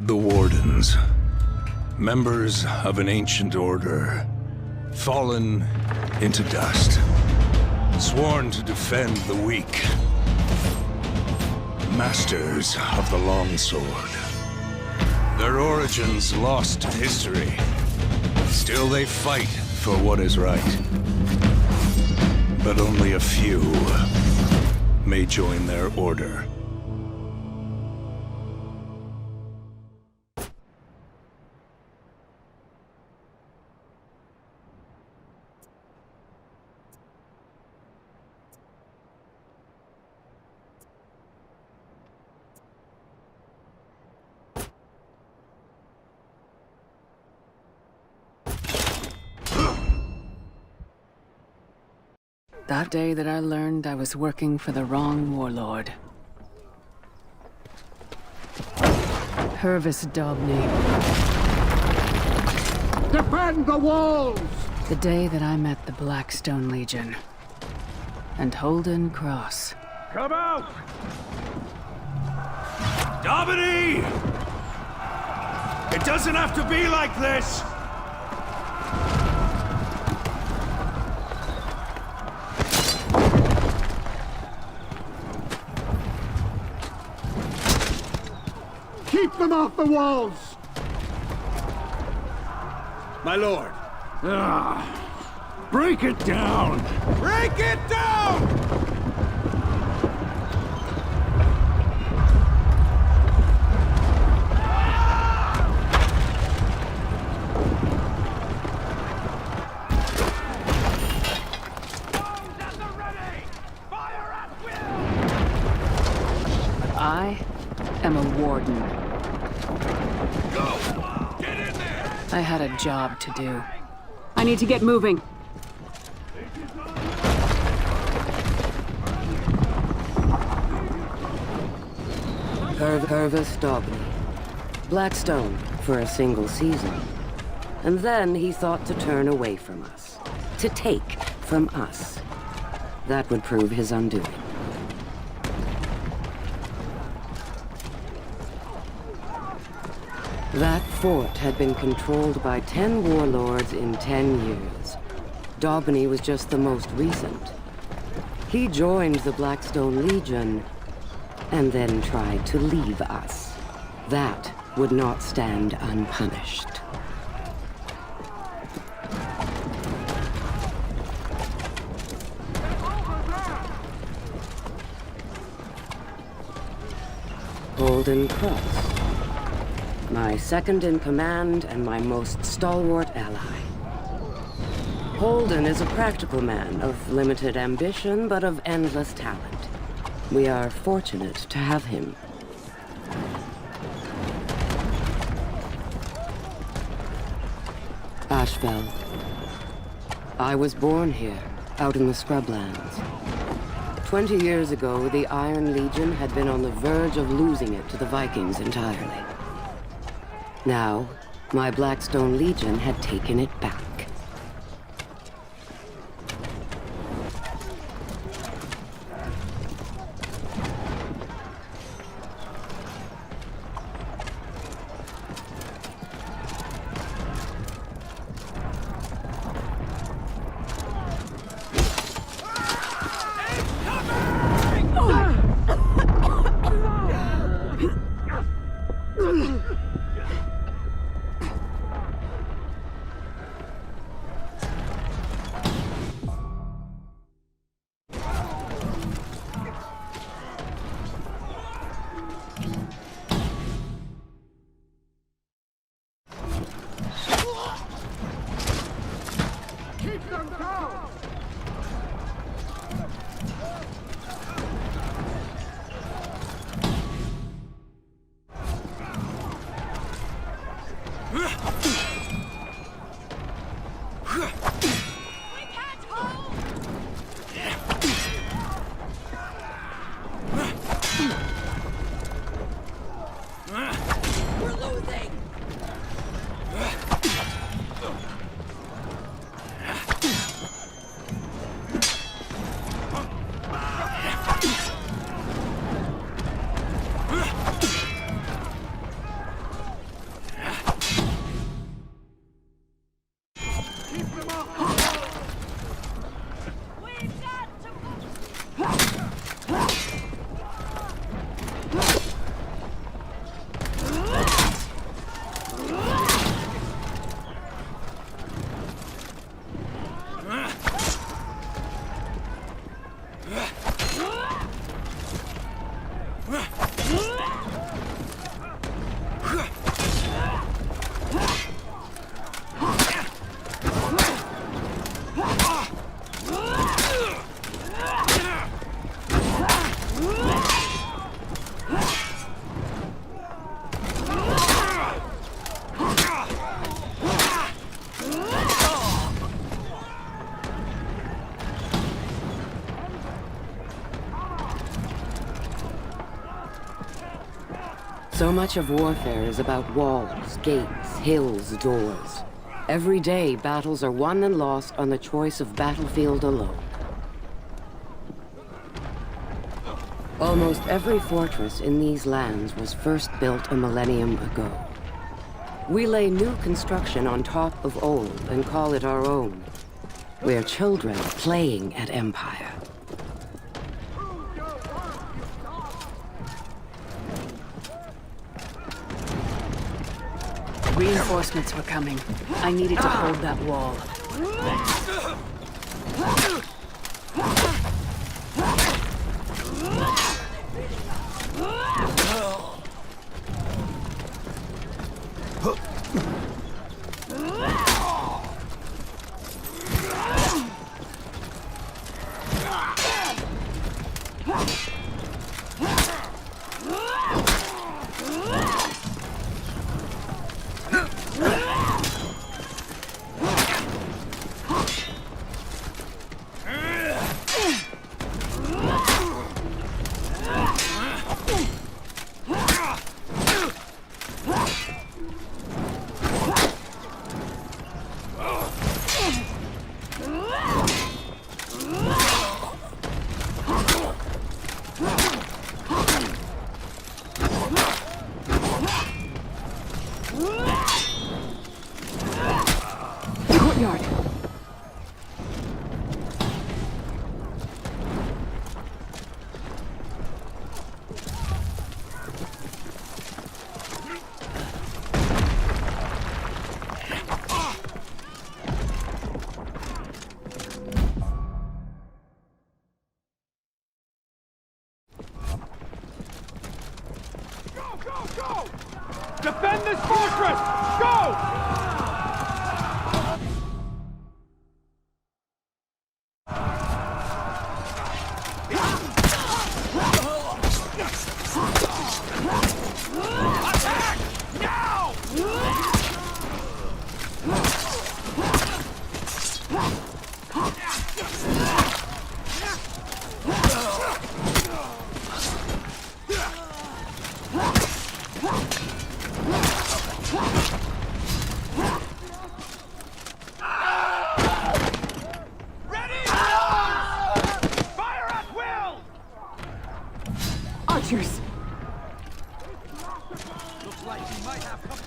The Wardens. Members of an ancient order. Fallen into dust. Sworn to defend the weak. Masters of the longsword. Their origins lost to history. Still they fight for what is right. But only a few may join their order. That day that I learned I was working for the wrong warlord. Hervis Dobney. Defend the walls! The day that I met the Blackstone Legion. And Holden Cross. Come out! Dobney! It doesn't have to be like this! Keep them off the walls! My lord. Break it down! Break it down! I am a warden. Go! Get in there! I had a job to do. I need to get moving. Hervis Dobney. Blackstone for a single season. And then he thought to turn away from us. To take from us. That would prove his undoing. That fort had been controlled by 10 warlords in 10 years. Dobney was just the most recent. He joined the Blackstone Legion, and then tried to leave us. That would not stand unpunished. Holden Cross. My second in command and my most stalwart ally. Holden is a practical man of limited ambition, but of endless talent. We are fortunate to have him. Ashfell. I was born here, out in the scrublands. 20 years ago, the Iron Legion had been on the verge of losing it to the Vikings entirely. Now, my Blackstone Legion had taken it back. So much of warfare is about walls, gates, hills, doors. Every day, battles are won and lost on the choice of battlefield alone. Almost every fortress in these lands was first built a millennium ago. We lay new construction on top of old and call it our own. We're children playing at Empire. Reinforcements were coming. I needed to hold that wall. Courtyard. Go! Defend this fortress! Go! Archers! Looks like he might have come.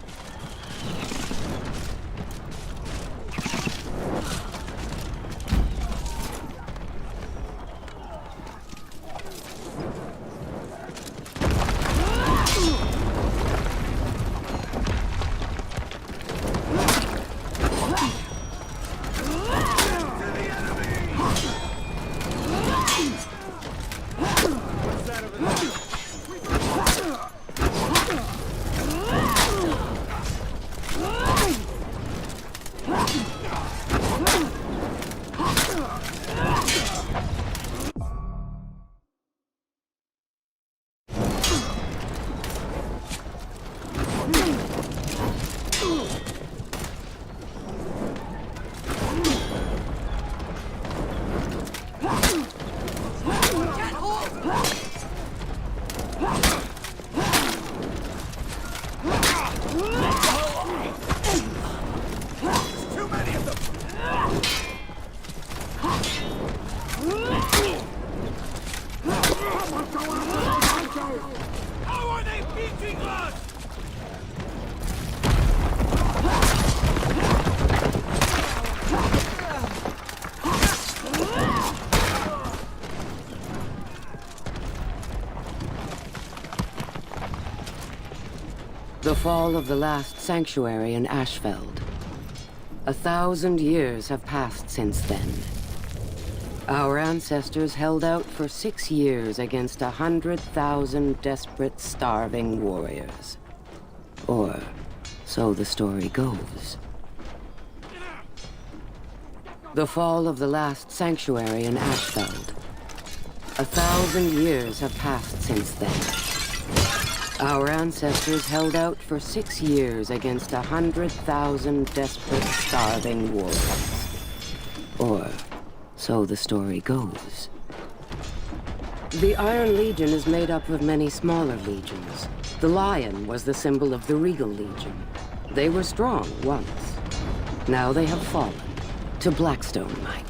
How are they beating us? The fall of the last sanctuary in Ashfeld. 1,000 years have passed since then. Our ancestors held out for 6 years against 100,000 desperate, starving warriors. Or so the story goes. The fall of the last sanctuary in Ashfeld. 1,000 years have passed since then. Our ancestors held out for 6 years against 100,000 desperate, starving warriors. Or so the story goes. The Iron Legion is made up of many smaller legions. The lion was the symbol of the Regal Legion. They were strong once. Now they have fallen to Blackstone might.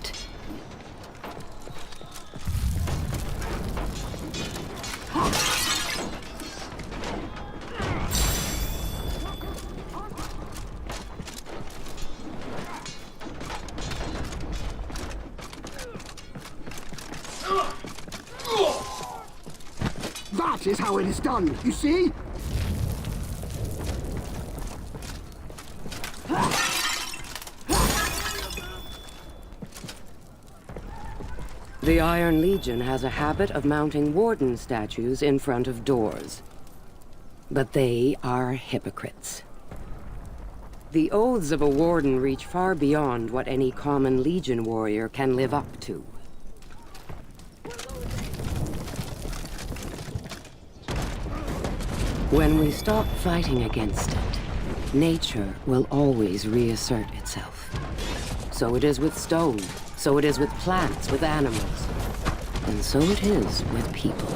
That is how it is done, you see? The Iron Legion has a habit of mounting warden statues in front of doors. But they are hypocrites. The oaths of a warden reach far beyond what any common Legion warrior can live up to. When we stop fighting against it, nature will always reassert itself. So it is with stone, so it is with plants, with animals, and so it is with people.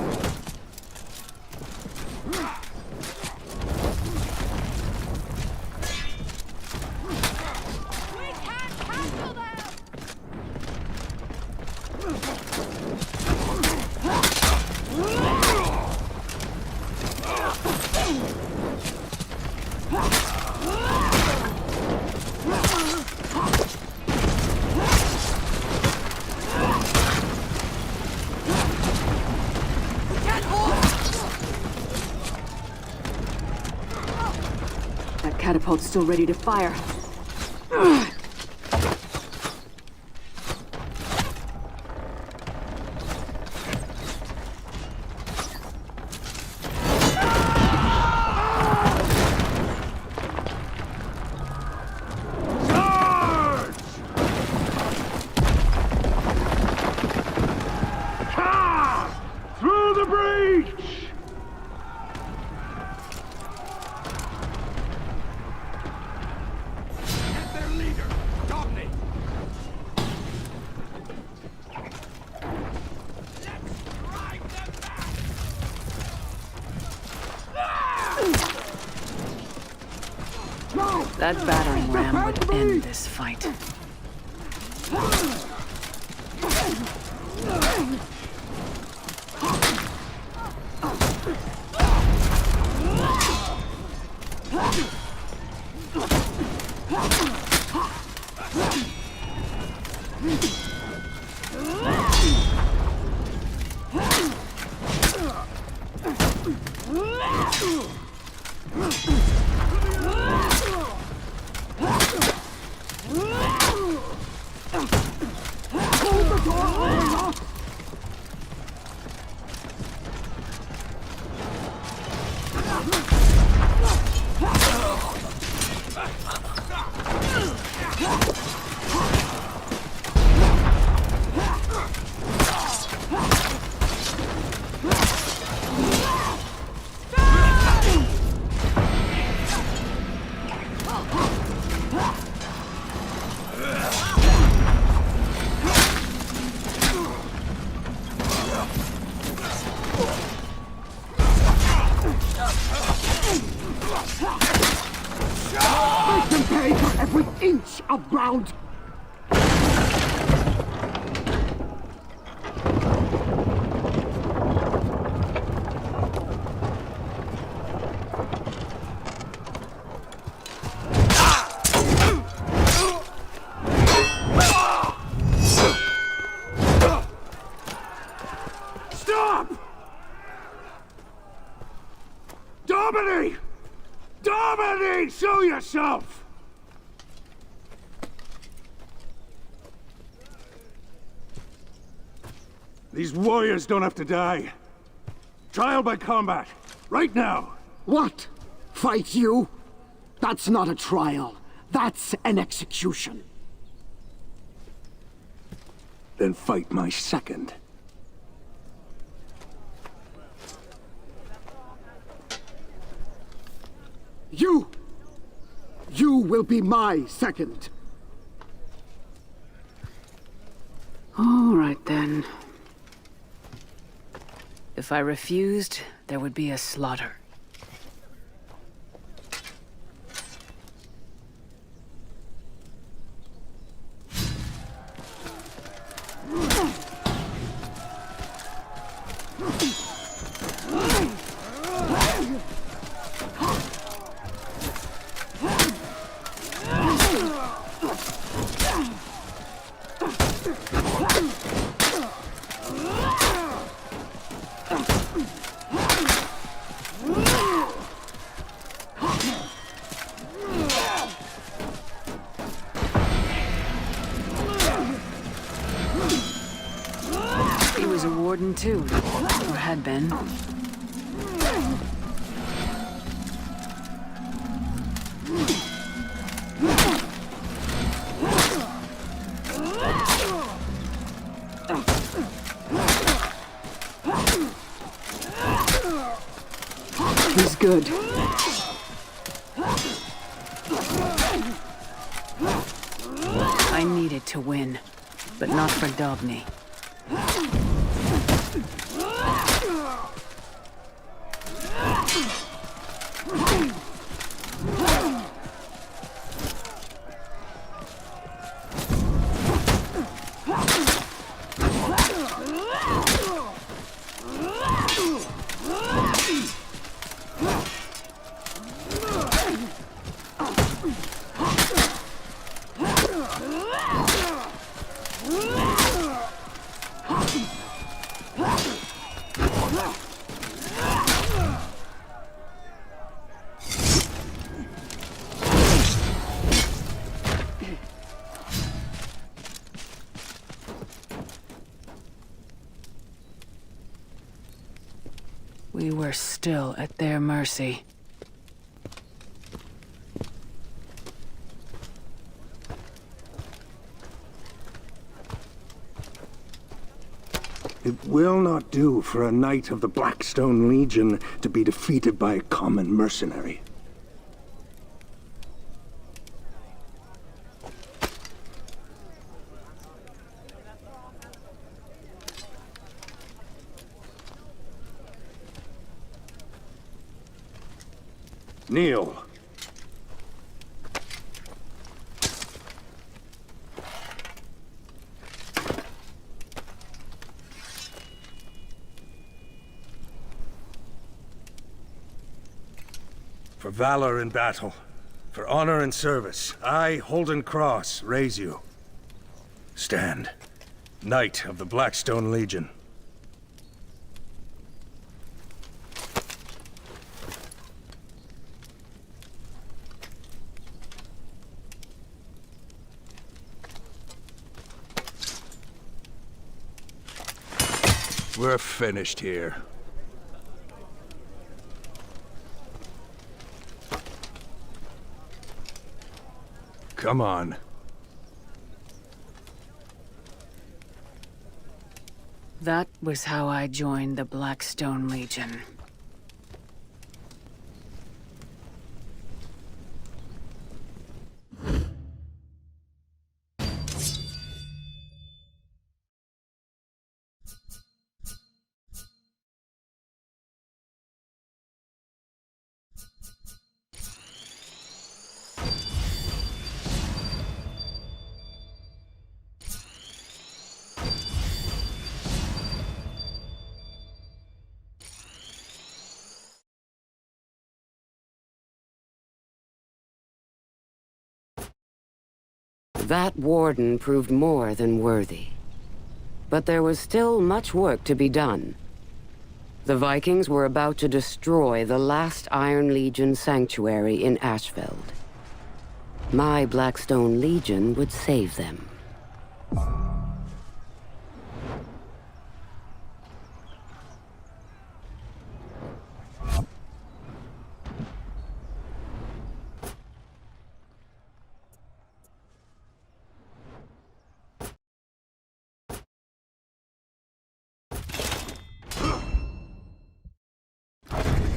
That catapult's still ready to fire. Through the breach! Get their leader! Dominate! Let's drive them back! That battering ram would end this fight. Make them pay for every inch of ground! Stop! Dominate! Dominate! Show yourself! These warriors don't have to die. Trial by combat. Right now. What? Fight you? That's not a trial. That's an execution. Then fight my second. You will be my second. All right then. If I refused, there would be a slaughter. He was a warden too, or had been. He's good. I needed to win, but not for Dobny. We were still at their mercy. It will not do for a knight of the Blackstone Legion to be defeated by a common mercenary. Kneel. For valor in battle, for honor and service, I, Holden Cross, raise you. Stand, Knight of the Blackstone Legion. We're finished here. Come on. That was how I joined the Blackstone Legion. That warden proved more than worthy. But there was still much work to be done. The Vikings were about to destroy the last Iron Legion sanctuary in Ashfeld. My Blackstone Legion would save them.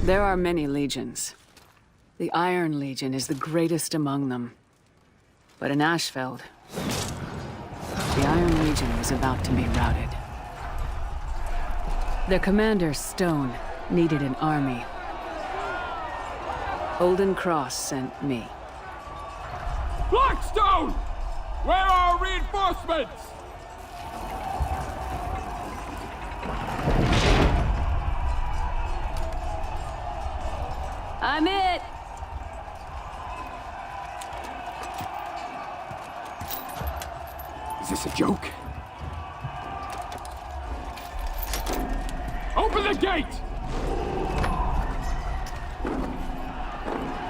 There are many legions. The Iron Legion is the greatest among them. But in Ashfeld, the Iron Legion was about to be routed. Their commander, Stone, needed an army. Holden Cross sent me. Blackstone! Where are our reinforcements? I'm it! Is this a joke? Open the gate!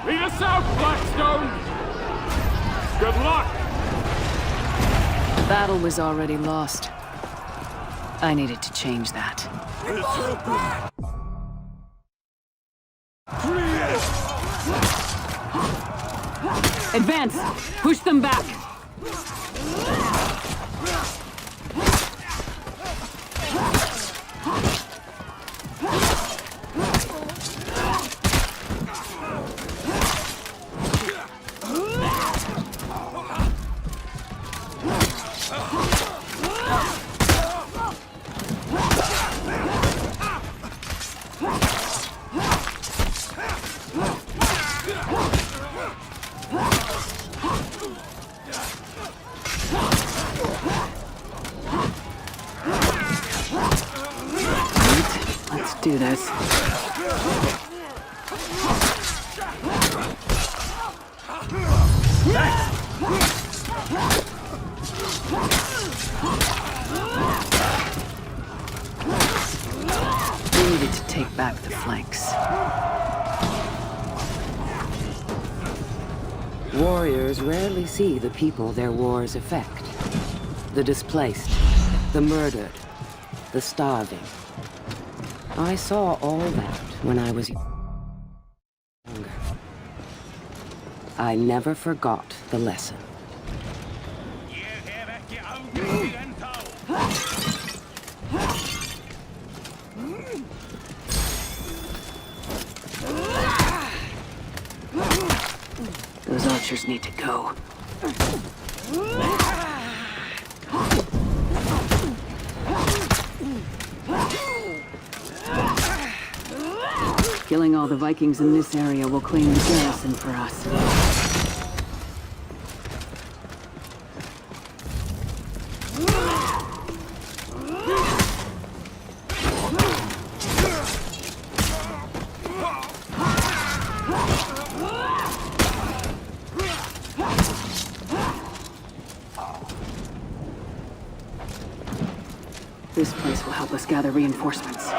Lead us out, Blackstone! Good luck! The battle was already lost. I needed to change that. Advance! Push them back! Let's do this. We needed to take back the flanks. Warriors rarely see the people their wars affect. The displaced, the murdered, the starving. I saw all that when I was younger. I never forgot the lesson. Those archers need to go. Killing all the Vikings in this area will claim the garrison for us. This place will help us gather reinforcements.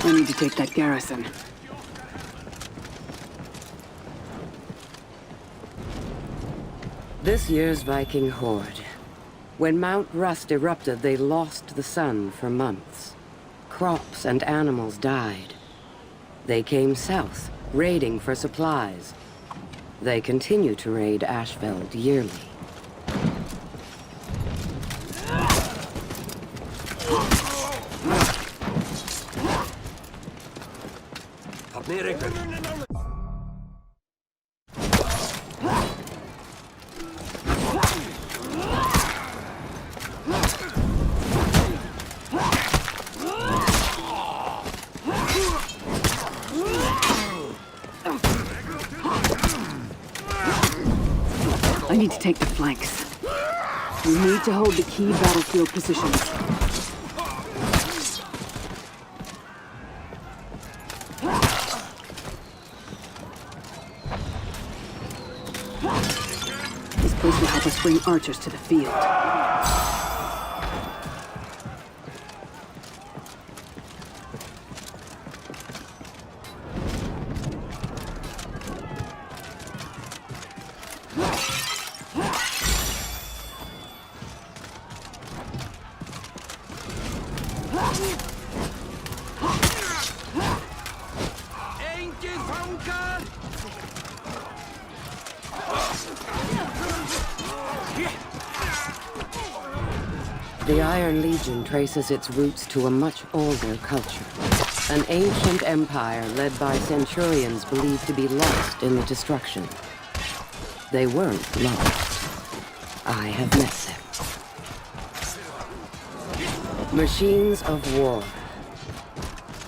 I need to take that garrison. This year's Viking horde. When Mount Rust erupted, they lost the sun for months. Crops and animals died. They came south, raiding for supplies. They continue to raid Ashfeld yearly. I need to take the flanks. We need to hold the key battlefield positions. This place will help us bring archers to the field. The Iron Legion traces its roots to a much older culture. An ancient empire led by centurions believed to be lost in the destruction. They weren't lost. I have met them. Machines of war.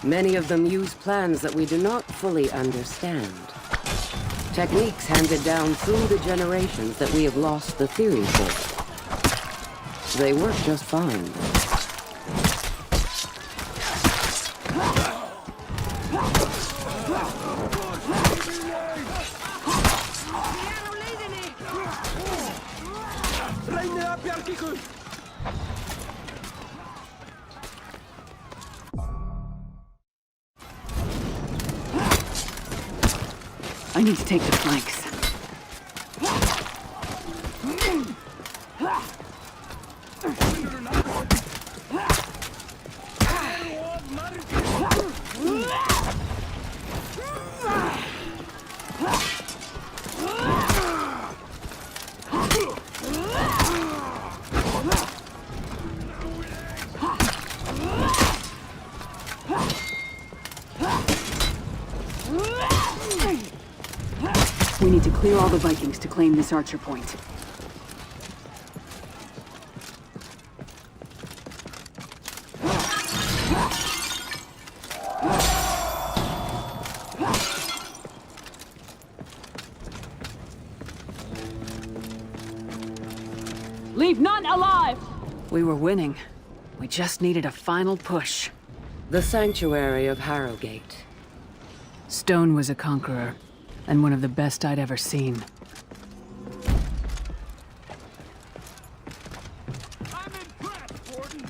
Many of them use plans that we do not fully understand. Techniques handed down through the generations that we have lost the theory for. They work just fine. I need to take the flanks. We need to clear all the Vikings to claim this archer point. Leave none alive! We were winning. We just needed a final push. The sanctuary of Harrogate. Stone was a conqueror, and one of the best I'd ever seen. I'm impressed, Gordon.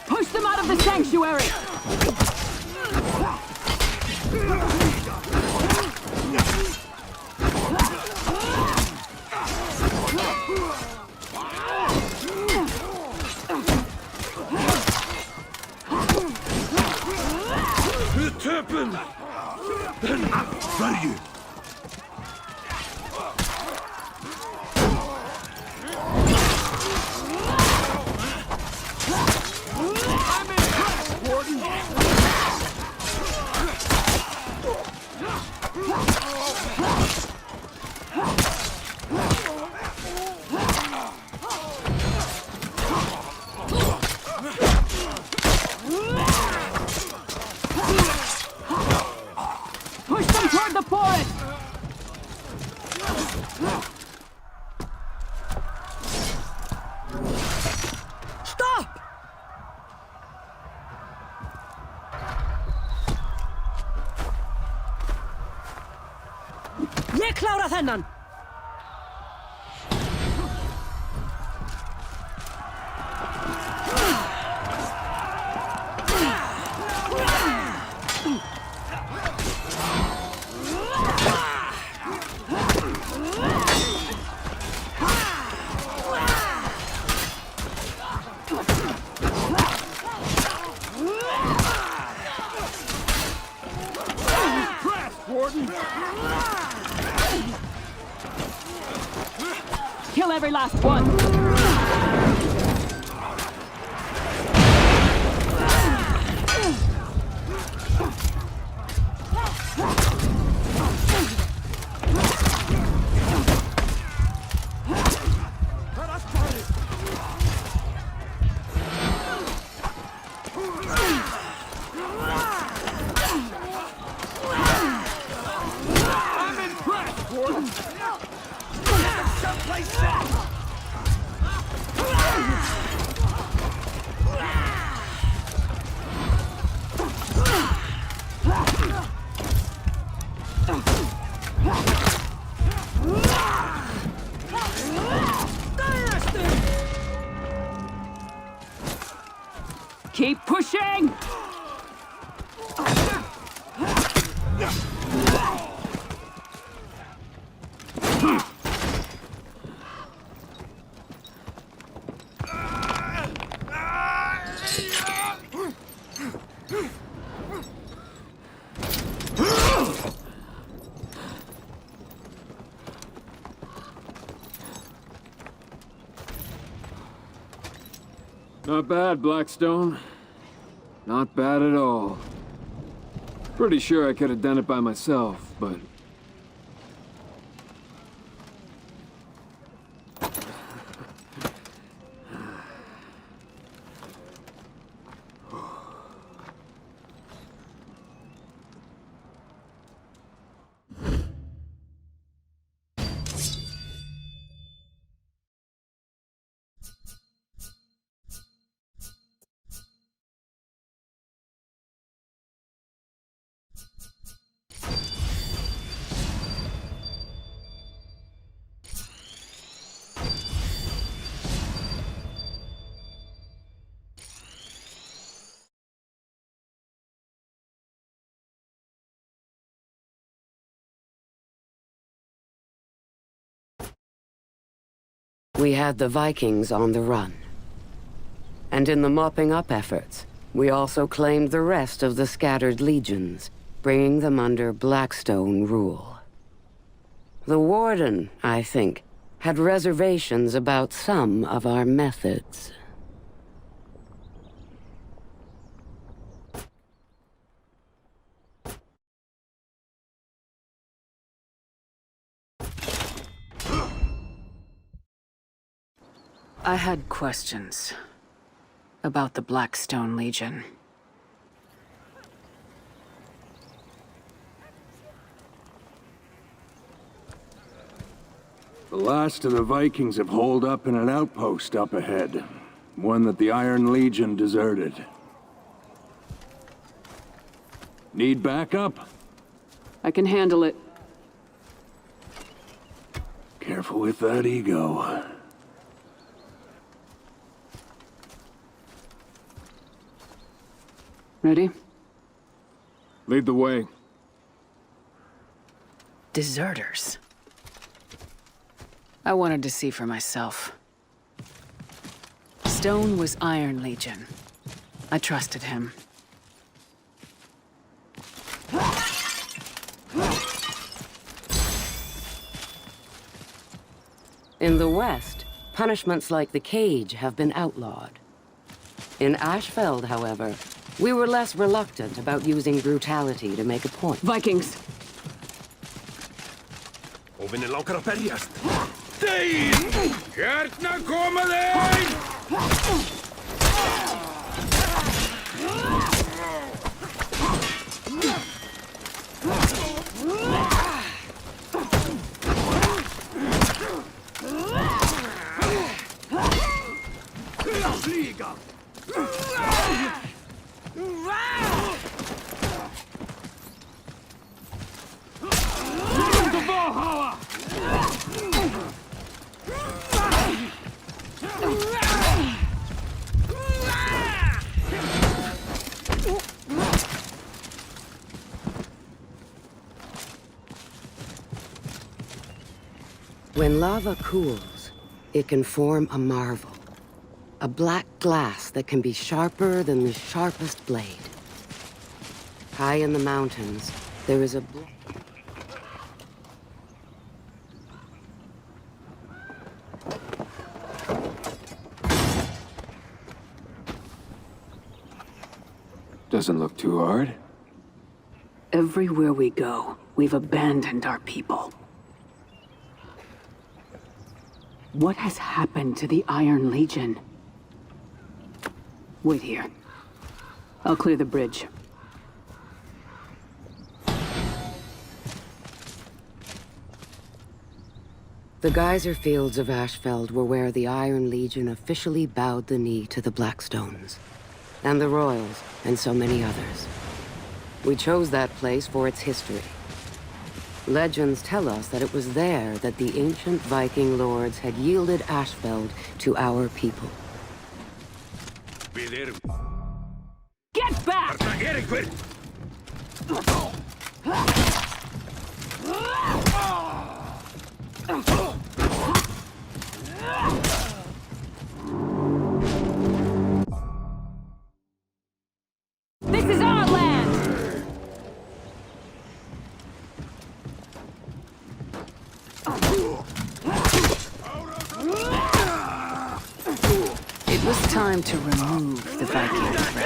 Push them out of the sanctuary! It happened! Ready! Push them toward the forest! Stop! Ég klára þennan! Kill every last one! Keep pushing! Not bad, Blackstone. Not bad at all. Pretty sure I could have done it by myself, but... We had the Vikings on the run. And in the mopping up efforts, we also claimed the rest of the scattered legions, bringing them under Blackstone rule. The Warden, I think, had reservations about some of our methods. I had questions about the Blackstone Legion. The last of the Vikings have holed up in an outpost up ahead. One that the Iron Legion deserted. Need backup? I can handle it. Careful with that ego. Ready? Lead the way. Deserters. I wanted to see for myself. Stone was Iron Legion. I trusted him. In the West, punishments like the cage have been outlawed. In Ashfeld, however, we were less reluctant about using brutality to make a point. Vikings! Og vinni langar að berjast. Þeir! Hérna koma þeir! Flyga! When lava cools, it can form a marvel. A black glass that can be sharper than the sharpest blade. High in the mountains, there is a... Doesn't look too hard. Everywhere we go, we've abandoned our people. What has happened to the Iron Legion? Wait here. I'll clear the bridge. The geyser fields of Ashfeld were where the Iron Legion officially bowed the knee to the Blackstones, and the Royals, and so many others. We chose that place for its history. Legends tell us that it was there that the ancient Viking lords had yielded Ashfeld to our people. Við erum Get back! This is our land! It was time to remove the Viking threat.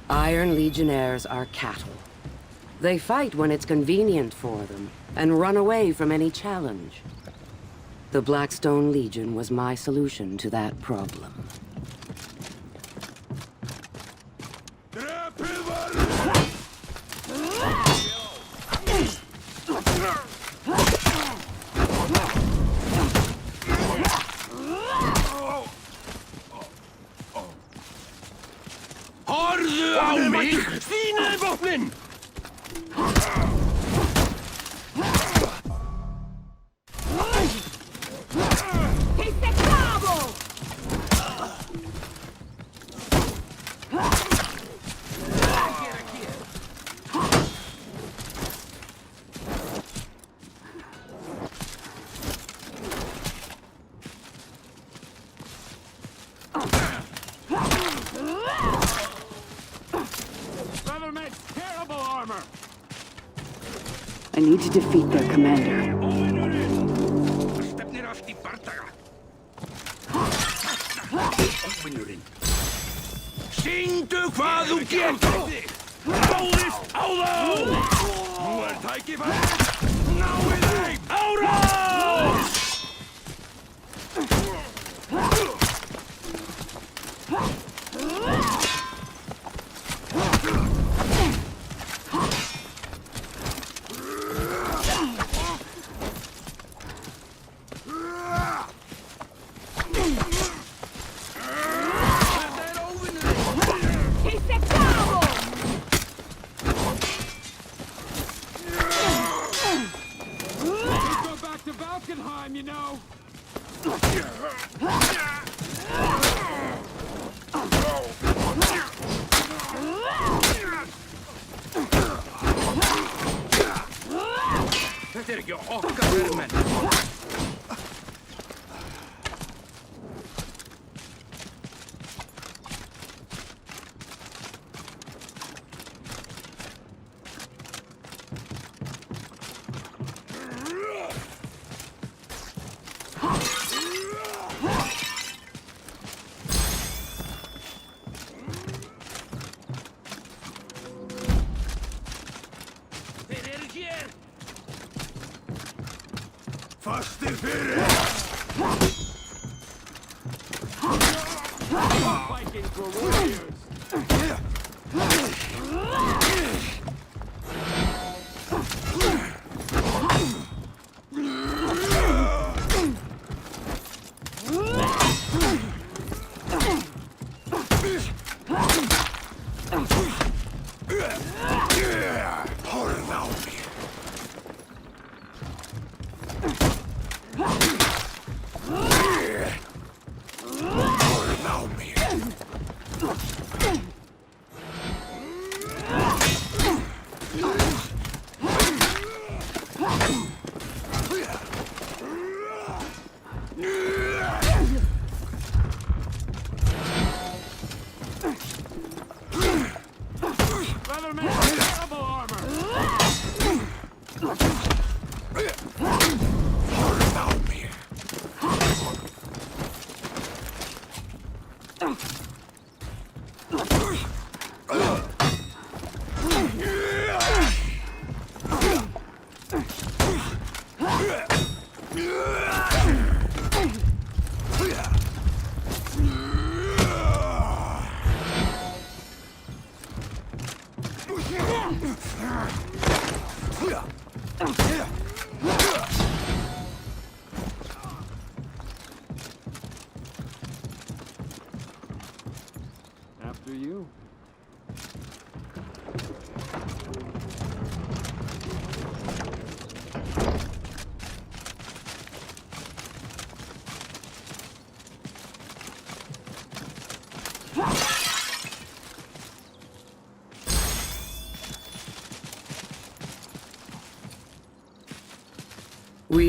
Iron Legionnaires are cattle. They fight when it's convenient for them, and run away from any challenge. The Blackstone Legion was my solution to that problem. I need to defeat their commander. Sýndu hvað þú getur! Ráðist á þá! Nú tækifæri! Náið þeim! Árás! You know. Þetta ekki okkar hermenn. Fastir fyrir! Vikings were warriors.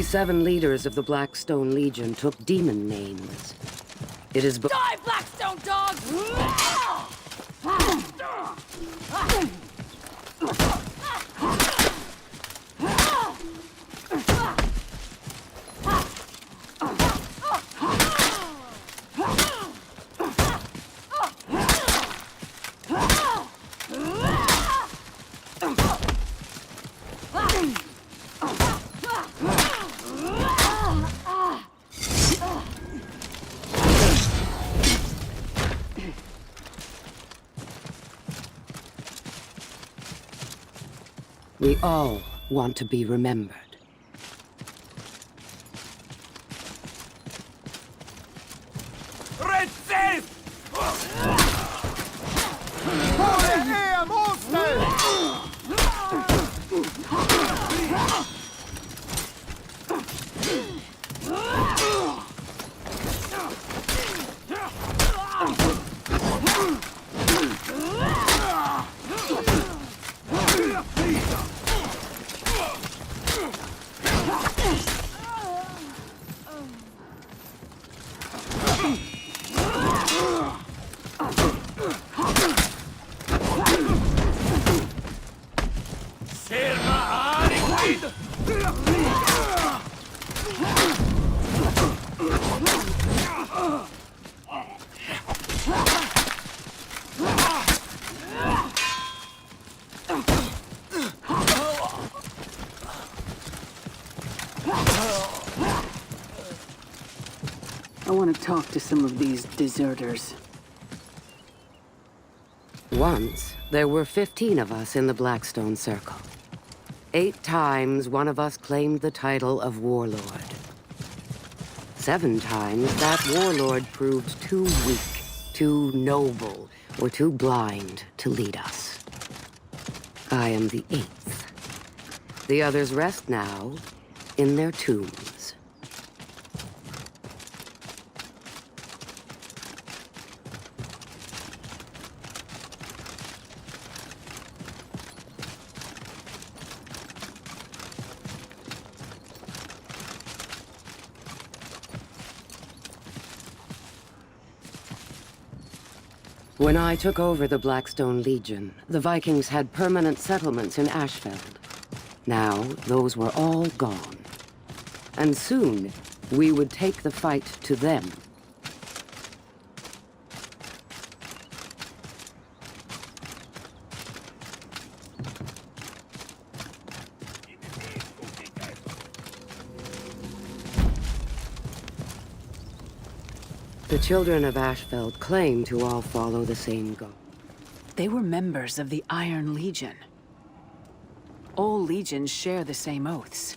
We 7 leaders of the Blackstone Legion took demon names. It is Die, Blackstone dog! We all want to be remembered. I want to talk to some of these deserters. Once, there were 15 of us in the Blackstone Circle. 8 times, one of us claimed the title of Warlord. 7 times, that Warlord proved too weak, too noble, or too blind to lead us. I am the 8th. The others rest now in their tombs. When I took over the Blackstone Legion, the Vikings had permanent settlements in Ashfeld. Now, those were all gone. And soon, we would take the fight to them. The children of Ashfeld claim to all follow the same goal. They were members of the Iron Legion. All legions share the same oaths.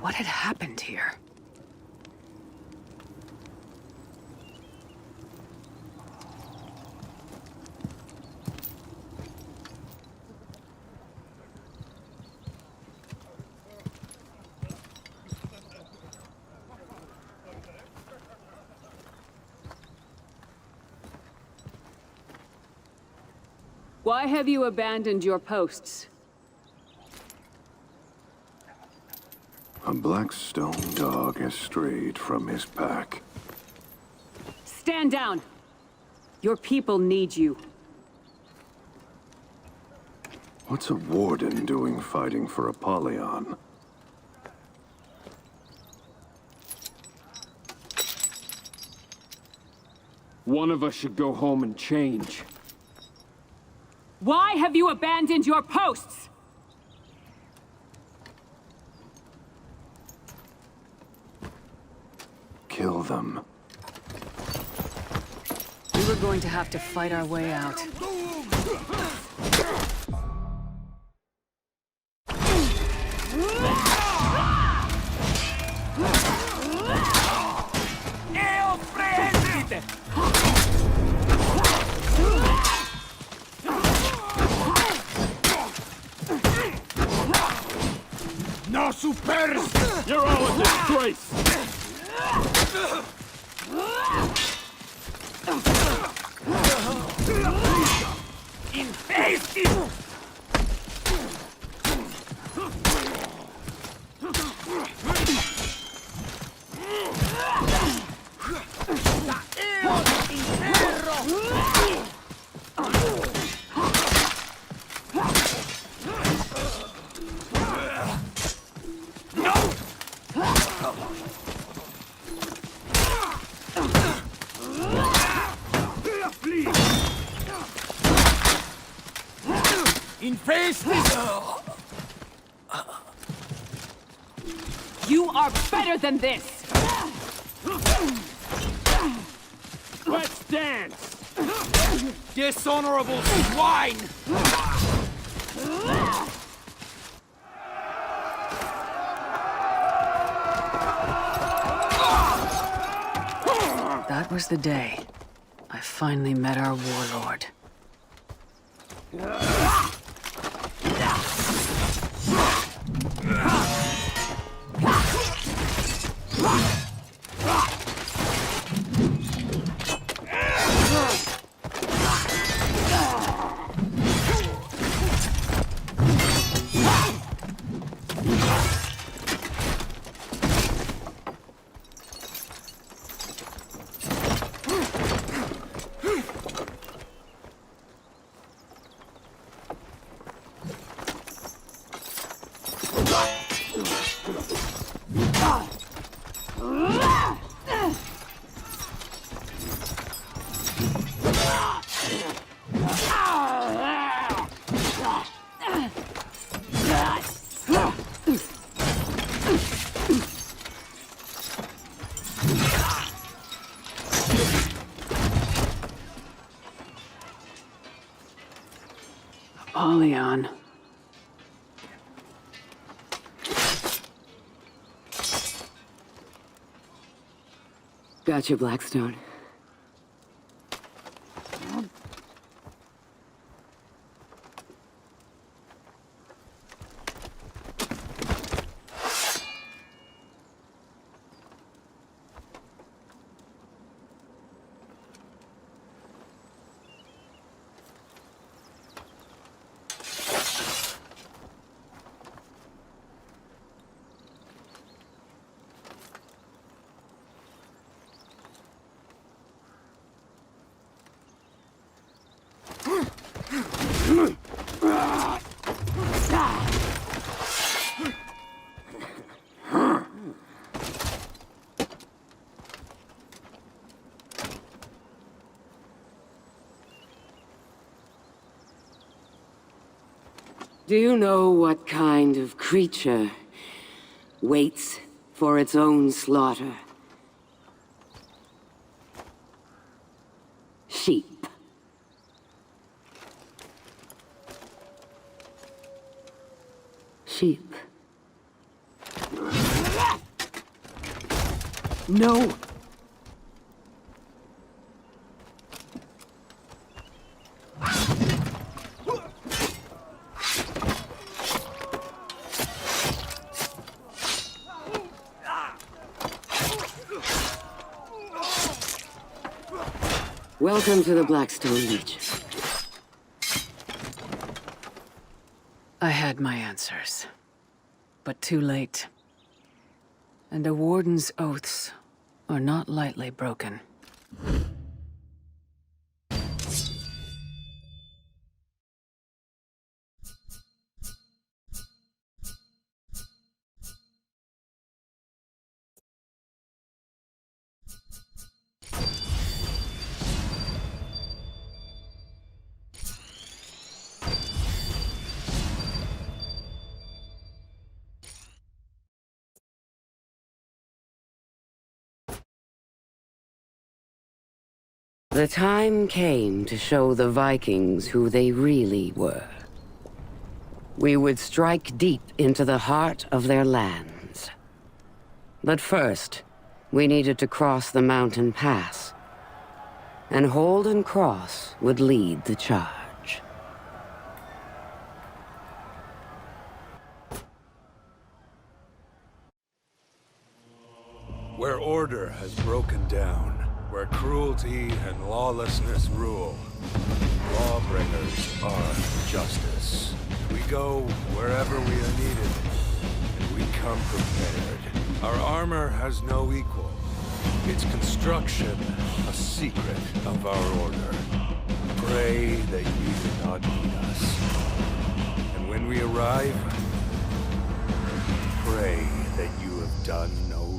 What had happened here? Why have you abandoned your posts? A Blackstone dog has strayed from his pack. Stand down! Your people need you. What's a warden doing fighting for Apollyon? One of us should go home and change. Why have you abandoned your posts? Kill them. We were going to have to fight our way out. No supers! You're all a disgrace! In face this... You are better than this! Let's dance! Dishonorable swine! That was the day I finally met our warlord. Leon. Gotcha, Blackstone. Do you know what kind of creature waits for its own slaughter? Sheep. Sheep. No! Welcome to the Blackstone Legion. I had my answers, but too late. And a warden's oaths are not lightly broken. The time came to show the Vikings who they really were. We would strike deep into the heart of their lands. But first, we needed to cross the mountain pass. And Holden Cross would lead the charge. Where order has broken down, where cruelty and lawlessness rule, lawbringers are justice. We go wherever we are needed, and we come prepared. Our armor has no equal. Its construction, a secret of our order. Pray that you do not need us. And when we arrive, pray that you have done no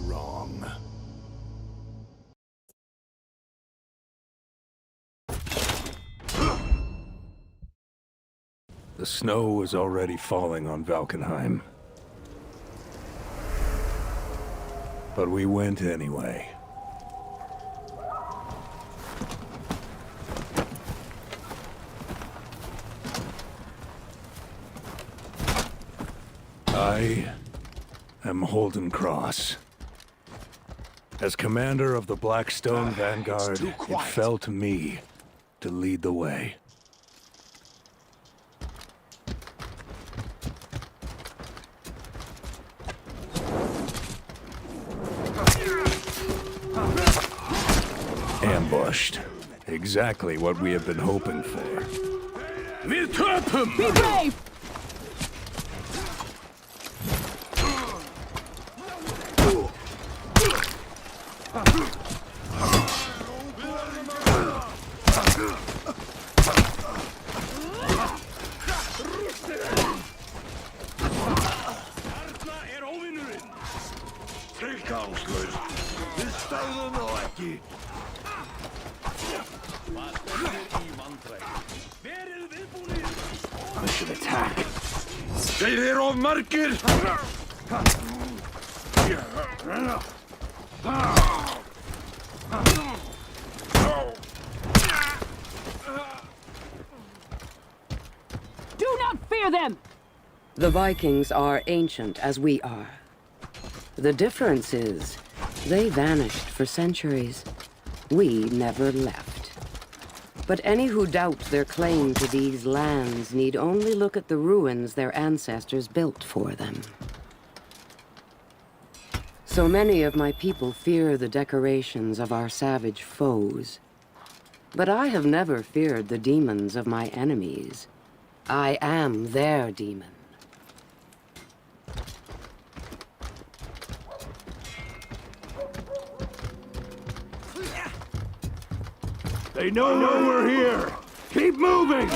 The snow was already falling on Valkenheim. But we went anyway. I am Holden Cross. As commander of the Blackstone Vanguard, it fell to me to lead the way. Ambushed. Exactly what we have been hoping for. We'll trap him! Be brave! Mission attack. Þeir eru of margir! Do not fear them! The Vikings are ancient as we are. The difference is, they vanished for centuries. We never left. But any who doubt their claim to these lands need only look at the ruins their ancestors built for them. So many of my people fear the decorations of our savage foes. But I have never feared the demons of my enemies. I am their demon. They know we're here! Keep moving!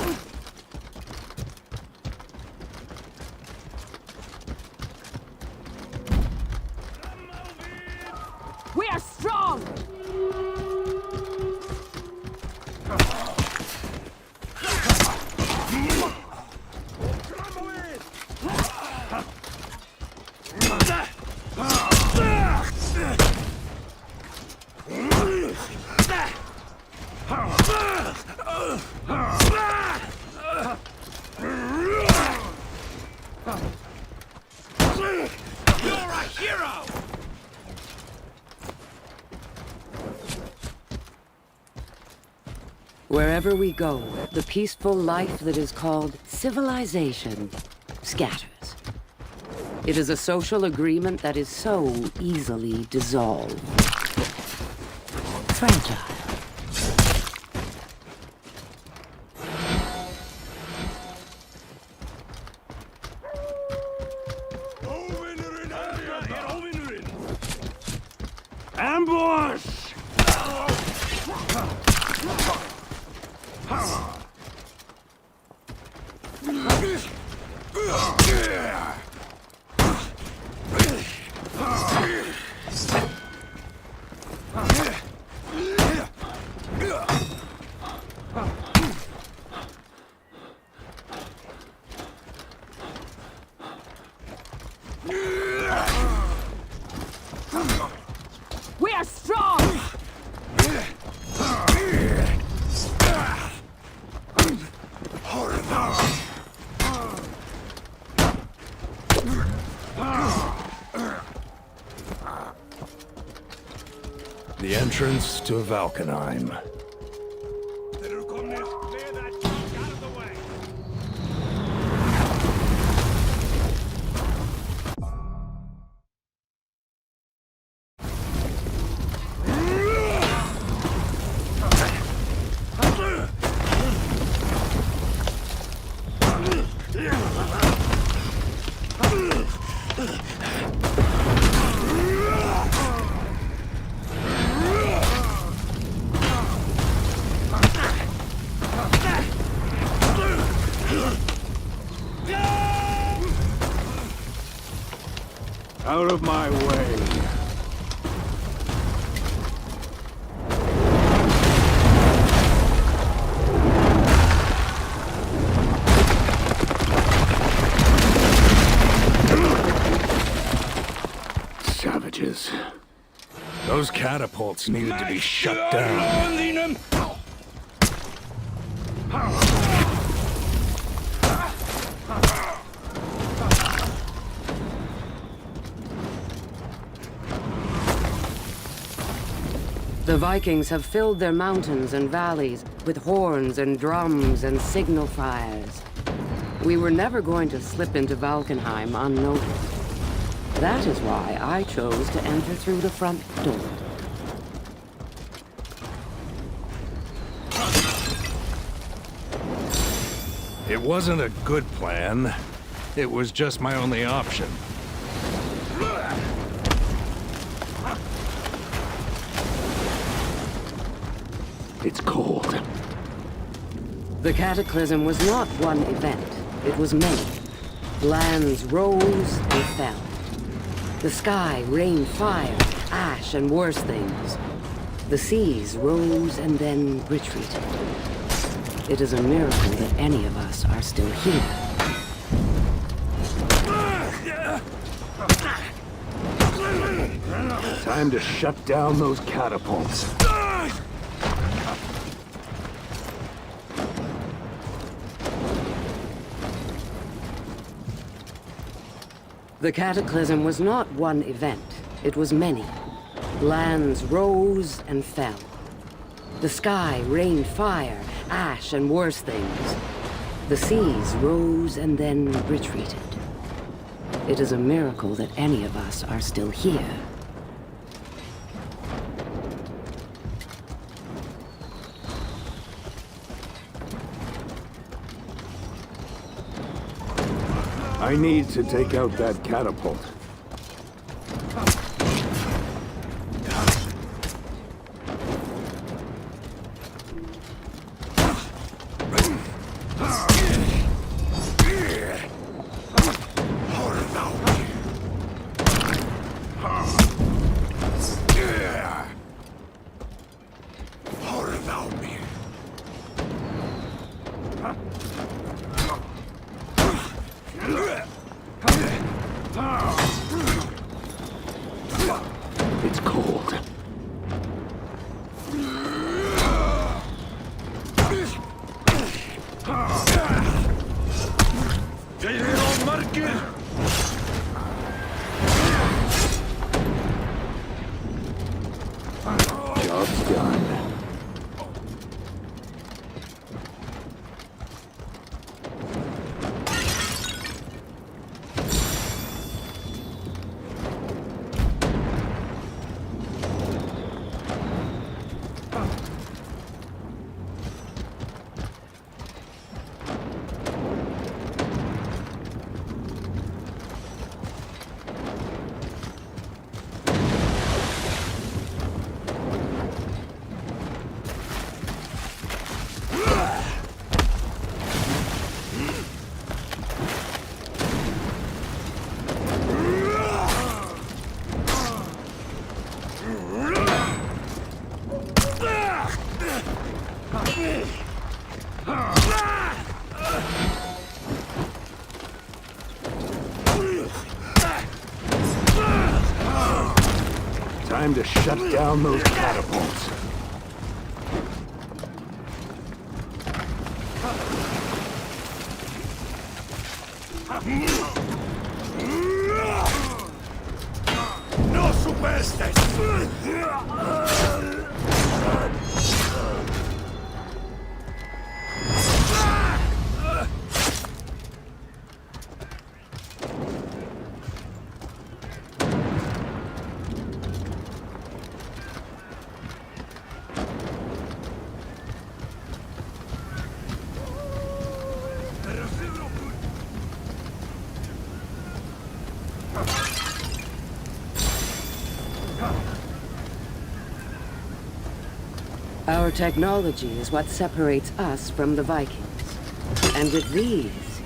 We are strong! Wherever we go, the peaceful life that is called civilization scatters. It is a social agreement that is so easily dissolved. Fragile. Ambush! We are strong! The entrance to Valkenheim. Out of my way. savages. Those catapults needed to be shut down. The Vikings have filled their mountains and valleys with horns and drums and signal fires. We were never going to slip into Valkenheim unnoticed. That is why I chose to enter through the front door. It wasn't a good plan. It was just my only option. It's cold. The cataclysm was not one event. It was many. Lands rose and fell. The sky rained fire, ash, and worse things. The seas rose and then retreated. It is a miracle that any of us are still here. Time to shut down those catapults. The cataclysm was not one event. It was many. Lands rose and fell. The sky rained fire, ash, and worse things. The seas rose and then retreated. It is a miracle that any of us are still here. I need to take out that catapult. It's cold. Job's done. Time to shut down those catapults. No superstes! Our technology is what separates us from the Vikings. And with these,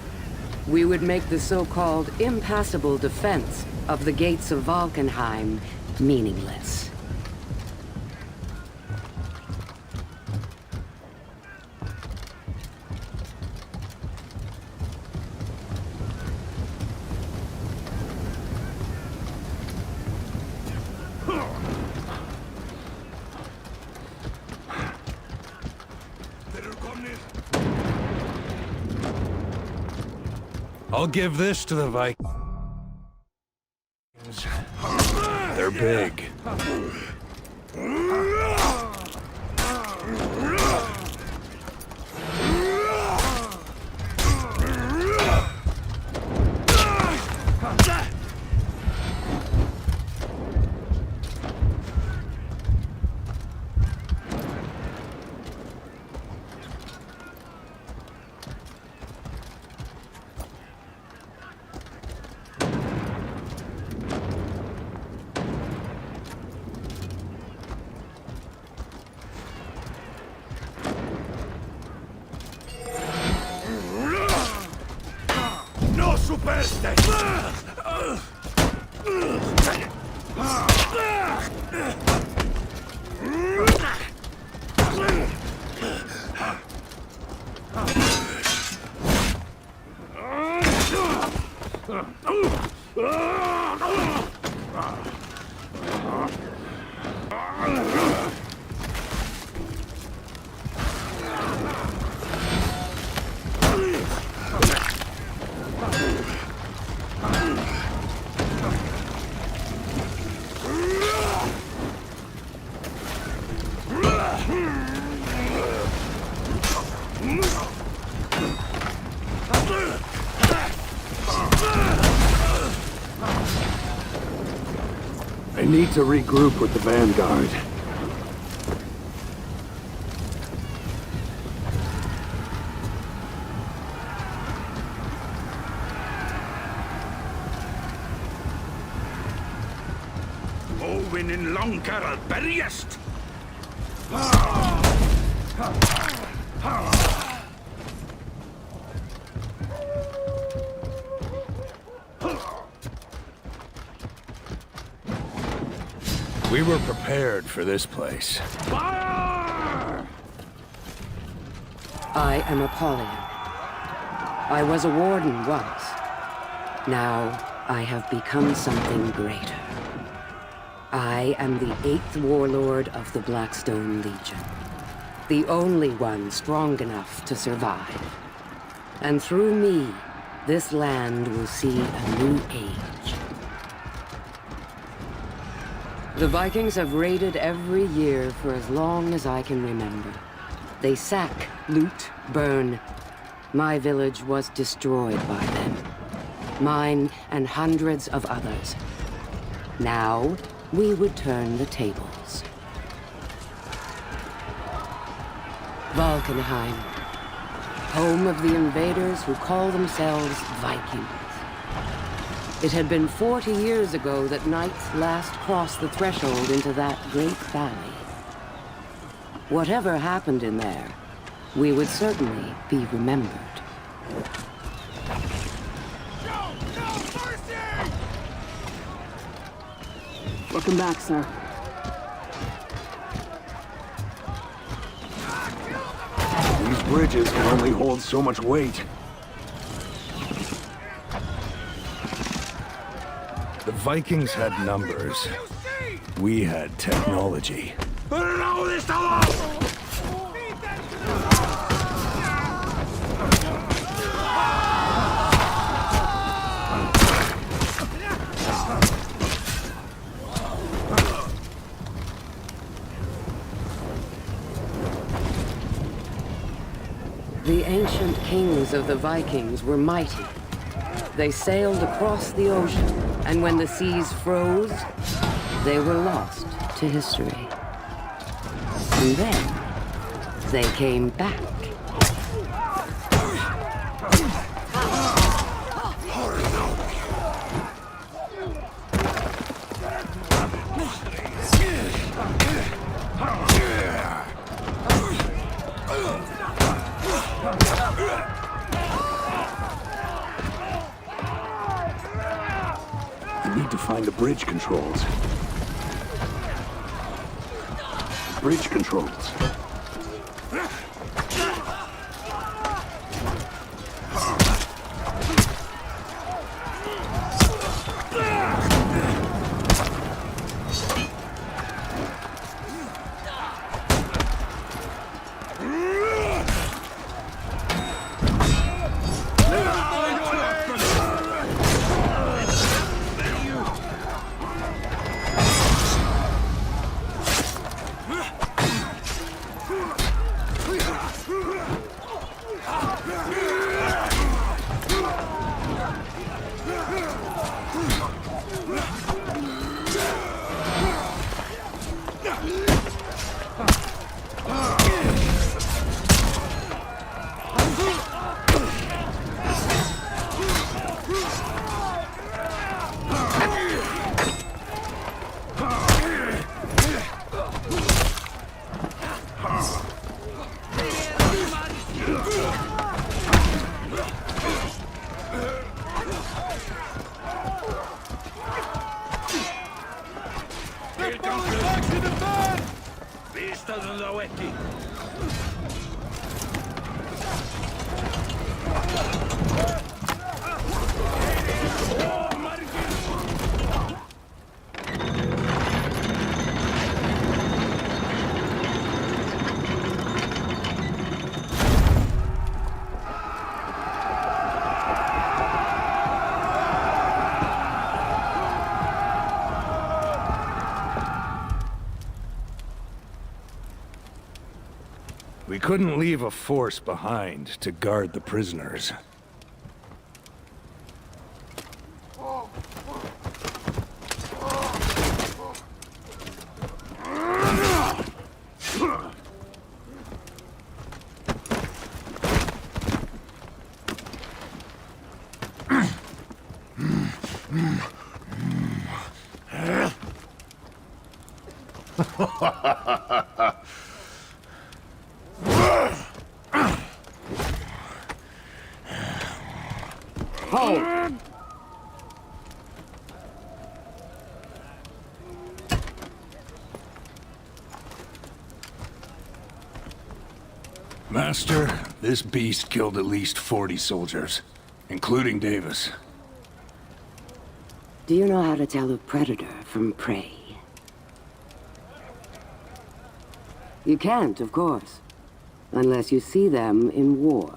we would make the so-called impassable defense of the gates of Valkenheim meaningless. I'll give this to the Vikings. They're big. No superstes! I need to regroup with the Vanguard. Owen in Longar Berriest! We were prepared for this place. Fire! I am Apollyon. I was a warden once. Now, I have become something greater. I am the 8th warlord of the Blackstone Legion. The only one strong enough to survive. And through me, this land will see a new age. The Vikings have raided every year for as long as I can remember. They sack, loot, burn. My village was destroyed by them. Mine and hundreds of others. Now, we would turn the tables. Valkenheim, home of the invaders who call themselves Vikings. It had been 40 years ago that knights last crossed the threshold into that great valley. Whatever happened in there, we would certainly be remembered. Welcome back, sir. These bridges can only hold so much weight. The Vikings had numbers. We had technology. The ancient kings of the Vikings were mighty. They sailed across the ocean, and when the seas froze, they were lost to history. And then, they came back. I need to find the bridge controls. Bridge controls. Við stöðum þá ekki. We couldn't leave a force behind to guard the prisoners. Hold! Master, this beast killed at least 40 soldiers, including Davis. Do you know how to tell a predator from prey? You can't, of course, unless you see them in war.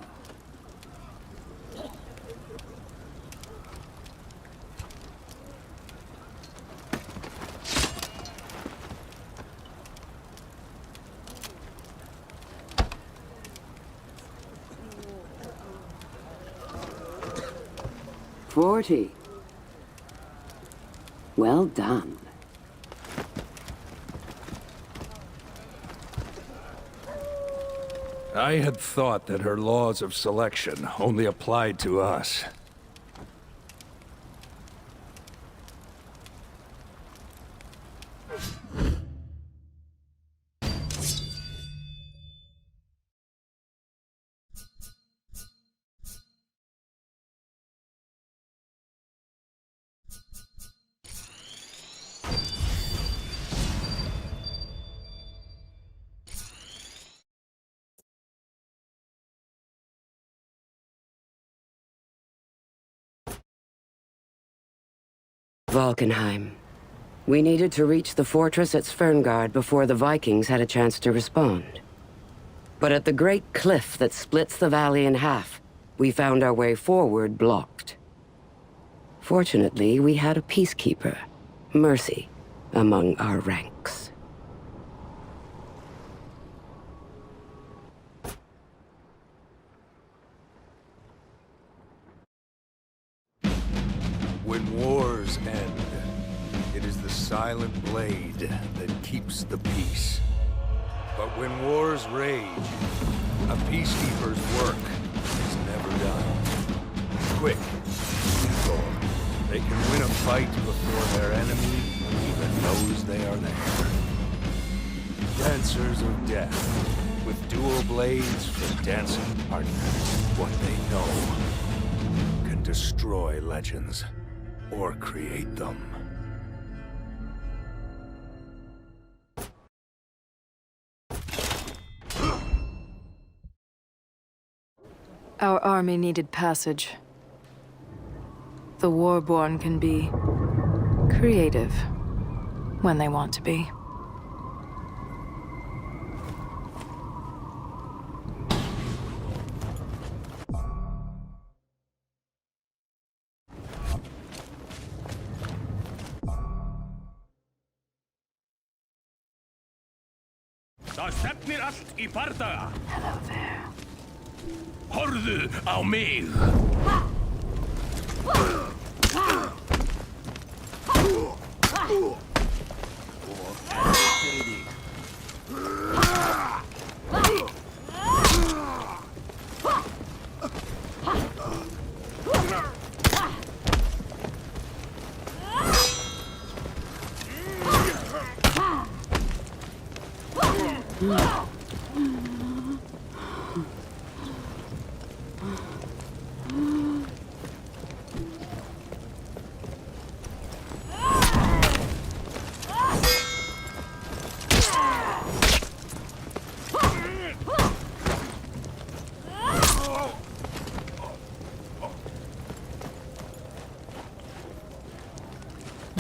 "40. Well done. I had thought that her laws of selection only applied to us. Valkenheim. We needed to reach the fortress at Sverngard before the Vikings had a chance to respond. But at the great cliff that splits the valley in half, we found our way forward blocked. Fortunately, we had a peacekeeper, Mercy, among our ranks. When wars end, it is the silent blade that keeps the peace. But when wars rage, a peacekeeper's work is never done. Quick, simple. They can win a fight before their enemy even knows they are there. Dancers of death, with dual blades for dancing partners. What they know can destroy legends. Or create them. Our army needed passage. The Warborn can be creative when they want to be. Það stefnir allt í bardaga. Hello there. Horfðu á mig.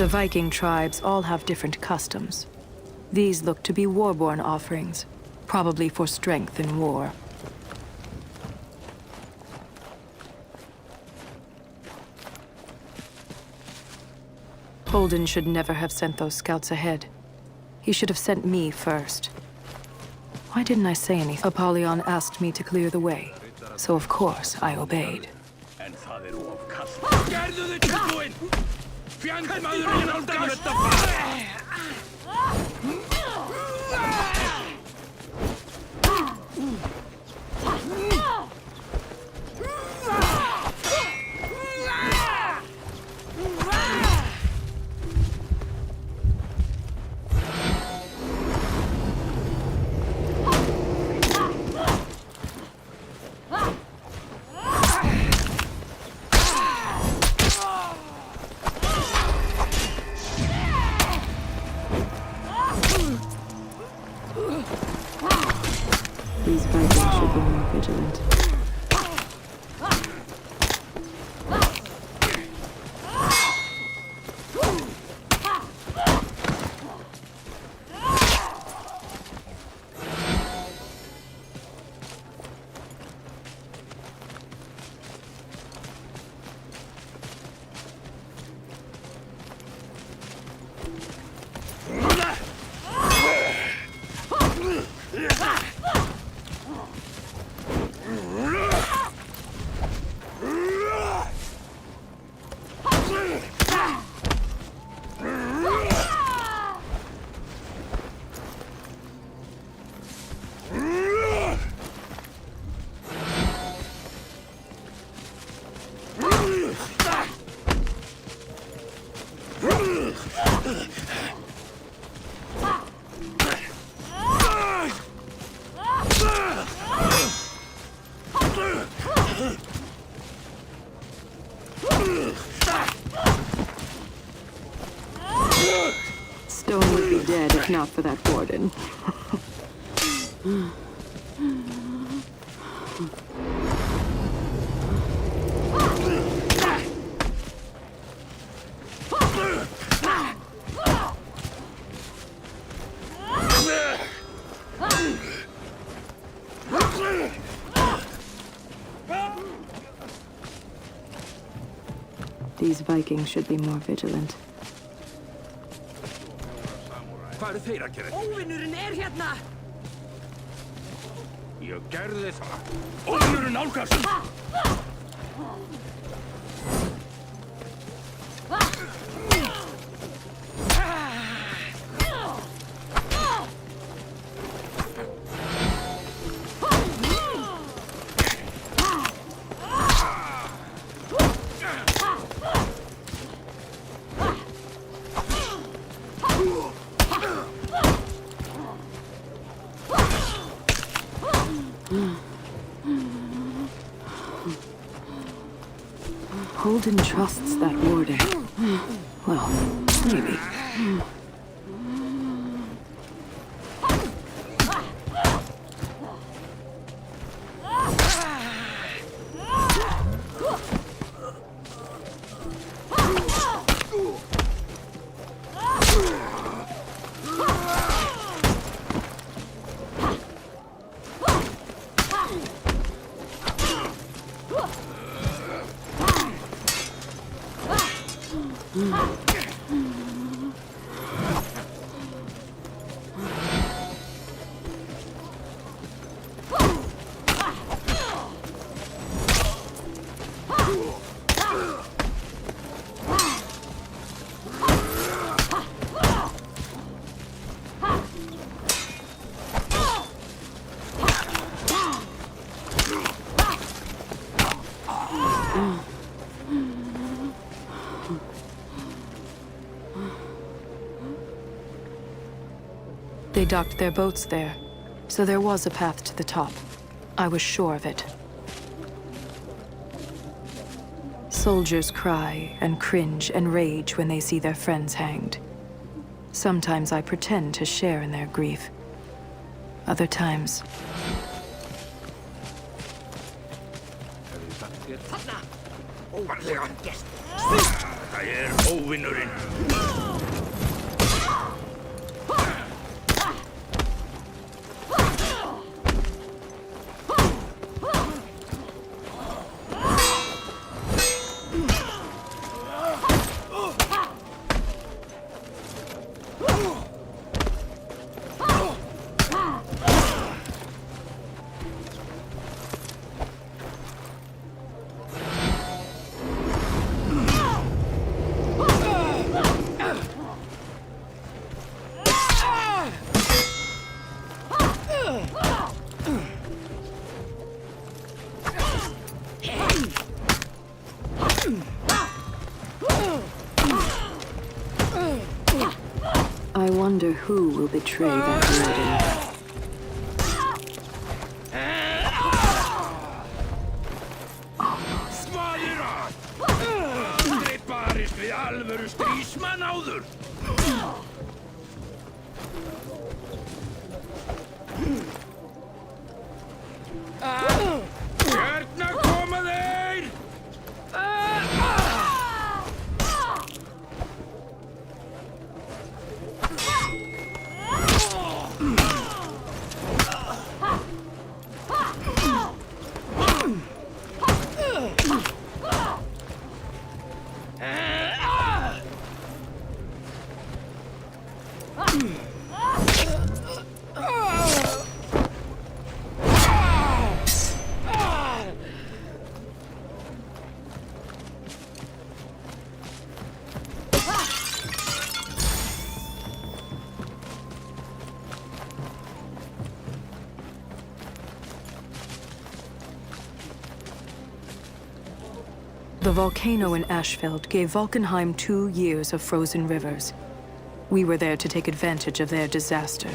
The Viking tribes all have different customs. These look to be warborn offerings, probably for strength in war. Holden should never have sent those scouts ahead. He should have sent me first. Why didn't I say anything? Apollyon asked me to clear the way, so of course I obeyed. En það of kast. Gerðu þið tilbúin! Fjandmaðurinn nálgast! Þetta fara! These Vikings should be more vigilant. Stone would be dead if not for that warden. These Vikings should be more vigilant. Hvað eru þeir að gera? Óvinnurinn hérna! Ég gerði það. Óvinnurinn nálgast! Holden trusts that warden. Well, maybe. They docked their boats there, so there was a path to the top. I was sure of it. Soldiers cry and cringe and rage when they see their friends hanged. Sometimes I pretend to share in their grief. Other times... Óvarlega gest! Þetta óvinnurinn. I wonder who will betray that warden. Smaður að! Aldrei barist við alvöru strísmann áður! Hérna koma þeir! The volcano in Ashfeld gave Valkenheim 2 years of frozen rivers. We were there to take advantage of their disaster.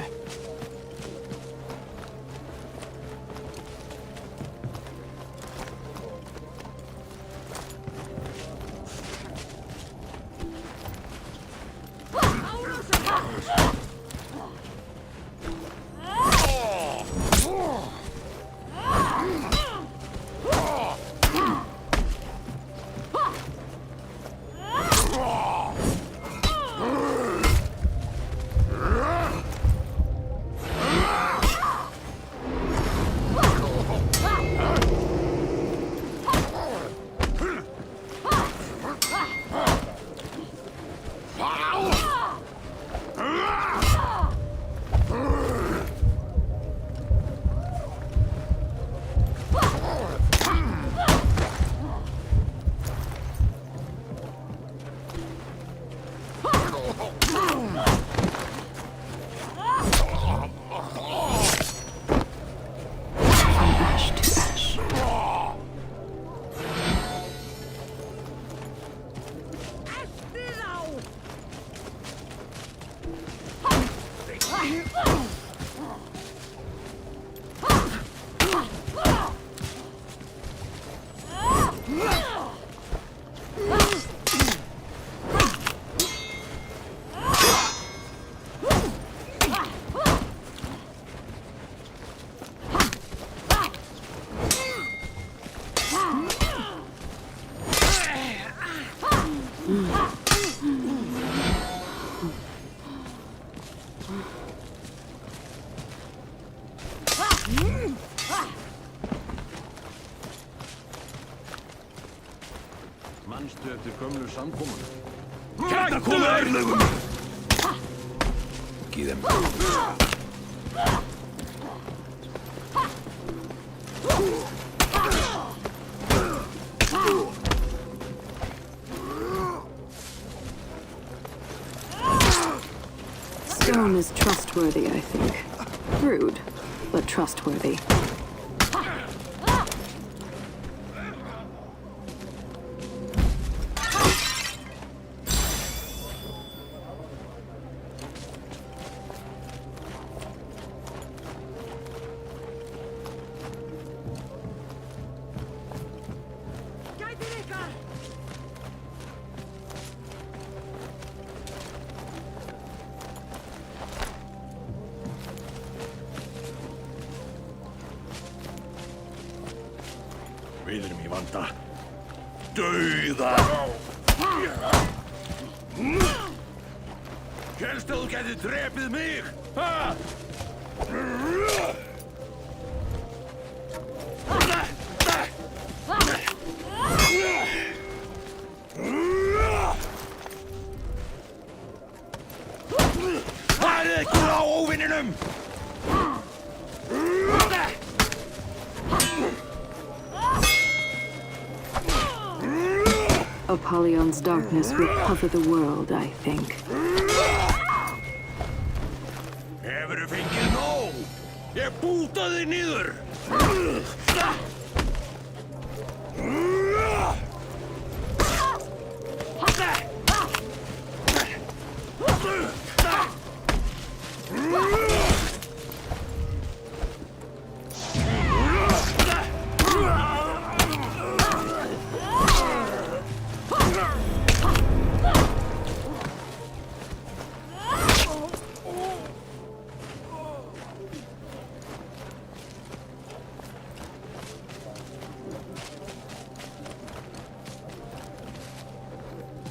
Manstu eftir gömlu samkomunum? Hérna koma örlögum! Gið þeim. Stone is trustworthy, I think. Rude, but trustworthy. Við erum í vanda. Dauða! Hélstu þú gæti drepið mig, ha? Farið ykkur á óvinninum! Apollyon's darkness will cover the world, I think. Hefurðu fengið nóg? Ég búta þig niður!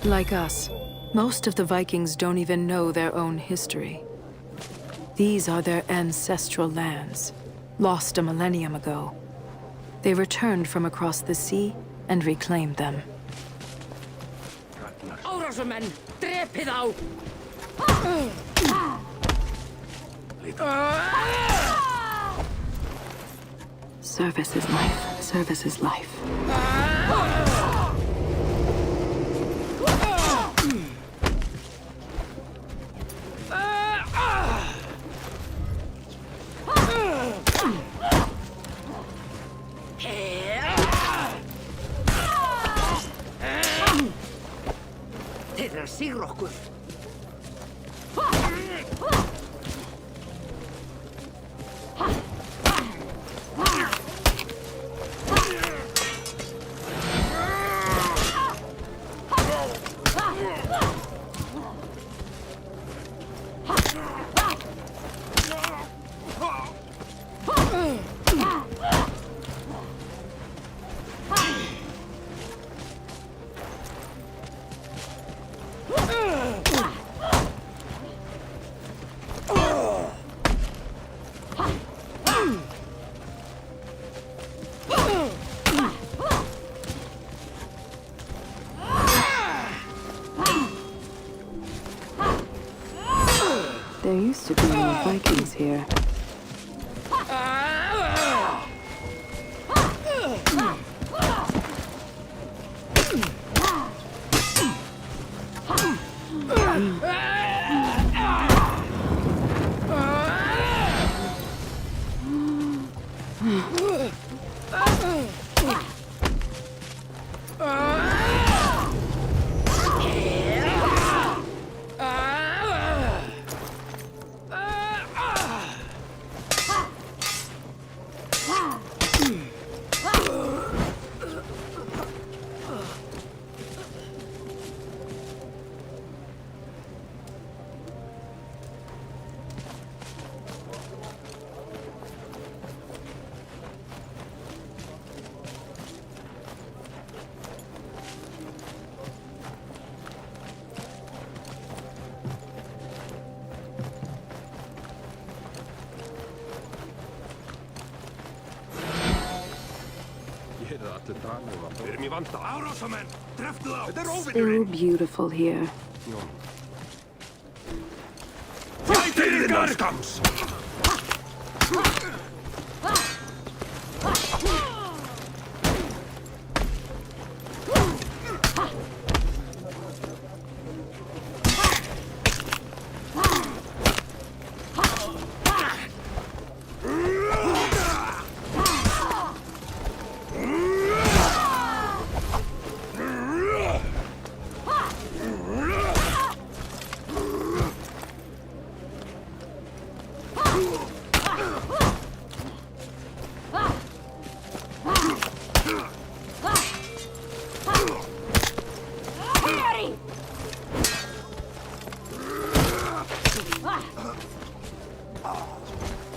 Like us, most of the Vikings don't even know their own history. These are their ancestral lands, lost a millennium ago. They returned from across the sea and reclaimed them. Árásarmenn, drepið þá! Service is life. Service is life. Þeir eru að sigra okkur. There used to be more Vikings here. Við erum í vanda. Árásarmenn, dreftu þá! Þetta er So óvinnurinn! beautiful here. Fætið ykkar! Skams!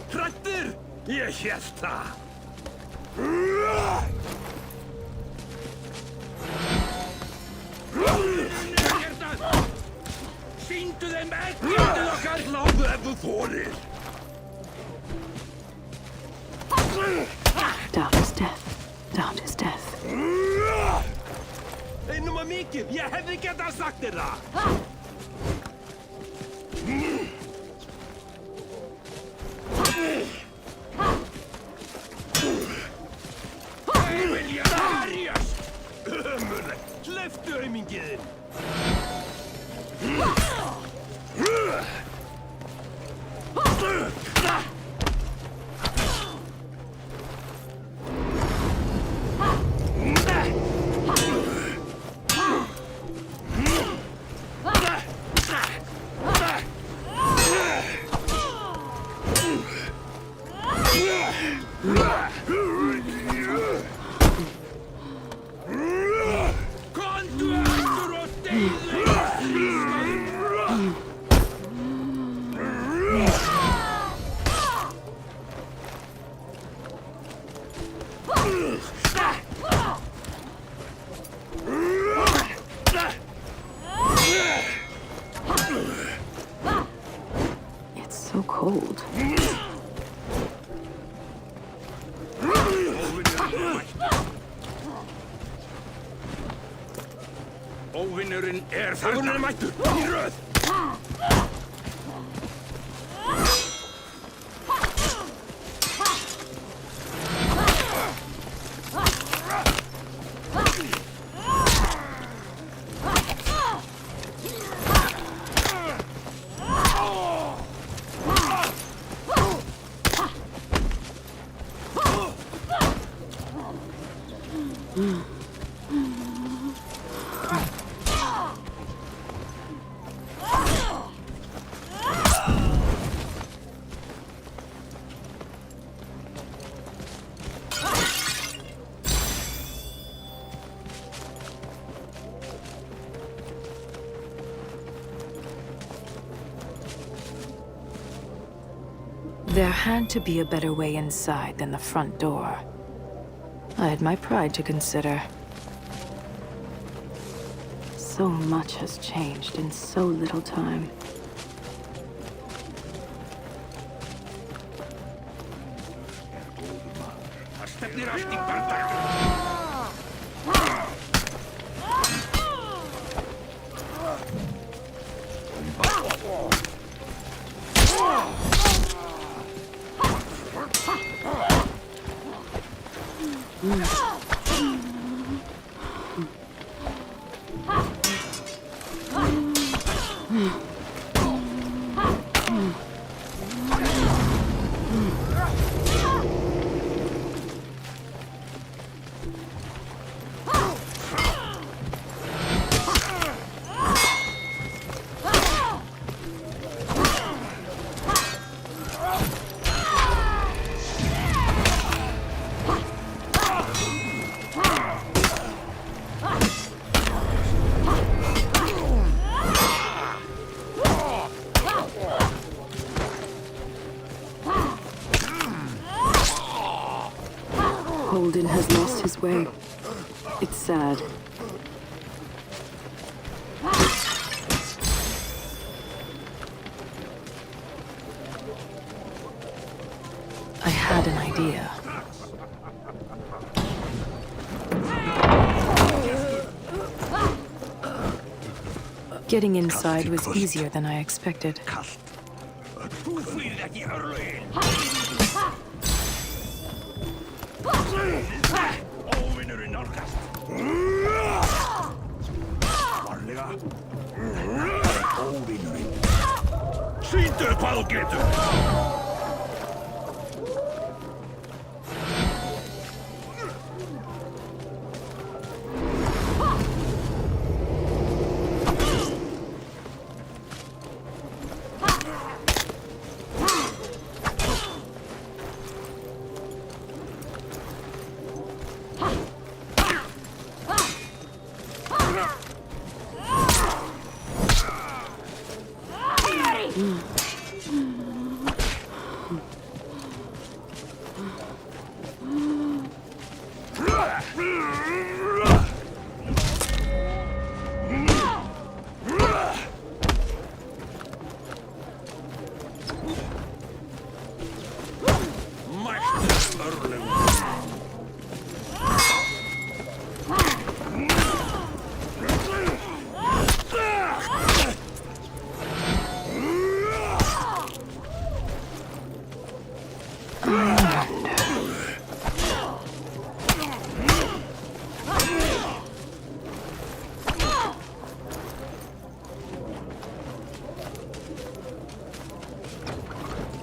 Hræddir! Ég hélt það! Haltu þeim ekki undir okkar! Sláðu ef þú þorir! Doubt is death. Doubt is death. Einum að mikið! Ég hefði getað sagt þér það! Þeir vilja verjast! Ömurlegt! Hleyptu aumingiðinn! Komdu aftur og deyðu! It's so cold. Óvinnurinn er þarna! Óvinnurinn mættur! Í röð! There had to be a better way inside than the front door. I had my pride to consider. So much has changed in so little time. Það stefnir allt í bardaga! Holden has lost his way. It's sad. I had an idea. Getting inside was easier than I expected. Þú flýrð ekki örlögin! Óvinnurinn nálgast! Varlega! Þetta er óvinnurinn! Sýndu hvað þú getur!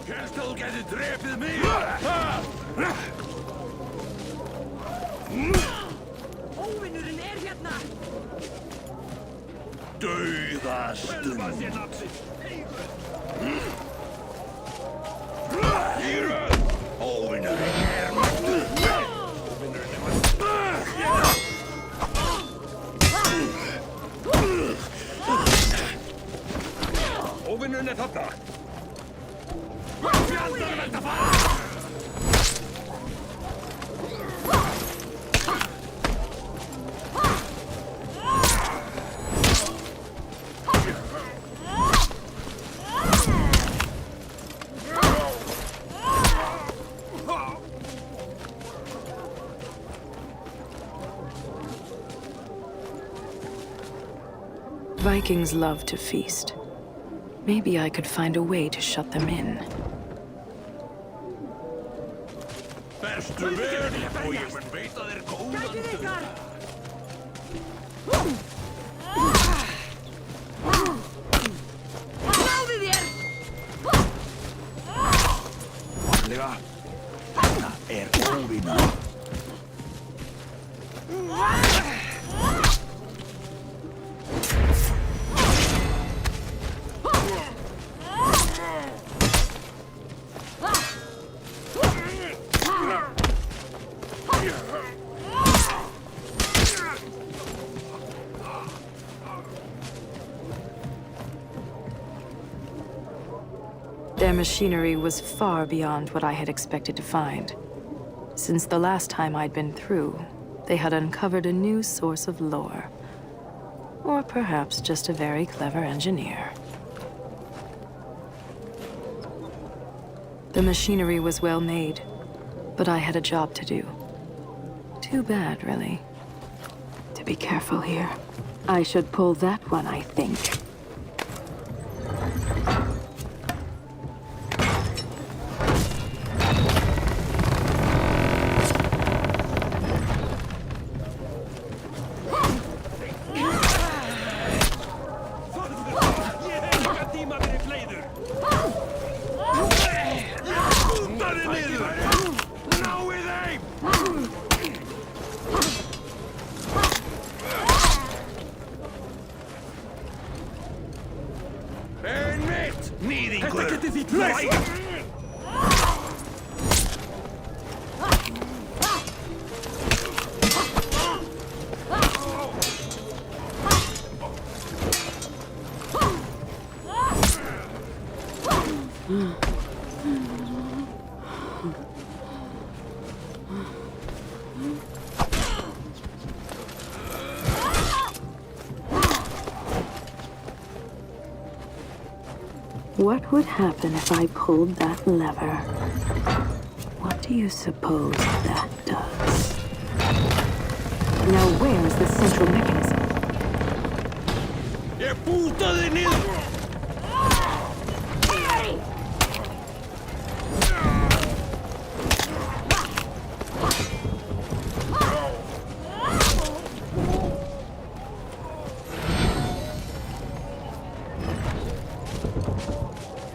Hélst að þú gæti drepið mig? Óvinnurinn hérna! Dauðastund. Óvinnurinn mættur. Óvinnurinn þarna. Fjandanum þetta fara! Vikings love to feast. Maybe I could find a way to shut them in. Bestu verið og ég mun veita þér góðan döð. Náðu þér! Varlega, þetta óvinur. Their machinery was far beyond what I had expected to find. Since the last time I'd been through, they had uncovered a new source of lore. Or perhaps just a very clever engineer. The machinery was well made, but I had a job to do. Too bad, really. To be careful here. I should pull that one, I think. What would happen if I pulled that lever? What do you suppose that does? Now where is the central mechanism? Ég búta þig niður!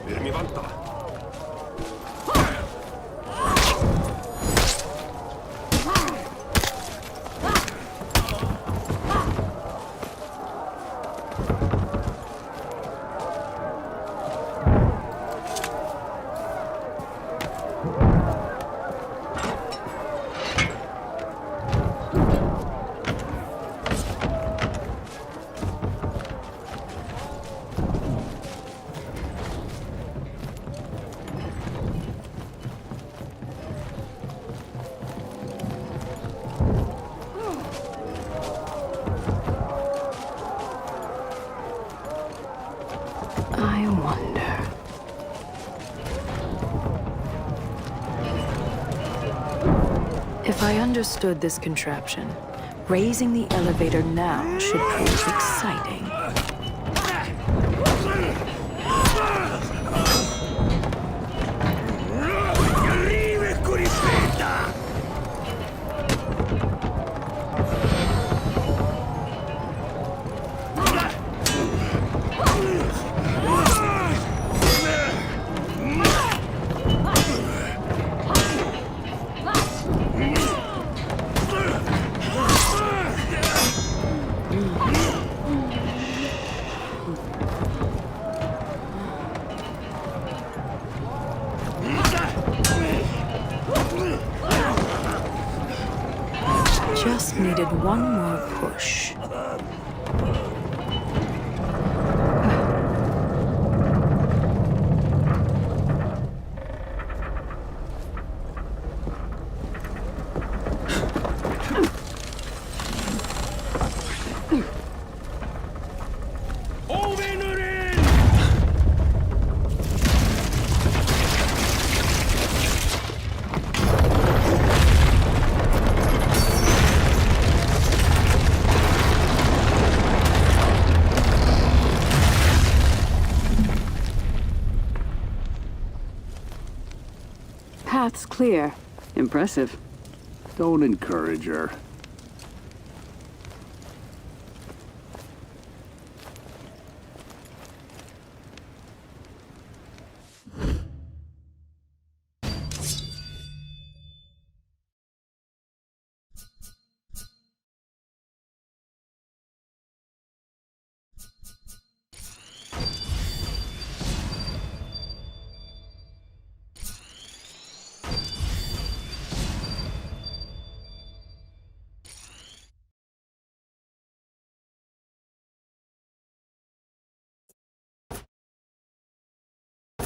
Við erum í vanda. I wonder. If I understood this contraption, raising the elevator now should prove exciting. Ég ríf just needed one more push. Path's clear. Impressive. Don't encourage her.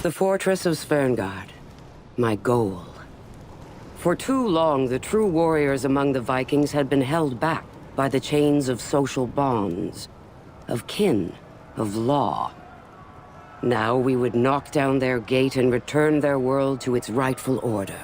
The fortress of Sverngard. My goal. For too long, the true warriors among the Vikings had been held back by the chains of social bonds, of kin, of law. Now we would knock down their gate and return their world to its rightful order.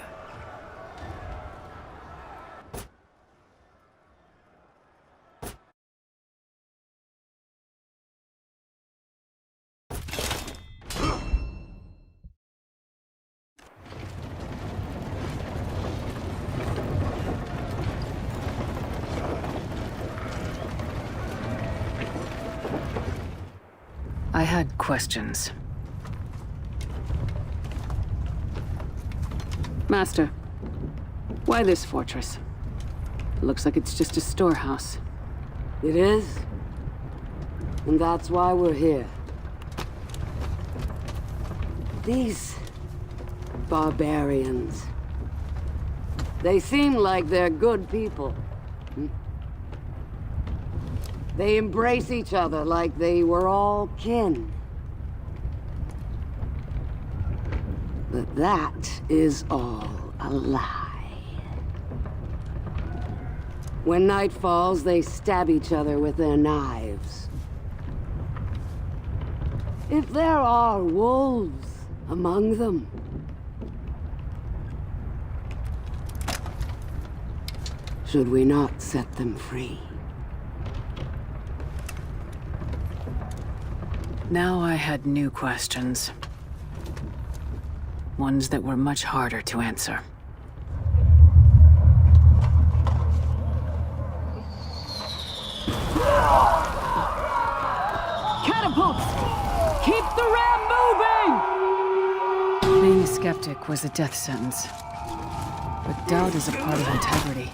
I had questions. Master, why this fortress? It looks like it's just a storehouse. It is. And that's why we're here. These barbarians. They seem like they're good people. They embrace each other like they were all kin. But that is all a lie. When night falls, they stab each other with their knives. If there are wolves among them, should we not set them free? Now I had new questions. Ones that were much harder to answer. Catapults! Keep the ram moving! Being a skeptic was a death sentence. But doubt is a part of integrity.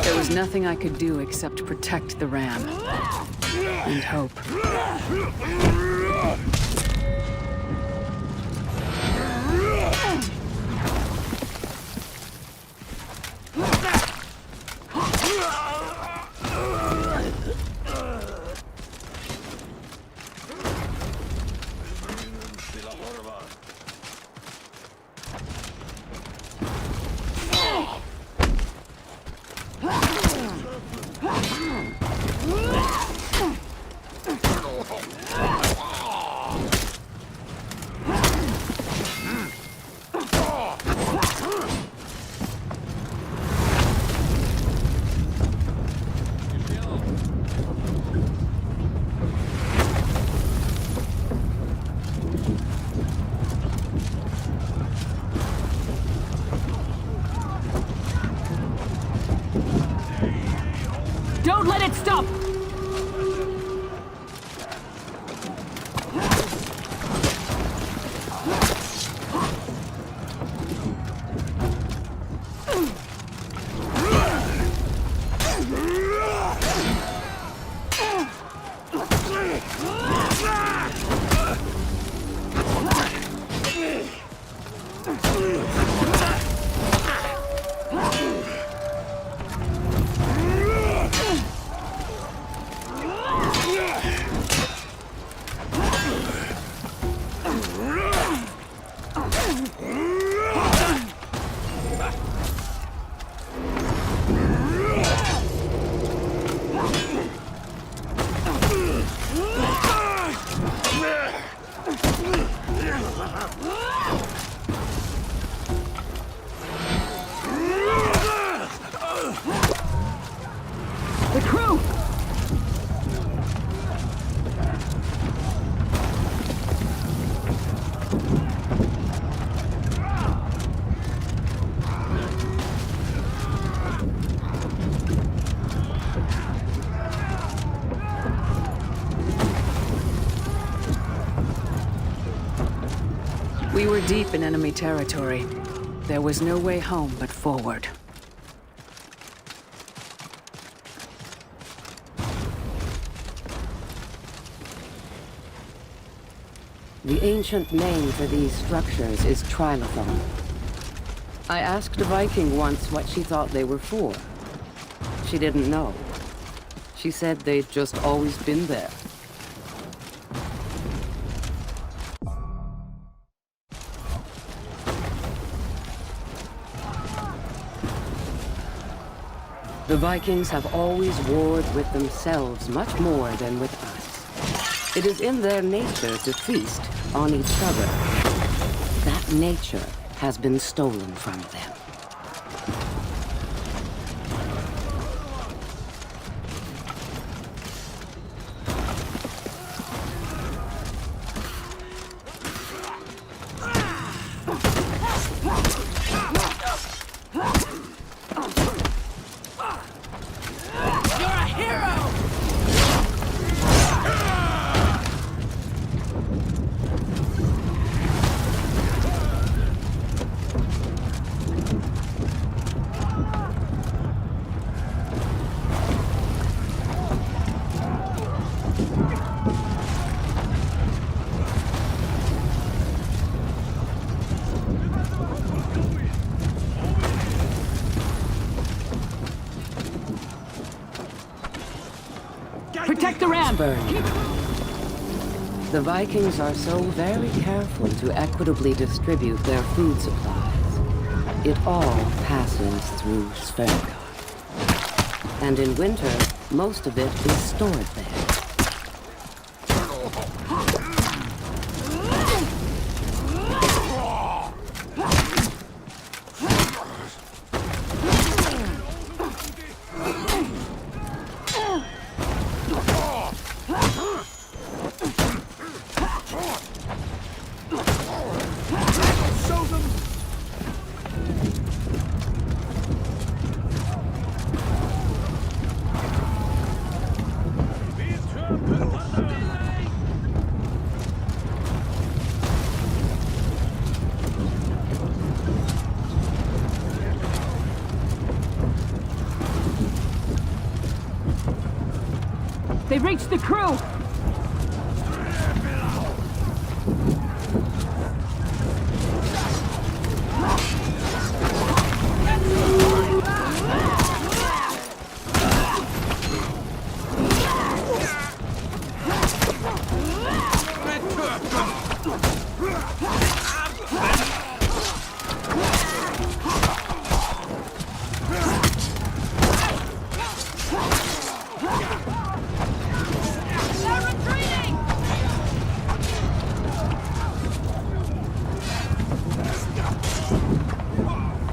There was nothing I could do except protect the ram. And hope. Don't let it stop! The crew! We were deep in enemy territory. There was no way home but forward. The ancient name for these structures is Trilithon. I asked a Viking once what she thought they were for. She didn't know. She said they'd just always been there. The Vikings have always warred with themselves much more than with us. It is in their nature to feast on each other. That nature has been stolen from them. Protect the ram! The Vikings are so very careful to equitably distribute their food supplies. It all passes through Sverga. And in winter, most of it is stored there. They've reached the crew!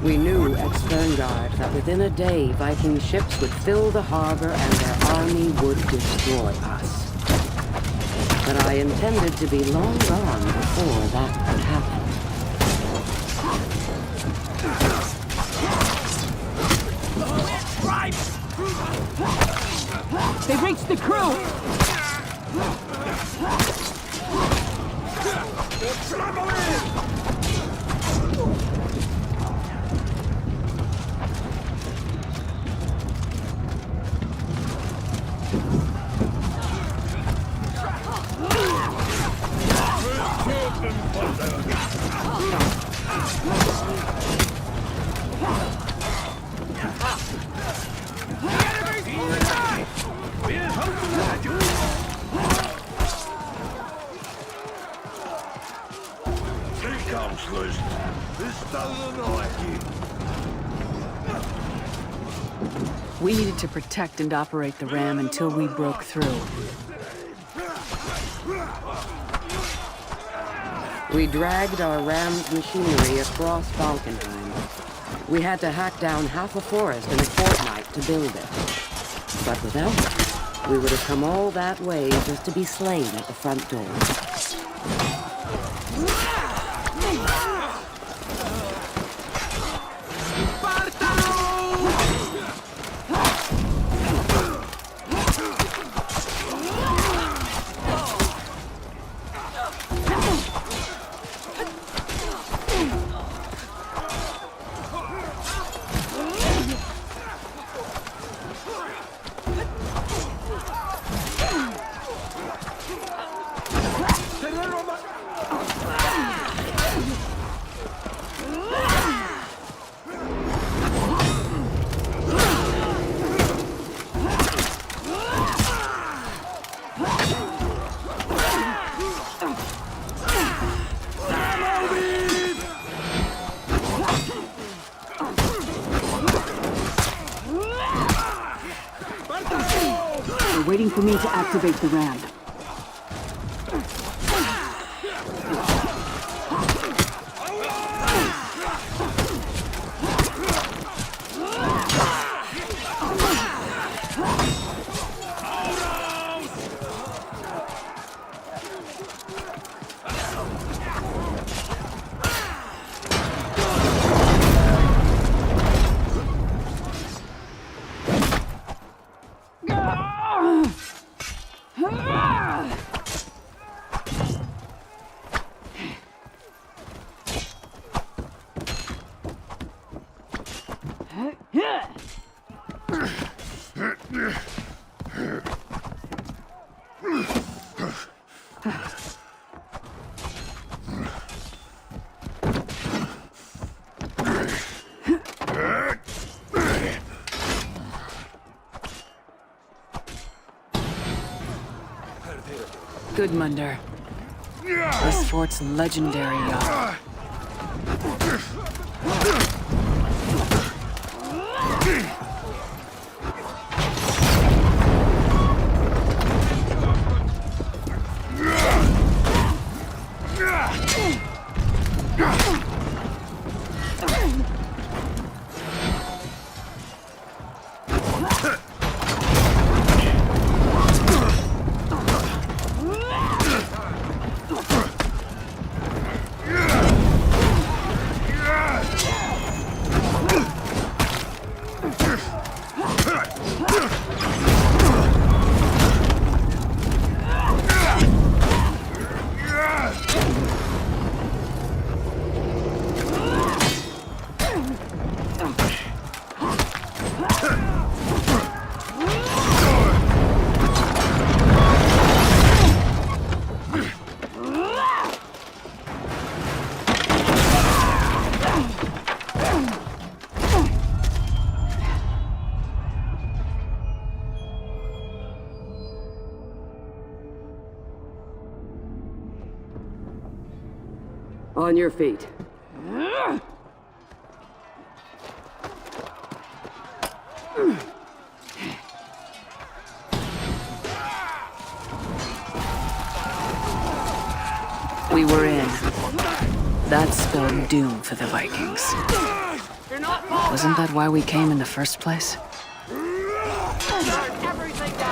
We knew at Sterngard that within a day Viking ships would fill the harbor and their army would destroy us. But I intended to be long gone before that could happen. They've reached the crew! We needed to protect and operate the ram until we broke through. We dragged our ram's machinery across Valkenheim. We had to hack down half a forest in a fortnight to build it. But without her, we would have come all that way just to be slain at the front door. Waiting for me to activate the ramp. Gudmundur. This fort's legendary yacht. On your feet. We were in. That spelled doom for the Vikings. Wasn't that why we came in the first place? It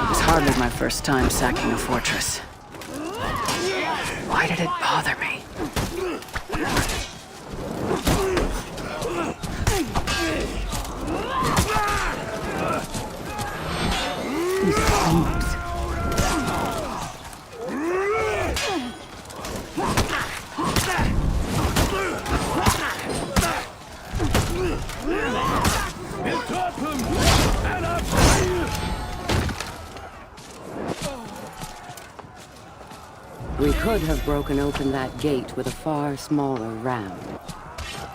was hardly my first time sacking a fortress. Why did it bother me? These bombs. We could have broken open that gate with a far smaller ram.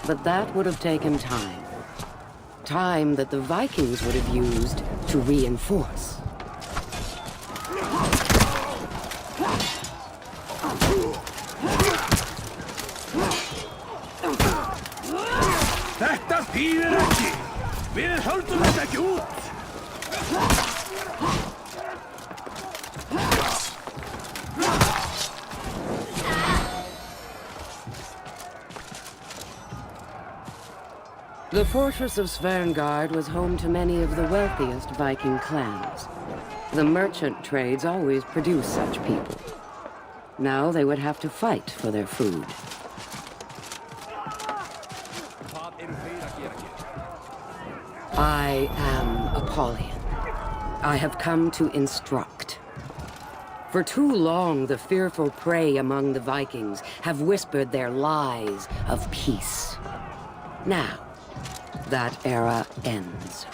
But that would have taken time. Time that the Vikings would have used to reinforce. Þetta þýðir ekki! Við höldum þetta ekki út! The The fortress of Sverngard was home to many of the wealthiest Viking clans. The merchant trades always produced such people. Now they would have to fight for their food. I am Apollyon. I have come to instruct. For too long, the fearful prey among the Vikings have whispered their lies of peace. Now, that era ends.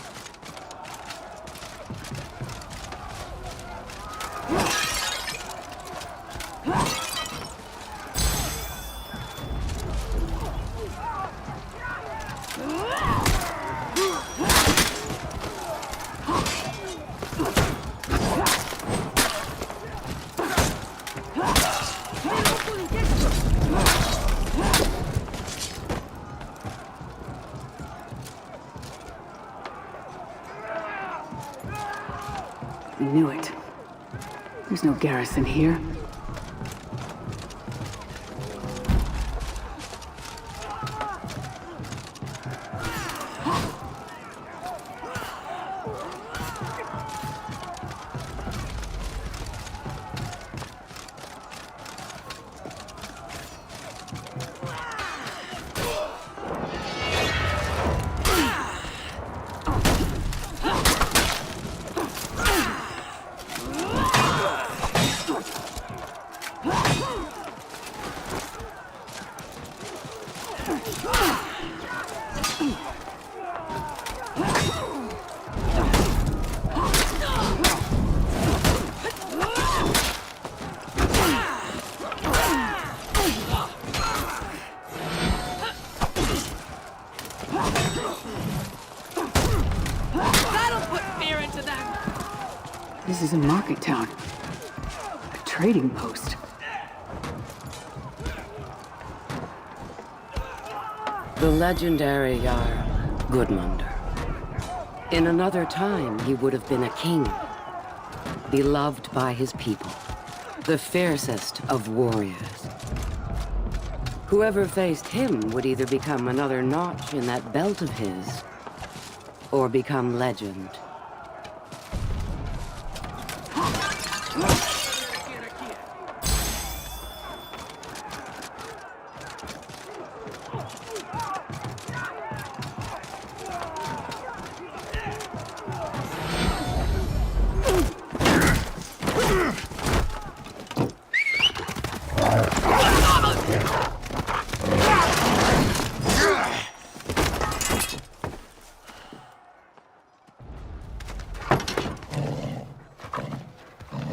I knew it. There's no garrison here. This is a market town. A trading post. The legendary Jarl, Gudmundur. In another time, he would have been a king, beloved by his people, the fiercest of warriors. Whoever faced him would either become another notch in that belt of his, or become legend.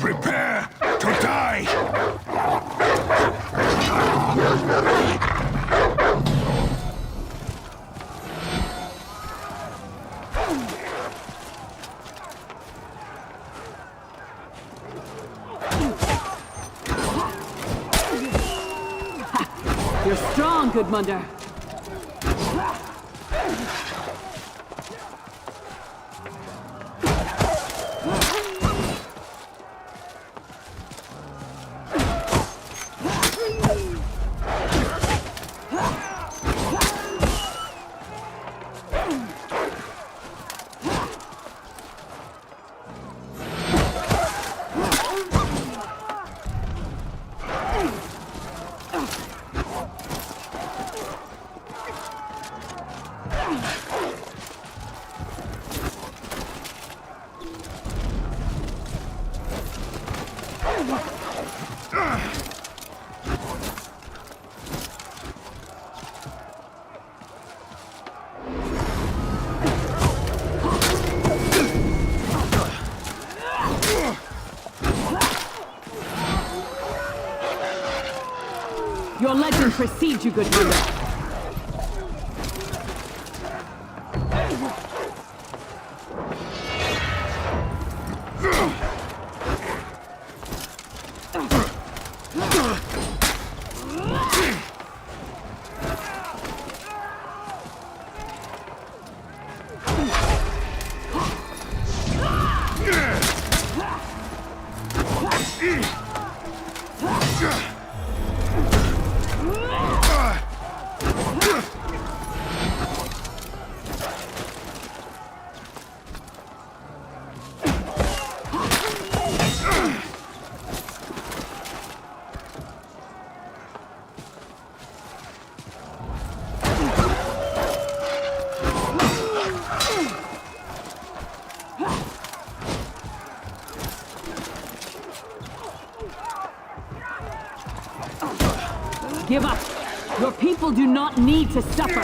Prepare to die! You're strong, Gudmundur. Your legend precedes you, Gudmundur. Give up! Your people do not need to suffer!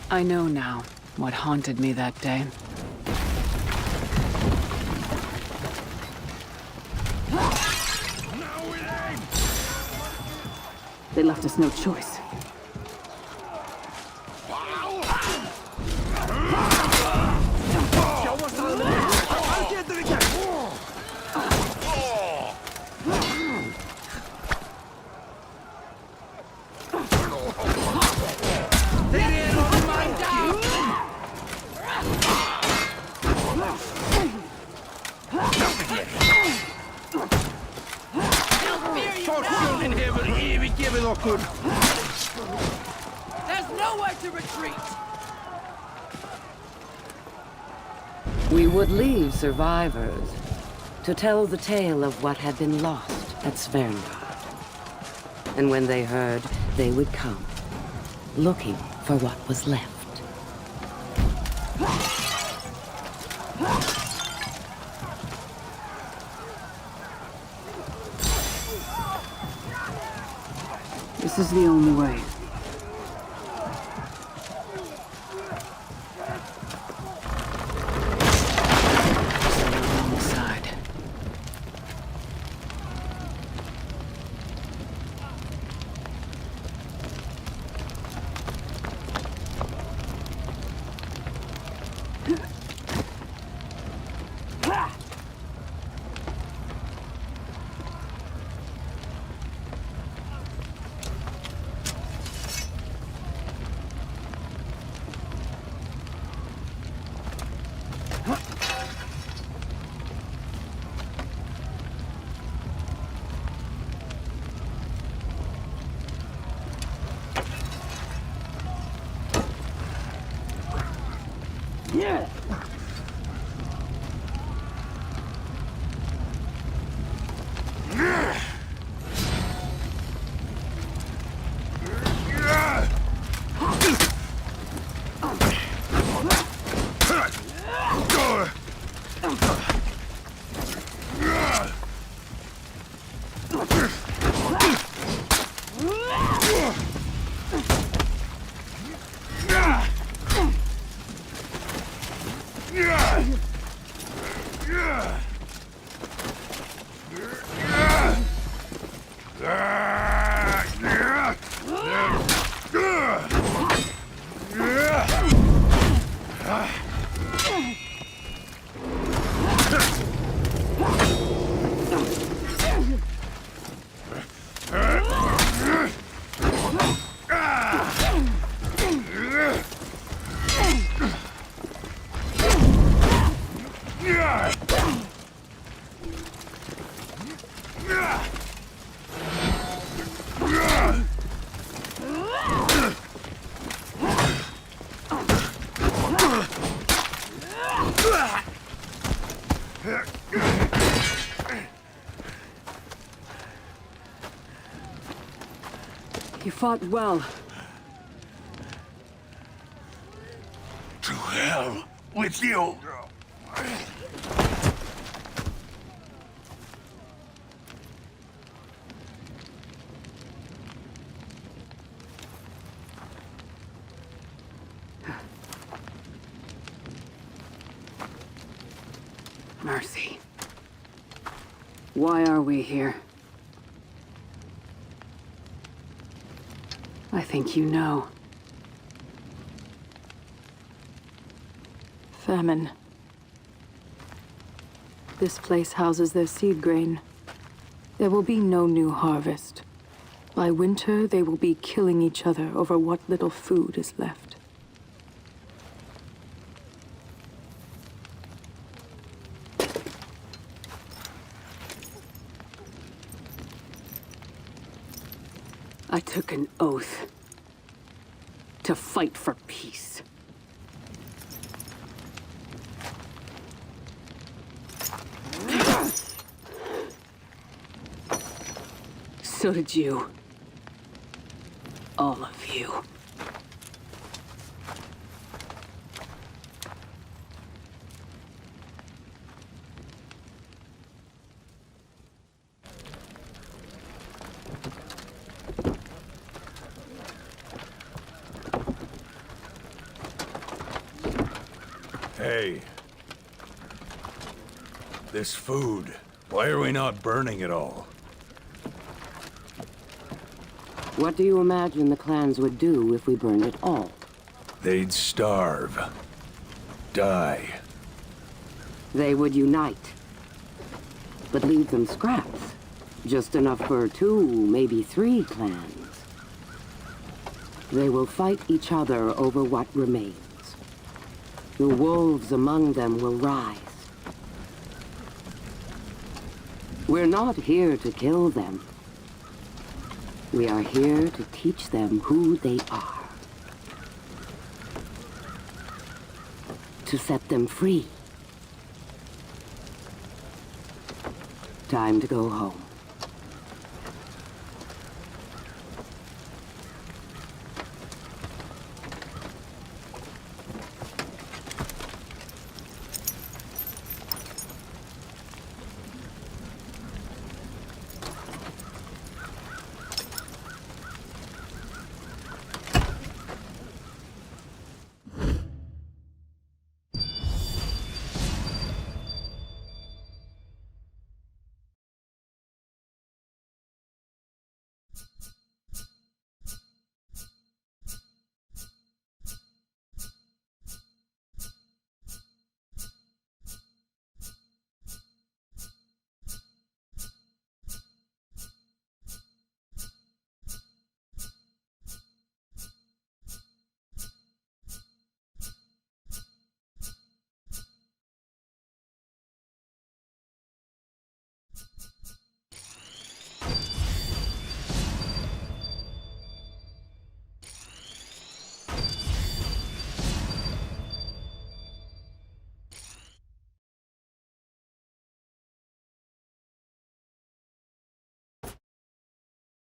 I know now what haunted me that day. They left us no choice. There's nowhere to retreat! We would leave survivors to tell the tale of what had been lost at Sverngard. And when they heard, they would come, looking for what was left. This is the only way. On the side. You fought well. To hell with you! Mercy. Why are we here? I think you know. Famine. This place houses their seed grain. There will be no new harvest. By winter, they will be killing each other over what little food is left. I took an oath to fight for peace. So did you. All of you. Hey. This food. Why are we not burning it all? What do you imagine the clans would do if we burned it all? They'd starve. Die. They would unite. But leave them scraps. Just enough for 2, maybe 3 clans. They will fight each other over what remains. The wolves among them will rise. We're not here to kill them. We are here to teach them who they are. To set them free. Time to go home.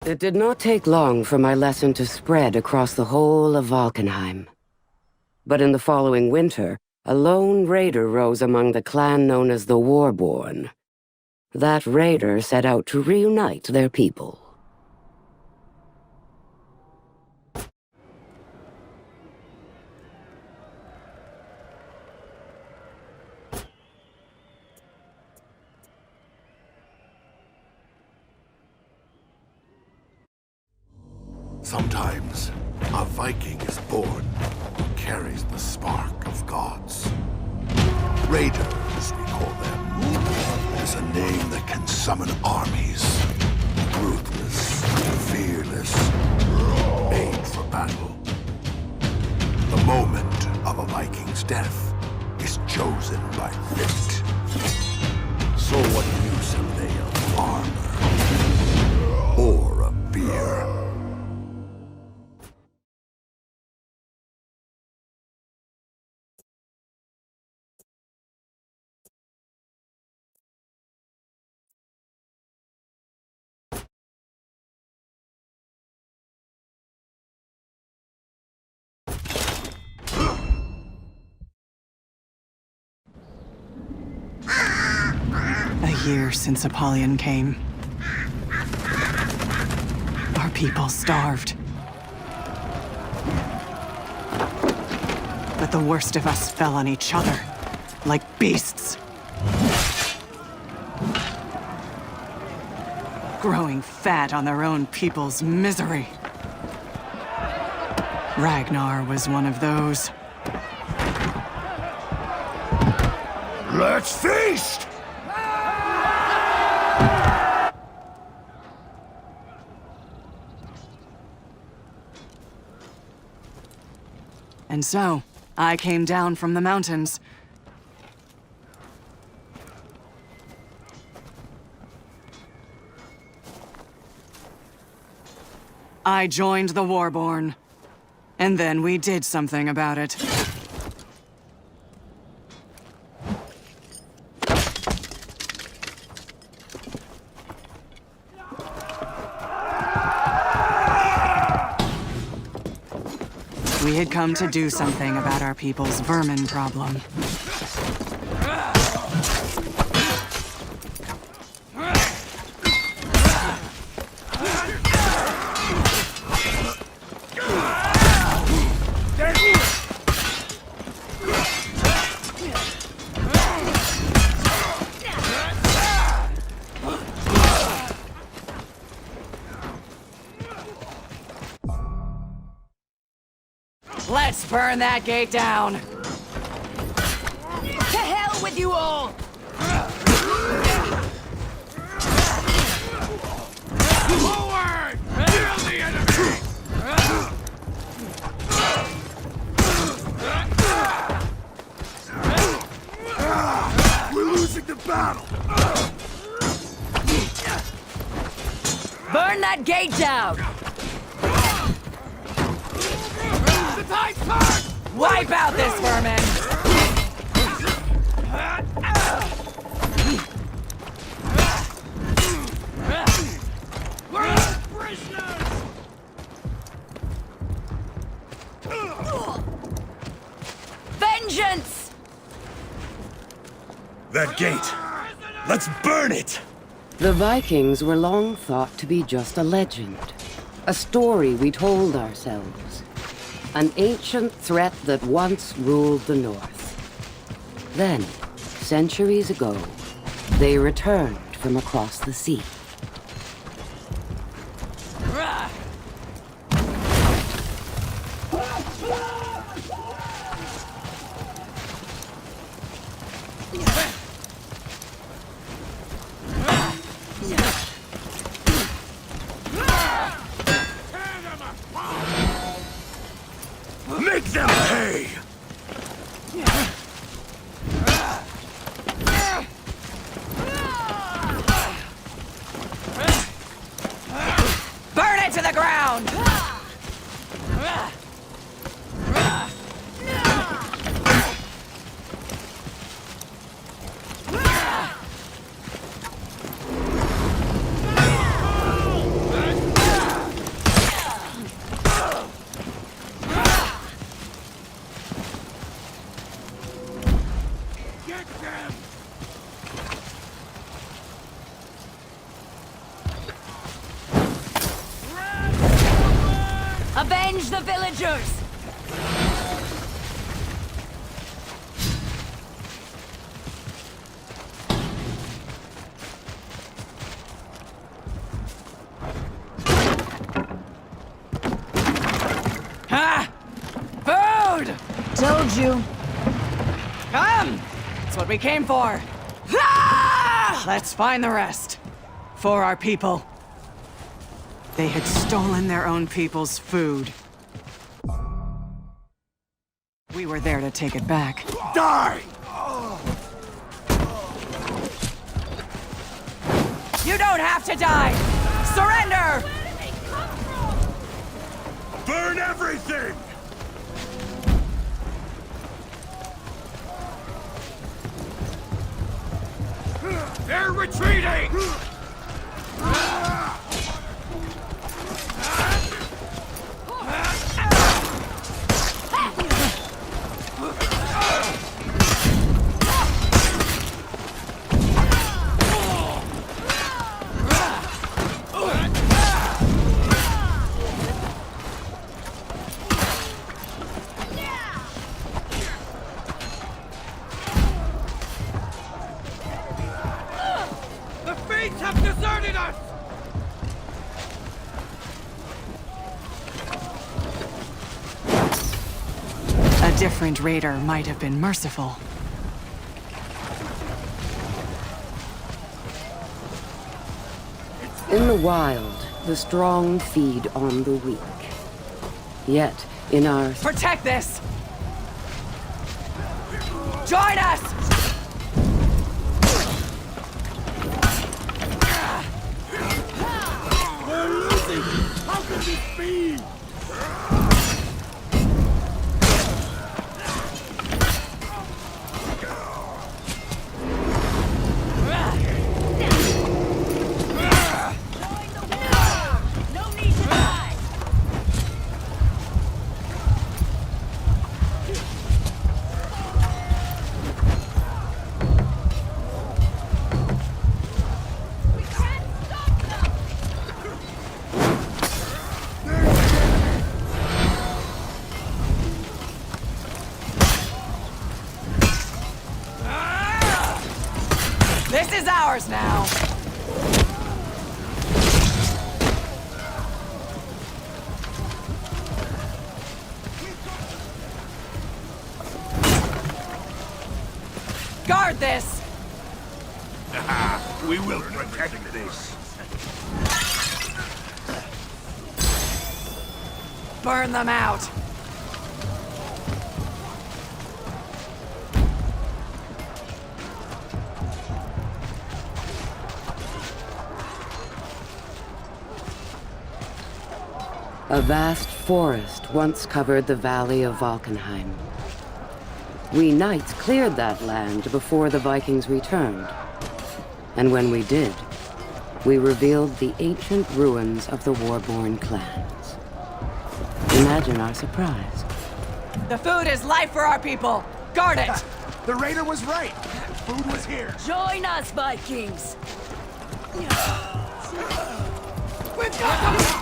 It did not take long for my lesson to spread across the whole of Valkenheim. But in the following winter, a lone raider rose among the clan known as the Warborn. That raider set out to reunite their people. Sometimes, a Viking is born who carries the spark of gods. Raiders, we call them. It is a name that can summon armies. Ruthless, fearless, made for battle. The moment of a Viking's death is chosen by fate. So what use are they of armor? Or a beer? A year since Apollyon came. Our people starved. But the worst of us fell on each other, like beasts. Growing fat on their own people's misery. Ragnar was one of those. Let's feast! And so, I came down from the mountains. I joined the Warborn. And then we did something about it. We had come to do something about our people's vermin problem. Let's burn that gate down! To hell with you all! Forward! Kill the enemy! We're losing the battle! Burn that gate down! The tide's turned! Wipe out this vermin! We're all prisoners! Vengeance! That gate! Let's burn it! The Vikings were long thought to be just a legend. A story we told ourselves. An ancient threat that once ruled the North. Then, centuries ago, they returned from across the sea. Make them pay! Burn it to the ground! Get them! Avenge the villagers! Ha! Food! Told you. Come! That's what we came for. Ah! Let's find the rest. For our people. They had stolen their own people's food. We were there to take it back. Die! You don't have to die! Surrender! Burn everything! They're retreating! The Fates have deserted us! A different raider might have been merciful. In the wild, the strong feed on the weak. Yet, in our Protect this! Join us! We're losing! How can this be? No need to die! We can't stop them! This is ours now! Guard this! We will protect this. Burn them out! A vast forest once covered the valley of Valkenheim. We knights cleared that land before the Vikings returned. And when we did, we revealed the ancient ruins of the Warborn clans. Imagine our surprise. The food is life for our people! Guard it! The raider was right. Food was here. Join us, Vikings! We've got them!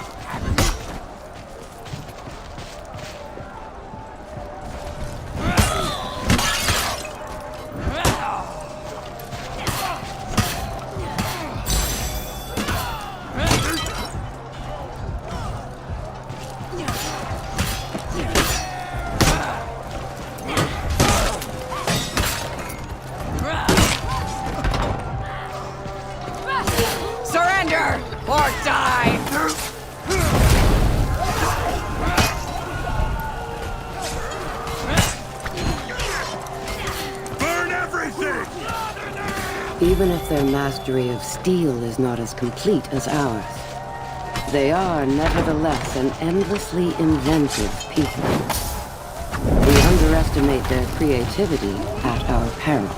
Surrender! Or die! Burn everything! Even if their mastery of steel is not as complete as ours, they are nevertheless an endlessly inventive people. We underestimate their creativity at our peril.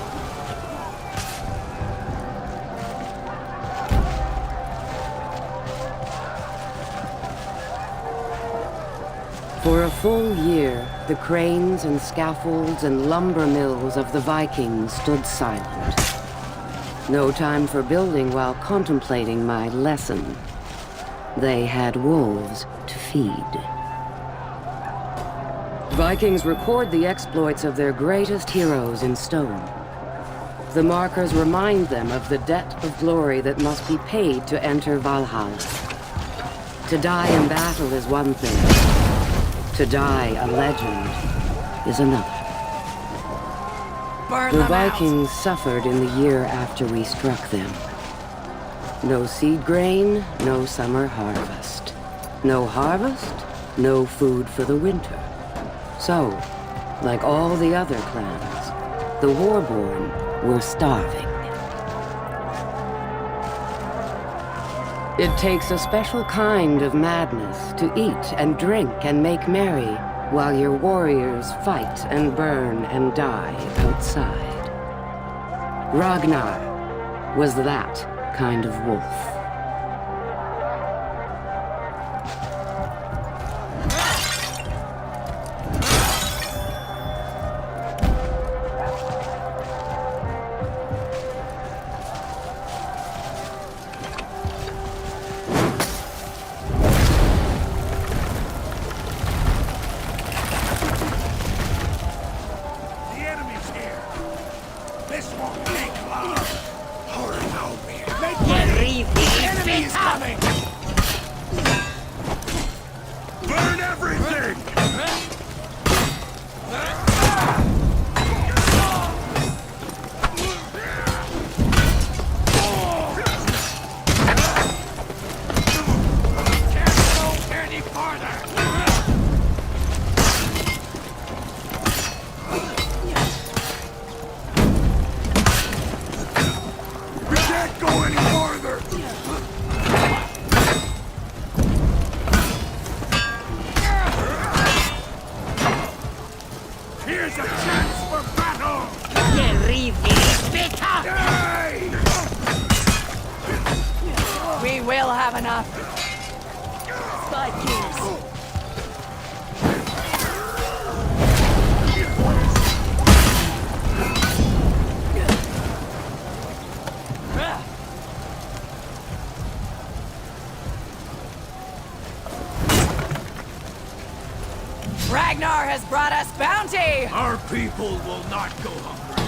For a full year, the cranes and scaffolds and lumber mills of the Vikings stood silent. No time for building while contemplating my lesson. They had wolves to feed. Vikings record the exploits of their greatest heroes in stone. The markers remind them of the debt of glory that must be paid to enter Valhalla. To die in battle is one thing. To die a legend is another. Burn The them Vikings suffered in the year after we struck them. No seed grain, no summer harvest. No harvest, no food for the winter. So, like all the other clans, the Warborn were starving. It takes a special kind of madness to eat and drink and make merry while your warriors fight and burn and die outside. Ragnar was that kind of wolf. The enemy's here. This won't take long. Hurry now, man. The enemy is coming. Burn everything. Can't go any farther! we will have enough. Vikings. Ragnar has brought us bounty! Our people will not go hungry.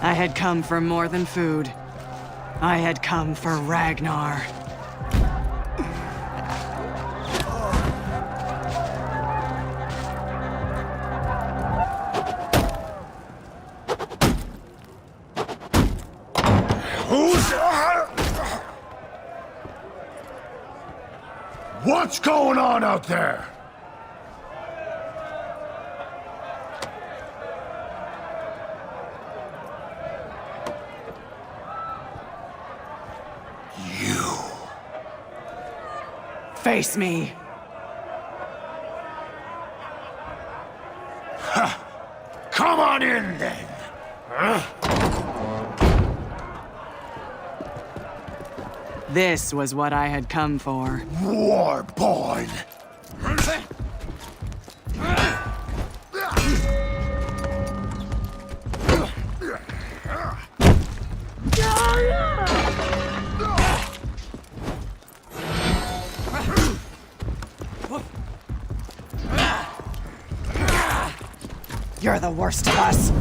I had come for more than food. I had come for Ragnar. What's going on out there? You. Face me. Come on in, then. This was what I had come for. Warborn. You're the worst of us.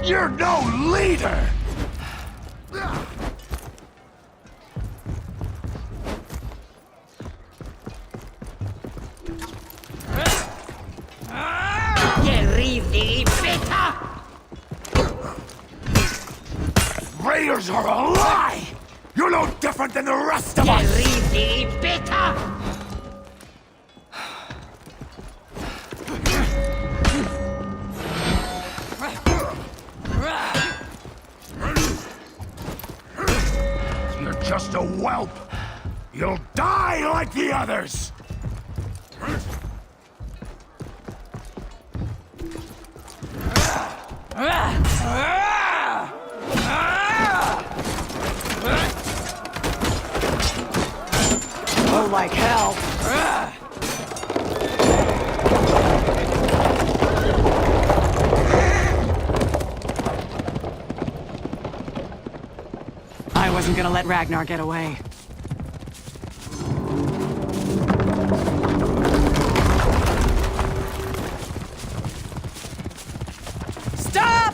You're no leader! Raiders are a lie! You're no different than the rest of us! You're just a whelp! You'll die like the others! Oh, like hell. I wasn't gonna let Ragnar get away. Stop!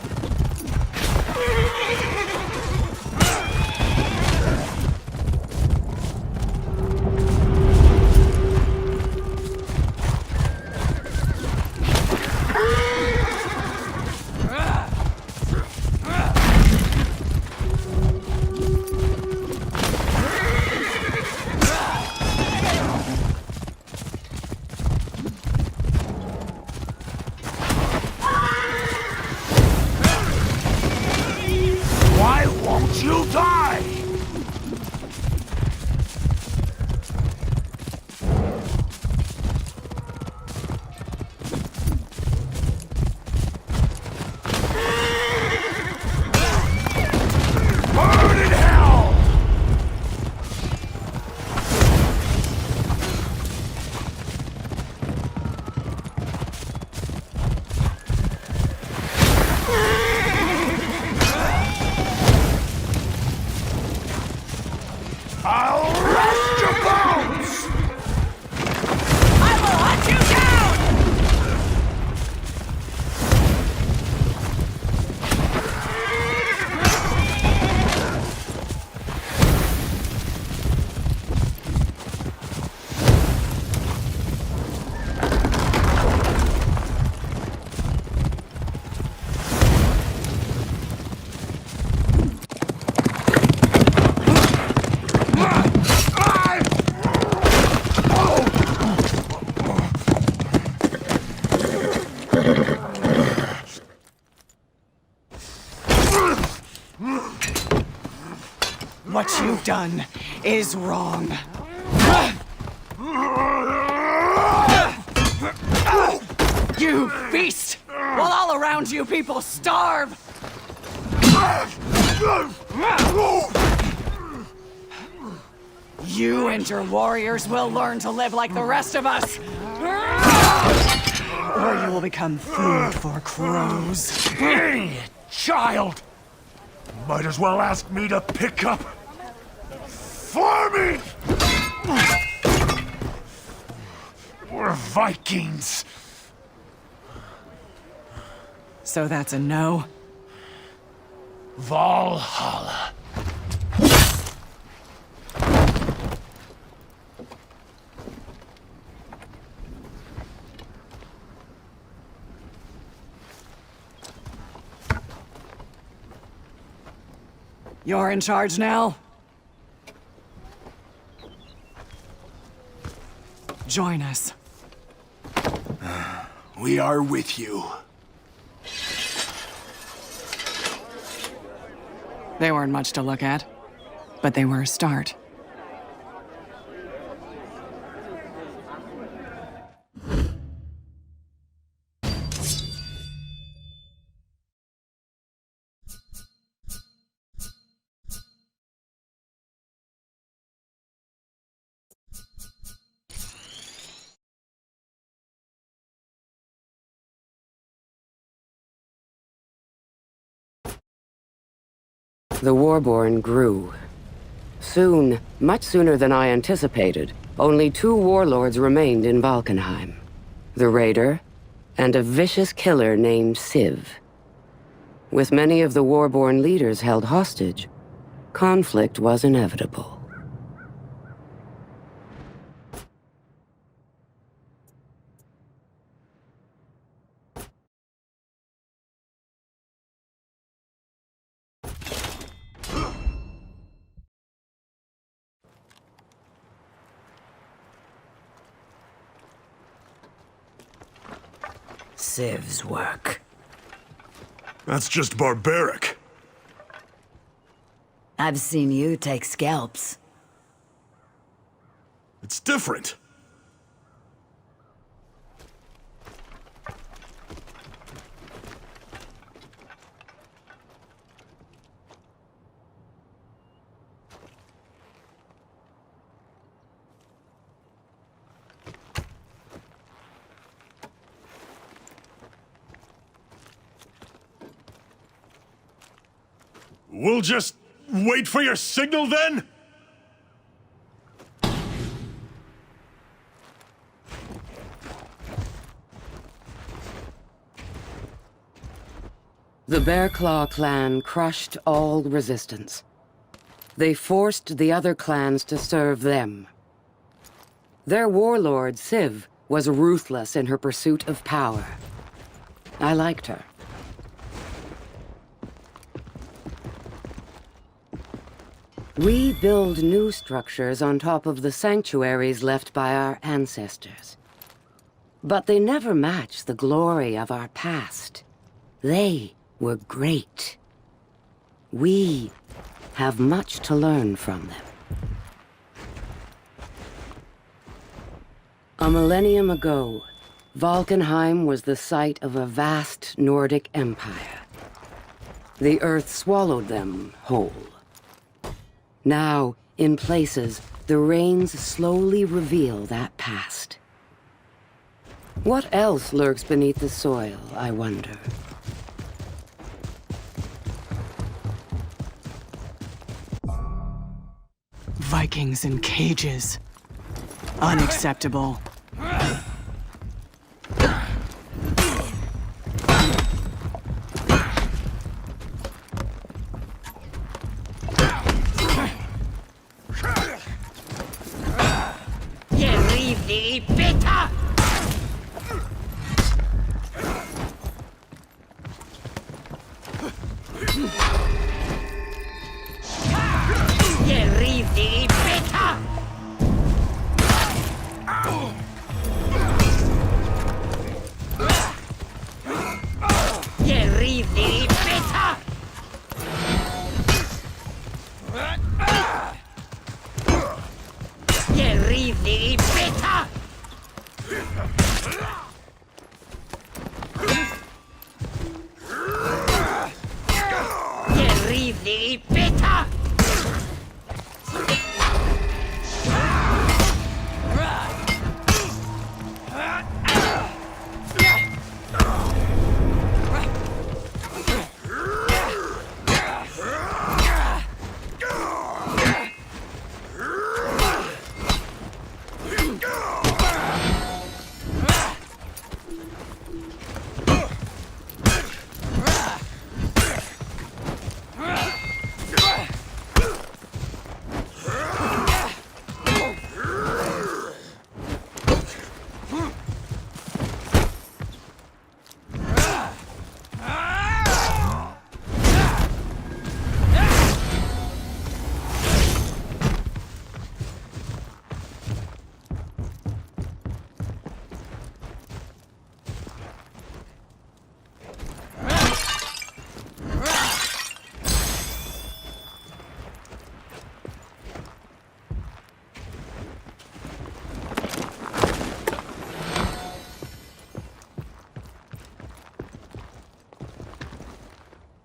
What you've done is wrong. You beast! While all around you people starve! You and your warriors will learn to live like the rest of us! Or you will become food for crows. Hey, child! Might as well ask me to pick up farming! We're Vikings. So that's a no? Valhalla. You're in charge now? Join us. We are with you. They weren't much to look at, but they were a start. The Warborn grew. Soon, much sooner than I anticipated, only 2 warlords remained in Valkenheim. The Raider, and a vicious killer named Civ. With many of the Warborn leaders held hostage, conflict was inevitable. Civ's work. That's just barbaric. I've seen you take scalps. It's different. We'll just wait for your signal then? The Bearclaw clan crushed all resistance. They forced the other clans to serve them. Their warlord, Civ, was ruthless in her pursuit of power. I liked her. We build new structures on top of the sanctuaries left by our ancestors. But they never match the glory of our past. They were great. We have much to learn from them. A millennium ago, Valkenheim was the site of a vast Nordic empire. The earth swallowed them whole. Now, in places, the rains slowly reveal that past. What else lurks beneath the soil, I wonder? Vikings in cages. Unacceptable.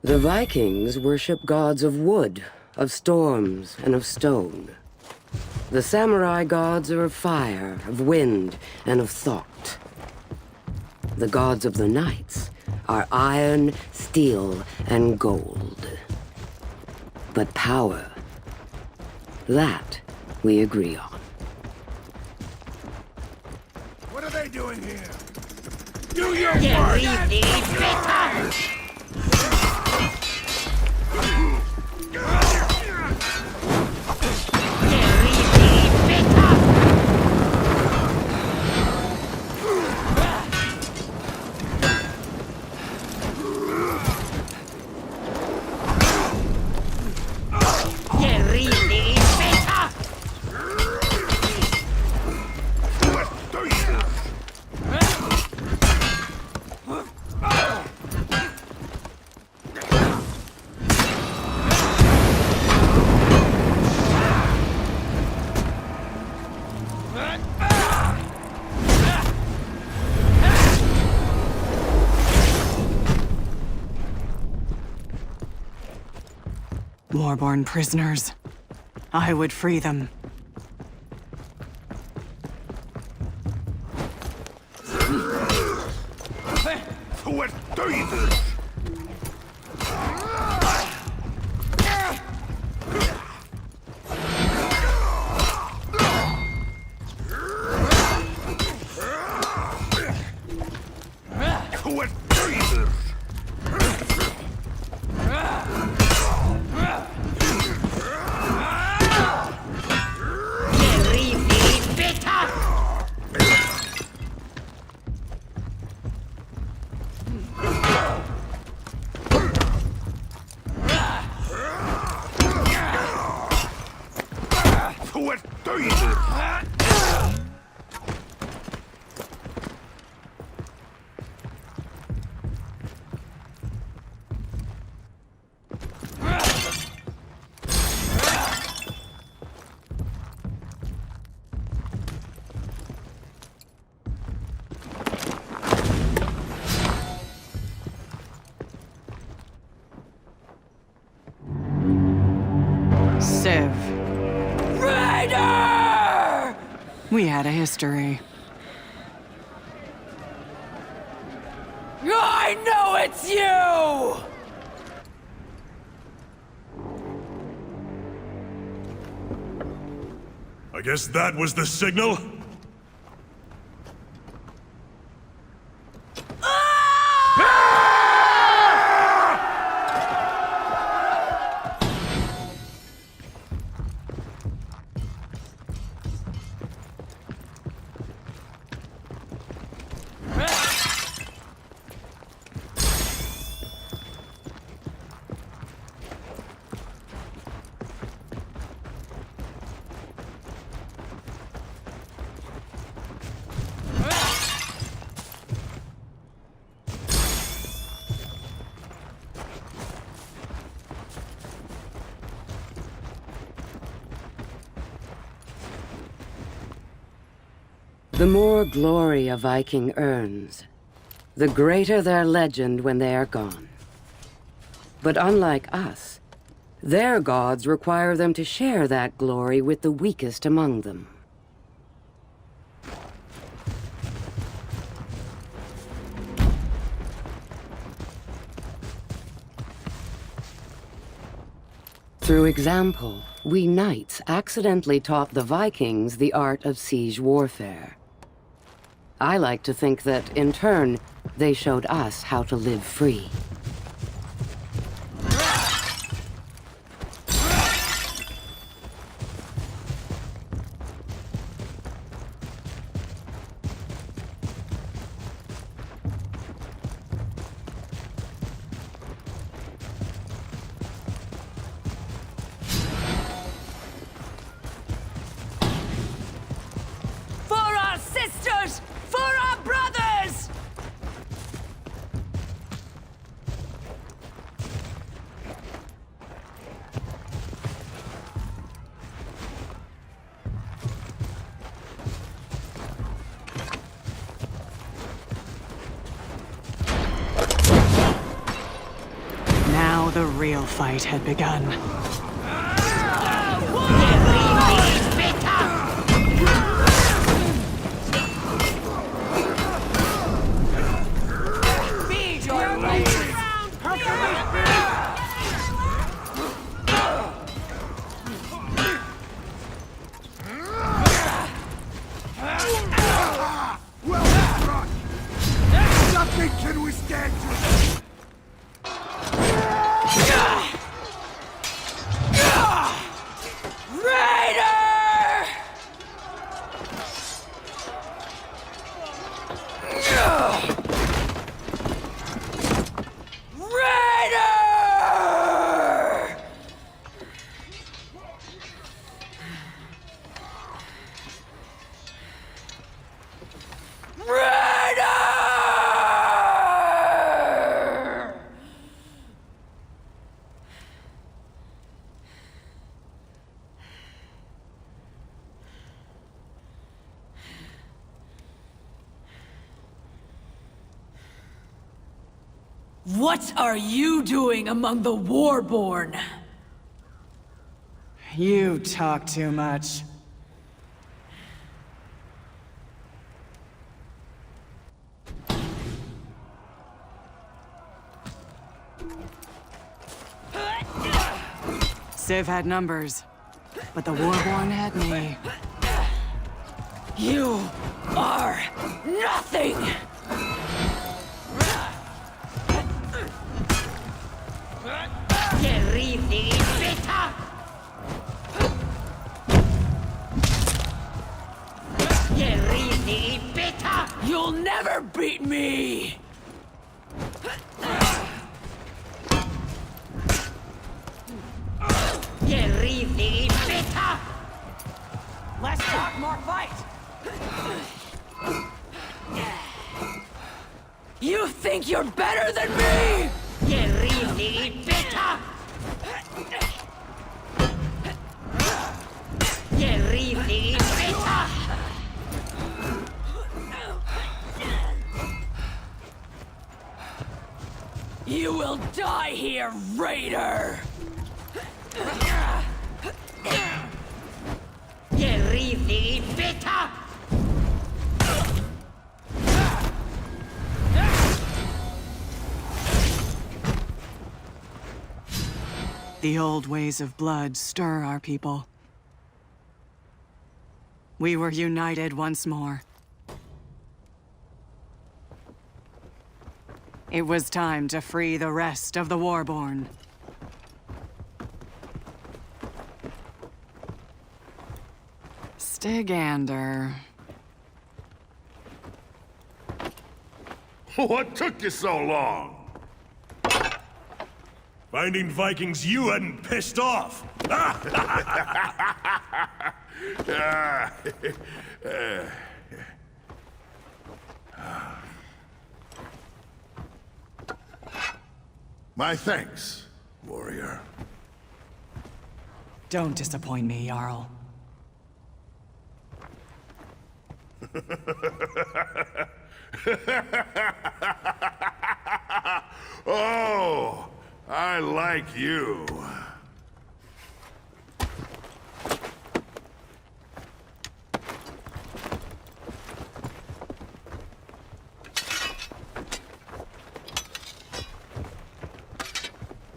The Vikings worship gods of wood, of storms, and of stone. The samurai gods are of fire, of wind, and of thought. The gods of the knights are iron, steel, and gold. But power, that we agree on. What are they doing here? Do your work! Warborn prisoners. I would free them. What do you do? What do you do? What do you do? Civ. Raider! We had a history. I know it's you! I guess that was the signal? The more glory a Viking earns, the greater their legend when they are gone. But unlike us, their gods require them to share that glory with the weakest among them. Through example, we knights accidentally taught the Vikings the art of siege warfare. I like to think that, in turn, they showed us how to live free. For our sisters! For our brothers! Now the real fight had begun. Nothing can withstand you! What are you doing among the Warborn? You talk too much. Civ had numbers, but the Warborn had me. You are nothing! You'll never beat me! Less talk, more fight! You think you're better than me? You will die here, Raider! The old ways of blood stir our people. We were united once more. It was time to free the rest of the Warborn. Stygander. What took you so long? Finding Vikings you hadn't pissed off. My thanks, warrior. Don't disappoint me, Jarl. Oh, I like you.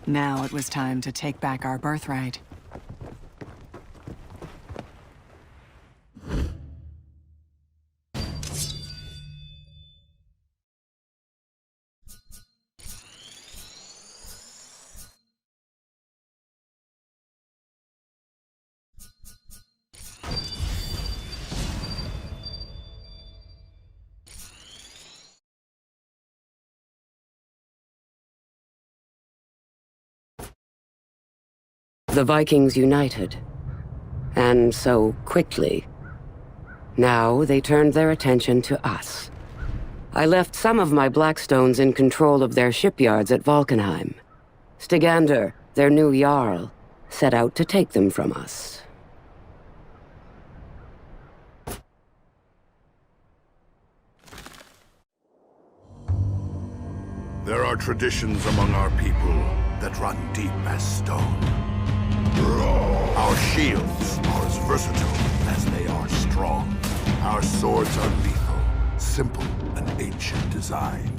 Now it was time to take back our birthright. The Vikings united. And so quickly. Now they turned their attention to us. I left some of my Blackstones in control of their shipyards at Valkenheim. Stygander, their new Jarl, set out to take them from us. There are traditions among our people that run deep as stone. Our shields are as versatile as they are strong. Our swords are lethal, simple and ancient design.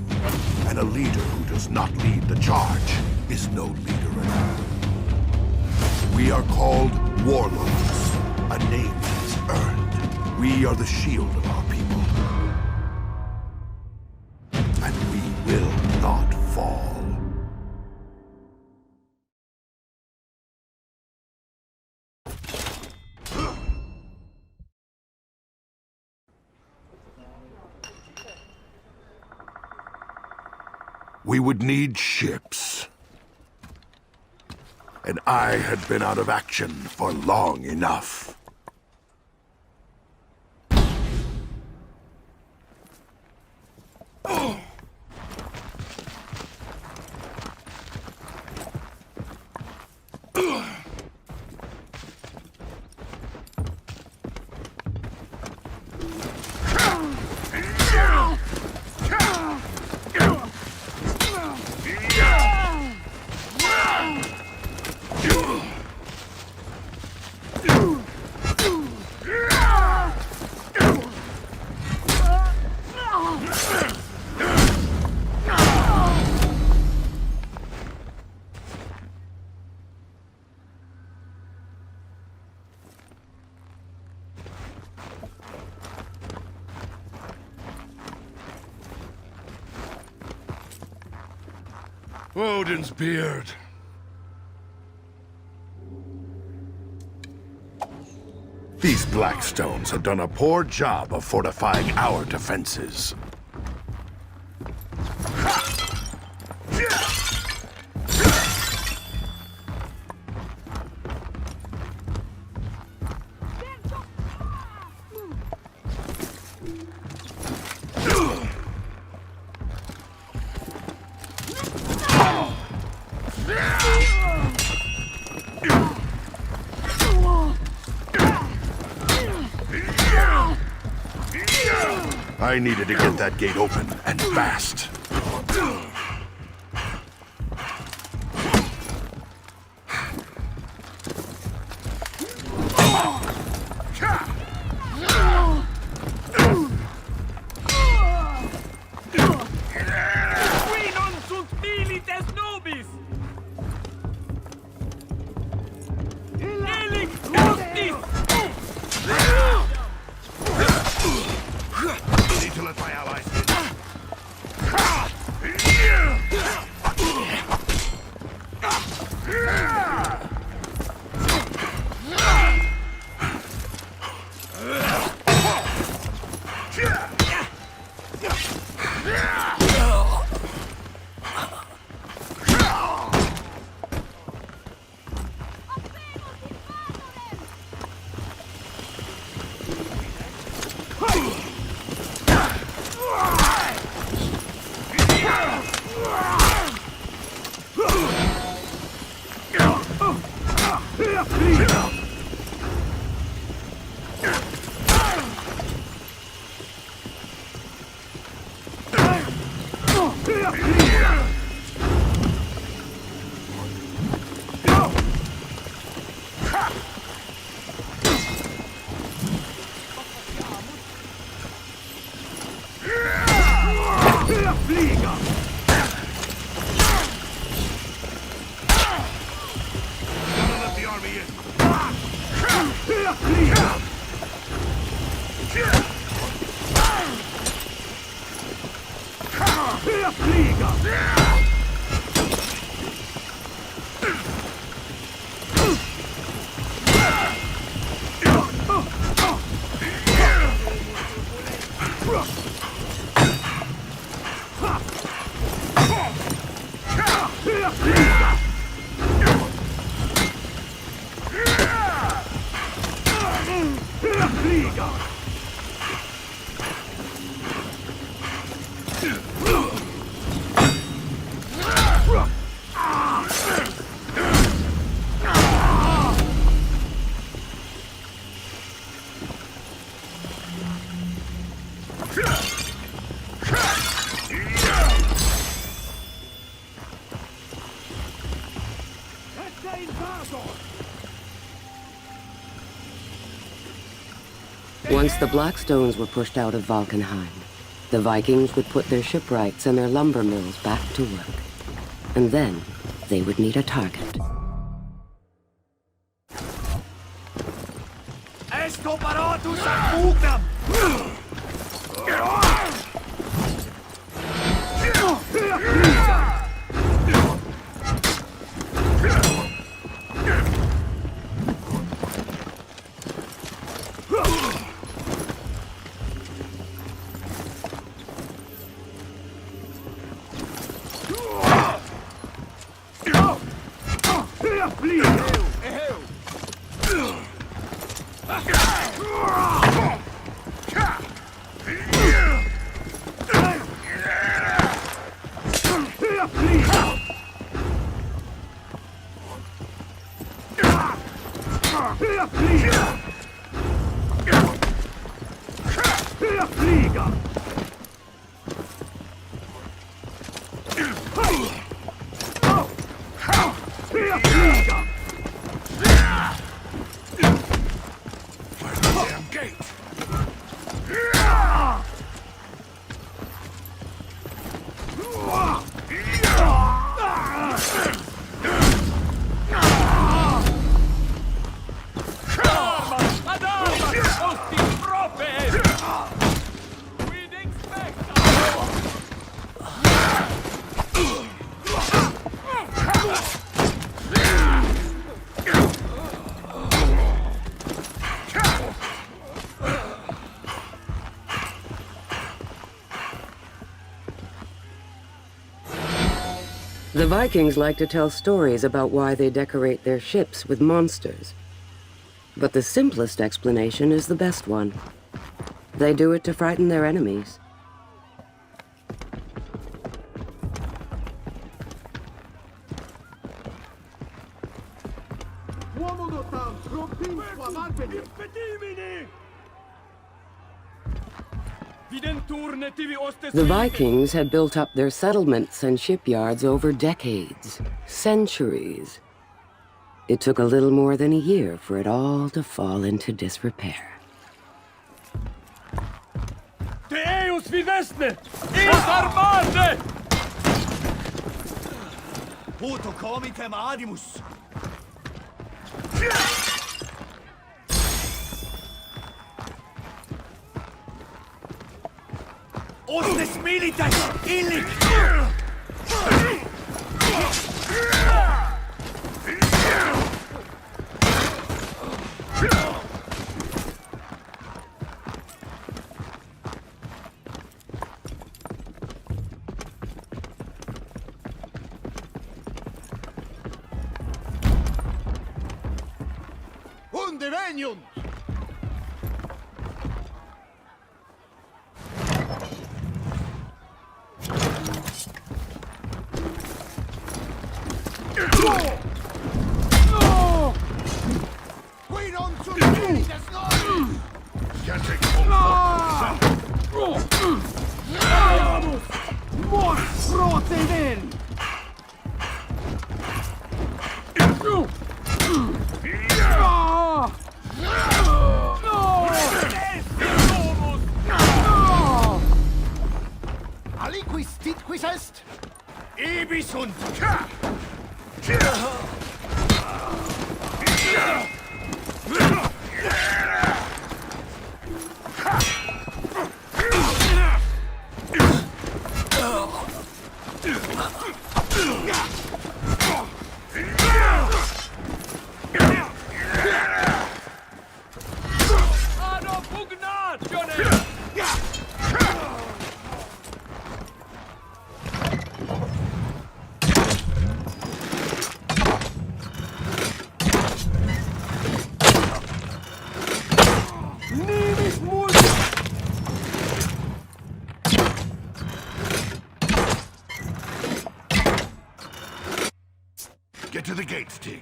And a leader who does not lead the charge is no leader at all. We are called warlords, a name that is earned. We are the shield of our people. And we will not fall. We would need ships. And I had been out of action for long enough. Odin's beard. These Blackstones have done a poor job of fortifying our defenses. I needed to get that gate open, and fast. Once the Blackstones were pushed out of Valkenheim, the Vikings would put their shipwrights and their lumber mills back to work. And then they would need a target. Esto paratus magnum! The Vikings like to tell stories about why they decorate their ships with monsters. But the simplest explanation is the best one. They do it to frighten their enemies. The Vikings had built up their settlements and shipyards over decades, centuries. It took a little more than a year for it all to fall into disrepair. Deus vivesne! Eus armate! Puto comitem adimus! Ostes milites illic! Hundevenium! Aliquis titquis est? Ibi sunt! Get to the gates, Tig.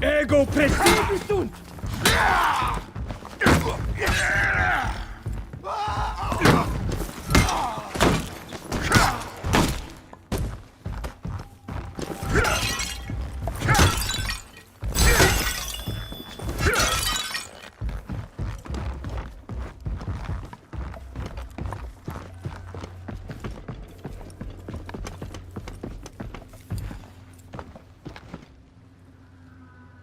Ego precipitun!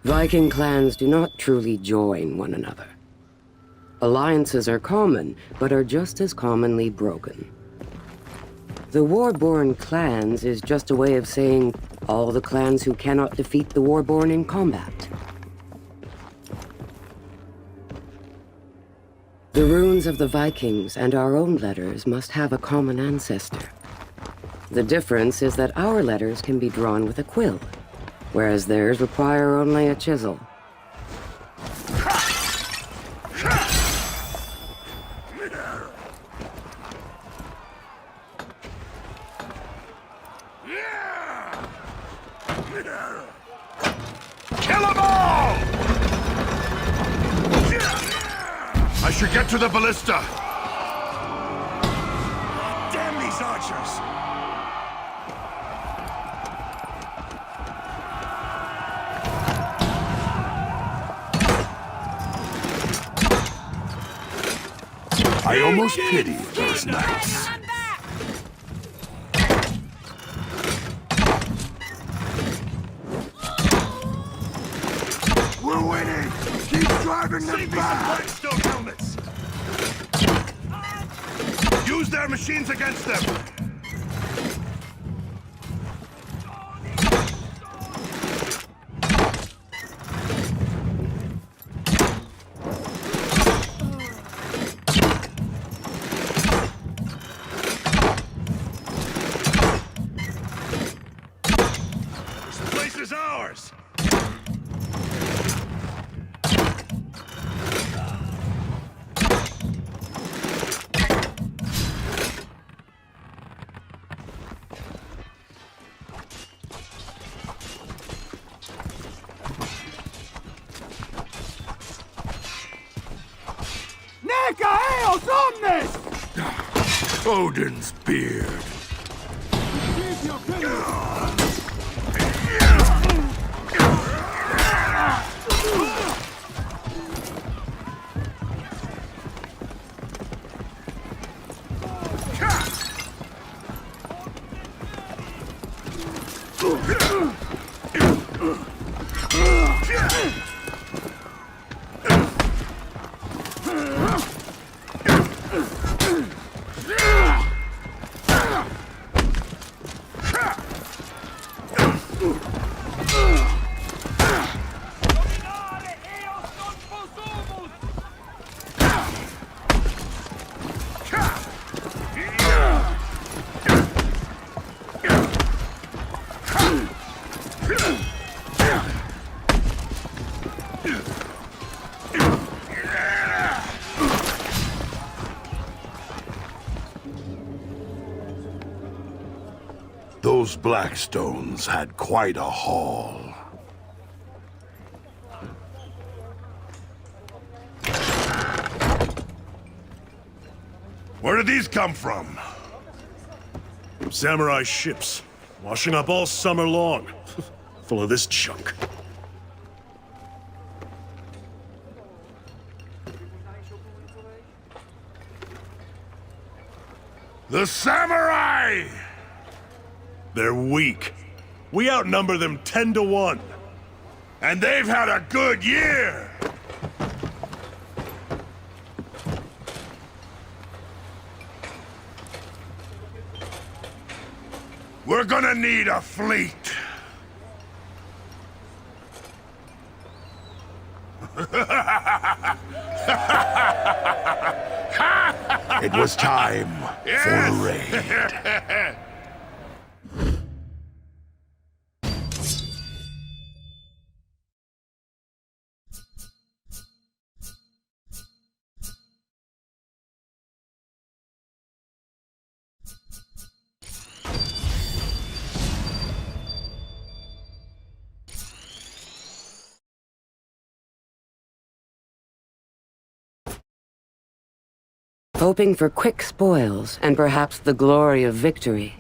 Viking clans do not truly join one another. Alliances are common, but are just as commonly broken. The Warborn clans is just a way of saying all the clans who cannot defeat the Warborn in combat. The runes of the Vikings and our own letters must have a common ancestor. The difference is that our letters can be drawn with a quill, whereas theirs require only a chisel. Kill them all! I should get to the ballista. Damn these archers! I almost pity those knights. We're winning! Keep driving them back! Stone helmets! Use their machines against them! This place is ours! Eos omnes! Odin's beard. Those Blackstones had quite a haul. Where did these come from? Samurai ships, washing up all summer long, full of this junk. The samurai! They're weak. We outnumber them 10 to 1. And they've had a good year! We're gonna need a fleet. It was time for a raid. Hoping for quick spoils and perhaps the glory of victory,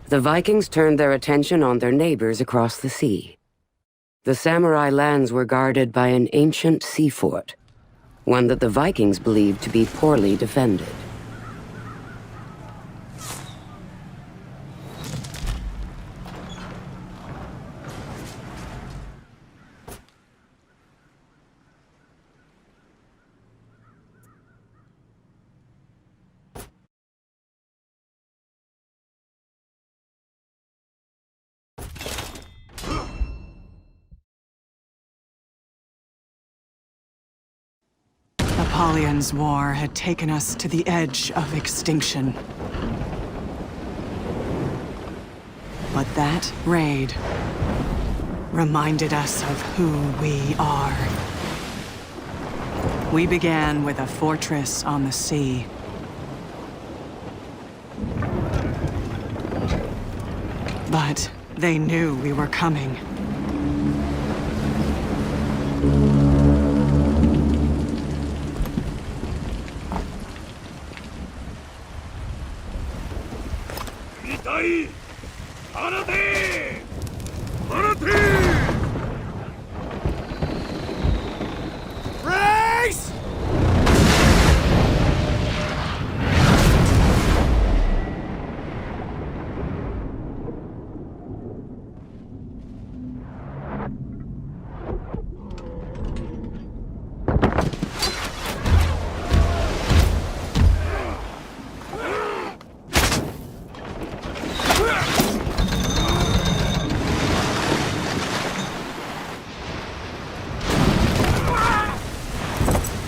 the Vikings turned their attention on their neighbors across the sea. The samurai lands were guarded by an ancient sea fort, one that the Vikings believed to be poorly defended. Napoleon's war had taken us to the edge of extinction. But that raid reminded us of who we are. We began with a fortress on the sea. But they knew we were coming. Race!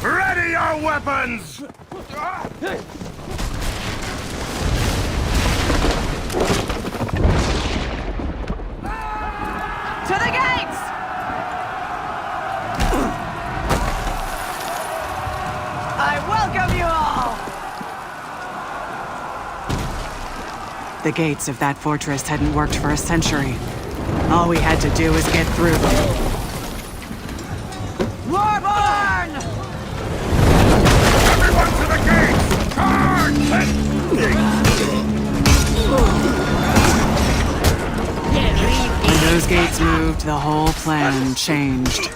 Ready your weapons! To the gates! I welcome you all! The gates of that fortress hadn't worked for a century. All we had to do was get through them. Warborn! Everyone to the gates! Charge! When those gates moved, the whole plan changed.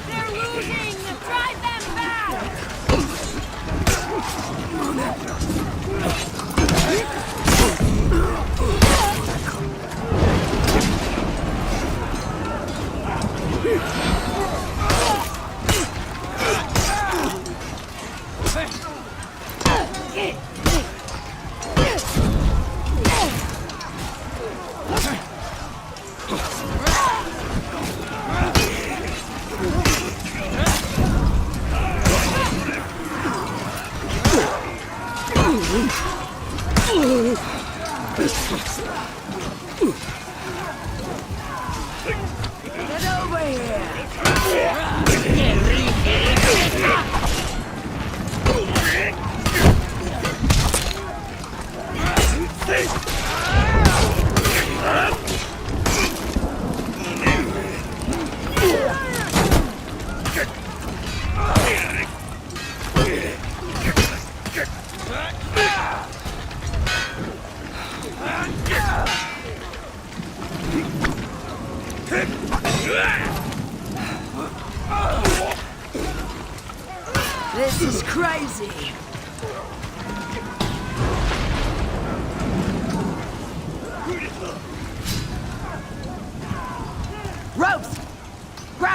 They're losing! Drive them back! Get over This is crazy.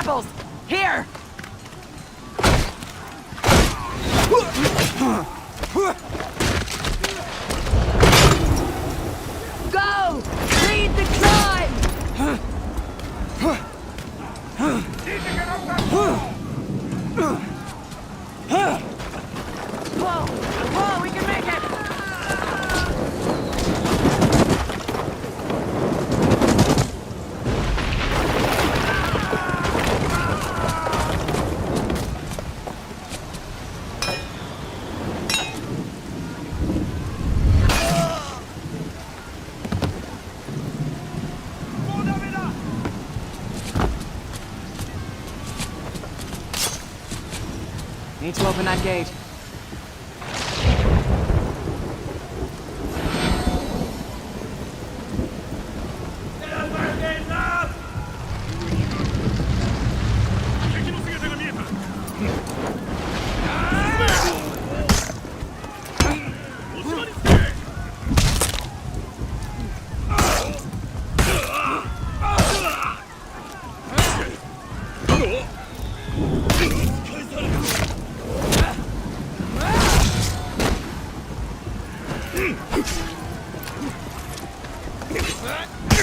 rebels! Here! Go! Lead the climb! Whoa, we can make it! Need to open that gate.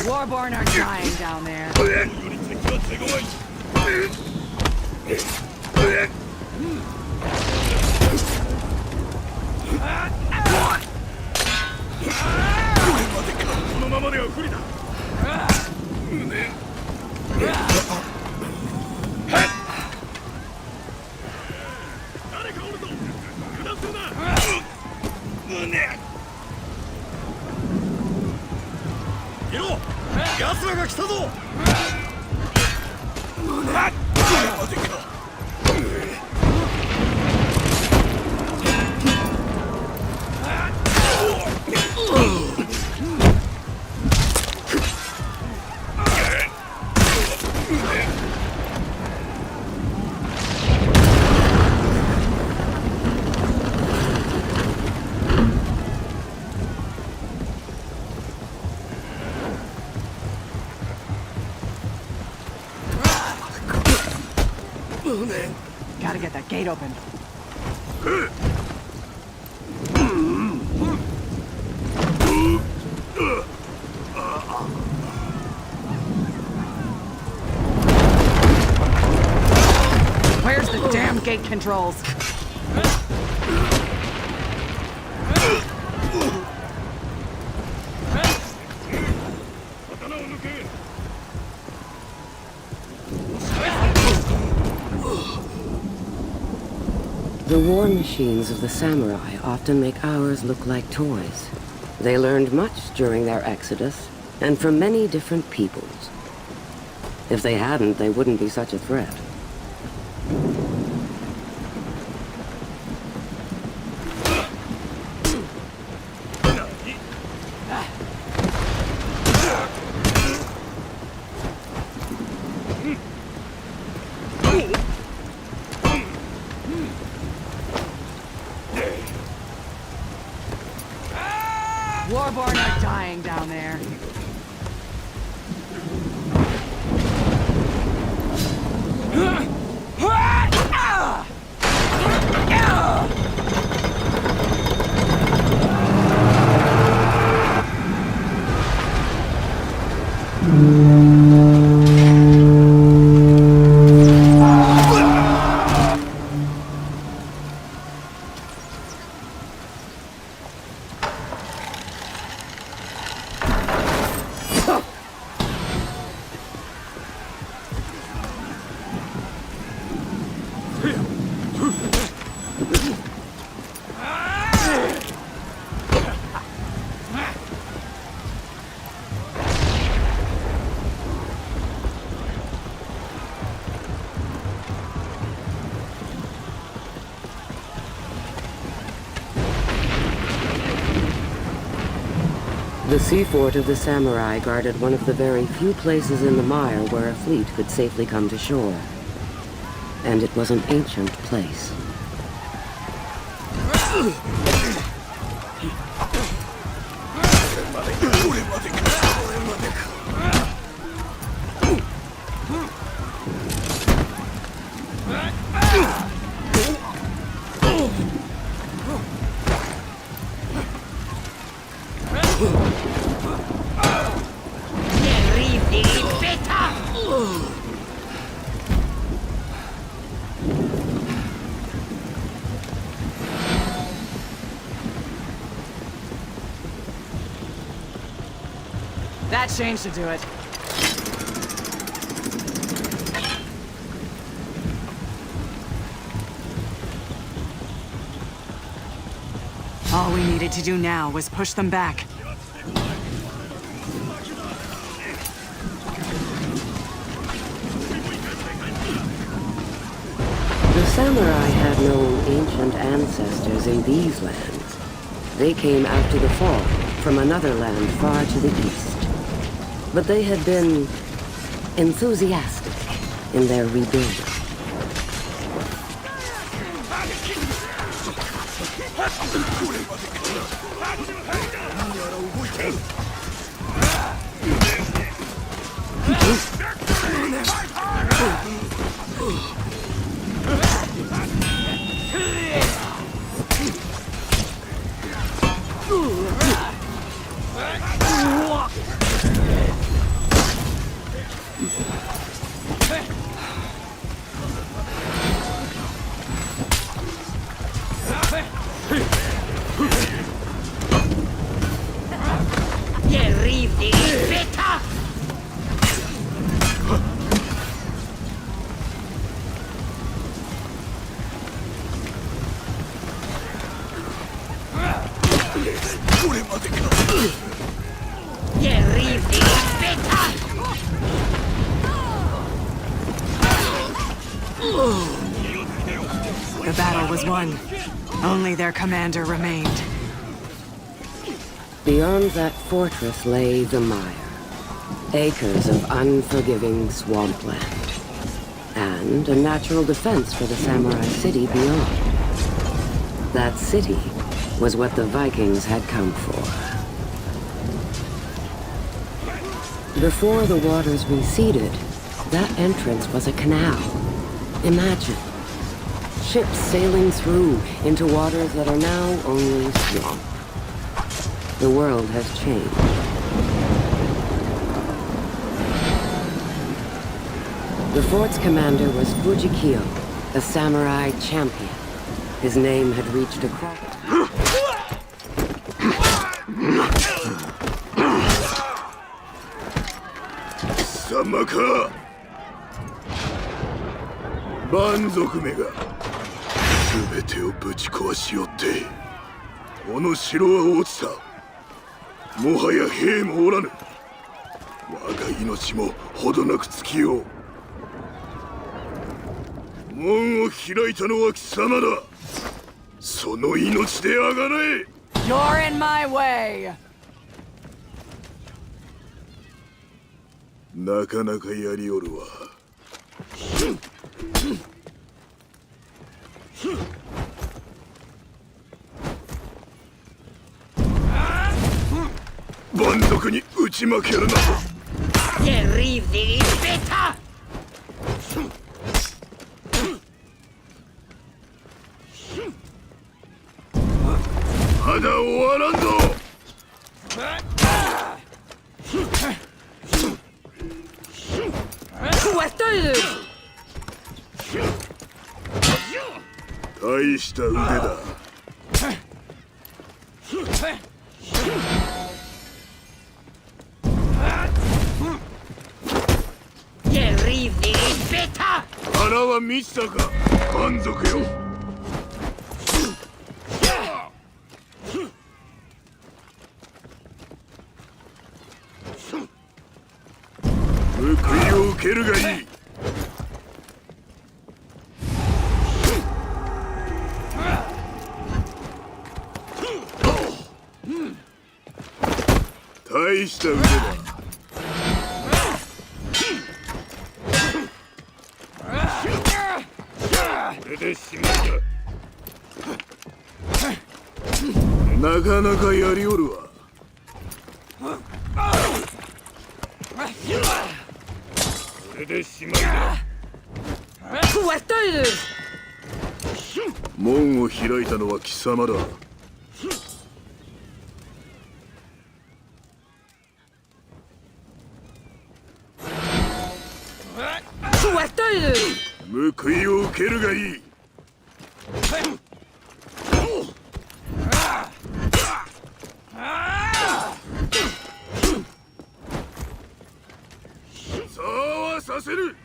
Warborn are dying down there. Gotta get that gate open. Where's the damn gate controls? The war machines of the samurai often make ours look like toys. They learned much during their exodus, and from many different peoples. If they hadn't, they wouldn't be such a threat. Warborn are dying down there. The sea fort of the samurai guarded one of the very few places in the mire where a fleet could safely come to shore. And it was an ancient place. That change to do it. All we needed to do now was push them back. The samurai had no ancient ancestors in these lands. They came after the fall from another land far to the east. But they had been enthusiastic in their rebuilding. The battle was won. Only their commander remained. Beyond that fortress lay the mire. Acres of unforgiving swampland. And a natural defense for the samurai city beyond. That city was what the Vikings had come for. Before the waters receded, that entrance was a canal. Imagine. Ships sailing through into waters that are now only swamp. The world has changed. The fort's commander was Fujikyo, a samurai champion. His name had reached across... Samaka! 蛮族めが全てをぶち壊しよってこの城は落ちた。もはや兵もおらぬ。我が命もほどなく尽きよう。門を開いたのは貴様だ。その命であがなえ。 You're in my way. なかなかやりおるわ。蛮族に打ち負けるな。まだ終わらんぞ。大した腕だ。腹は満ちたか、蛮族よ。報いを受けるがいい。大した腕だ。これでしまいだ。なかなかやりおるわ。これでしまいだ。門を開いたのは貴様だ。報いを受けるがいい。そうはさせる。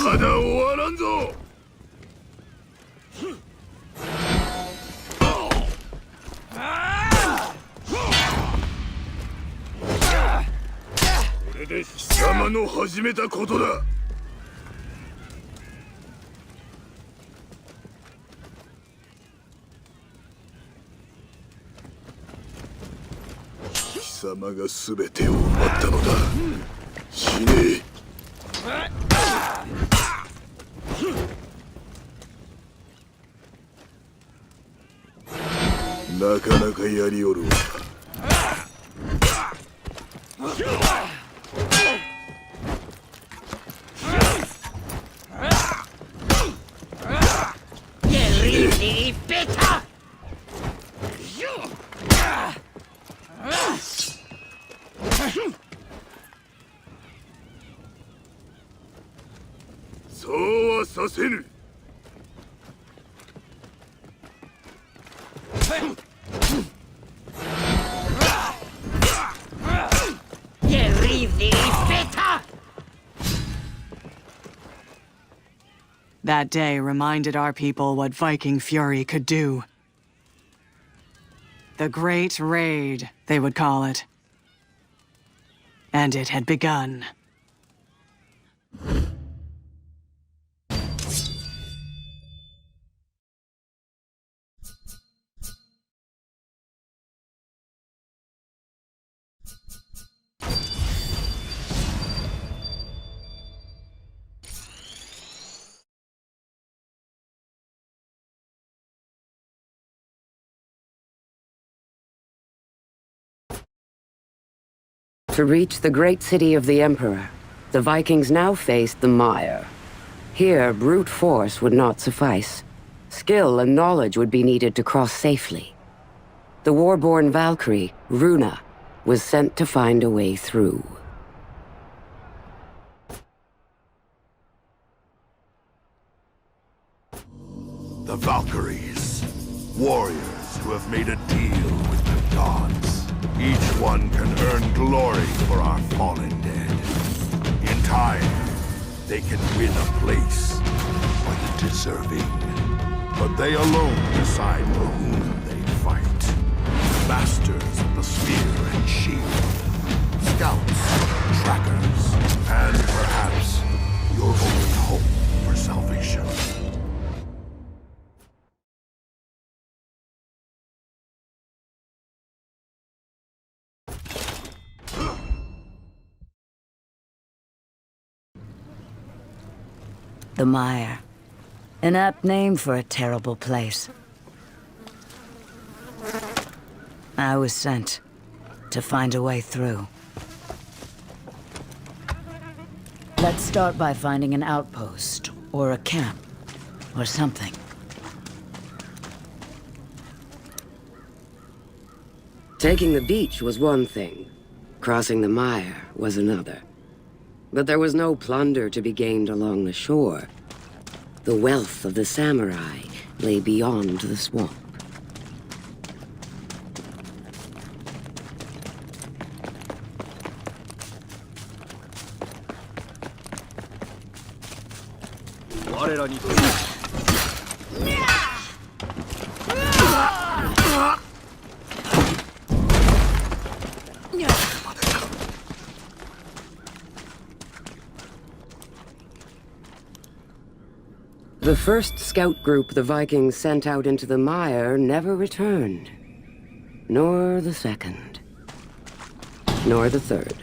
まだ終わらんぞ。これで貴様の始めたことだ。貴様が全てを奪ったのだ。死ねえ。なかなかやりおるわ。そうはさせぬ。That day reminded our people what Viking fury could do. The Great Raid, they would call it. And it had begun. To reach the great city of the Emperor, the Vikings now faced the mire. Here, brute force would not suffice. Skill and knowledge would be needed to cross safely. The war-born Valkyrie, Runa, was sent to find a way through. The Valkyries, warriors who have made a deal with the gods. Each one can earn glory for our fallen dead. In time, they can win a place for the deserving. But they alone decide for whom they fight. Masters of the spear and shield. Scouts, trackers, and perhaps your only hope for salvation. The Mire. An apt name for a terrible place. I was sent to find a way through. Let's start by finding an outpost, or a camp, or something. Taking the beach was one thing. Crossing the mire was another. But there was no plunder to be gained along the shore. The wealth of the samurai lay beyond the swamp. The first scout group the Vikings sent out into the mire never returned. Nor the second. Nor the third.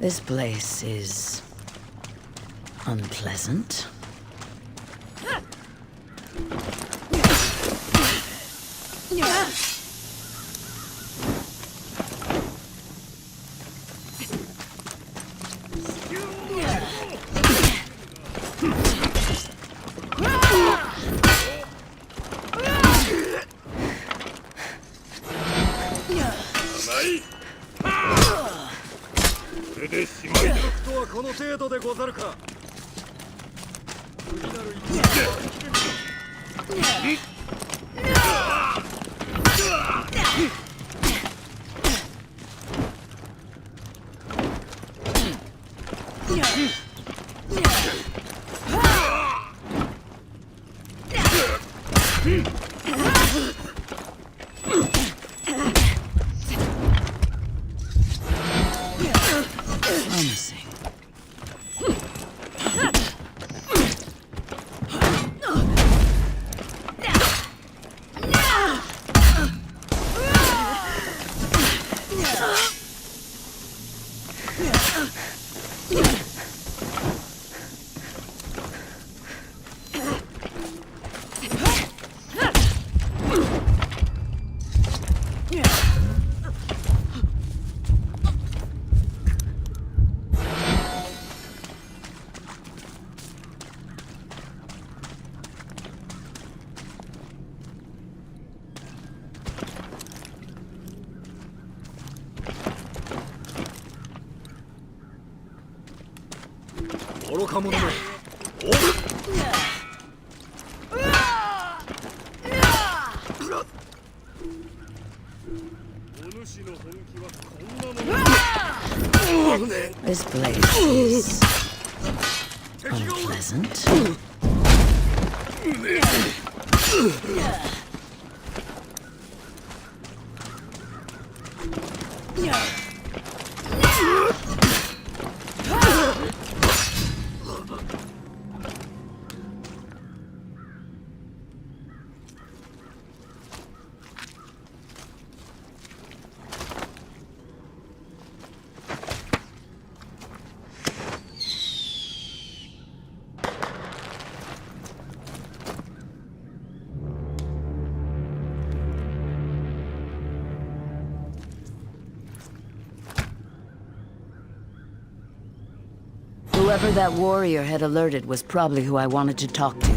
This place is unpleasant. Promising. This place is unpleasant. Whoever that warrior had alerted was probably who I wanted to talk to.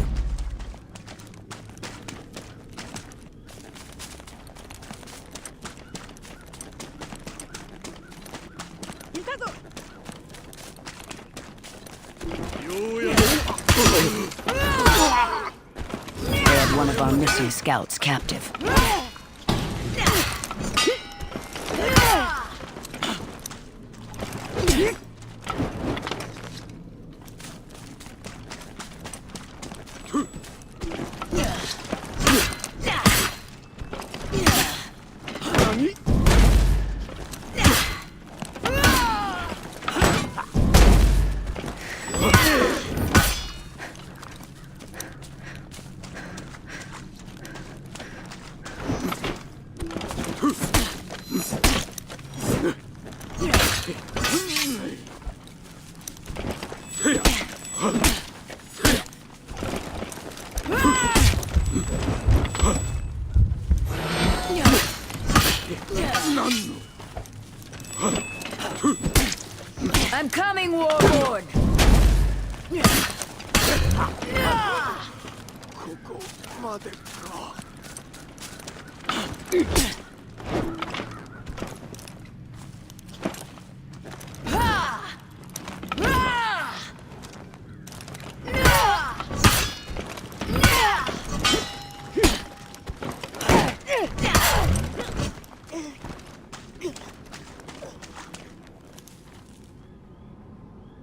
They had one of our missing scouts captive. I'm coming, Warlord!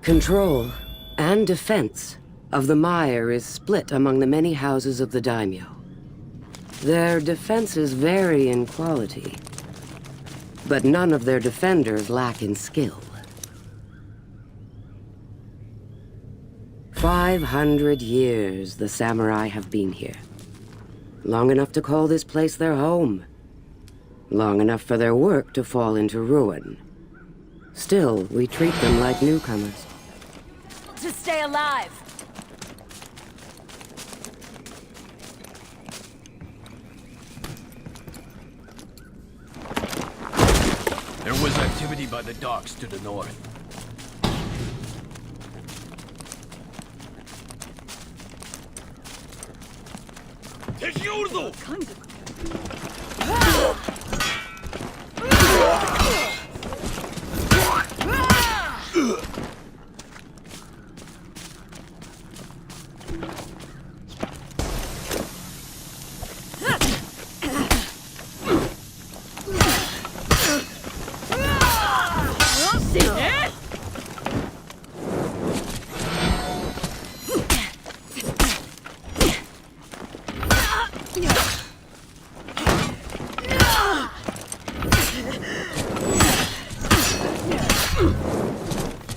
Control and defense of the mire is split among the many houses of the daimyo. Their defenses vary in quality, but none of their defenders lack in skill. 500 years the samurai have been here. Long enough to call this place their home. Long enough for their work to fall into ruin. Still, we treat them like newcomers. To stay alive. There was activity by the docks to the north.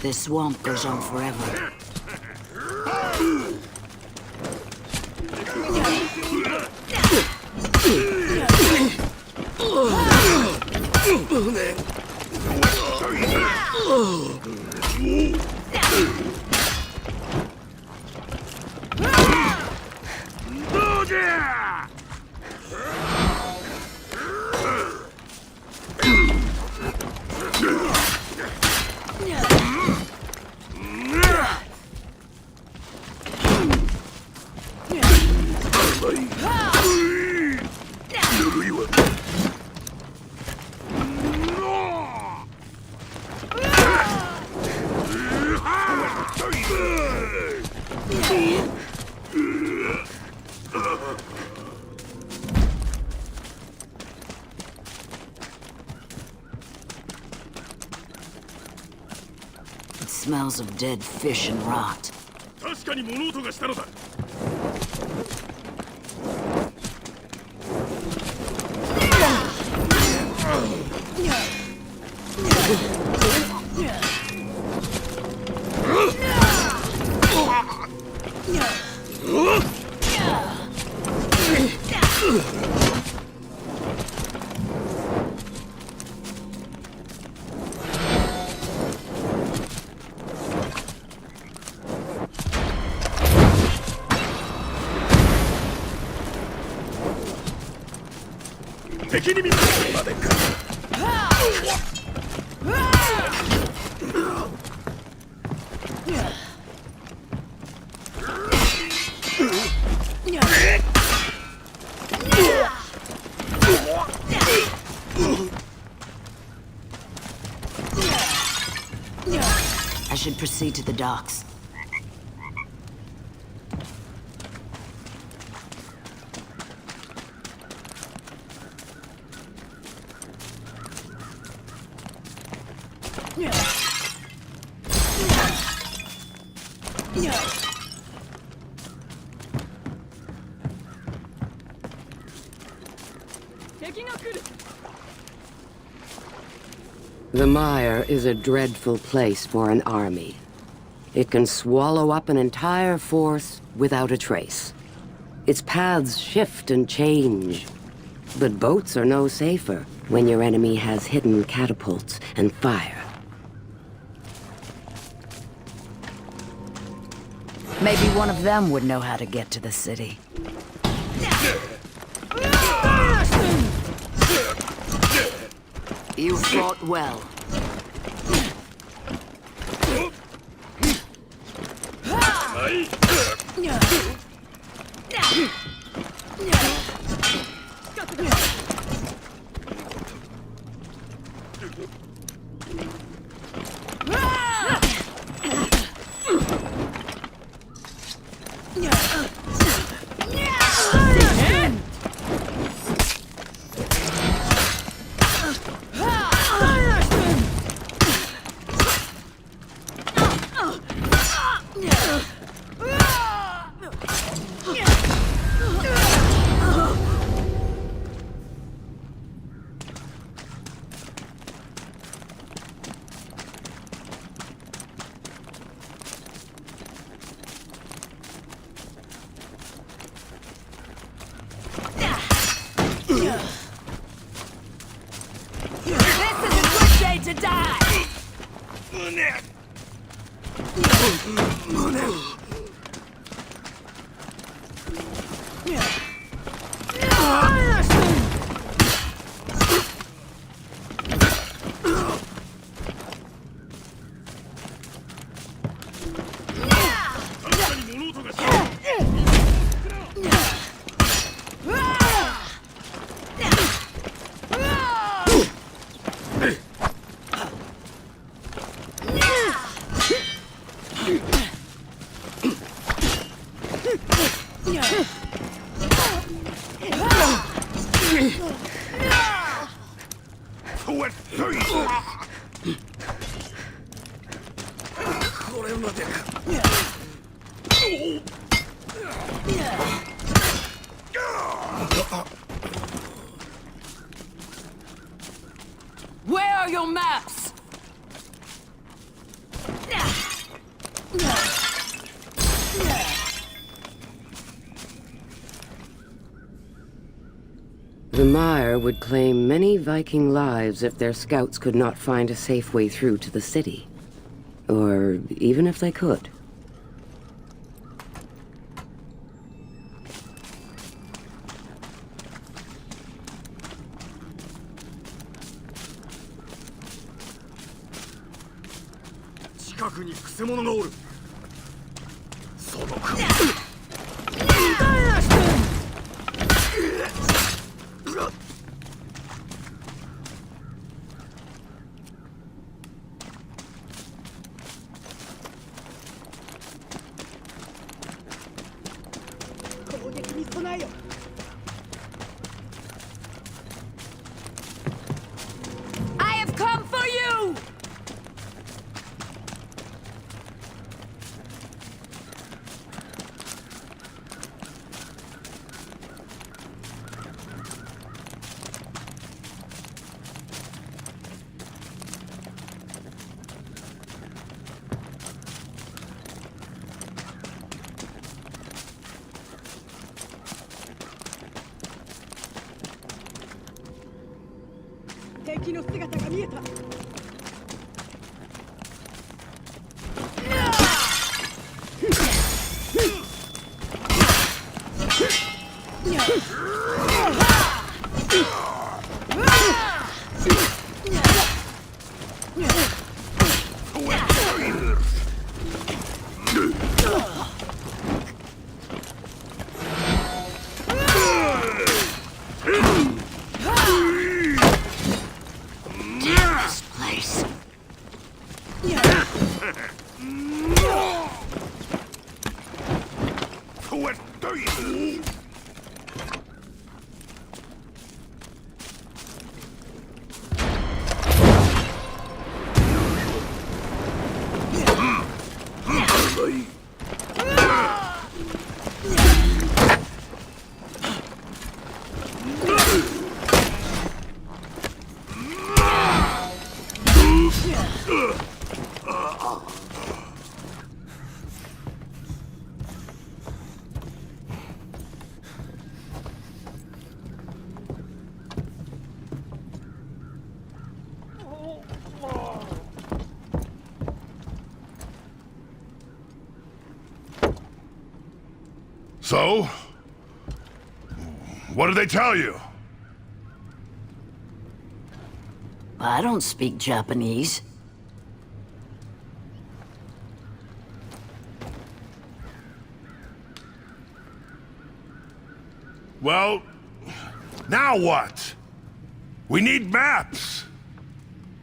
This swamp goes on forever. It smells of dead fish and rot. 確かに物音がしたのだ。敵に見つかるまでか。I should proceed to the docks. The mire is a dreadful place for an army. It can swallow up an entire force without a trace. Its paths shift and change. But boats are no safer when your enemy has hidden catapults and fire. Maybe one of them would know how to get to the city. You fought well. This is a good day to die! Where are your maps? The Mire would claim many Viking lives if their scouts could not find a safe way through to the city. Or even if they could. I have come for you! So? What did they tell you? I don't speak Japanese. Well, now what? We need maps!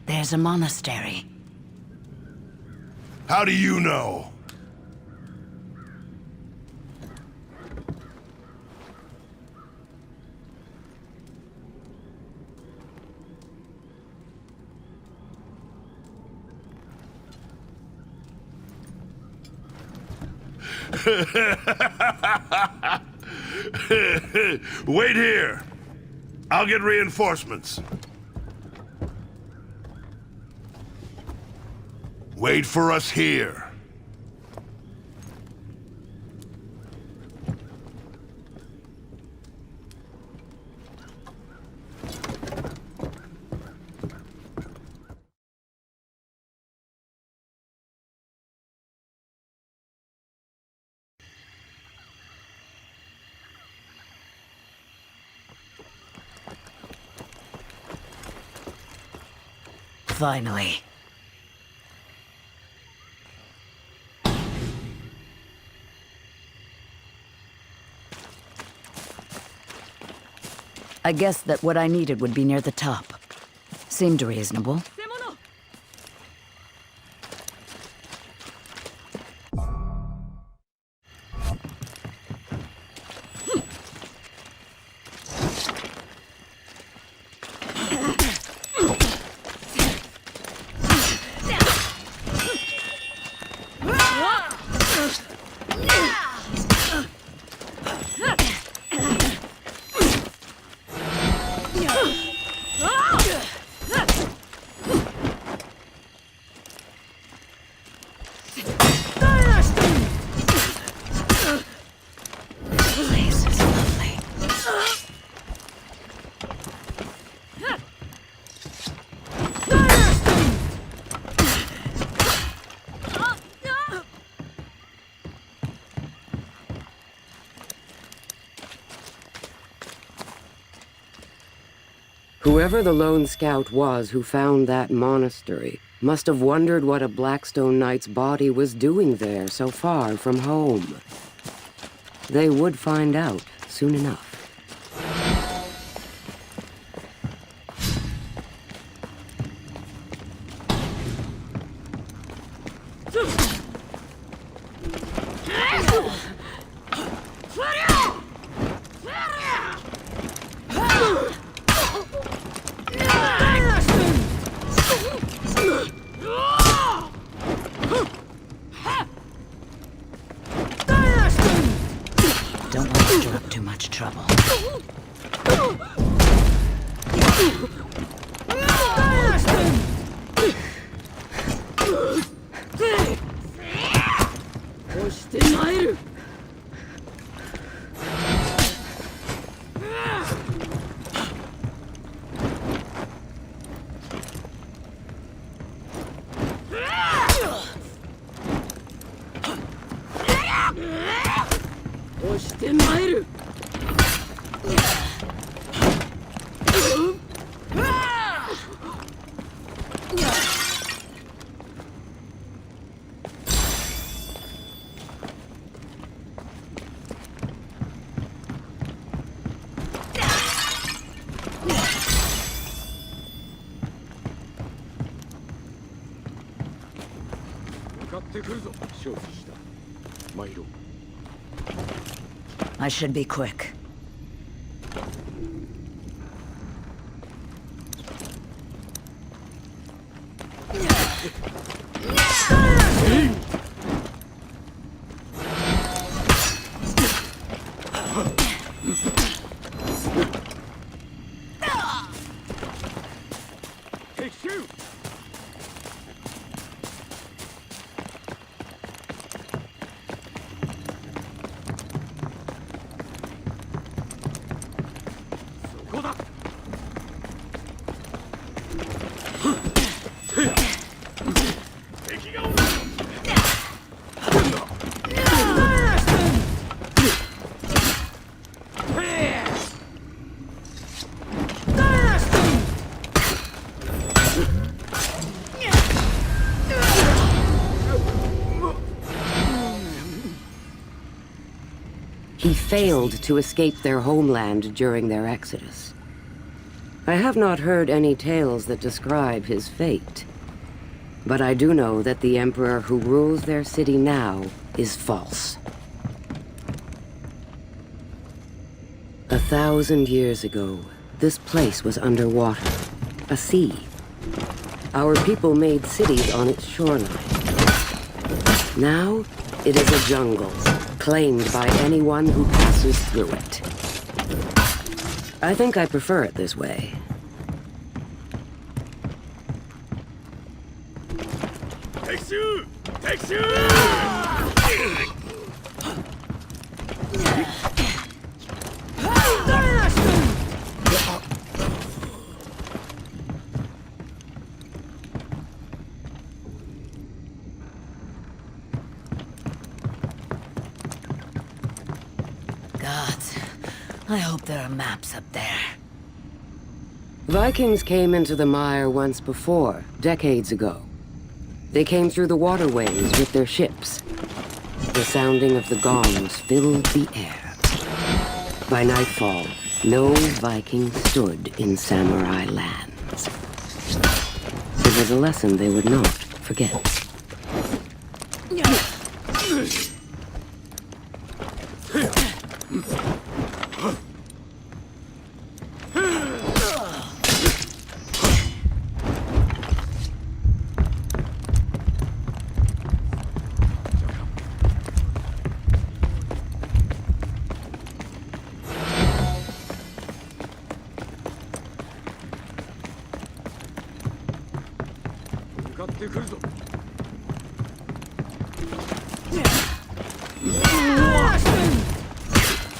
There's a monastery. How do you know? Wait here. I'll get reinforcements. Wait for us here. Finally. I guessed that what I needed would be near the top. Seemed reasonable. Whoever the lone scout was who found that monastery must have wondered what a Blackstone Knight's body was doing there so far from home. They would find out soon enough. Don't want to stir up too much trouble. I should be quick. He failed to escape their homeland during their exodus. I have not heard any tales that describe his fate, but I do know that the Emperor who rules their city now is false. 1,000 years ago, this place was underwater, a sea. Our people made cities on its shoreline. Now, it is a jungle, claimed by anyone who passes through it. I think I prefer it this way. Gods, I hope there are maps up there. Vikings came into the mire once before, decades ago. They came through the waterways with their ships. The sounding of the gongs filled the air. By nightfall, no Viking stood in samurai lands. It was a lesson they would not forget.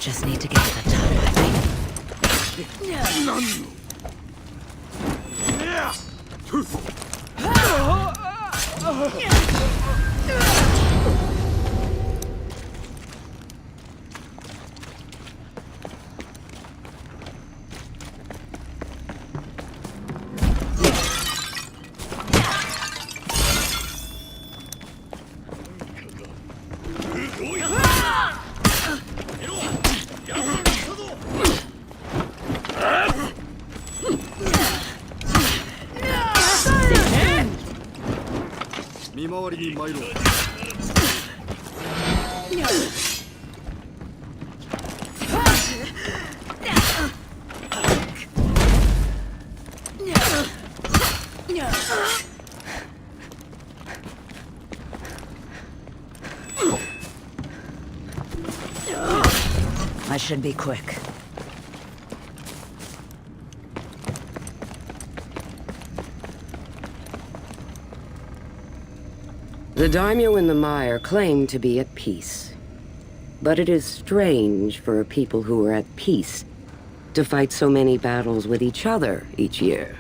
Just need to get to the top, I think. I should be quick. The daimyo in the mire claim to be at peace. But it is strange for a people who are at peace to fight so many battles with each other each year.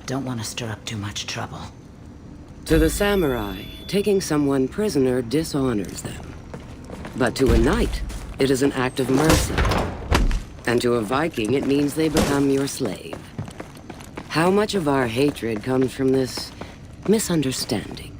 Don't want to stir up too much trouble. To the samurai, taking someone prisoner dishonors them. But to a knight, it is an act of mercy. And to a Viking, it means they become your slave. How much of our hatred comes from this misunderstanding?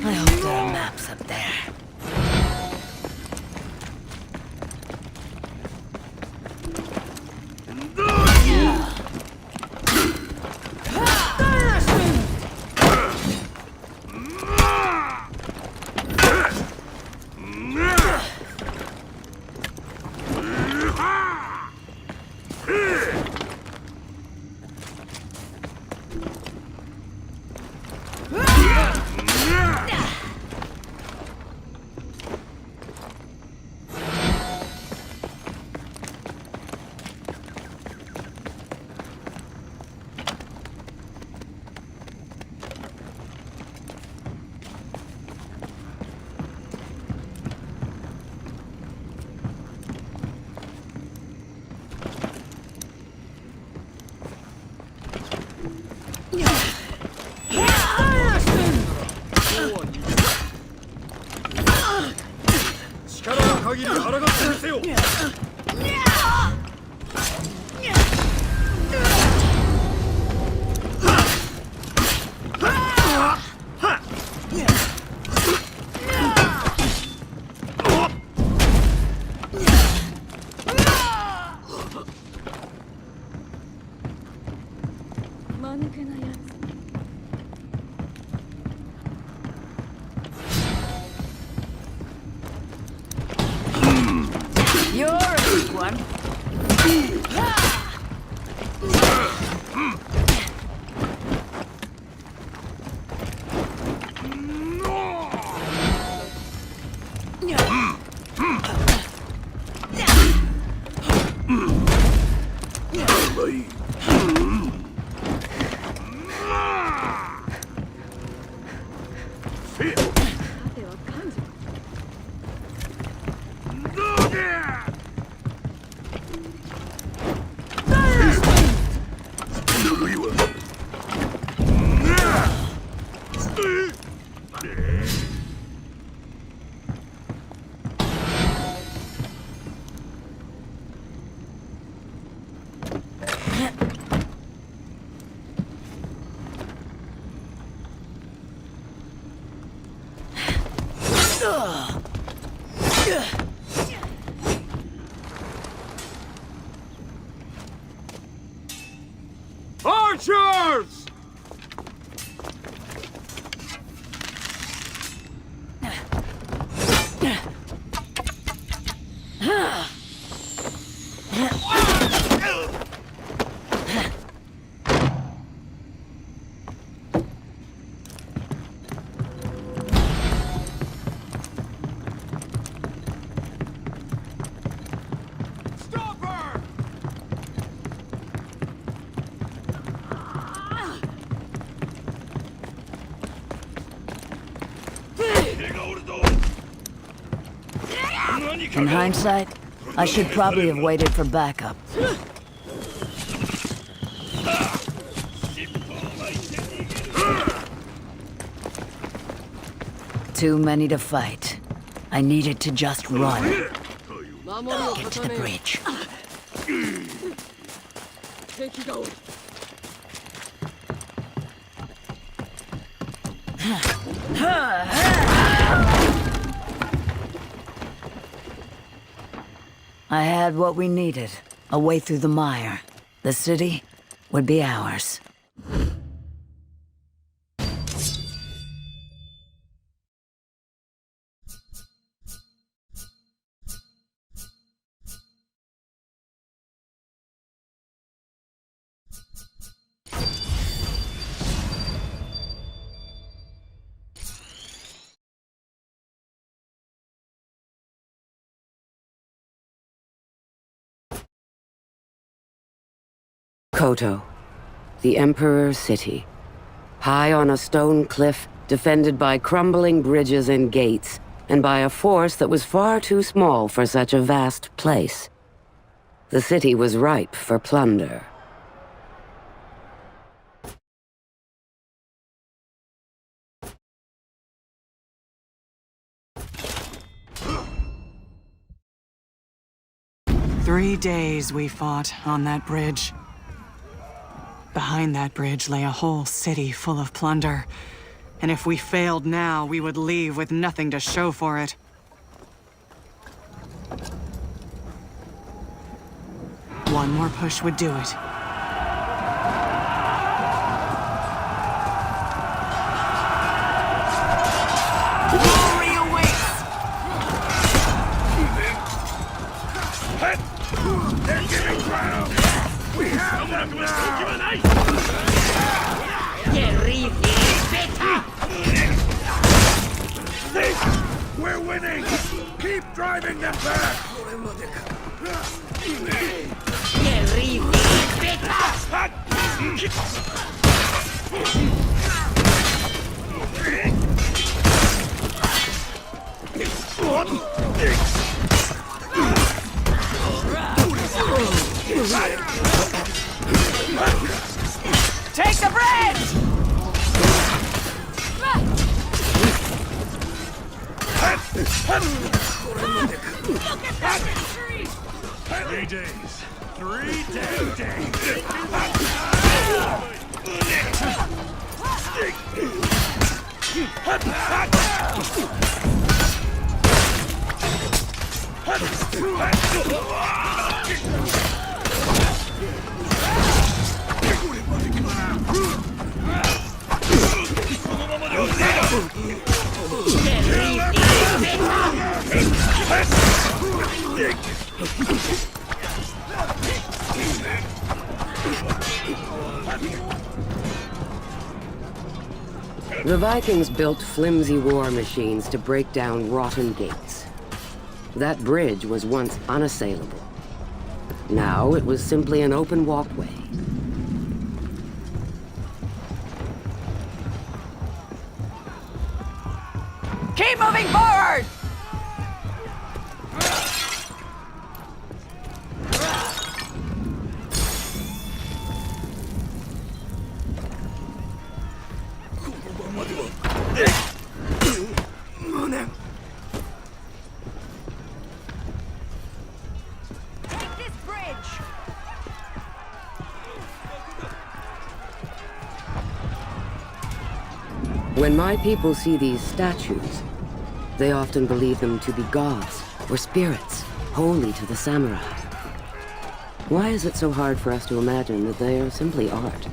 I hope there are maps up there. You're a big one. In hindsight, I should probably have waited for backup. Too many to fight. I needed to just run. Get to the bridge. I had what we needed. A way through the mire. The city would be ours. Koto, the Emperor's city. High on a stone cliff, defended by crumbling bridges and gates, and by a force that was far too small for such a vast place. The city was ripe for plunder. Three days we fought on that bridge. Behind that bridge lay a whole city full of plunder. And if we failed now, we would leave with nothing to show for it. One more push would do it. Glory awaits! They're giving ground! We have them now! We're winning! Keep driving them back! Take the bridge! Look at that tree! 3 days. 3 damn days! The Vikings built flimsy war machines to break down rotten gates. That bridge was once unassailable. Now it was simply an open walkway. Keep moving forward! When my people see these statues, they often believe them to be gods or spirits, holy to the samurai. Why is it so hard for us to imagine that they are simply art?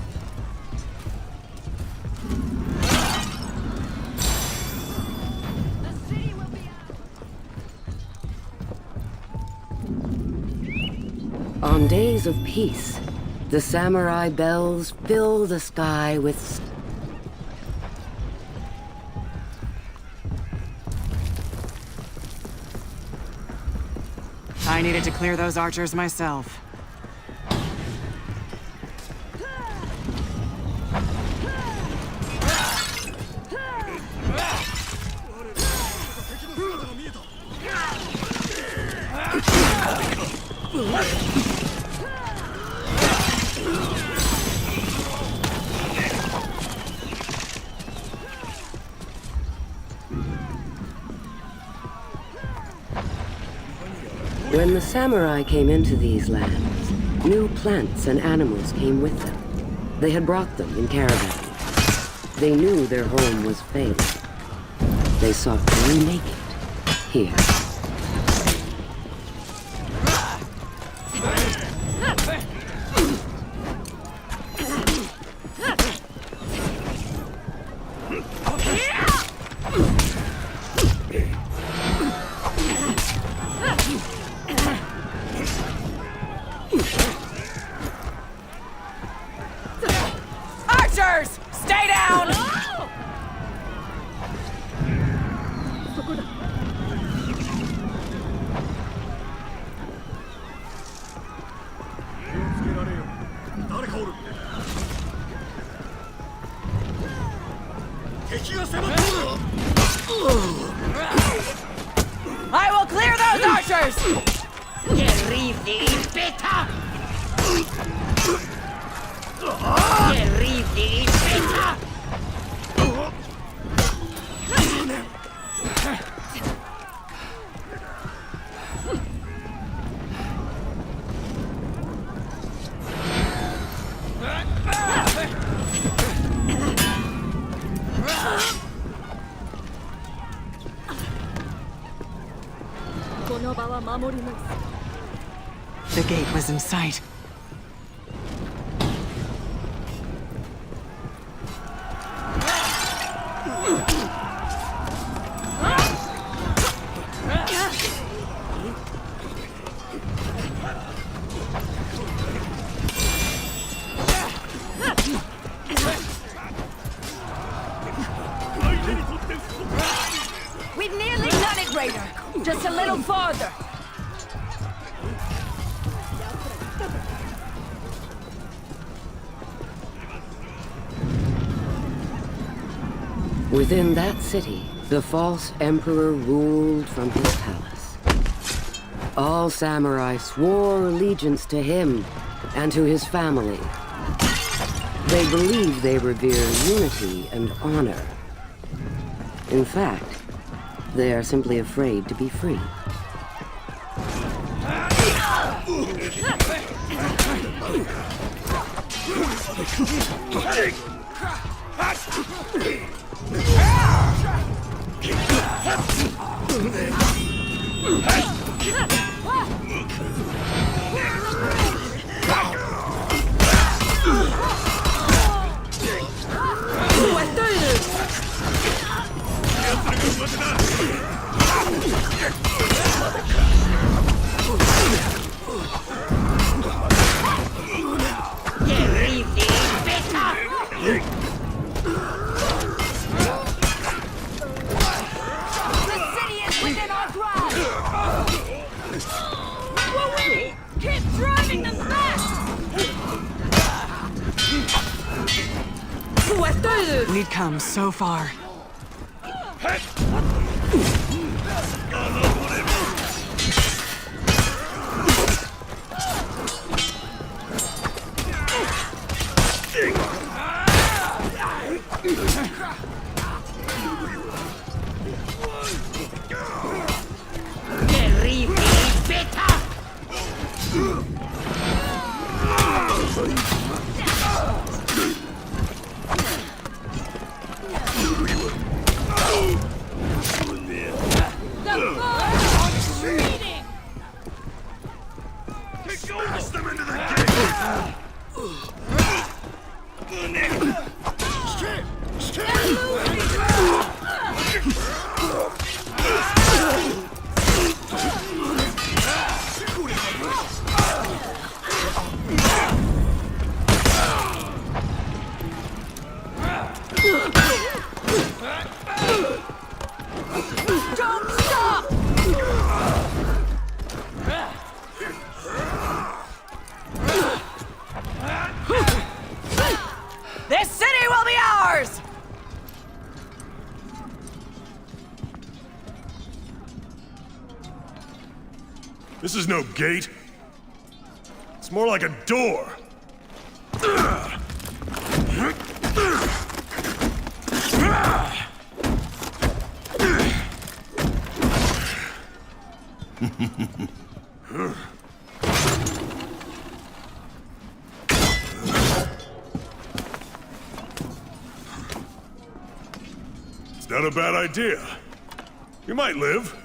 On days of peace, the samurai bells fill the sky with I needed to clear those archers myself. When the samurai came into these lands, new plants and animals came with them. They had brought them in caravans. They knew their home was failing. They sought to remake it here. Archers! Stay down! I will clear those archers! The gate was in sight. We've nearly done it, Raider. Just a little farther. Within that city, the false emperor ruled from his palace. All samurai swore allegiance to him and to his family. They believe they revere unity and honor. In fact, they are simply afraid to be free. We'd come so far. This city will be ours! This is no gate. It's more like a door. It's not a bad idea. You might live.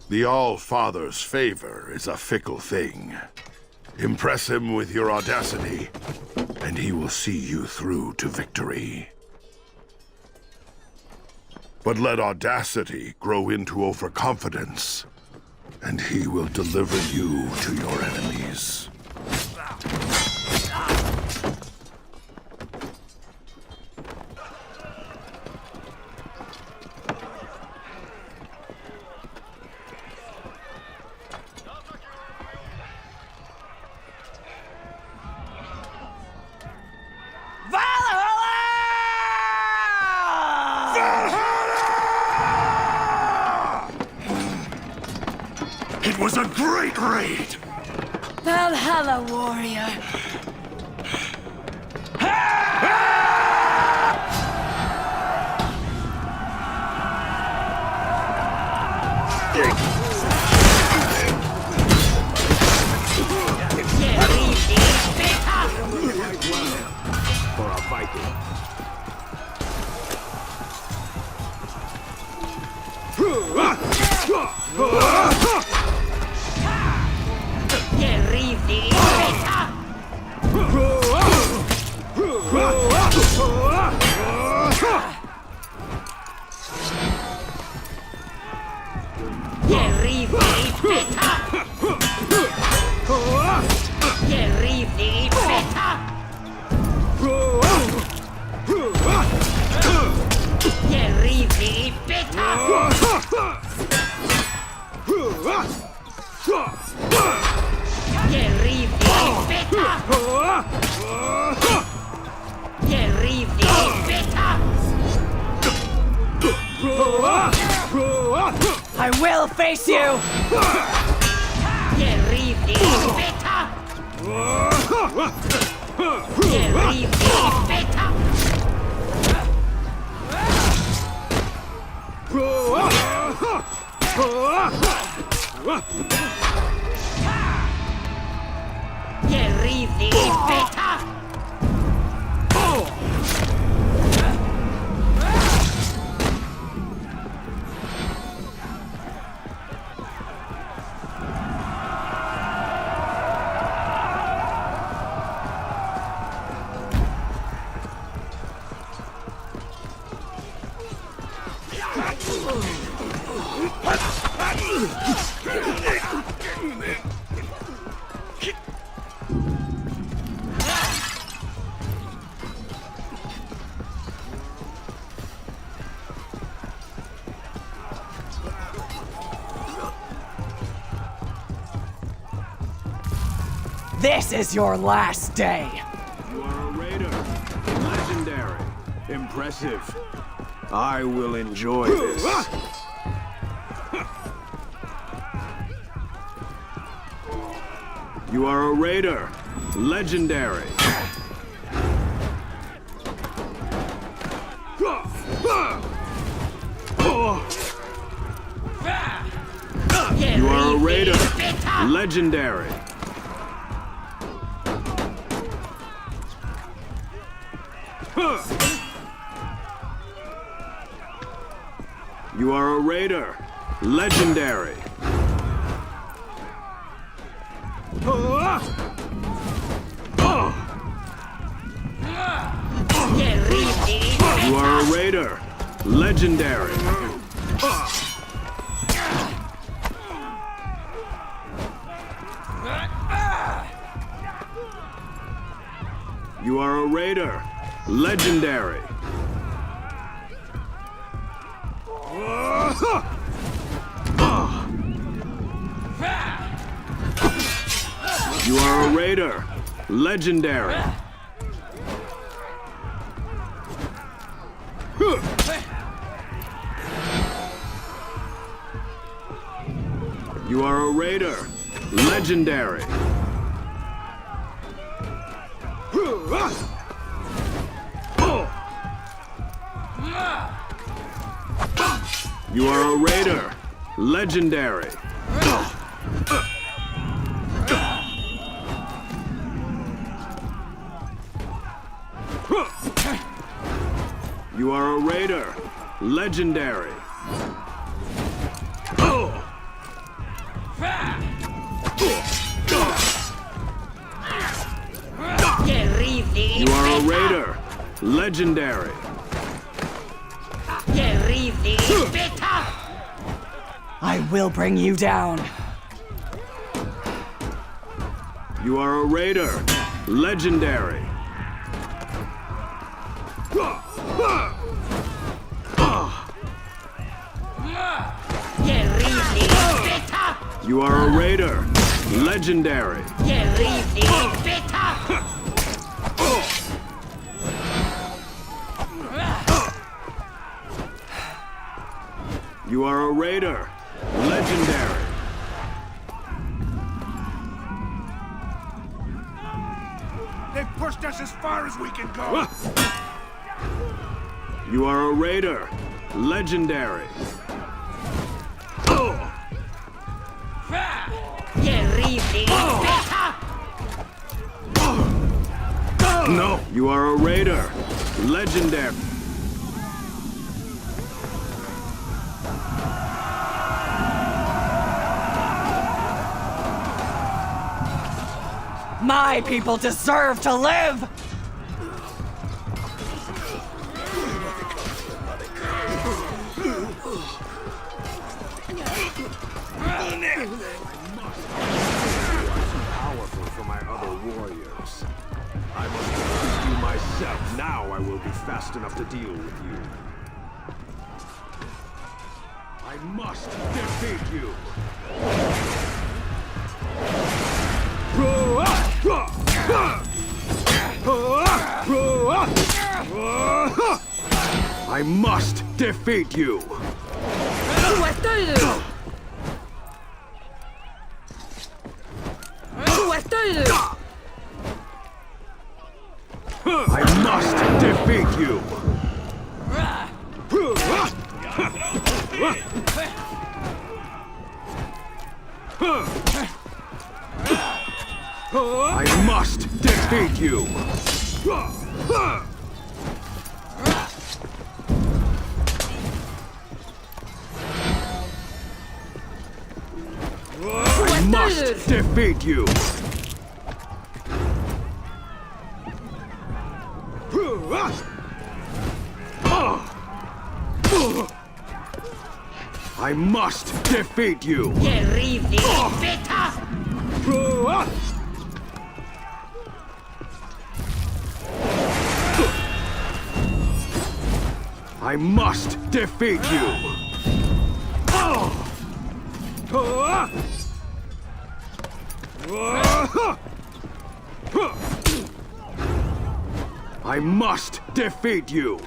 The All-Father's favor is a fickle thing. Impress him with your audacity, and he will see you through to victory. But let audacity grow into overconfidence, and he will deliver you to your enemies. It was a great raid! Valhalla, warrior. For a Viking. I will face you! This is your last day! You are a raider. Legendary. Impressive. I will enjoy this. You are a raider. Legendary. You are a raider. Legendary. You are a raider. Legendary. You are a raider. Legendary. You are a raider. Legendary. You are a raider. Legendary. You are a raider. Legendary. You are a raider. Legendary. You are a raider. Legendary. You are a raider. Legendary. I will bring you down. You are a raider. Legendary. You are a raider. Legendary. You are a raider. Legendary. They've pushed us as far as we can go. You are a raider. Legendary. No. You are a raider. Legendary. My people deserve to live! Powerful for my other warriors. I must defeat you myself. Now I will be fast enough to deal with you. I must defeat you. I must defeat you. I must defeat you. I must defeat you. I must defeat you. I must defeat you. I must defeat you. I must defeat you.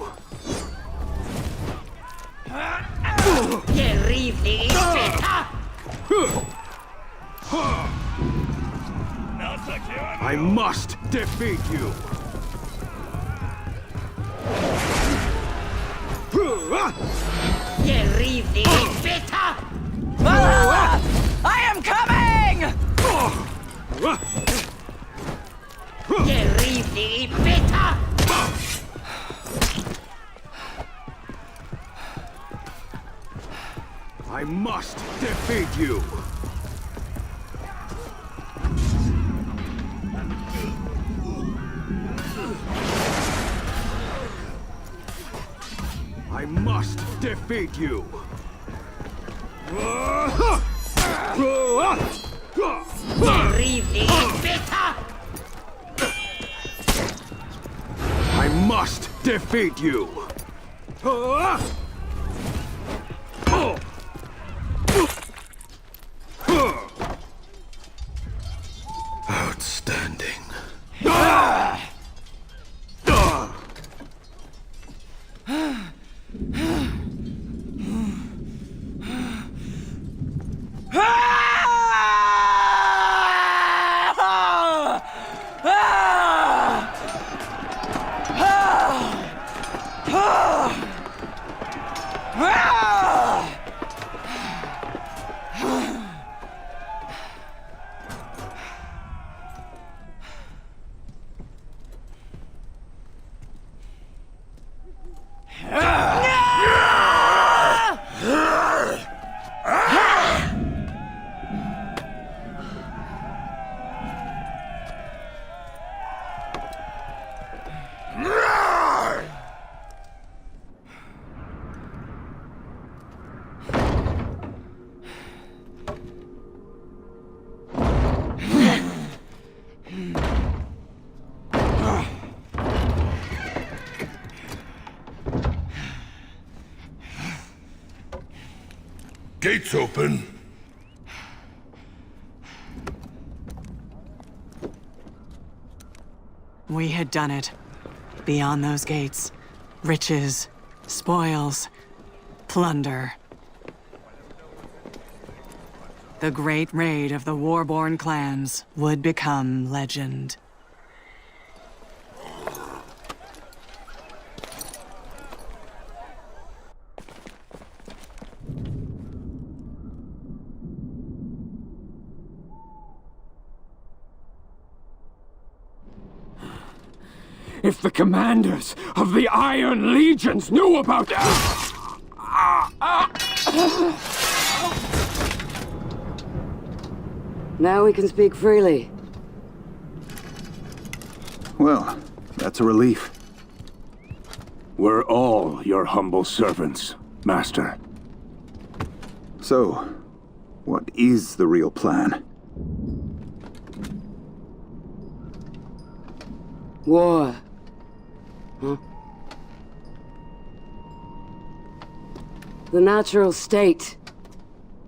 I must defeat you. Valhalla! I am coming! I must defeat you. I must defeat you. I must defeat you. Outstanding. Ah! Gates open. We had done it. Beyond those gates. Riches, spoils, plunder. The great raid of the war-born clans would become legend. If the commanders of the Iron Legions knew about Now we can speak freely. Well, that's a relief. We're all your humble servants, Master. So, what is the real plan? War. Huh? The natural state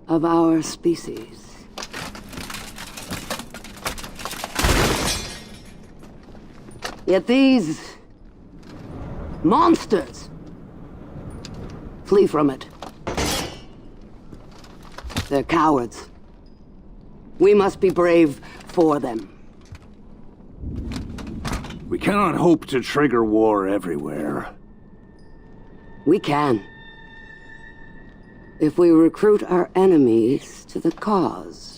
of our species. Yet these monsters flee from it. They're cowards. We must be brave for them. We cannot hope to trigger war everywhere. We can. If we recruit our enemies to the cause.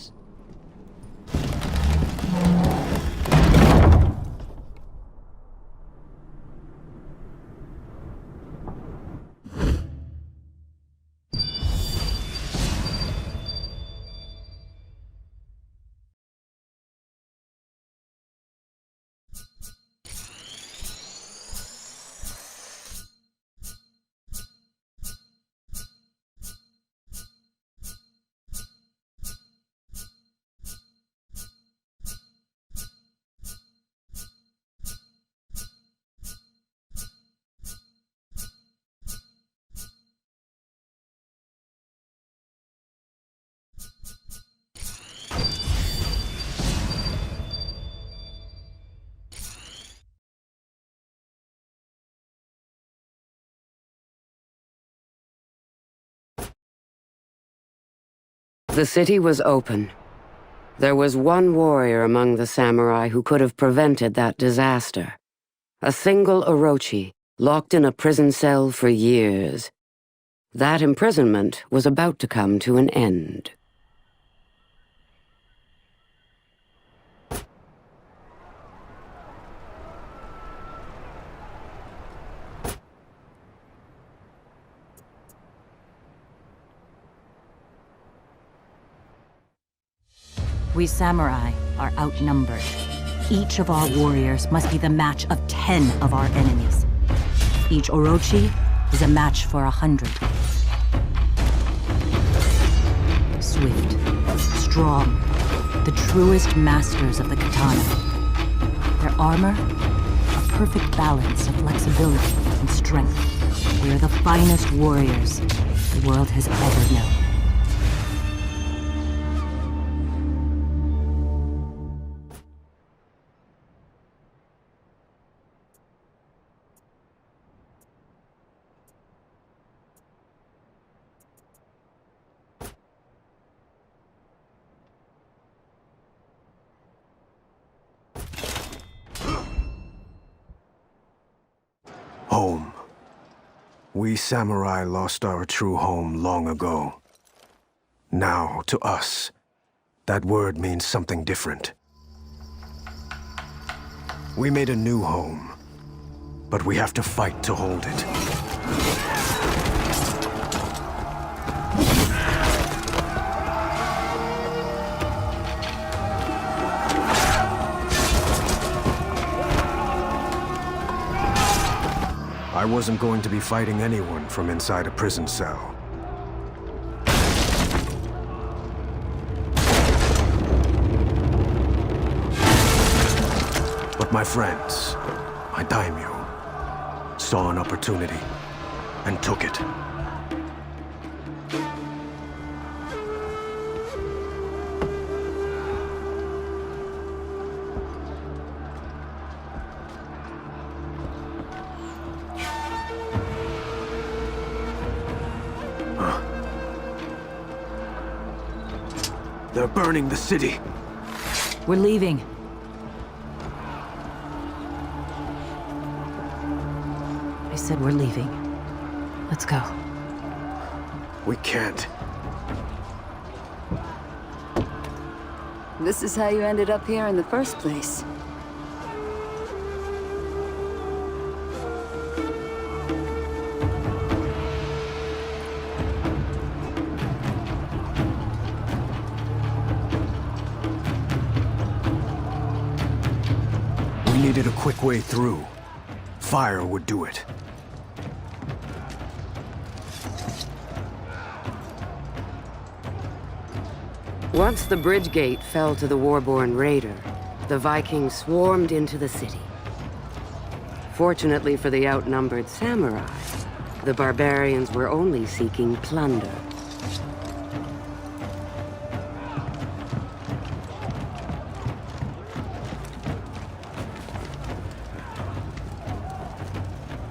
The city was open. There was one warrior among the samurai who could have prevented that disaster. A single Orochi, locked in a prison cell for years. That imprisonment was about to come to an end. We samurai are outnumbered. Each of our warriors must be the match of 10 of our enemies. Each Orochi is a match for 100. Swift, strong, the truest masters of the katana. Their armor, a perfect balance of flexibility and strength. We are the finest warriors the world has ever known. Home. We samurai lost our true home long ago. Now, to us, that word means something different. We made a new home, but we have to fight to hold it. I wasn't going to be fighting anyone from inside a prison cell. But my friends, my daimyo, saw an opportunity and took it. They're burning the city. We're leaving. I said we're leaving. Let's go. We can't. This is how you ended up here in the first place. We needed a quick way through. Fire would do it. Once the bridge gate fell to the war-born raider, the Vikings swarmed into the city. Fortunately for the outnumbered samurai, the barbarians were only seeking plunder.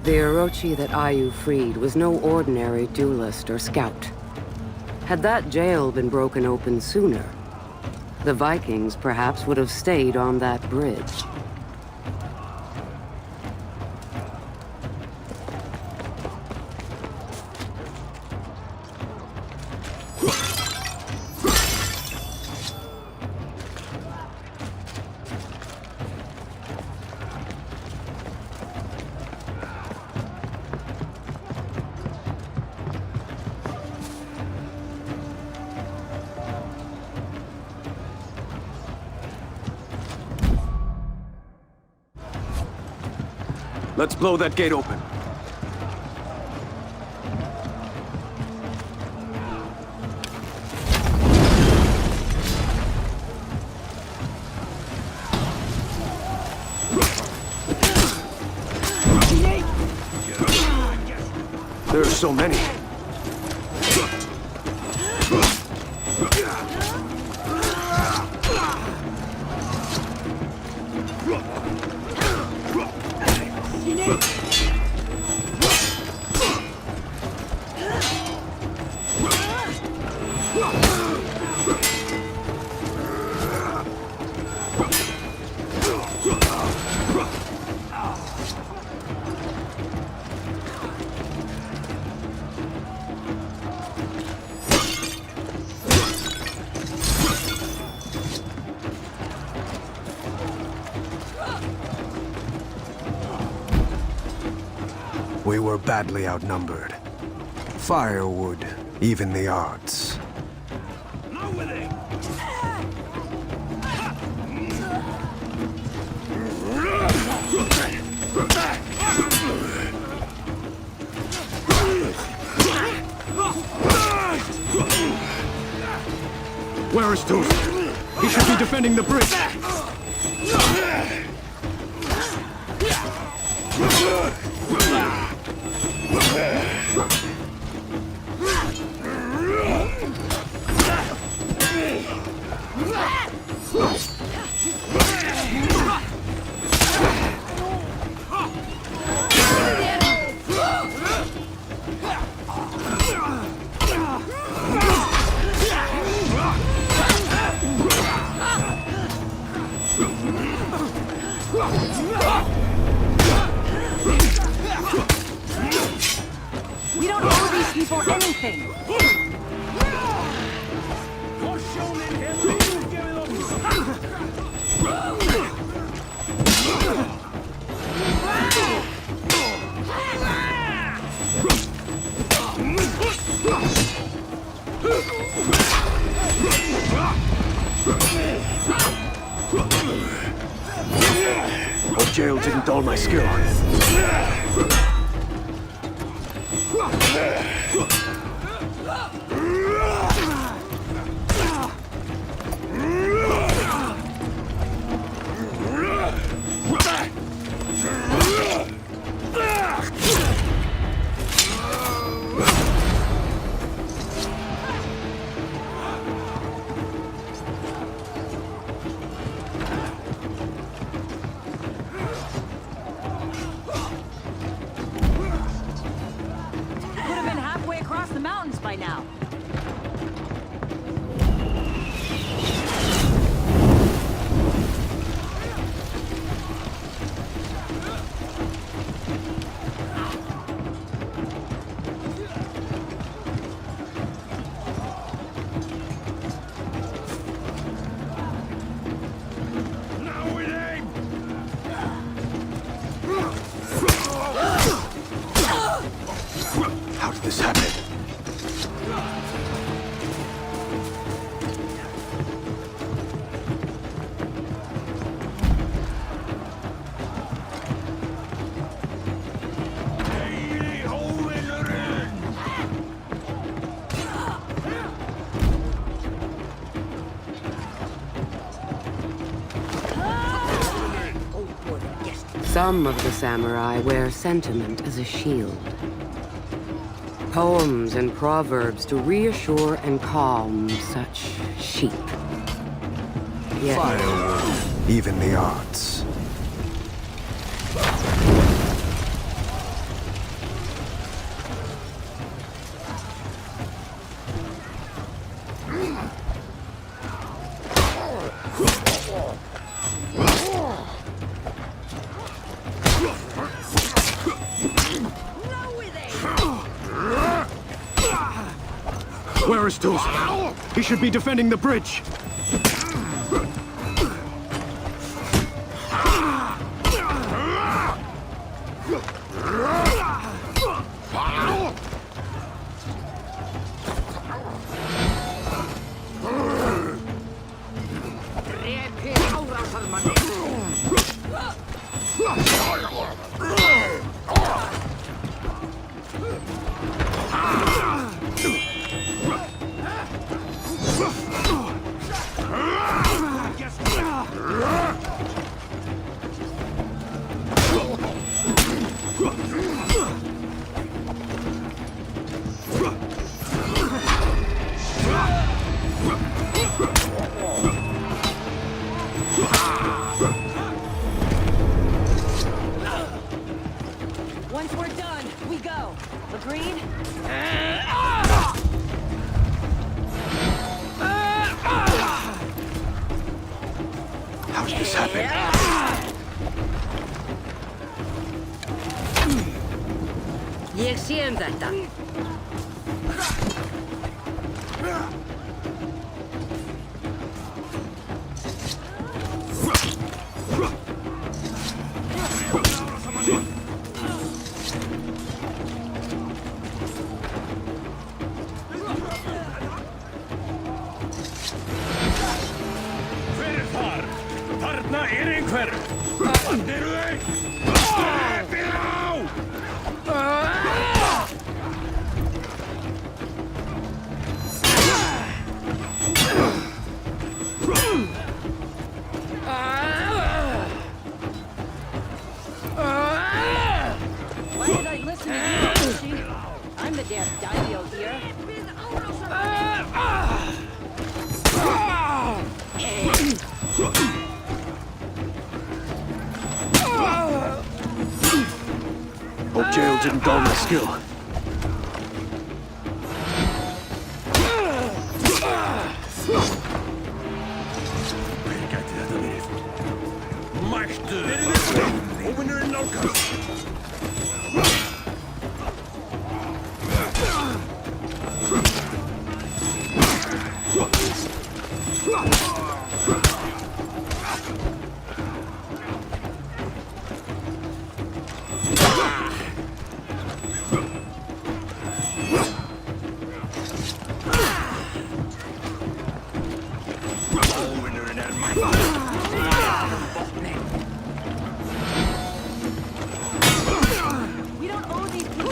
The Orochi that Ayu freed was no ordinary duelist or scout. Had that jail been broken open sooner, the Vikings perhaps would have stayed on that bridge. Let's blow that gate open. There are so many. We were badly outnumbered. Fire would even the odds. Where is Tooth? He should be defending the bridge. We don't owe these people anything. Hope jail didn't dull my skill. Could have been halfway across the mountains by now. How did this happen? Some of the samurai wear sentiment as a shield. Poems and proverbs to reassure and calm such sheep. Yet, Firewood, even the odds. Where is Tools? He should be defending the bridge. Once we're done, we go. Agreed? How did this happen? niech się zata. Þarna einhver! Vandiru þig! Drepið þá! Why did I listen to you, Lucy? I'm the damn daimyo here. Hope Jail didn't dull my skill. Mættu! Óvinnurinn nálgast! We don't owe these people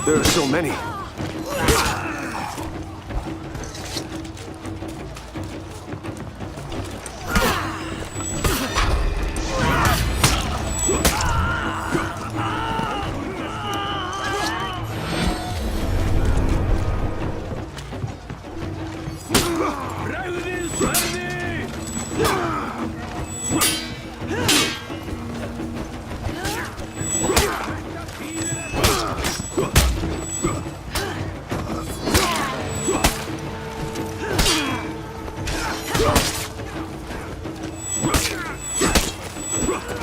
There are so many. Bregðið sverði!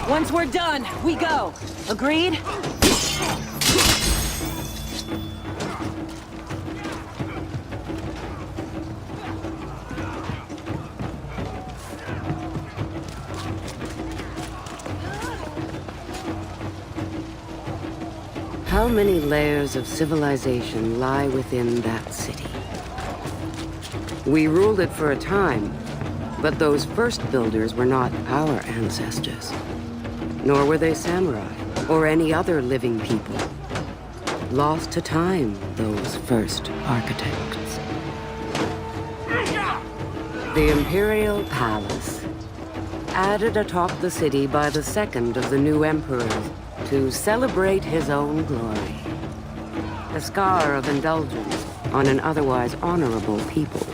Once we're done, we go. Agreed? How many layers of civilization lie within that city? We ruled it for a time, but those first builders were not our ancestors. Nor were they samurai, or any other living people. Lost to time, those first architects. The Imperial Palace, added atop the city by the second of the new emperors to celebrate his own glory. A scar of indulgence on an otherwise honorable people.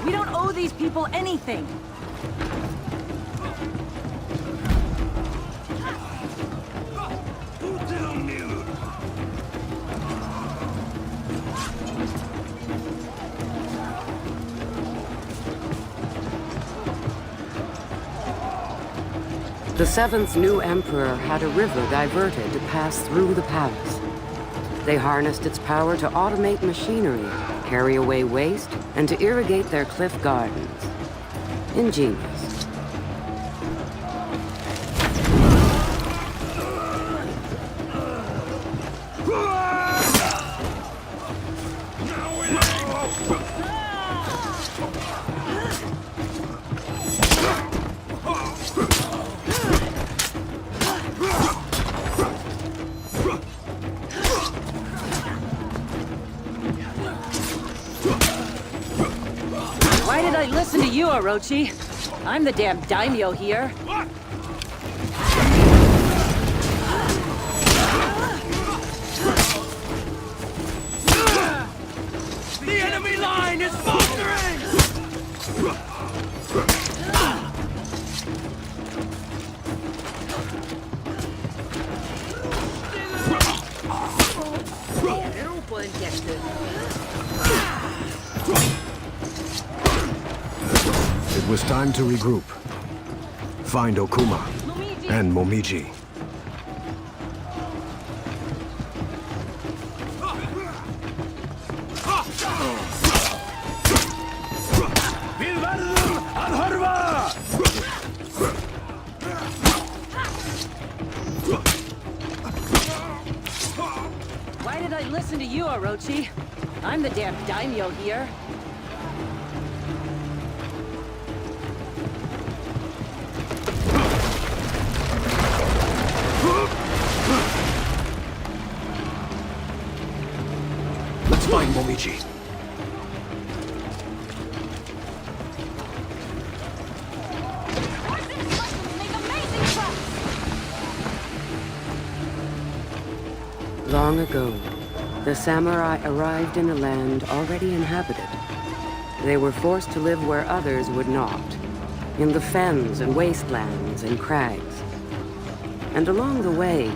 We don't owe these people anything. The seventh new emperor had a river diverted to pass through the palace. They harnessed its power to automate machinery, carry away waste, and to irrigate their cliff gardens. Ingenious. Why did I listen to you, Orochi? I'm the damn daimyo here. The enemy line is faltering! It was time to regroup. Find Okuma and Momiji. Why did I listen to you, Orochi? I'm the damn daimyo here. Let's find Momiji. Long ago, the samurai arrived in a land already inhabited. They were forced to live where others would not, in the fens and wastelands and crags. And along the way,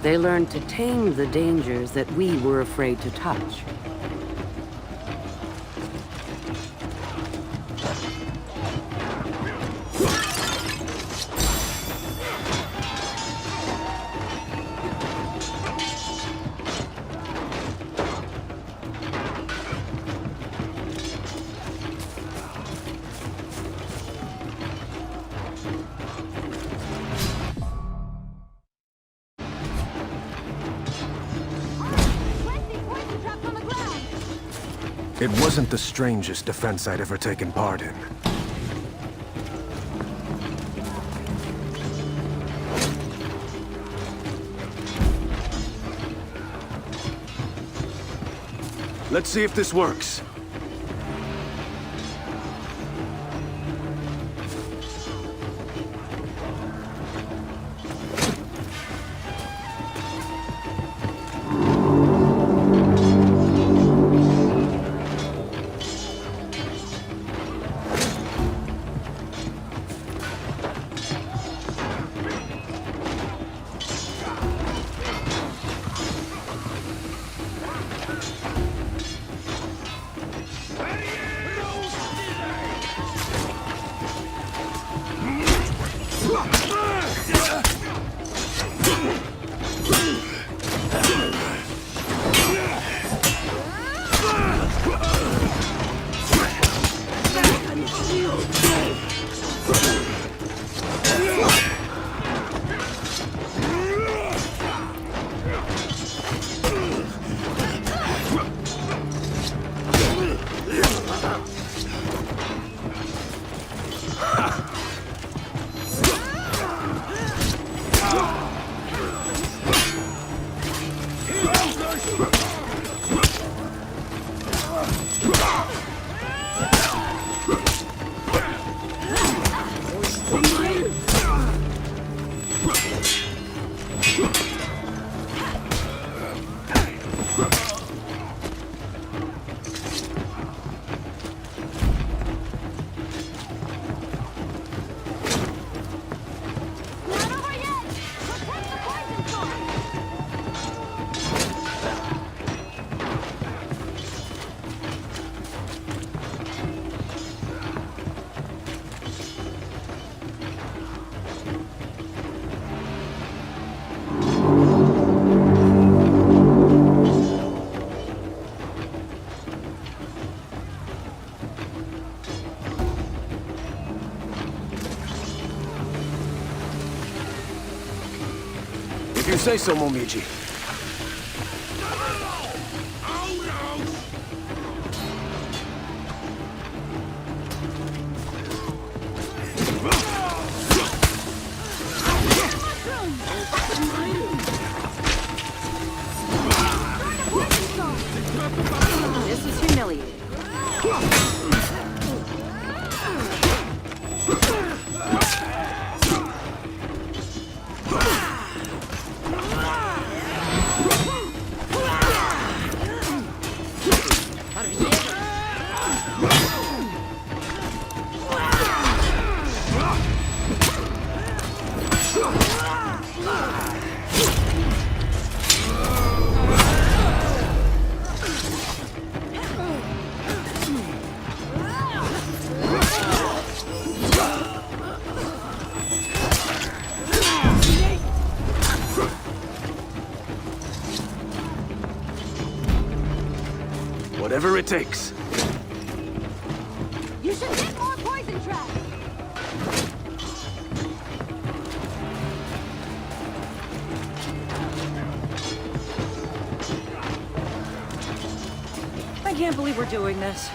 they learned to tame the dangers that we were afraid to touch. It wasn't the strangest defense I'd ever taken part in. Let's see if this works. If you say so, Momiji. This is humiliating. Whatever it takes. You should get more poison traps. I can't believe we're doing this.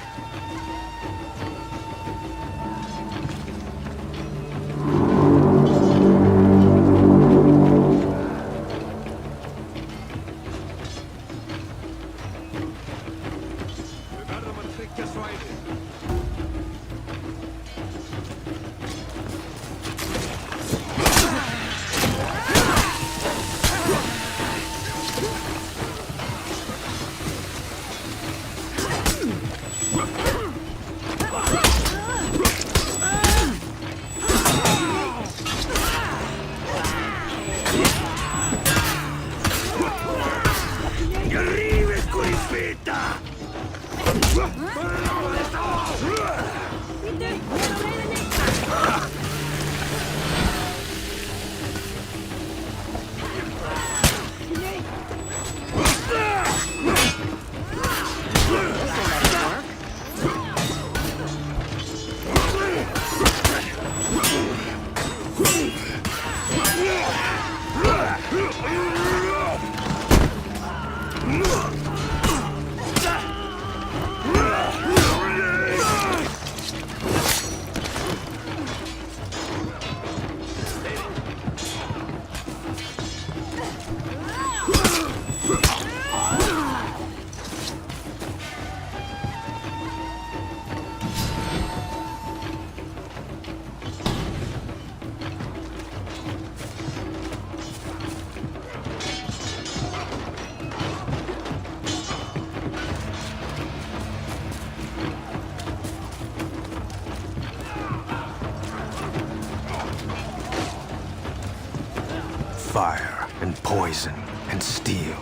Fire and poison and steel.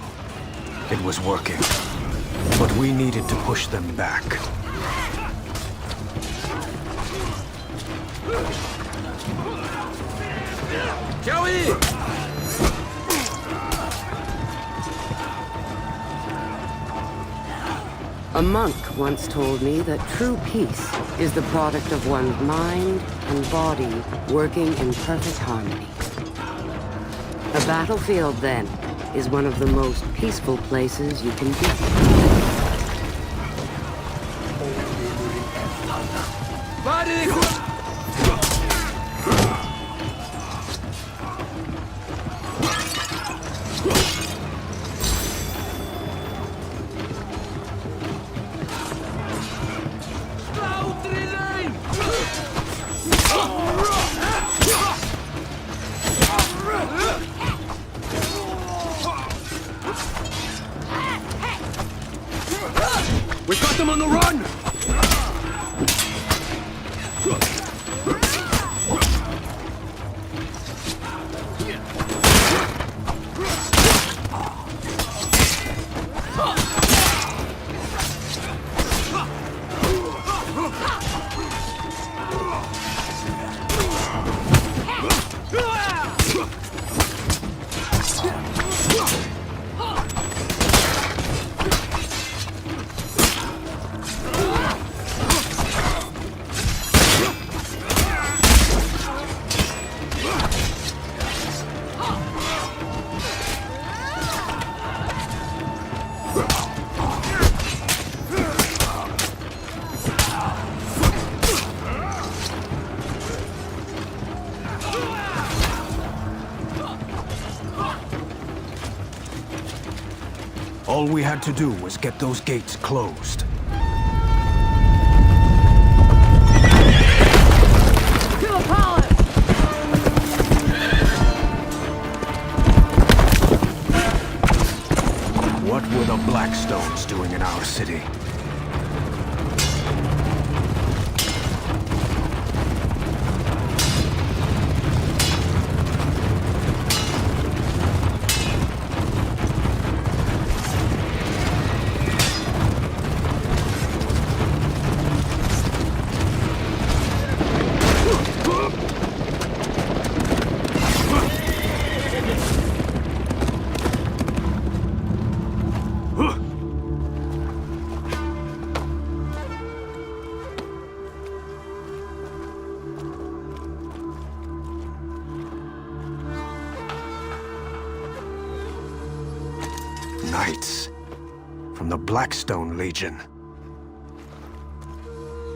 It was working. But we needed to push them back. Joey! A monk once told me that true peace is the product of one's mind and body working in perfect harmony. A battlefield, then, is one of the most peaceful places you can be. We've got them on the run! All we had to do was get those gates closed. To the palace! What were the Blackstones doing in our city? Knights from the Blackstone Legion.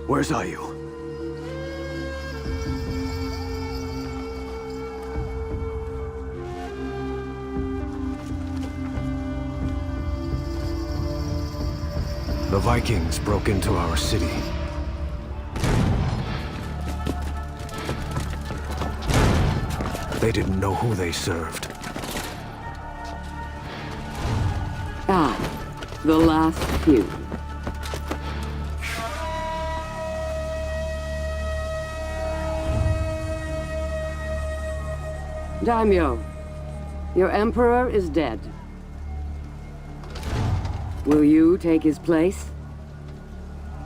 Where's are you? The Vikings broke into our city. They didn't know who they served. Ah, the last few. Daimyo, your emperor is dead. Will you take his place?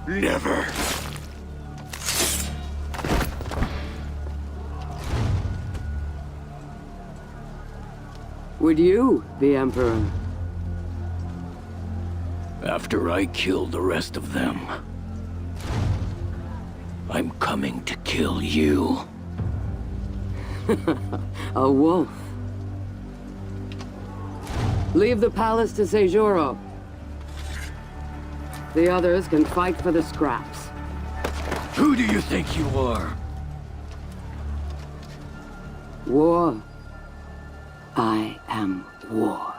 Never. Would you be emperor? After I kill the rest of them, I'm coming to kill you. A wolf. Leave the palace to Seijuro. The others can fight for the scraps. Who do you think you are? War. I am war.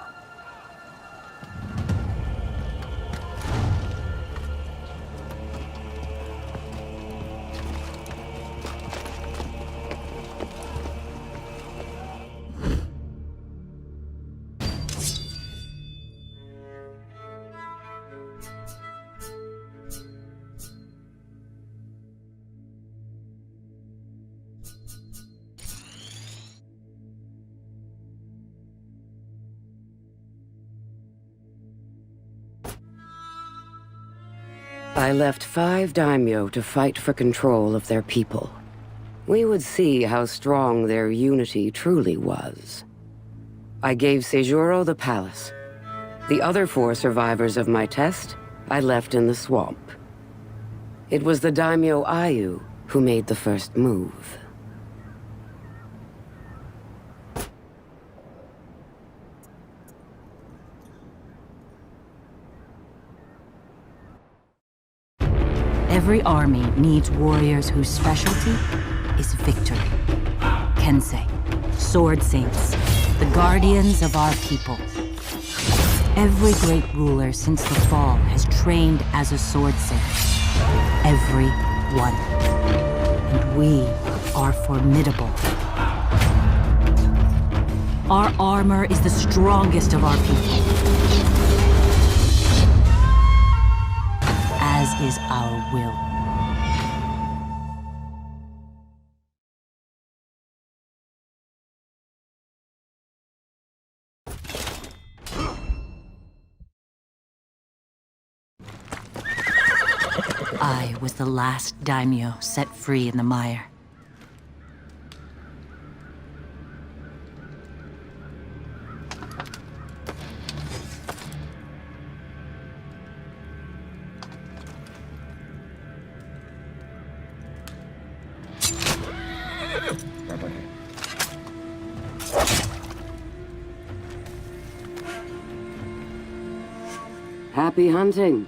I left 5 daimyo to fight for control of their people. we would see how strong their unity truly was. I gave Seijuro the palace. The other 4 survivors of my test, I left in the swamp. It was the daimyo Ayu who made the first move. Every army needs warriors whose specialty is victory. Kensei, sword saints, the guardians of our people. Every great ruler since the fall has trained as a sword saint. Every one. And we are formidable. Our armor is the strongest of our people. As is our will. I was the last daimyo set free in the mire. Happy hunting.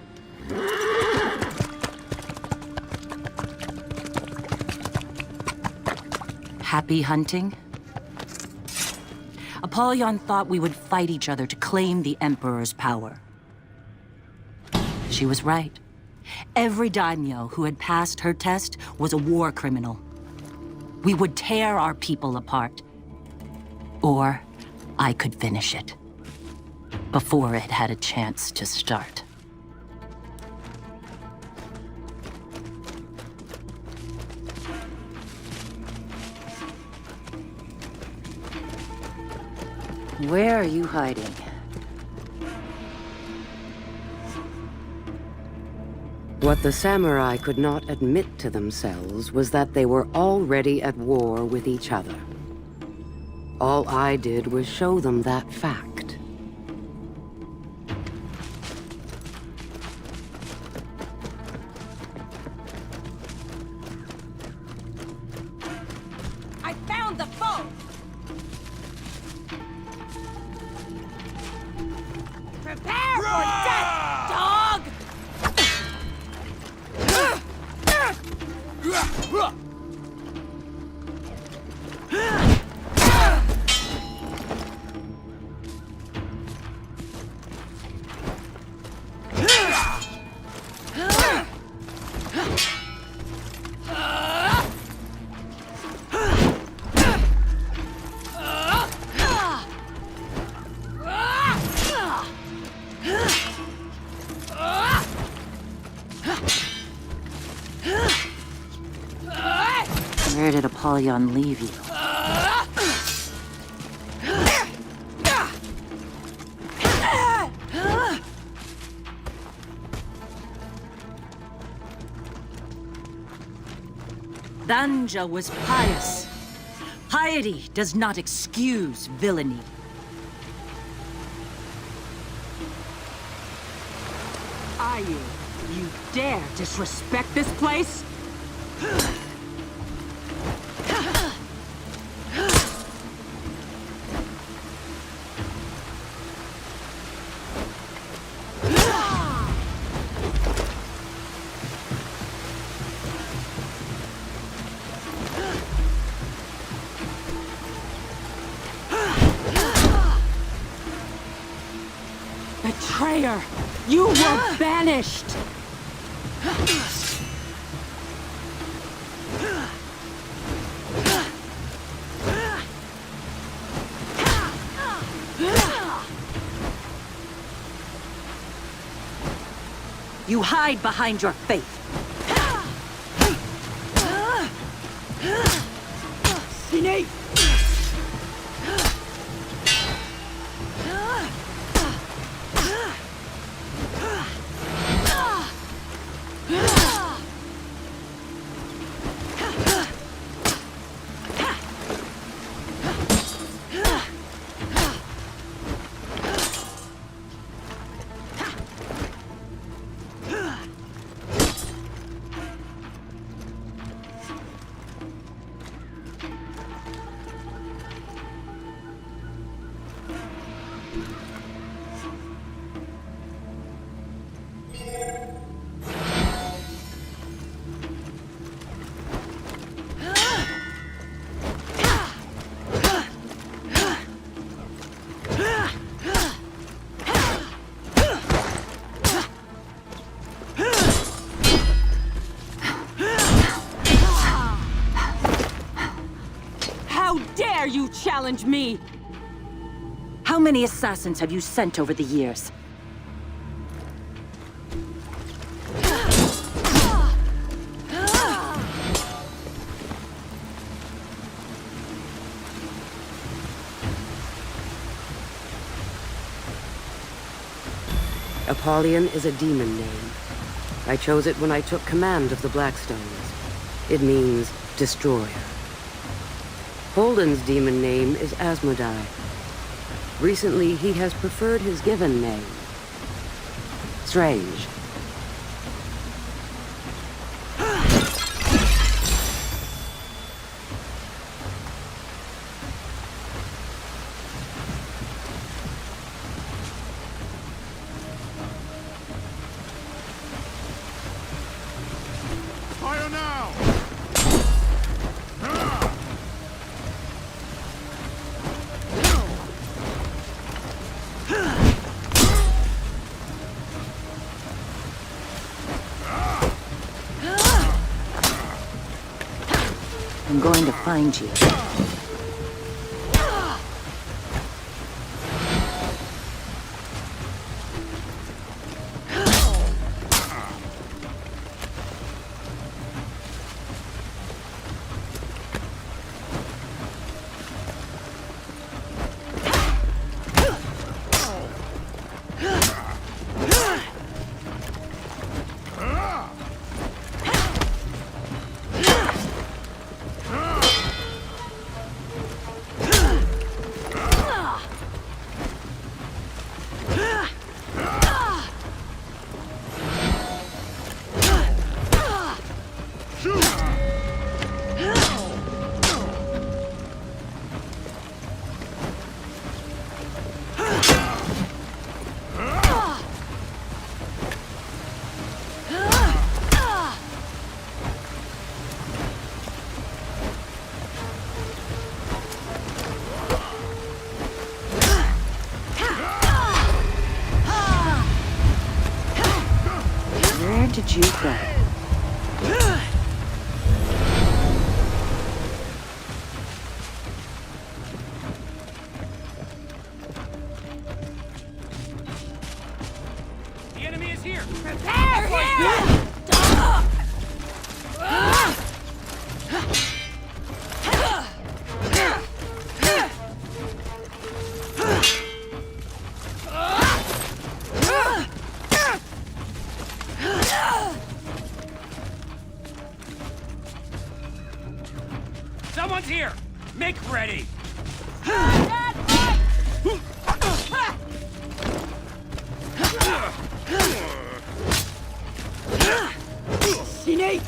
Happy hunting? Apollyon thought we would fight each other to claim the Emperor's power. She was right. Every daimyo who had passed her test was a war criminal. We would tear our people apart. Or I could finish it. Before it had a chance to start. Where are you hiding? What the samurai could not admit to themselves was that they were already at war with each other. All I did was show them that fact. I found the foe! Prepare for death, dog! Where did Apollyon leave you? Danja was pious. Piety does not excuse villainy. Ayu, you dare disrespect this place? Betrayer! You were banished! You hide behind your faith. Snake! dare you challenge me? How many assassins have you sent over the years? Apollyon is a demon name. I chose it when I took command of the Blackstones. It means destroyer. Holden's demon name is Asmodai. Recently, he has preferred his given name. Strange. Fire now! I'm going to find you. Where did you go? The enemy is here! Prepare here! Someone's here! Make ready! Snake!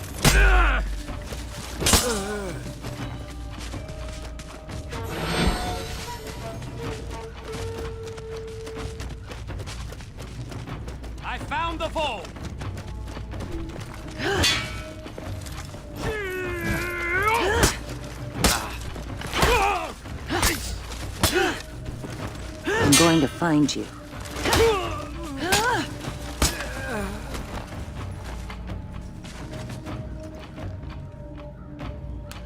I found the foe! I'm going to find you.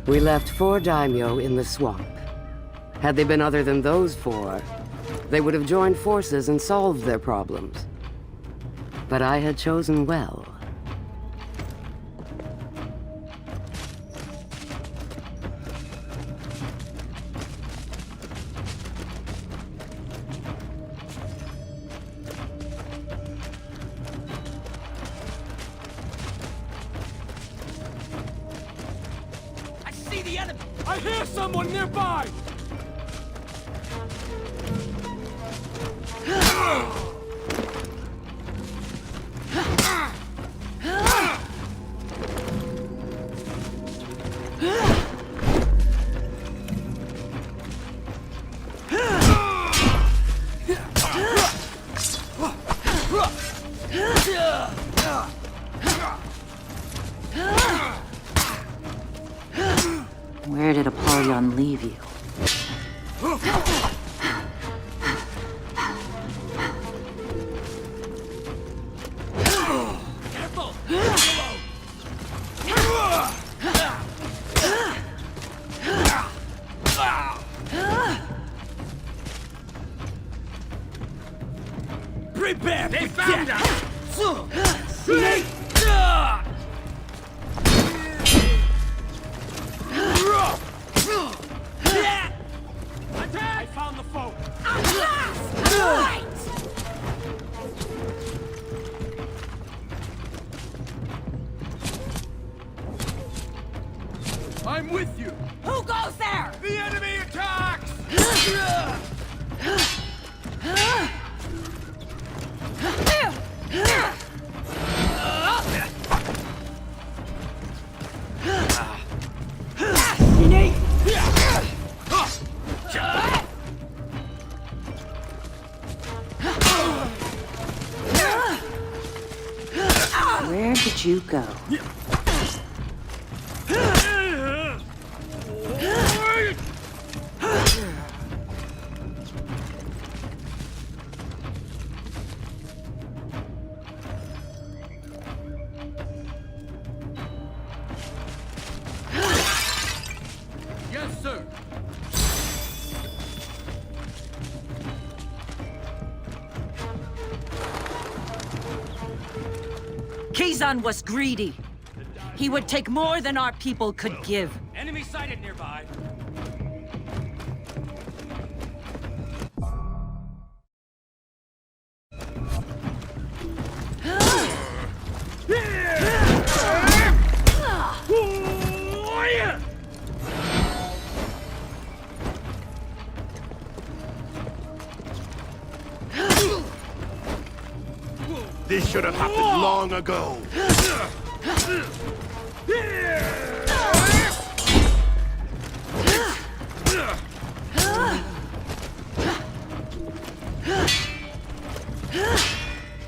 We left 4 daimyo in the swamp. Had they been other than those 4, they would have joined forces and solved their problems. But I had chosen well. I see the enemy! I hear someone nearby! Where did Apollyon leave you? Careful! I'm with you! Who goes there? The enemy attacks! Where did you go? Yes, sir! Kizan was greedy. He would take more than our people could give. Enemy sighted nearby. This should have happened long ago.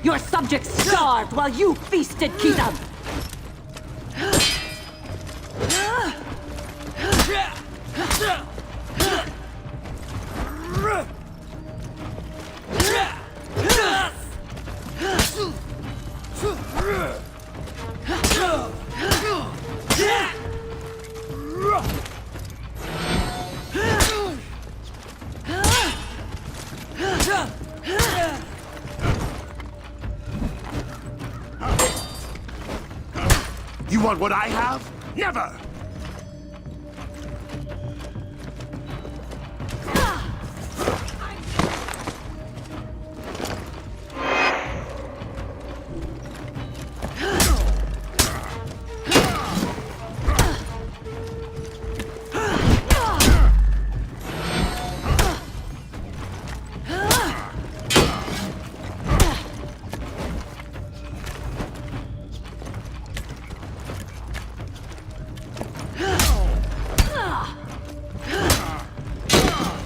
Your subjects starved while you feasted, Kizan! You want what I have? Never!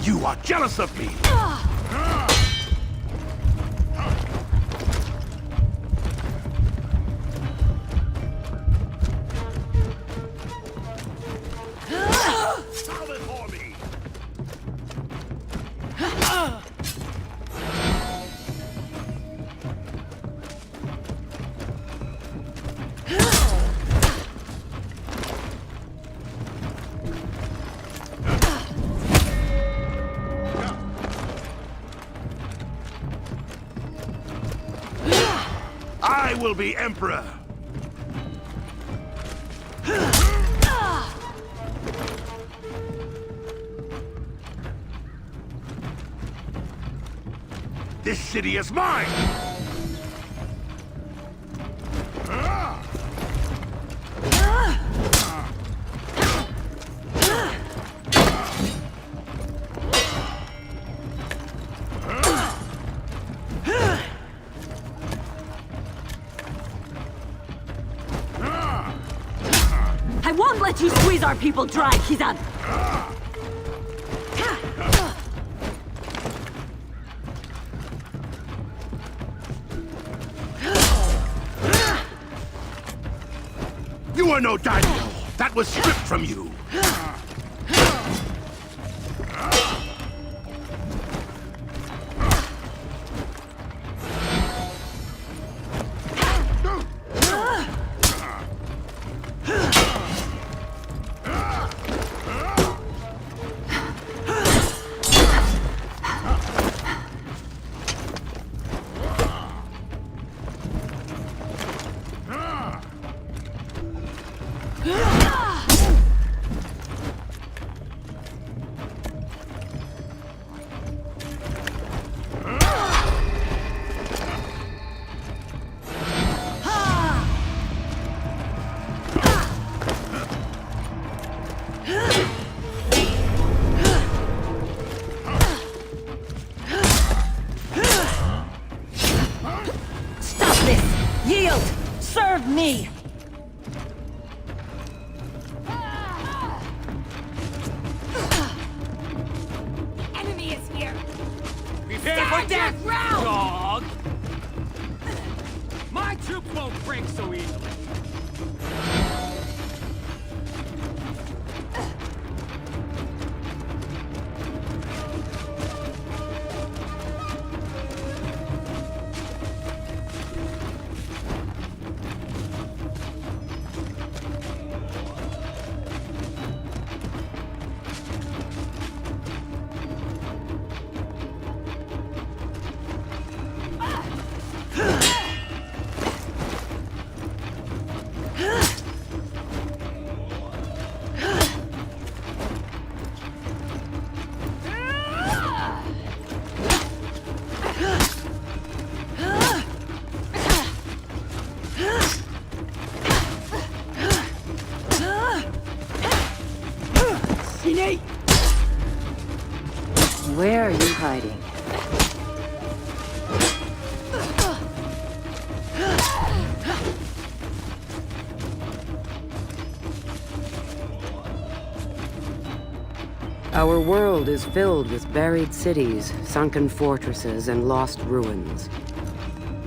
You are jealous of me! Solve it for me! I will be emperor! This city is mine! I won't let you squeeze our people dry, Kizan! You are no daimyo! That was stripped from you! Stop this! Yield! Serve me! Enemy is here! Prepare for death, dog! My troops won't break so easily. Where are you hiding? Our world is filled with buried cities, sunken fortresses, and lost ruins.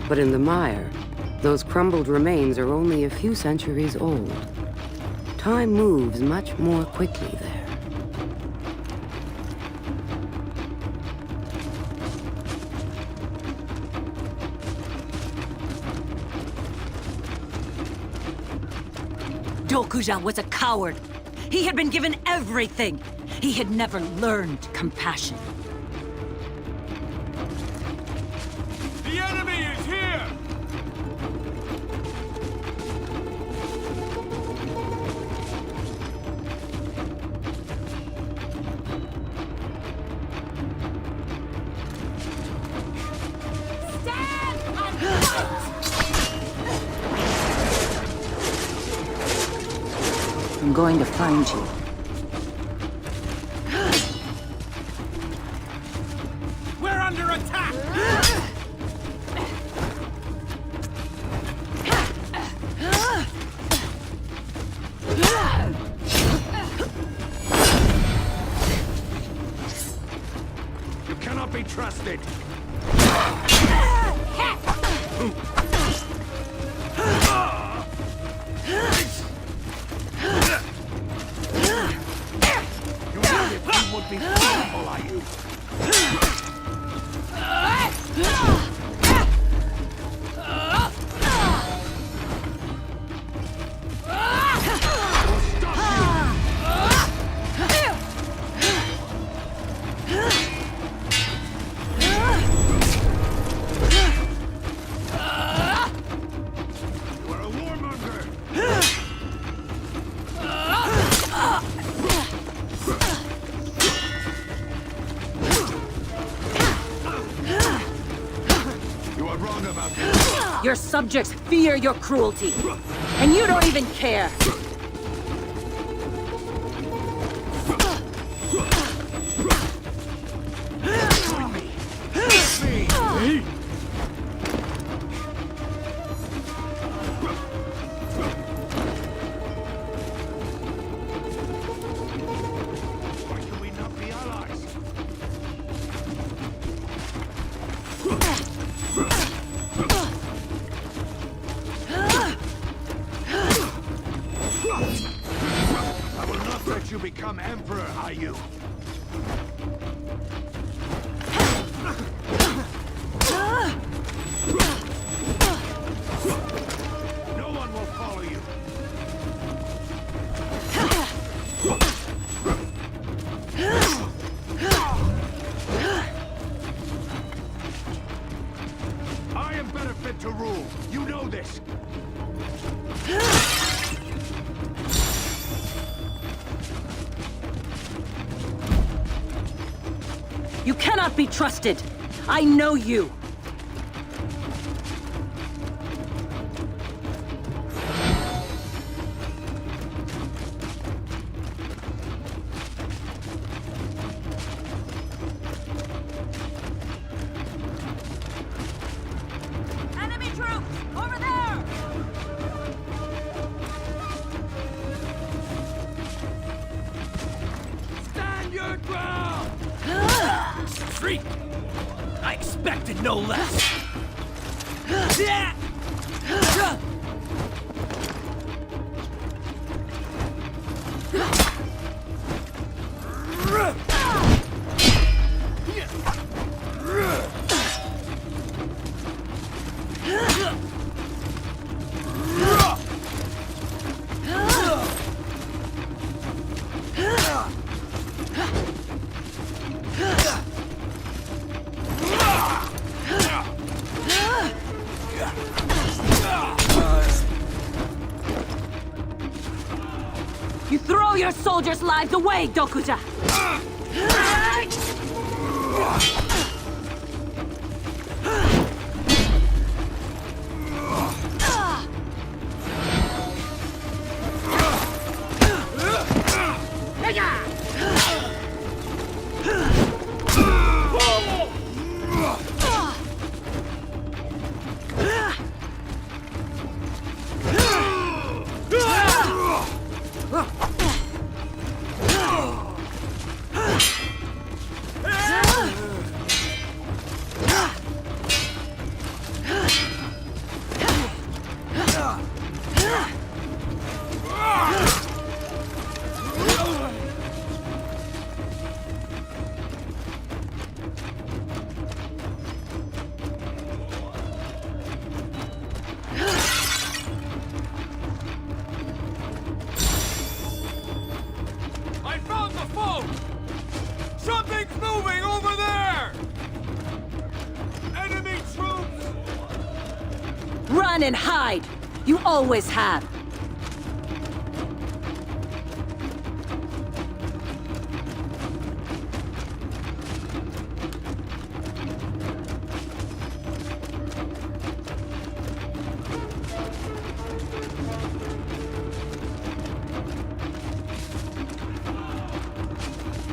But in the mire, those crumbled remains are only a few centuries old. Time moves much more quickly there. Dokuja was a coward. He had been given everything. He had never learned compassion. The enemy is here! Stand and fight! I'm going to find you. We're under attack! You cannot be trusted! You would be powerful, are you? You're a warmonger! You are wrong about this. Your subjects fear your cruelty, and you don't even care. Why can we not be allies? I will not let you become emperor, Ayu. No one will follow you. I am better fit to rule. You know this. You cannot be trusted. I know you. your ground! Freak! I expected no less! You throw your soldiers' lives away, Dokuja! I found the foe! Something's moving over there! Enemy troops! Run and hide! You always have!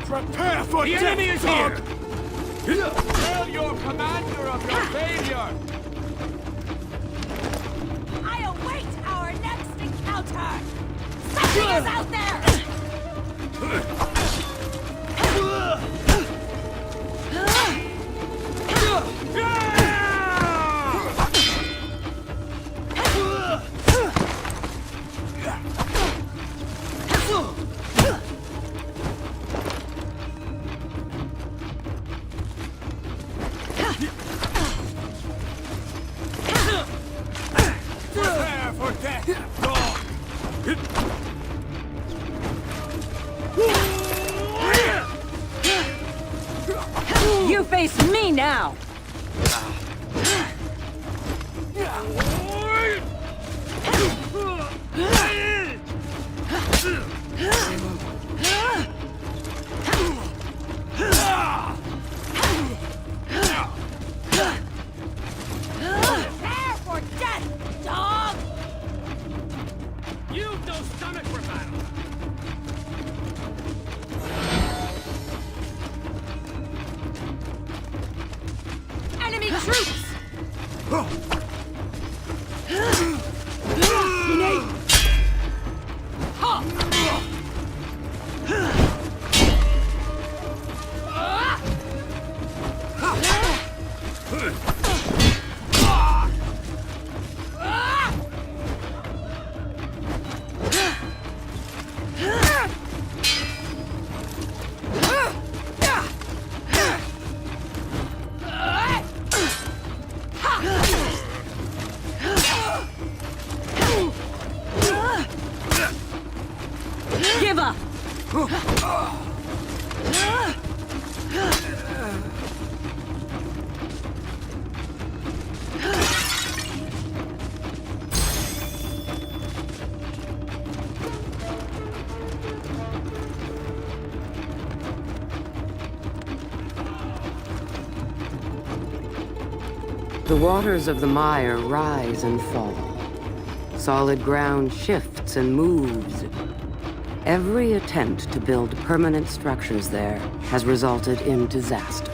Prepare for The death, enemy is dog! here! Tell your commander of your failure! I await our next encounter! Something is out there! Prepare for death, dog! You face me now! Prepare for death, dog! You've no stomach for battle! Enemy troops! Give up! The waters of the mire rise and fall. Solid ground shifts and moves. Every attempt to build permanent structures there has resulted in disaster.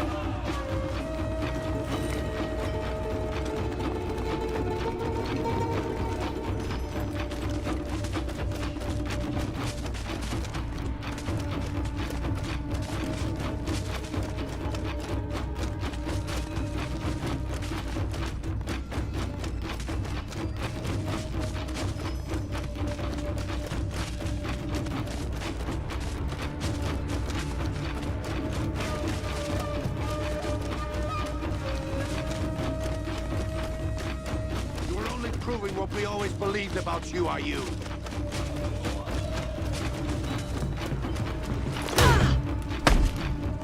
we always believed about you, are you?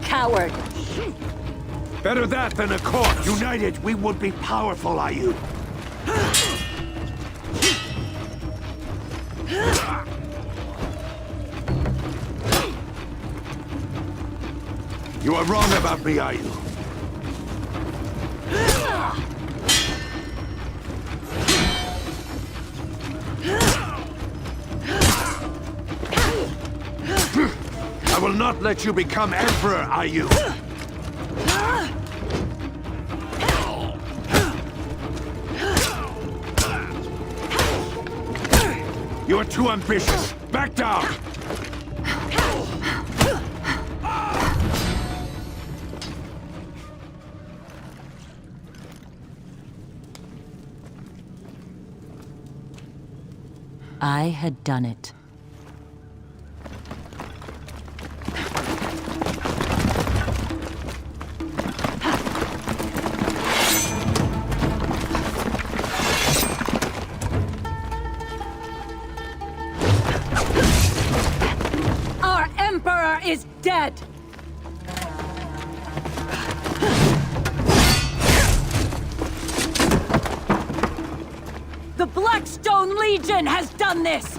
Coward! Better that than a corpse! United, we would be powerful, are you? You are wrong about me, are you? I will not let you become Emperor, are you? You are too ambitious. Back down! I had done it. Our Emperor is dead! The Blackstone Legion has done this!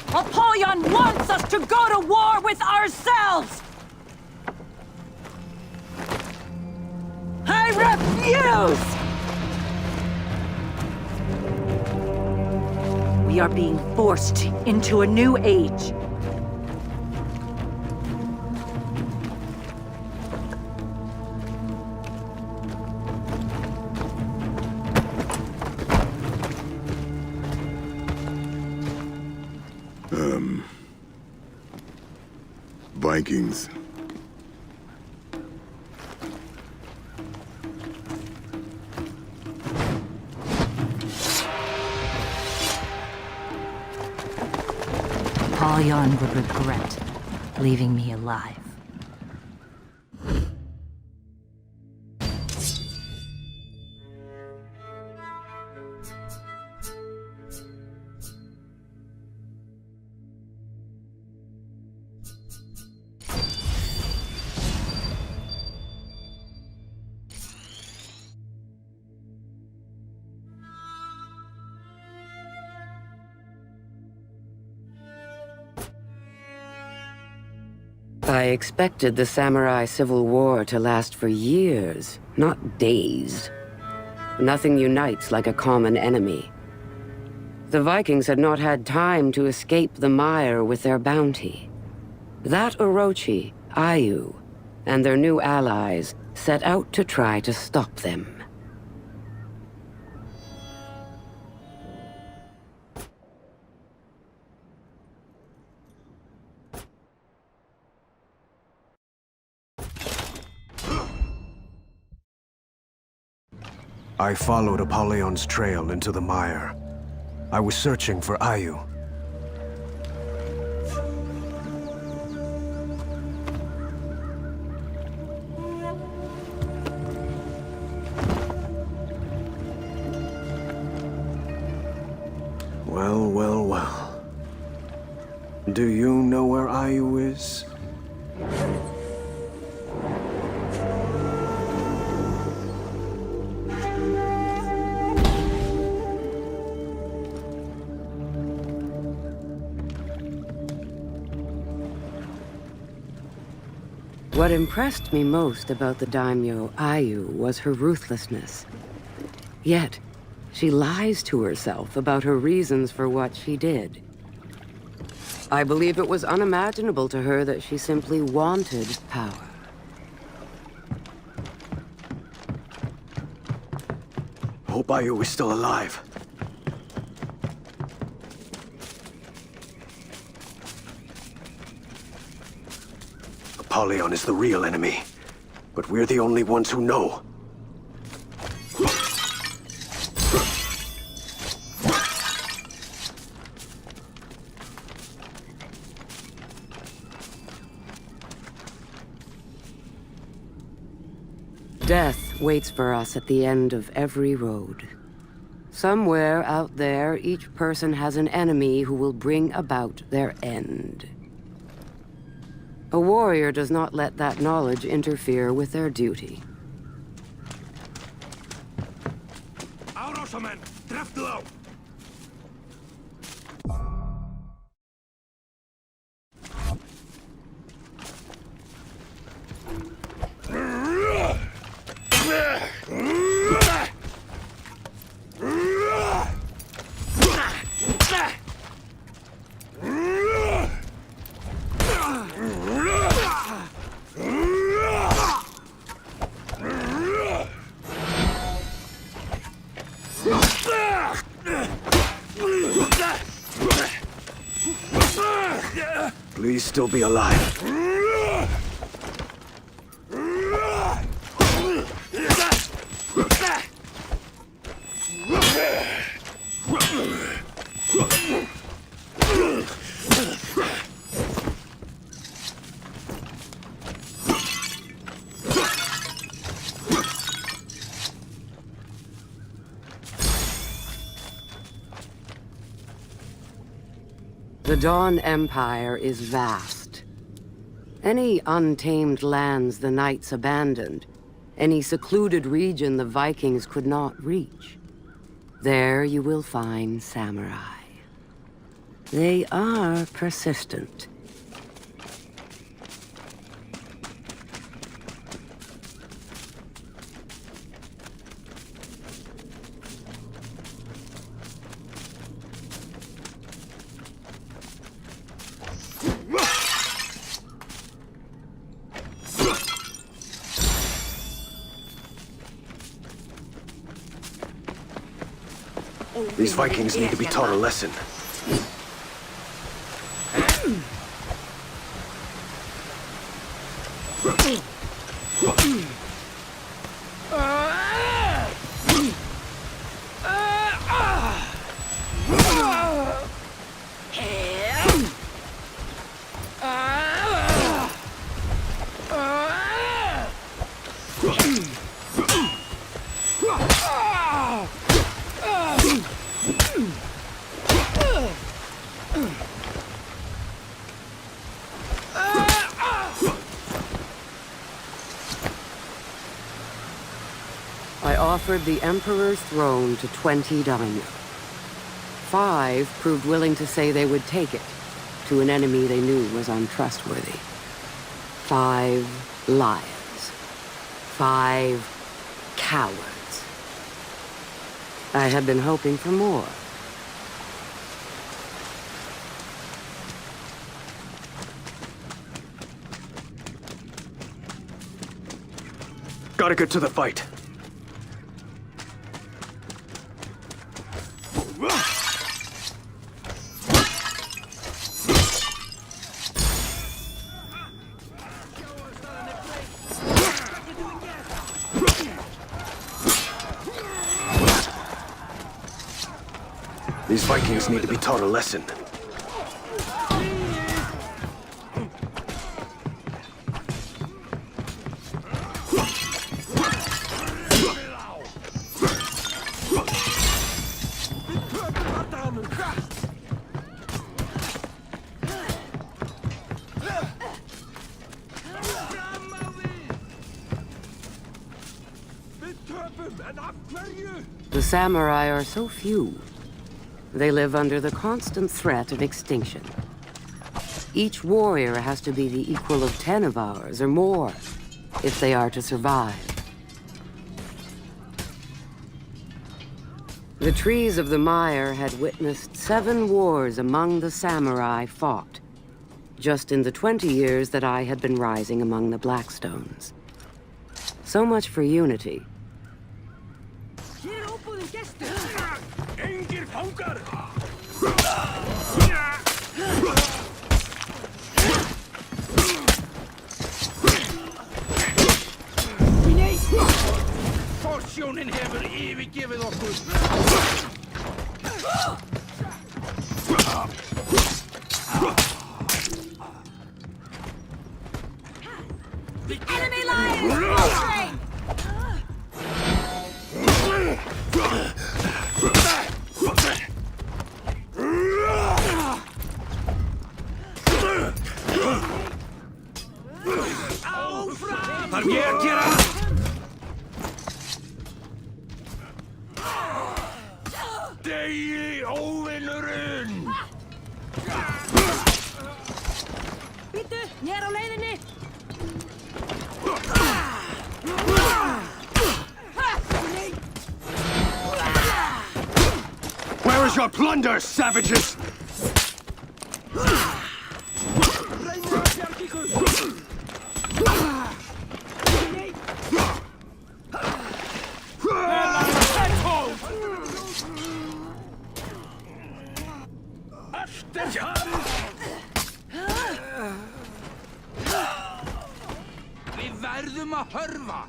Apollyon wants us to go to war with ourselves! I refuse! We are being forced into a new age. Vikings. Apollyon would regret leaving me alive. I expected the Samurai Civil War to last for years, not days. Nothing unites like a common enemy. The Vikings had not had time to escape the mire with their bounty. That Orochi, Ayu, and their new allies set out to try to stop them. I followed Apollyon's trail into the mire. I was searching for Ayu. Well, well, well. Do you know where Ayu is? What impressed me most about the daimyo Ayu was her ruthlessness. Yet, she lies to herself about her reasons for what she did. I believe it was unimaginable to her that she simply wanted power. Hope Ayu is still alive. Apollyon is the real enemy, but we're the only ones who know. Death waits for us at the end of every road. Somewhere out there, each person has an enemy who will bring about their end. A warrior does not let that knowledge interfere with their duty. Árásamenn, dreptu þá! Please still be alive. The Dawn Empire is vast. Any untamed lands the Knights abandoned, any secluded region the Vikings could not reach, there you will find samurai. They are persistent. These Vikings need to be taught a lesson. I offered the Emperor's throne to 20 daimyo. 5 proved willing to say they would take it to an enemy they knew was untrustworthy. 5 lions. 5 cowards. I had been hoping for more. Gotta get to the fight. These Vikings need to be taught a lesson. The samurai are so few. They live under the constant threat of extinction. Each warrior has to be the equal of 10 of ours or more if they are to survive. The trees of the mire had witnessed 7 wars among the samurai fought, just in the 20 years that I had been rising among the Blackstones. So much for unity. Forsjónin hefur yfirgefið okkur. Enemy lions! Full train! Degi óvinnurinn! Býttu, ég er á leiðinni! Where is your plunder, savages? Við verðum að hörfa!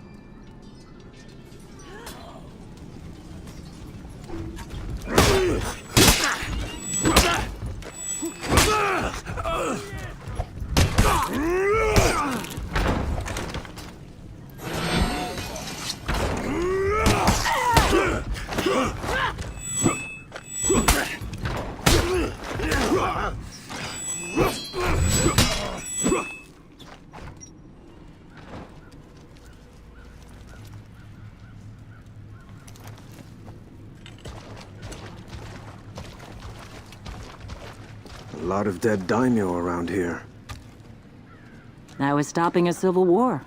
A lot of dead daimyo around here. That was stopping a civil war.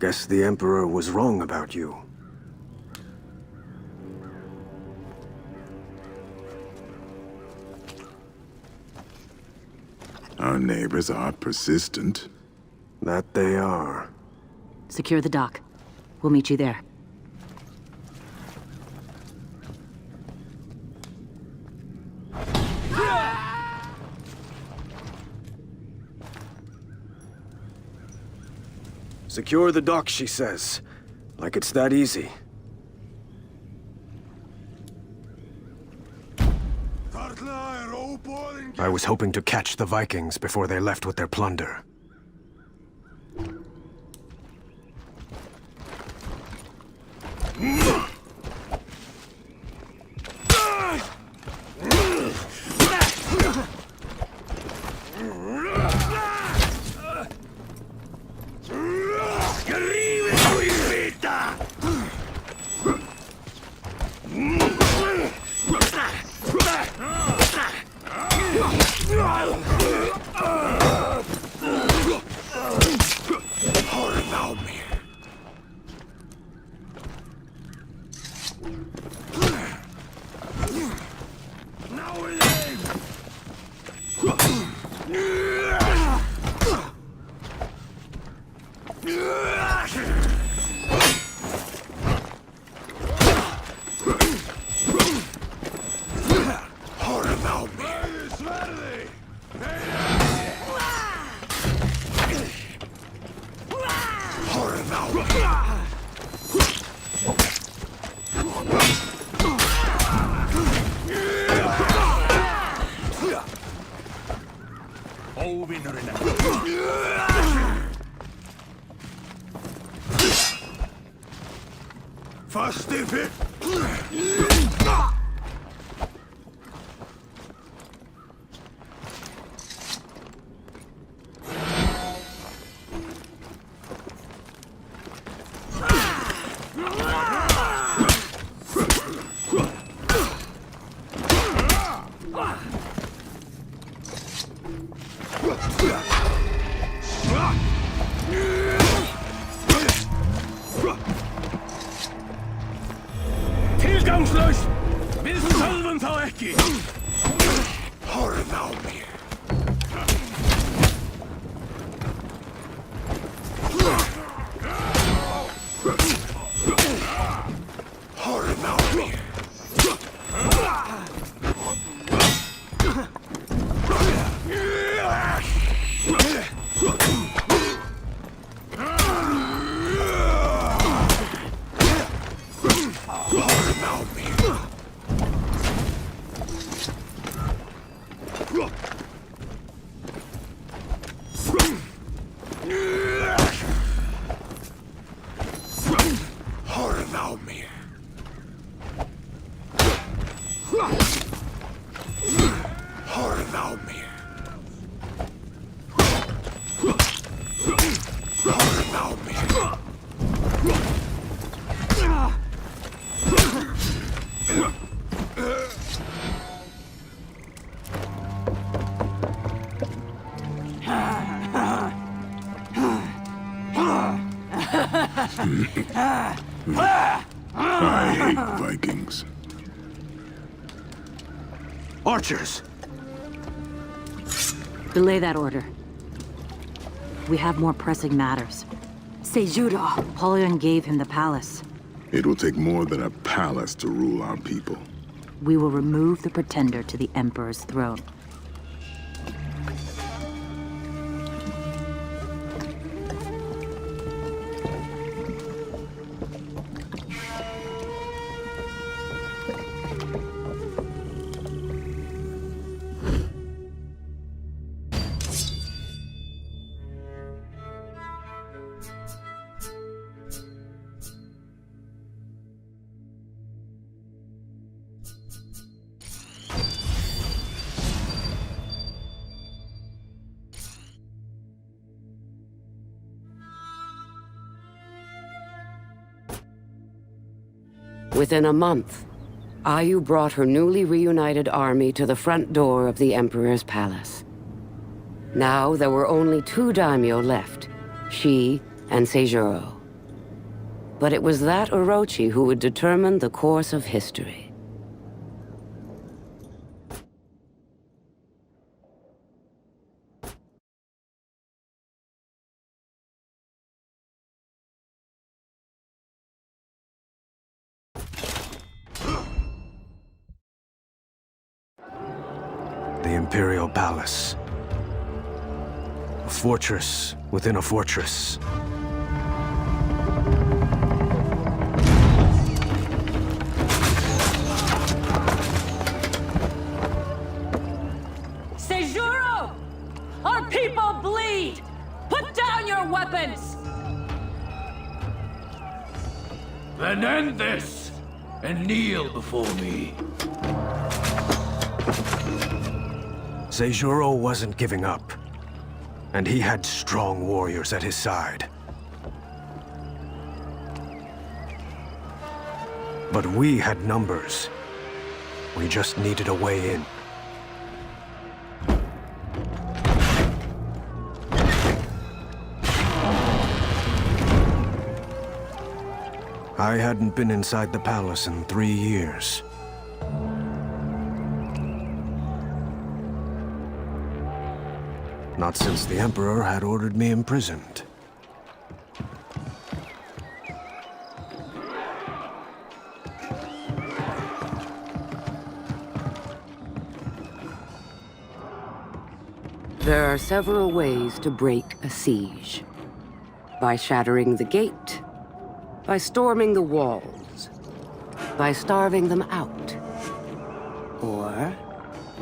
Guess the Emperor was wrong about you. Our neighbors are persistent. That they are. Secure the dock. We'll meet you there. Secure the dock, she says. Like it's that easy. I was hoping to catch the Vikings before they left with their plunder. Fast if it. Tilgangslaust! Við stöðvum þá ekki! Horfa á mig. Horfa á mig. I hate Vikings. Archers! Delay that order. We have more pressing matters. Sejuro. Polion gave him the palace. It will take more than a palace to rule our people. We will remove the pretender to the Emperor's throne. Within a month, Ayu brought her newly reunited army to the front door of the Emperor's palace. Now there were only 2 daimyo left, she and Seijuro. But it was that Orochi who would determine the course of history. The Imperial Palace. A fortress within a fortress. Sejuro! Our people bleed! Put down your weapons! Then end this, and kneel before me. Seijuro wasn't giving up, and he had strong warriors at his side. But we had numbers. We just needed a way in. I hadn't been inside the palace in 3 years. Not since the Emperor had ordered me imprisoned. There are several ways to break a siege. By shattering the gate, by storming the walls, by starving them out, or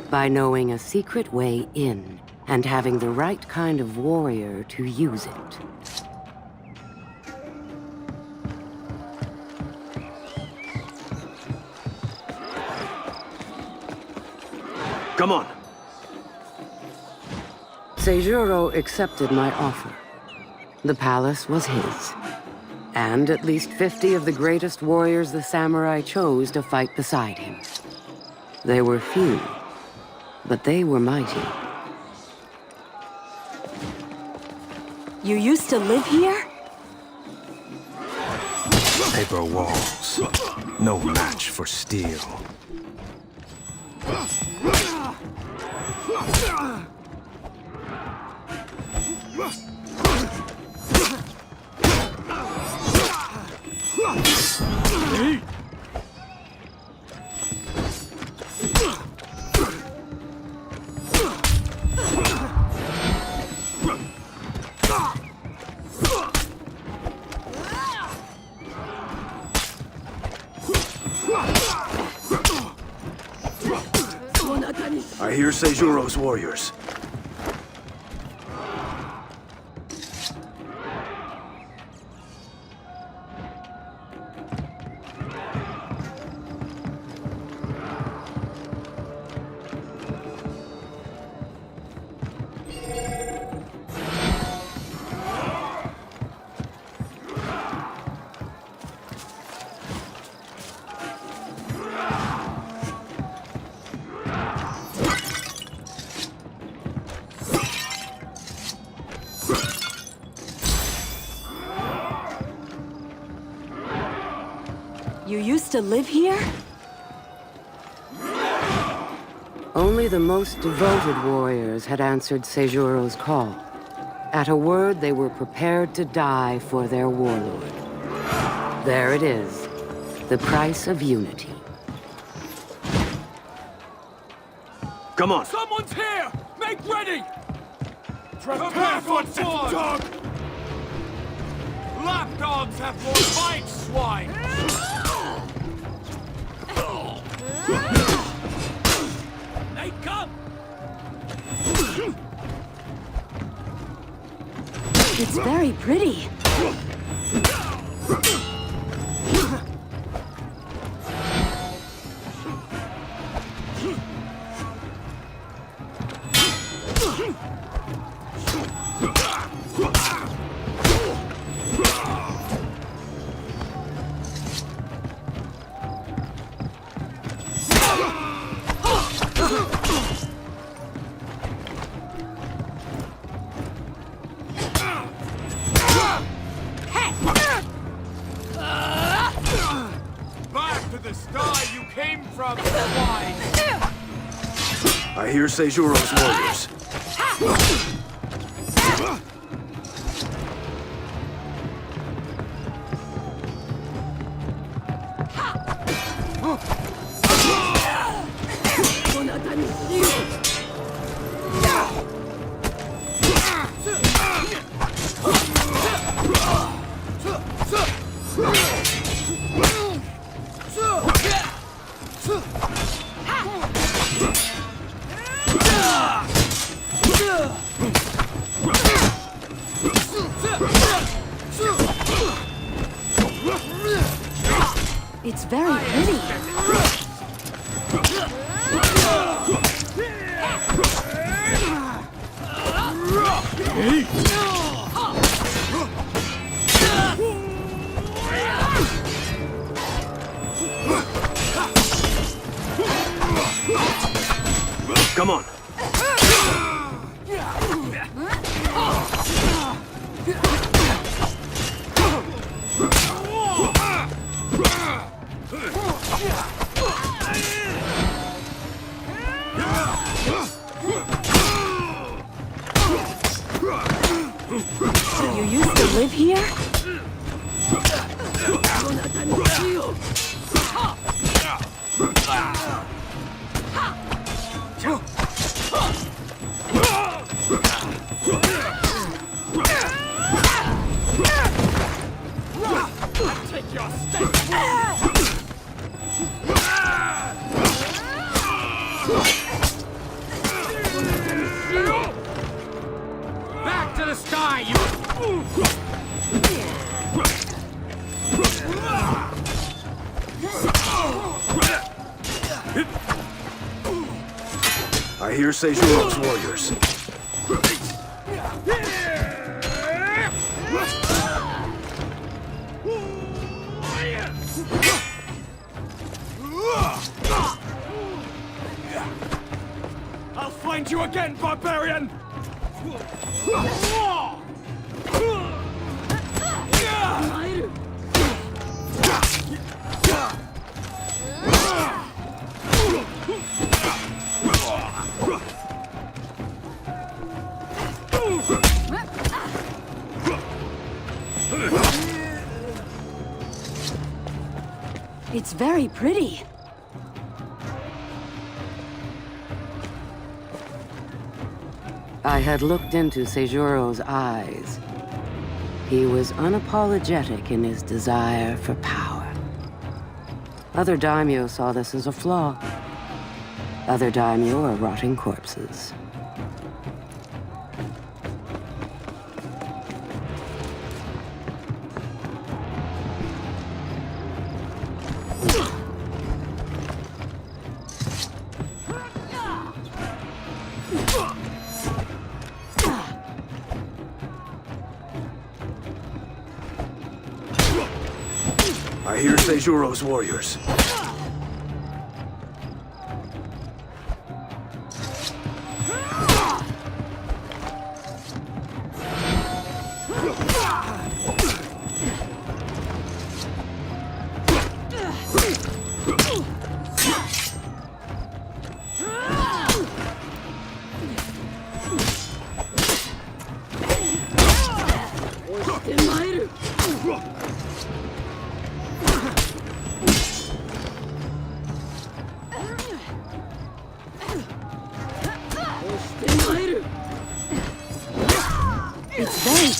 by knowing a secret way in and having the right kind of warrior to use it. Come on! Seijuro accepted my offer. The palace was his, and at least 50 of the greatest warriors the samurai chose to fight beside him. They were few, but they were mighty. You used to live here? Paper walls. No match for steel. I hear Seijuro's warriors. You used to live here? Only the most devoted warriors had answered Seijuro's call. At a word, they were prepared to die for their warlord. There it is, the price of unity. Come on. Someone's here! Make ready! Prepare for dog! Lapdogs have more fight, swine! They come! It's very pretty. Back to the sky you came from, swine! I hear Seijuro's warriors. It's very pretty. Come on. So you used to live here? Take your step! Back to the sky, you... I hear Seijuro's warriors. I'll find you again, barbarian! It's very pretty. I had looked into Seijuro's eyes. He was unapologetic in his desire for power. Other daimyo saw this as a flaw. Other daimyo are rotting corpses. I hear Seijuro's warriors.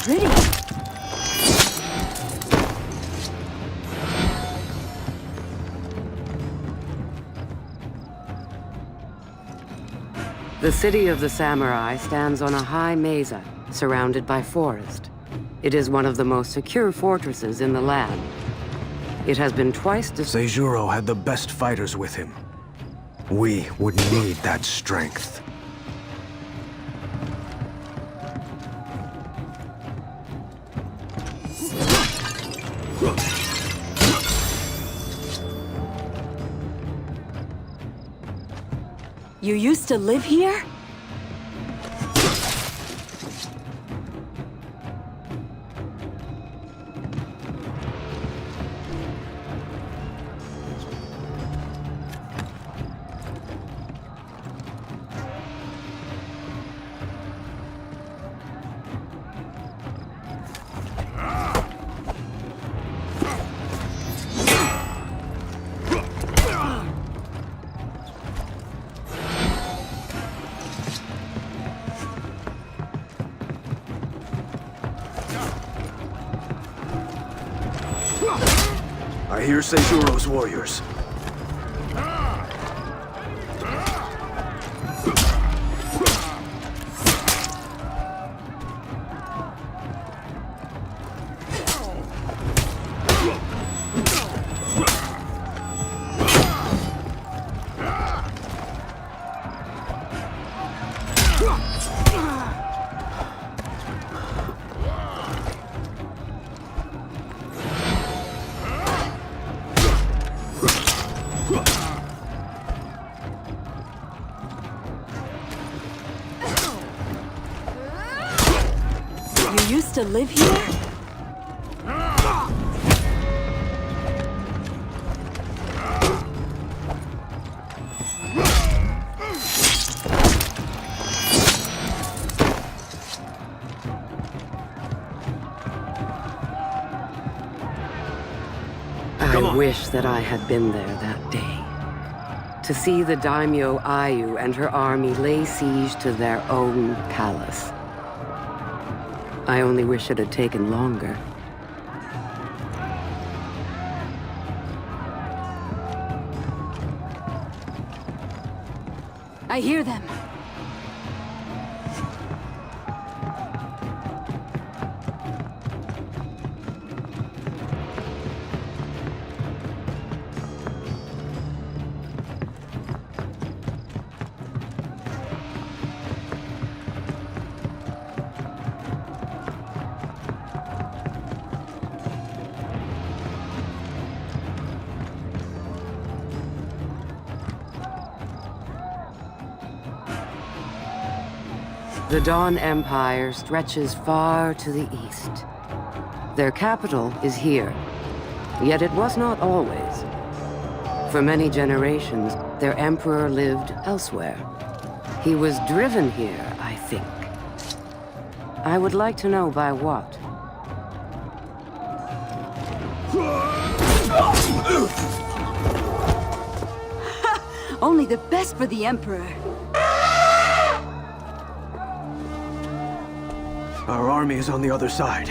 pretty. The city of the samurai stands on a high mesa, surrounded by forest. It is one of the most secure fortresses in the land. It has been twice Seijuro had the best fighters with him. We would need that strength. You used to live here? I hear Seijuro's warriors. You used to live here? I wish that I had been there that day. To see the daimyo Ayu and her army lay siege to their own palace. I only wish it had taken longer. I hear them. The Dawn Empire stretches far to the east. Their capital is here, yet it was not always. For many generations, their emperor lived elsewhere. He was driven here, I think. I would like to know by what. Only the best for the Emperor. Our army is on the other side.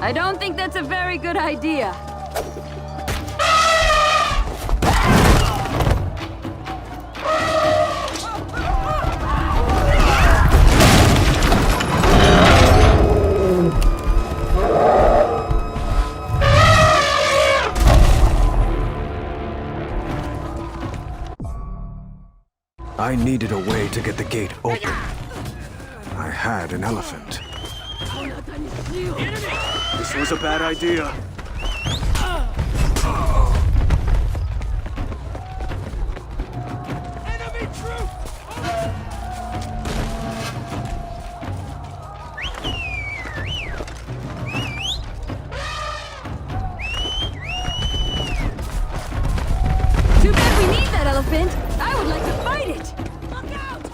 I don't think that's a very good idea. I needed a way to get the gate open. I had an elephant. This was a bad idea. Too bad we need that elephant. I would like to fight it. Look out!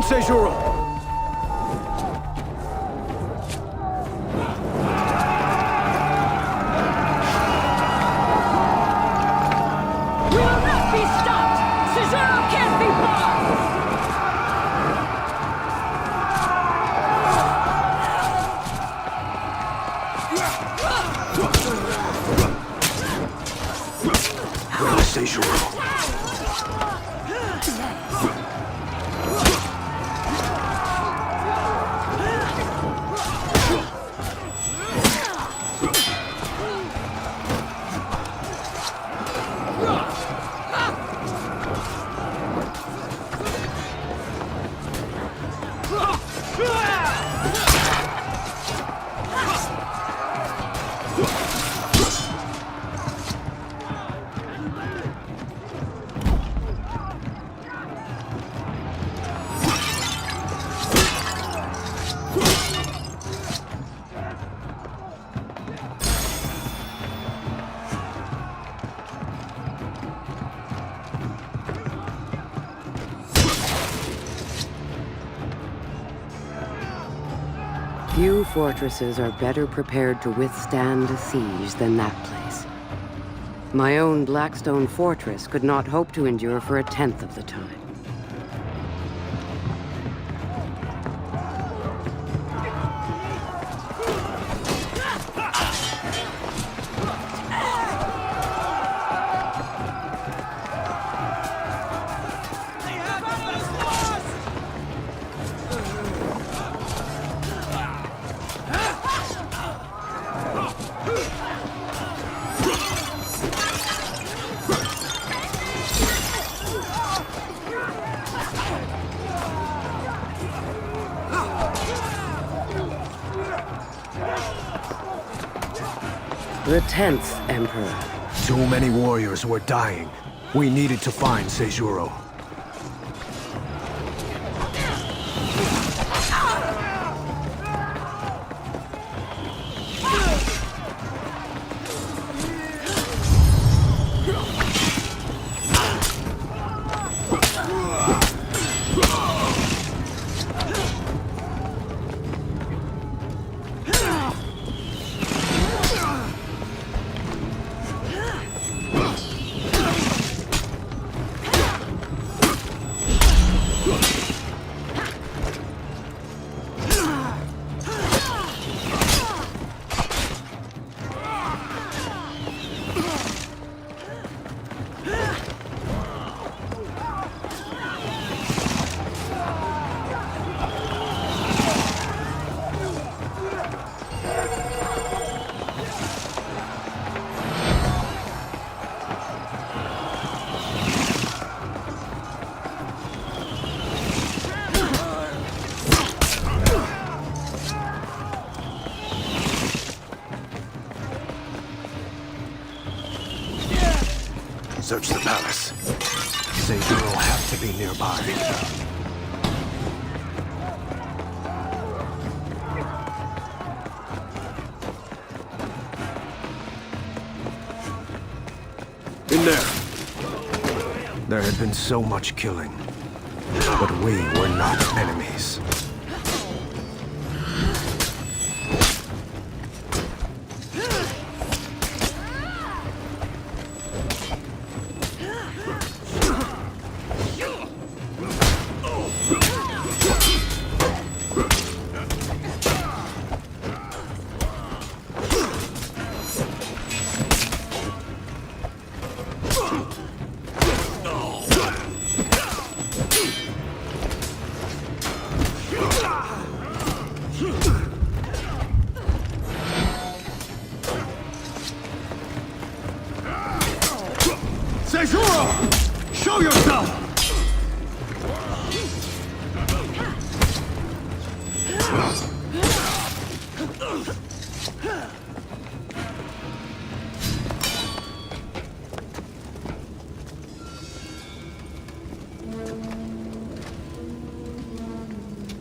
find Seijuro! We will not be stopped! Seijuro can't be blocked! Where is Seijuro? Few fortresses are better prepared to withstand a siege than that place. My own Blackstone fortress could not hope to endure for 1/10 of the time. The 10th Emperor. Too many warriors were dying. We needed to find Seijuro. Search the palace. Seijuro have to be nearby. In there. There had been so much killing, but we were not enemies. Seijuro! Show yourself!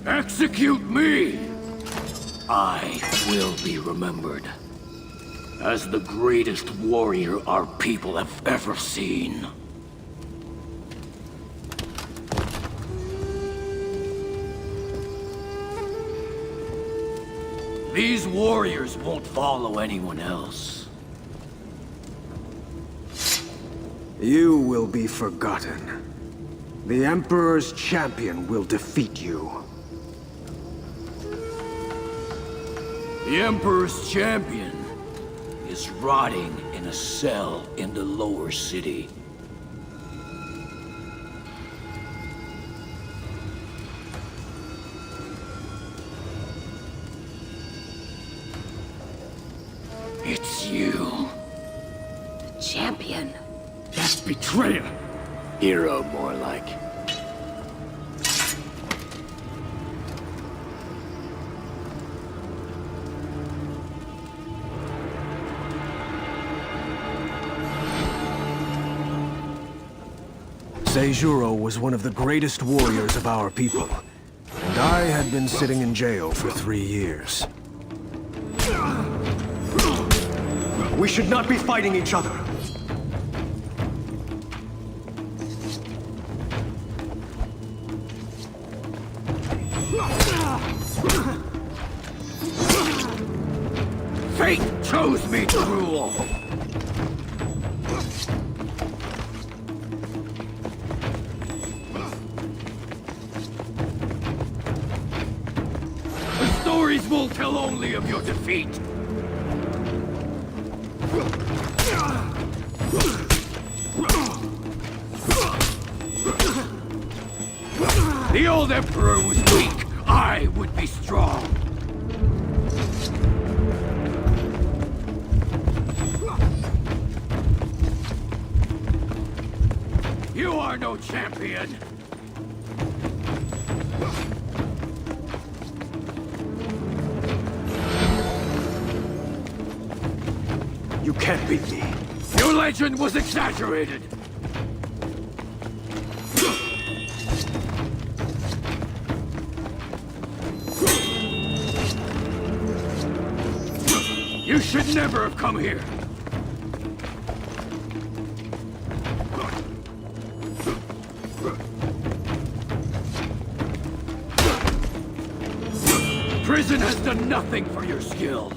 Execute me! I will be remembered as the greatest warrior our people have ever seen. These warriors won't follow anyone else. You will be forgotten. The Emperor's champion will defeat you. The Emperor's champion is rotting in a cell in the lower city. It's you. Champion. That betrayer! Hero, more like. Seijuro was one of the greatest warriors of our people, and I had been sitting in jail for 3 years. We should not be fighting each other. Fate chose me to rule! The stories will tell only of your defeat. The old Emperor was weak. I would be strong. You are no champion. You can't beat me. Your legend was exaggerated. You should never have come here. Prison has done nothing for your skill.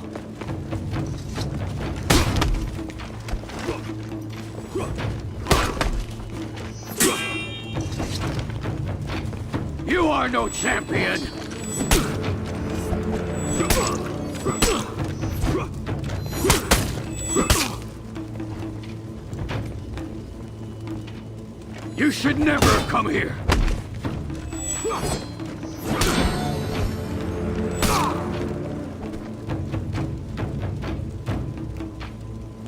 You are no champion! You should never have come here!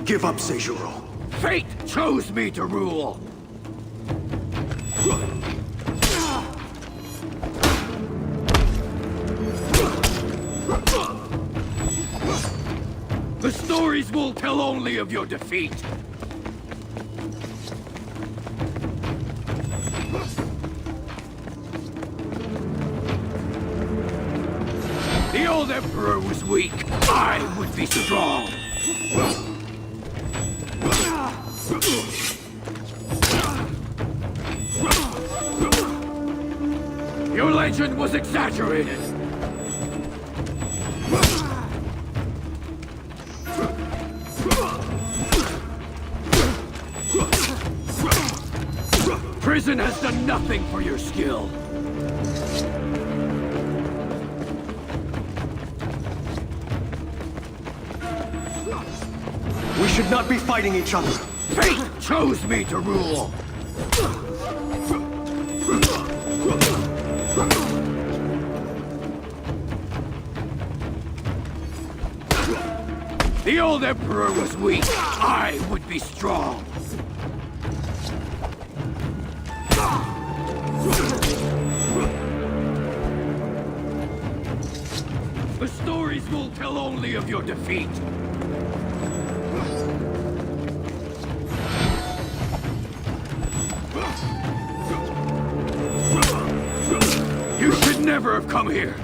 Give up, Seijuro. Fate chose me to rule! The stories will tell only of your defeat. The old Emperor was weak. I would be strong. Your legend was exaggerated. Prison has done nothing for your skill. We should not be fighting each other. Fate chose me to rule. The old Emperor was weak. I would be strong. The stories will tell only of your defeat. You should never have come here.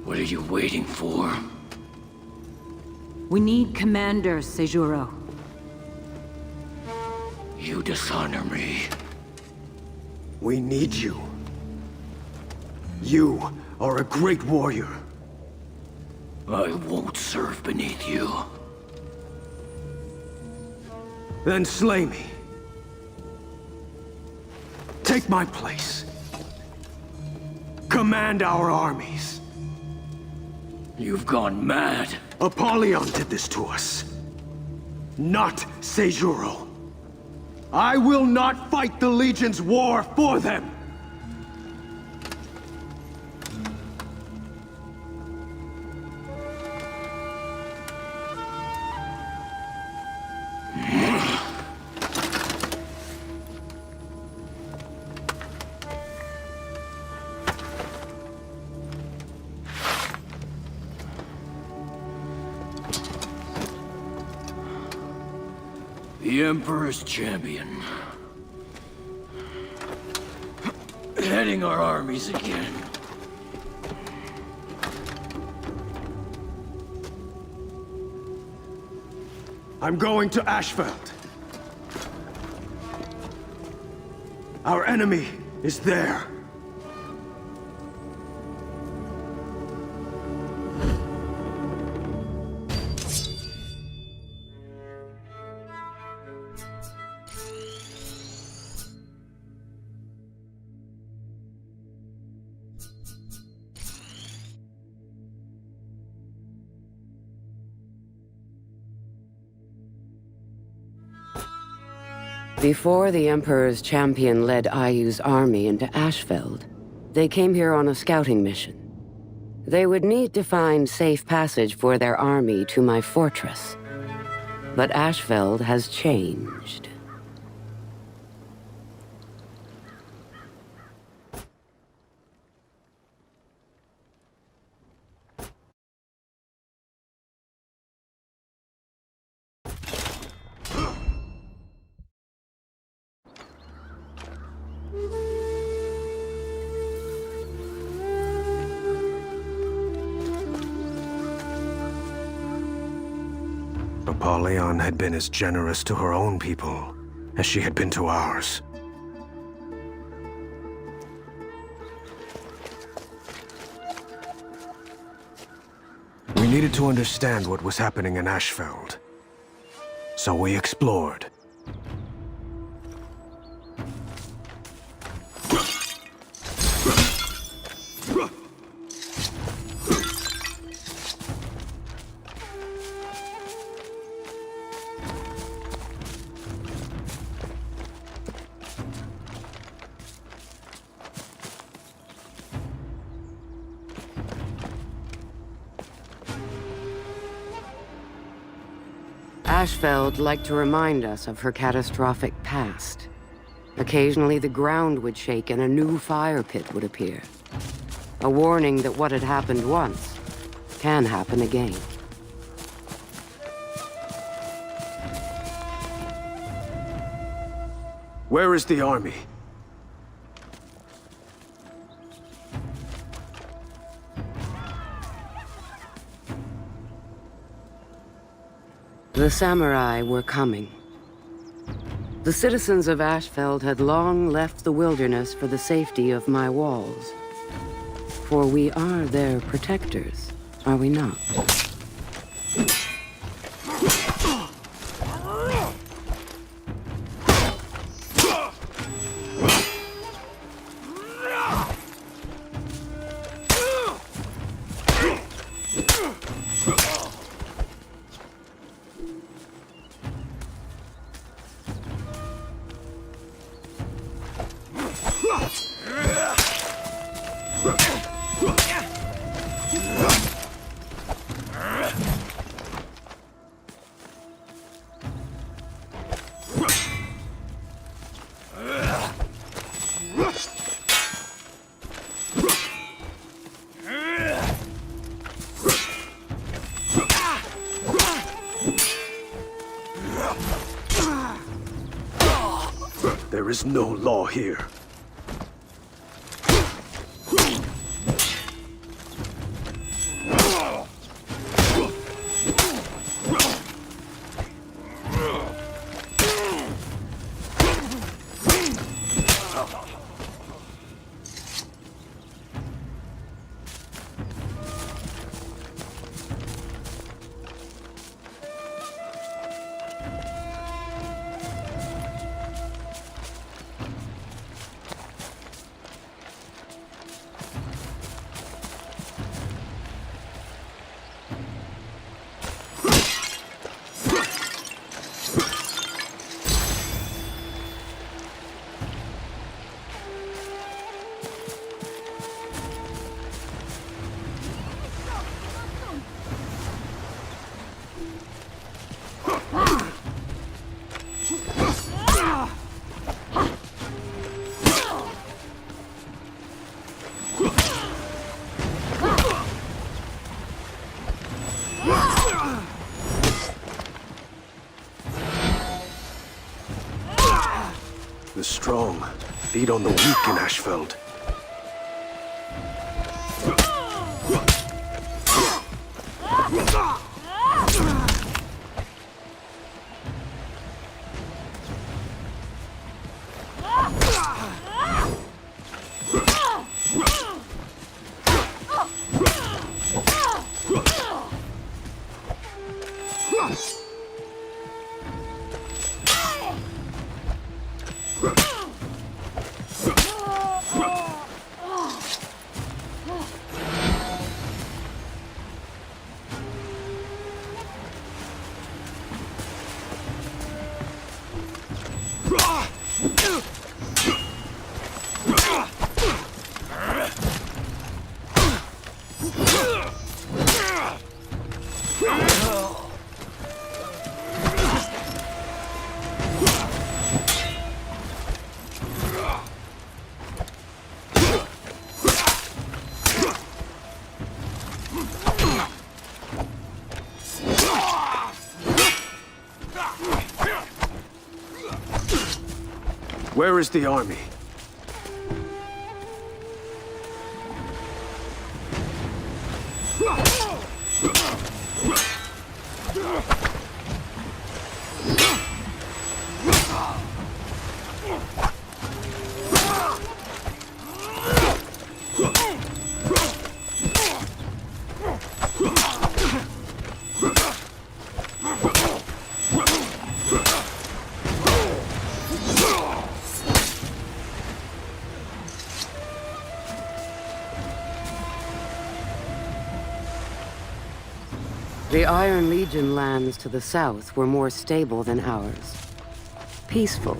What are you waiting for? We need commanders, Seijuro. You dishonor me. We need you. You are a great warrior. I won't serve beneath you. Then slay me. Take my place. Command our armies. You've gone mad. Apollyon did this to us. Not Seijuro. I will not fight the Legion's war for them! The Emperor's champion. Heading our armies again. I'm going to Ashfeld. Our enemy is there. Before the Emperor's champion led Ayu's army into Ashfeld, they came here on a scouting mission. They would need to find safe passage for their army to my fortress. But Ashfeld has changed. Apollyon had been as generous to her own people as she had been to ours. We needed to understand what was happening in Ashfeld, so we explored. Ashfeld liked to remind us of her catastrophic past. Occasionally the ground would shake and a new fire pit would appear. A warning that what had happened once can happen again. Where is the army? The samurai were coming. The citizens of Ashfeld had long left the wilderness for the safety of my walls. For we are their protectors, are we not? There is no law here. The strong feed on the weak in Ashfeld. Where is the army? The Iron Legion lands to the south were more stable than ours. Peaceful.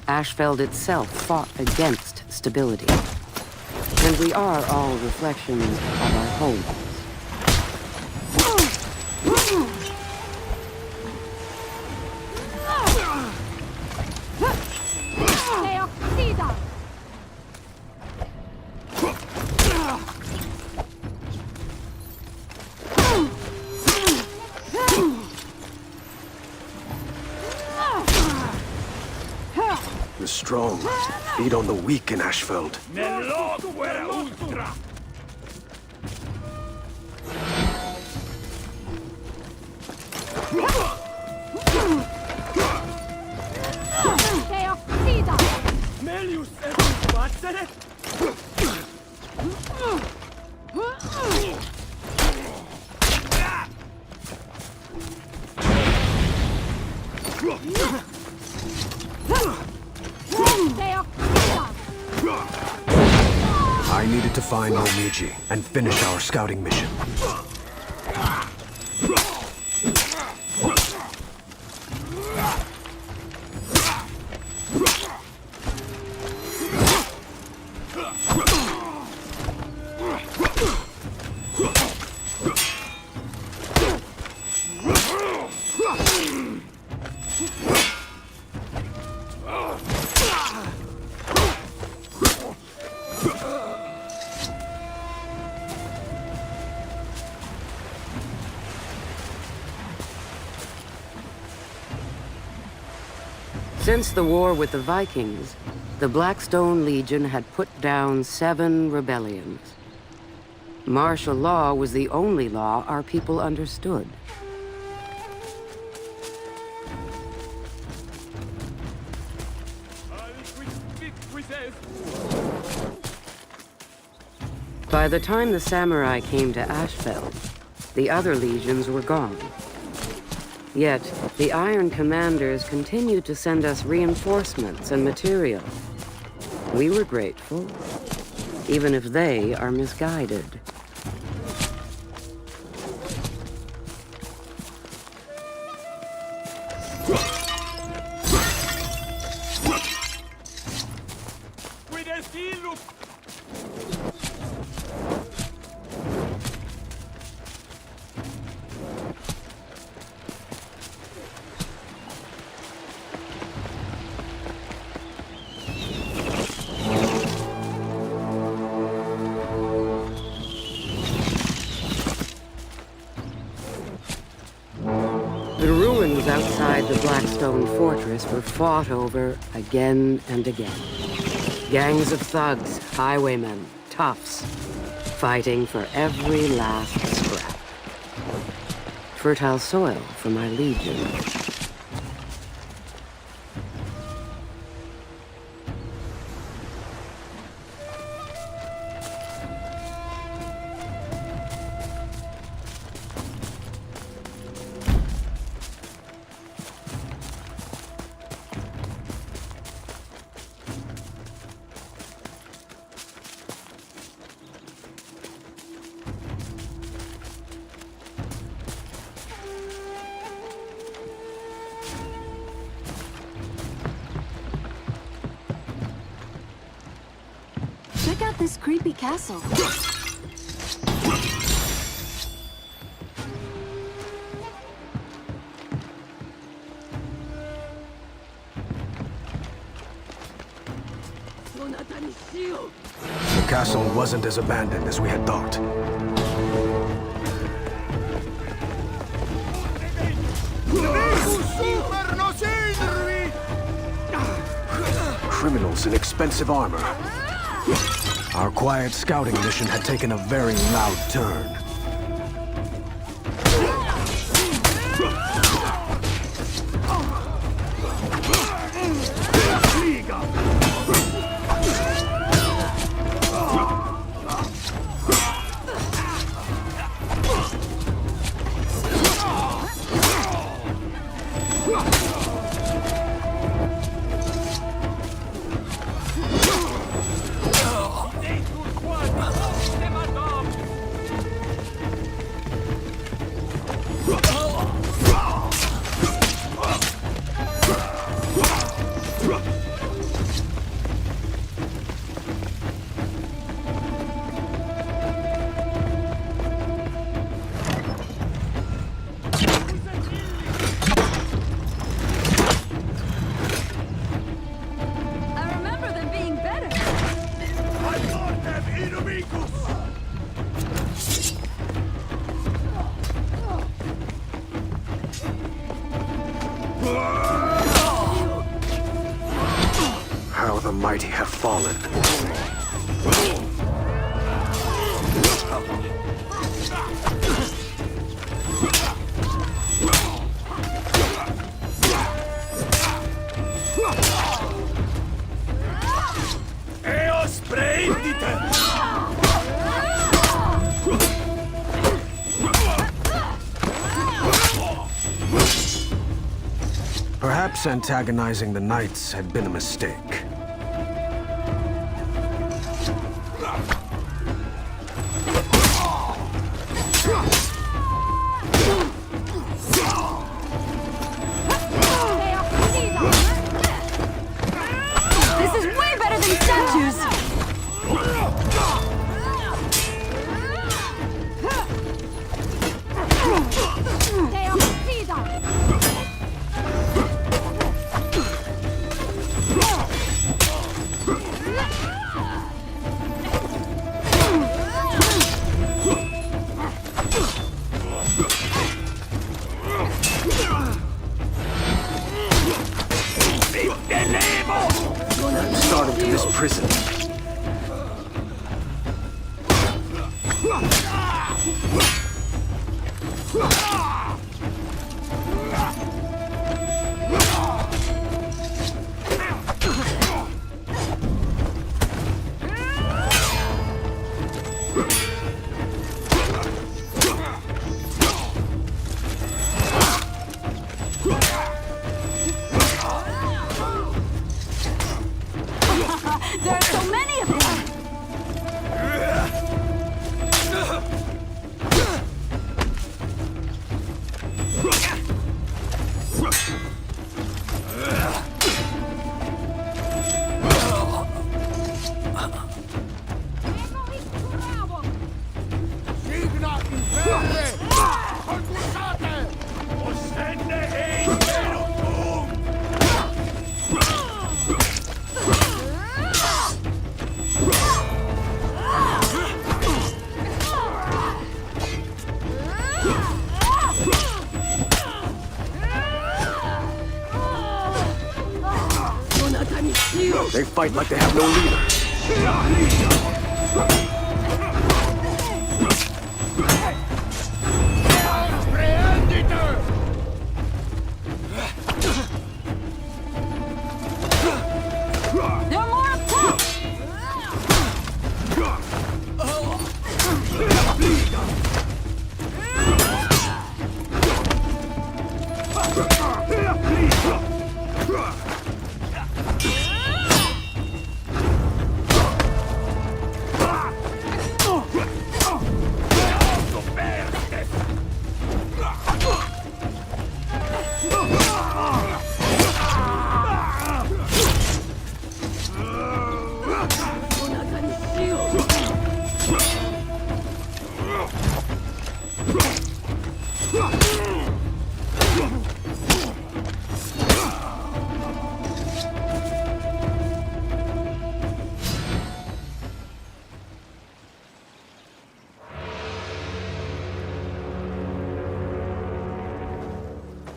Ashfeld itself fought against stability. And we are all reflections of our homes. The strong feed on the weak in Ashfeld. I needed to find Momiji and finish our scouting mission. Since the war with the Vikings, the Blackstone Legion had put down 7 rebellions. Martial law was the only law our people understood. By the time the samurai came to Ashfeld, the other legions were gone. Yet, the Iron Commanders continued to send us reinforcements and material. We were grateful, even if they are misguided. The lands outside the Blackstone Fortress were fought over again and again. Gangs of thugs, highwaymen, toughs, fighting for every last scrap. Fertile soil for my legion. Check out this creepy castle. The castle wasn't as abandoned as we had thought. Criminals in expensive armor. Our quiet scouting mission had taken a very loud turn. How the mighty have fallen. Perhaps antagonizing the knights had been a mistake. This is way better than statues! I'm starting to miss prison. There's so They fight like they have no leader. There are more up top!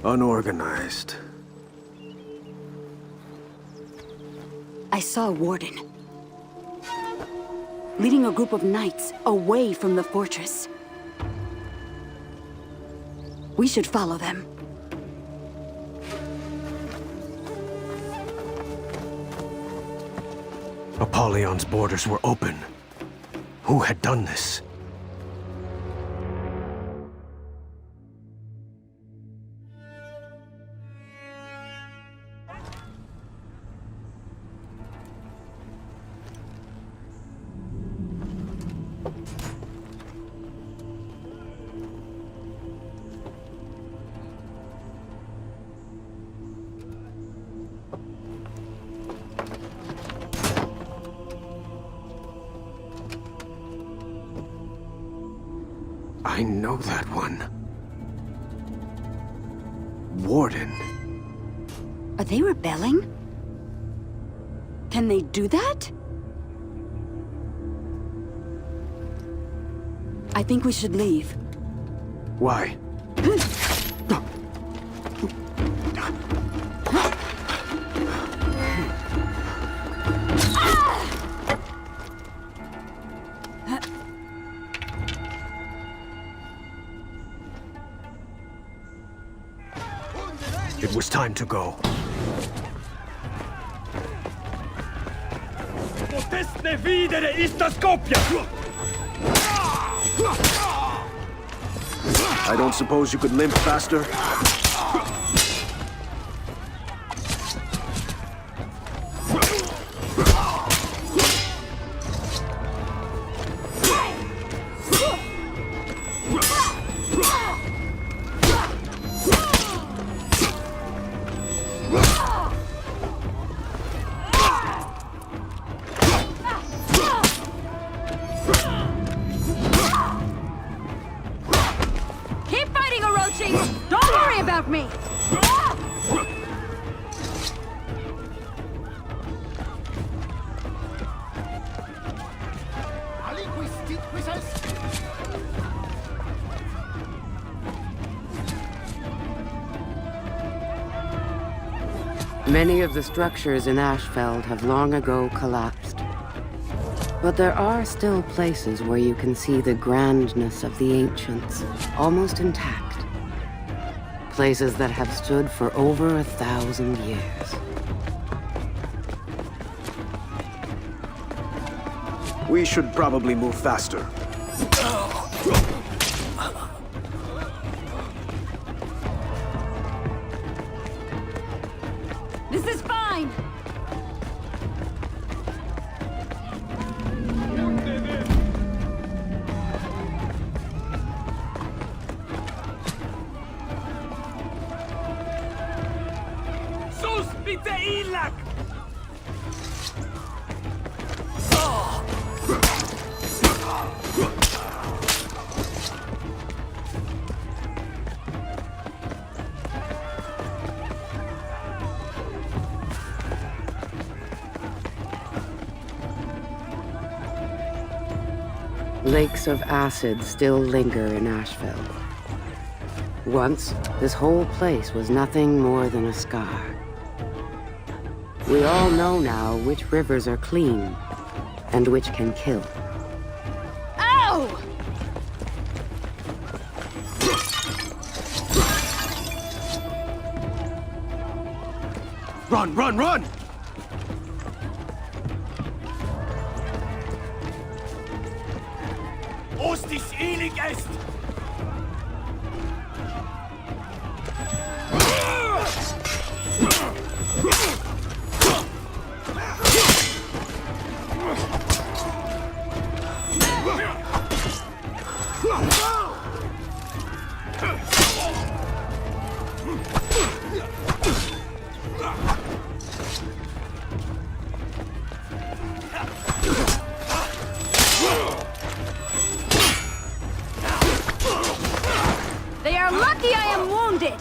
Unorganized. I saw a warden. Leading a group of knights away from the fortress. We should follow them. Apollyon's borders were open. Who had done this? I know that one. Warden. Are they rebelling? Can they do that? I think we should leave. Why? It was time to go. Potestne videre ista Skopje! I don't suppose you could limp faster? Keep fighting, Orochi! Don't worry about me! Many of the structures in Ashfeld have long ago collapsed. But there are still places where you can see the grandness of the ancients, almost intact. Places that have stood for over 1,000 years. We should probably move faster. This is fine! Suspite illak! Lakes of acid still linger in Ashfeld. Once, this whole place was nothing more than a scar. We all know now which rivers are clean, and which can kill. Ow! Run, run, run! Ostis elig est! They are lucky I am wounded!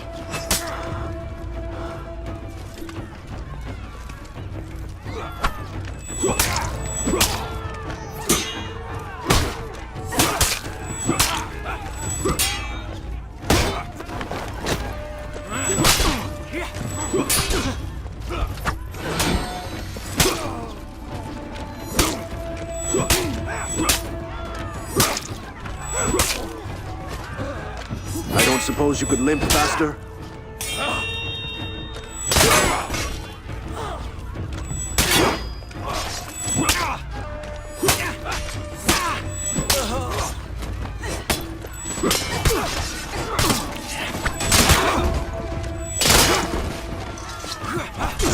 I don't suppose you could limp faster?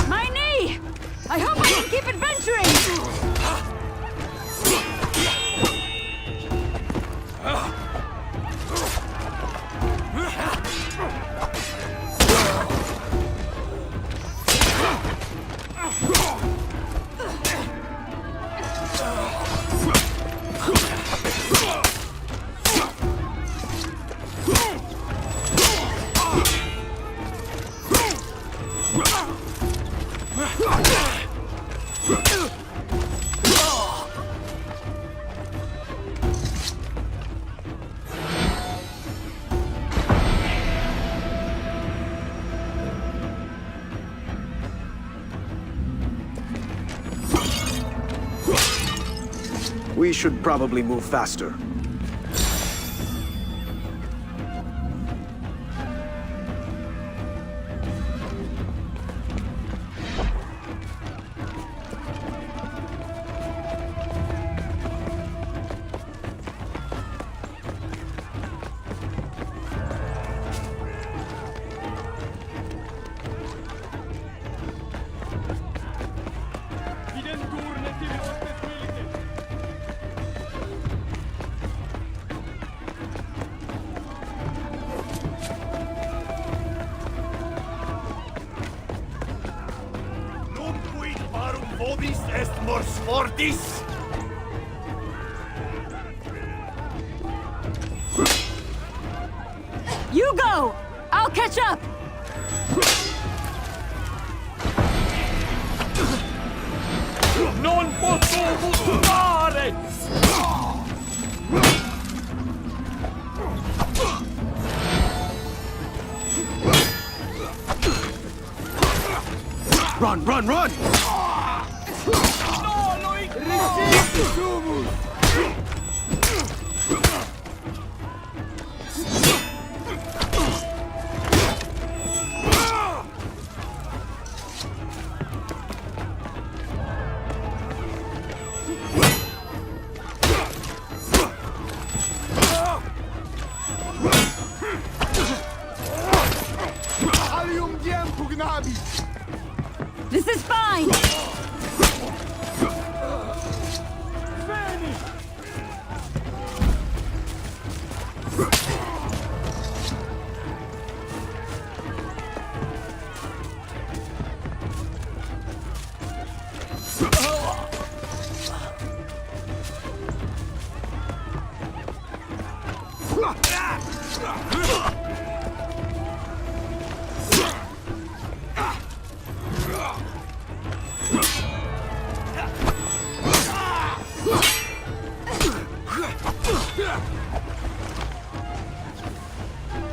My knee! I hope I can keep adventuring! We should probably move faster. Vobis est mors fortis! You go! I'll catch up! Non posso buttare! Run, run, run! This is fine!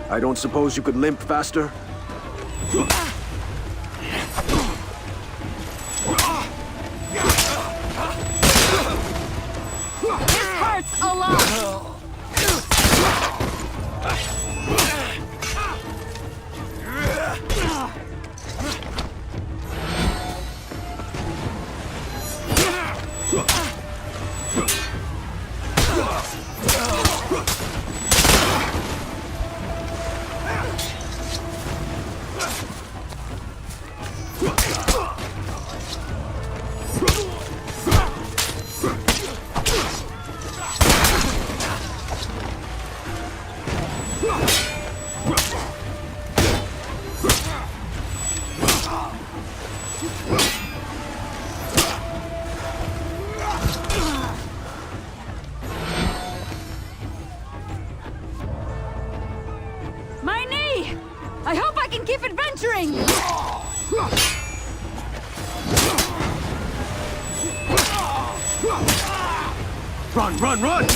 I don't suppose you could limp faster? Run, run, run!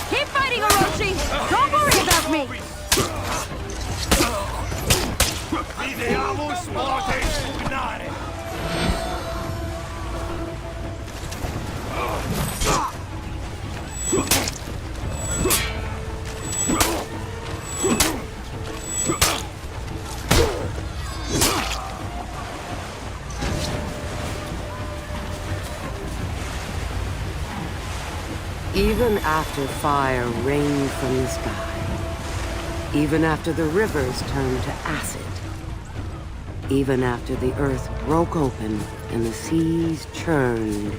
Keep fighting, Orochi! Don't worry about me! Videamus mortes pugnare! Even after fire rained from the sky, even after the rivers turned to acid, even after the earth broke open and the seas churned,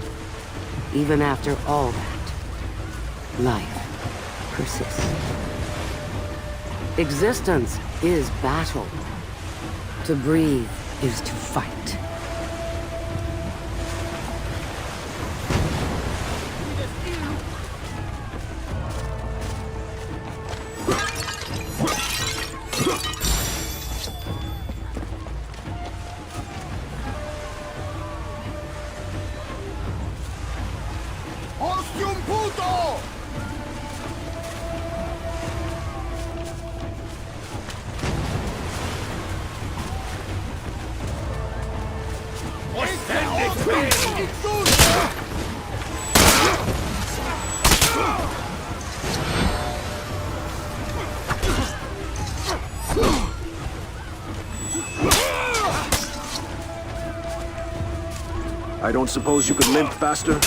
even after all that, life persists. Existence is battle. To breathe is to fight. Ostium puto! Ostende qui! I don't suppose you could limp faster?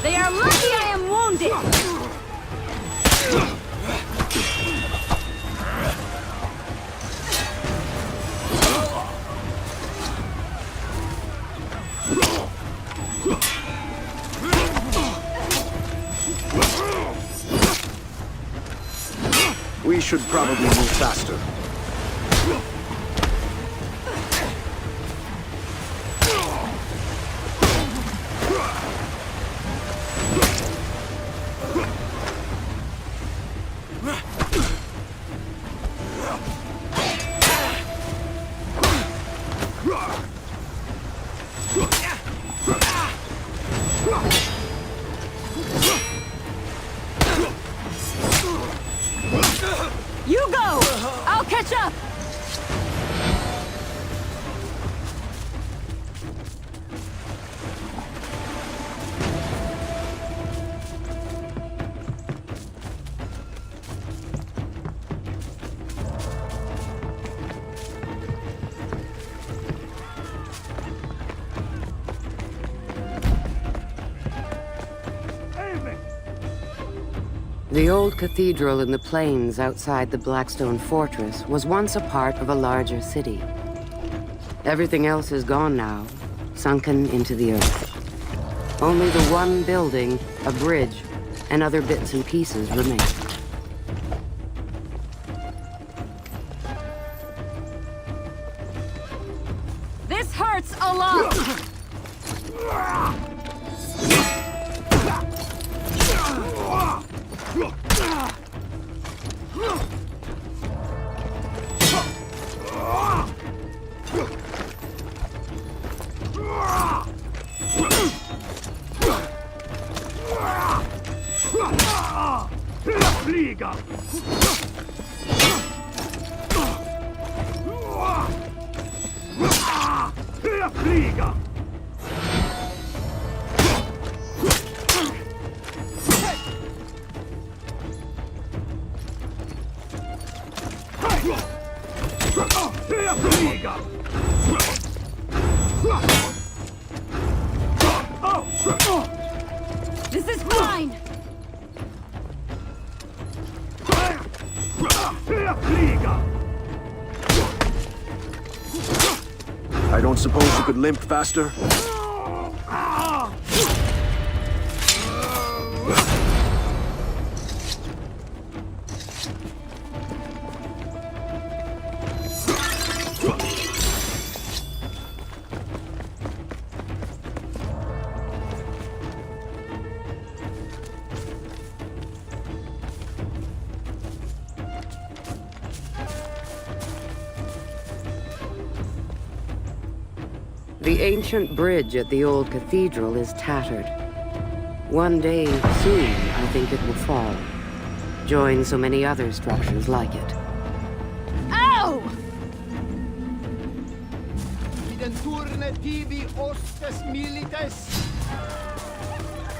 They are lucky I am wounded! We should probably move faster. You go! I'll catch up! The old cathedral in the plains outside the Blackstone Fortress was once a part of a larger city. Everything else is gone now, sunken into the earth. Only the one building, a bridge, and other bits and pieces remain. This hurts a lot! flyga! Börja flyga! Börja flyga! This is fine! Börja flyga! I don't suppose you could limp faster? The ancient bridge at the old cathedral is tattered. One day, soon, I think it will fall. Join so many other structures like it. Ow!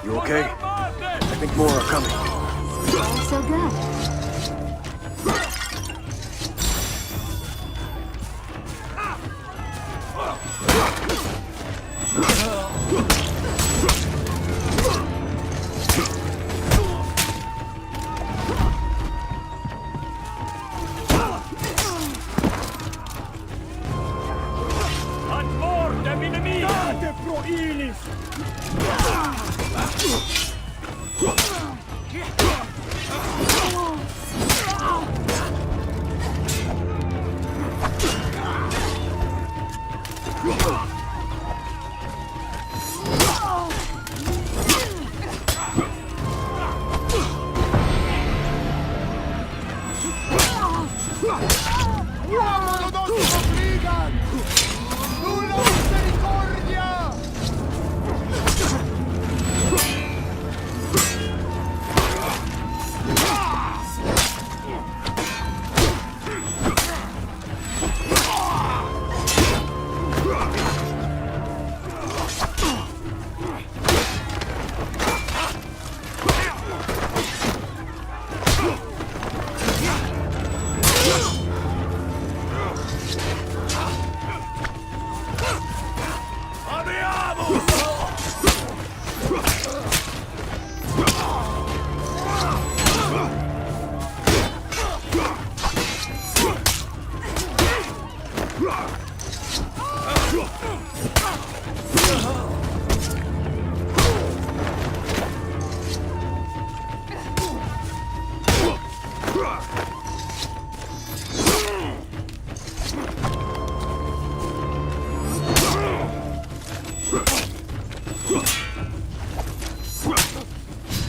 You okay? I think more are coming. So good.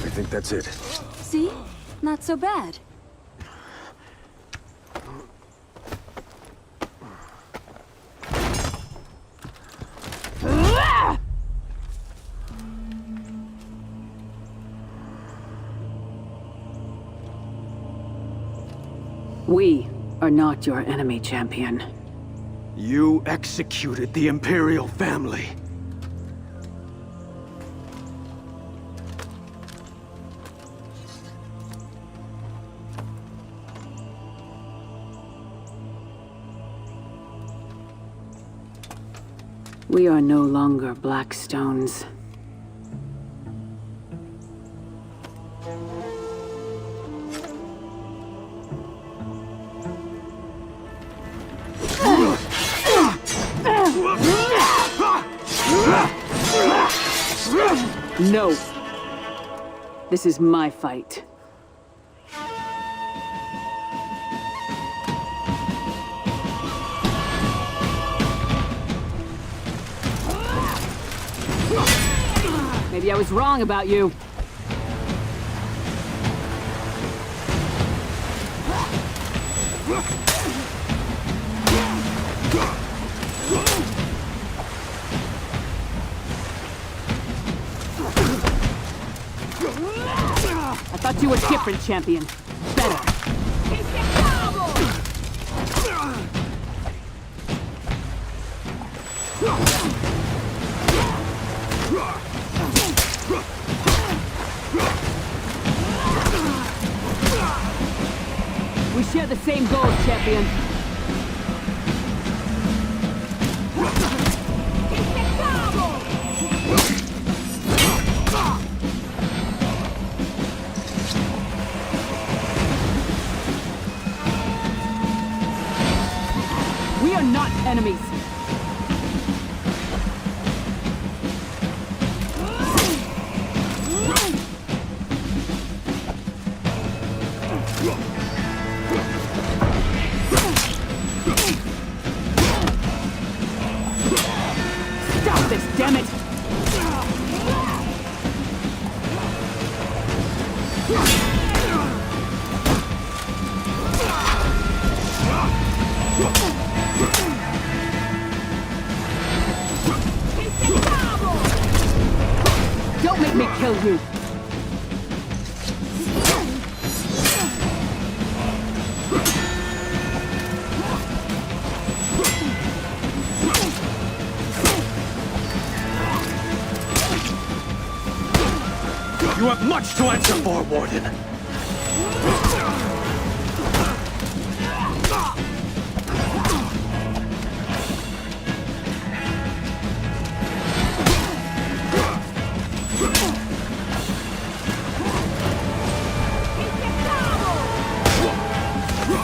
I think that's it. See? Not so bad. We are not your enemy, champion. You executed the Imperial family. We are no longer Blackstones. No. This is my fight. Maybe I was wrong about you. I thought you were different, champion. better. We share the same goals, champion. We are not enemies. Stop this, damn it! Don't make me kill you! You have much to answer for, Warden.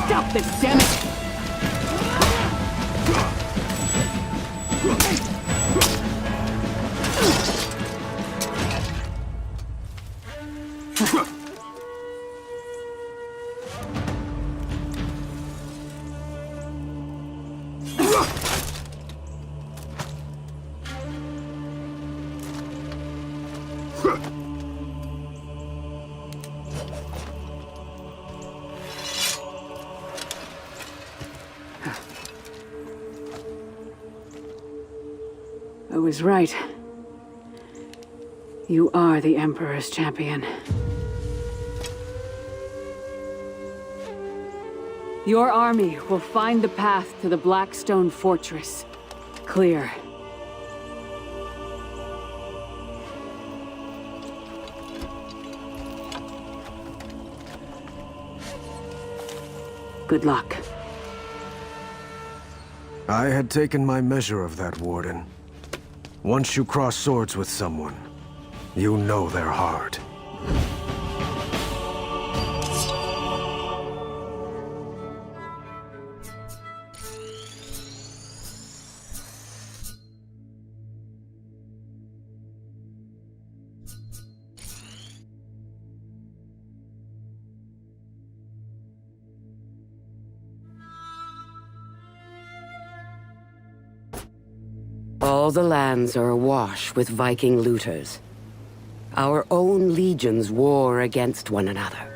Stop this, damn it! I was right. You are the Emperor's champion. Your army will find the path to the Blackstone Fortress. Clear. Good luck. I had taken my measure of that, Warden. Once you cross swords with someone, you know their heart. All the lands are awash with Viking looters. Our own legions war against one another.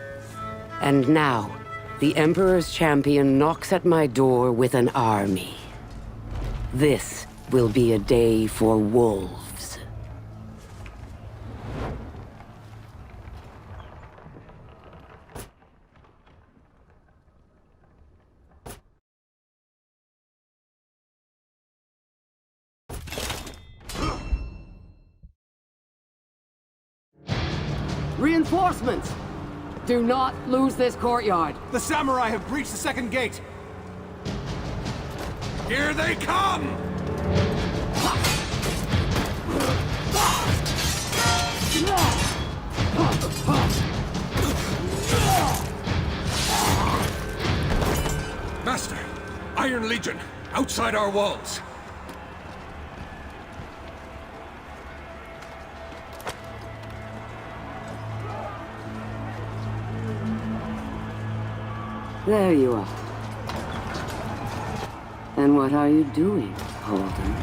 And now, the Emperor's champion knocks at my door with an army. This will be a day for wolves. Reinforcements! Do not lose this courtyard. The samurai have breached the second gate. Here they come! Master, Iron Legion, outside our walls. There you are. And what are you doing, Holden?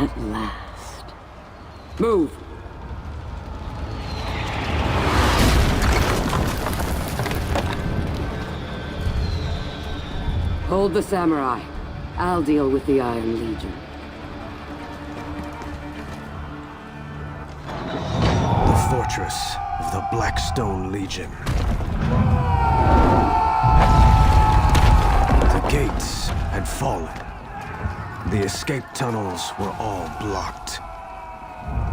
At last. Move! Hold the samurai. I'll deal with the Iron Legion. fortress of the Blackstone Legion. The gates had fallen. The escape tunnels were all blocked.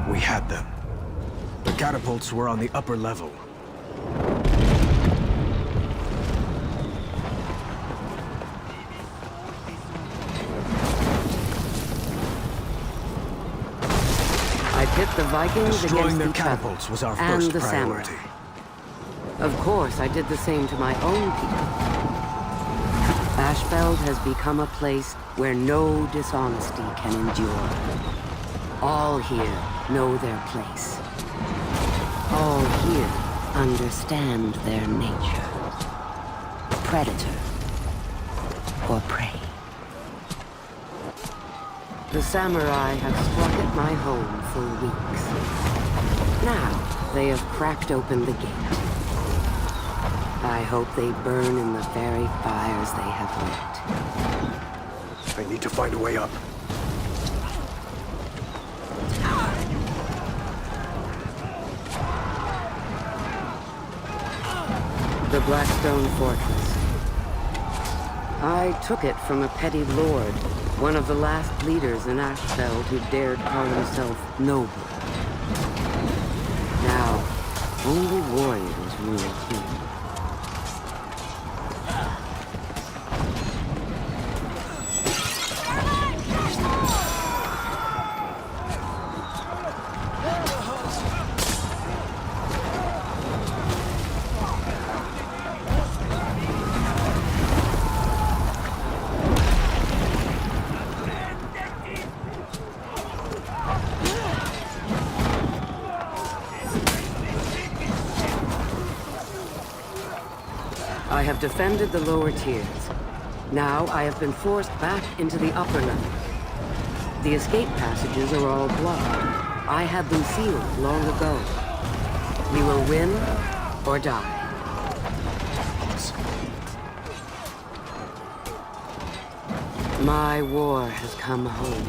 We had them. The catapults were on the upper level. I pit the Vikings Destroying against their each catapults other, was our and first the priority. samurai. Of course, I did the same to my own people. Ashfeld has become a place where no dishonesty can endure. All here know their place. All here understand their nature. Predator or prey. The samurai have struck at my home for weeks. Now, they have cracked open the gate. I hope they burn in the very fires they have lit. I need to find a way up. The Blackstone Fortress. I took it from a petty lord, one of the last leaders in Ashfeld who dared call himself noble. Now, only warriors rule here. I have defended the lower tiers. Now I have been forced back into the upper level. The escape passages are all blocked. I had them sealed long ago. We will win or die. My war has come home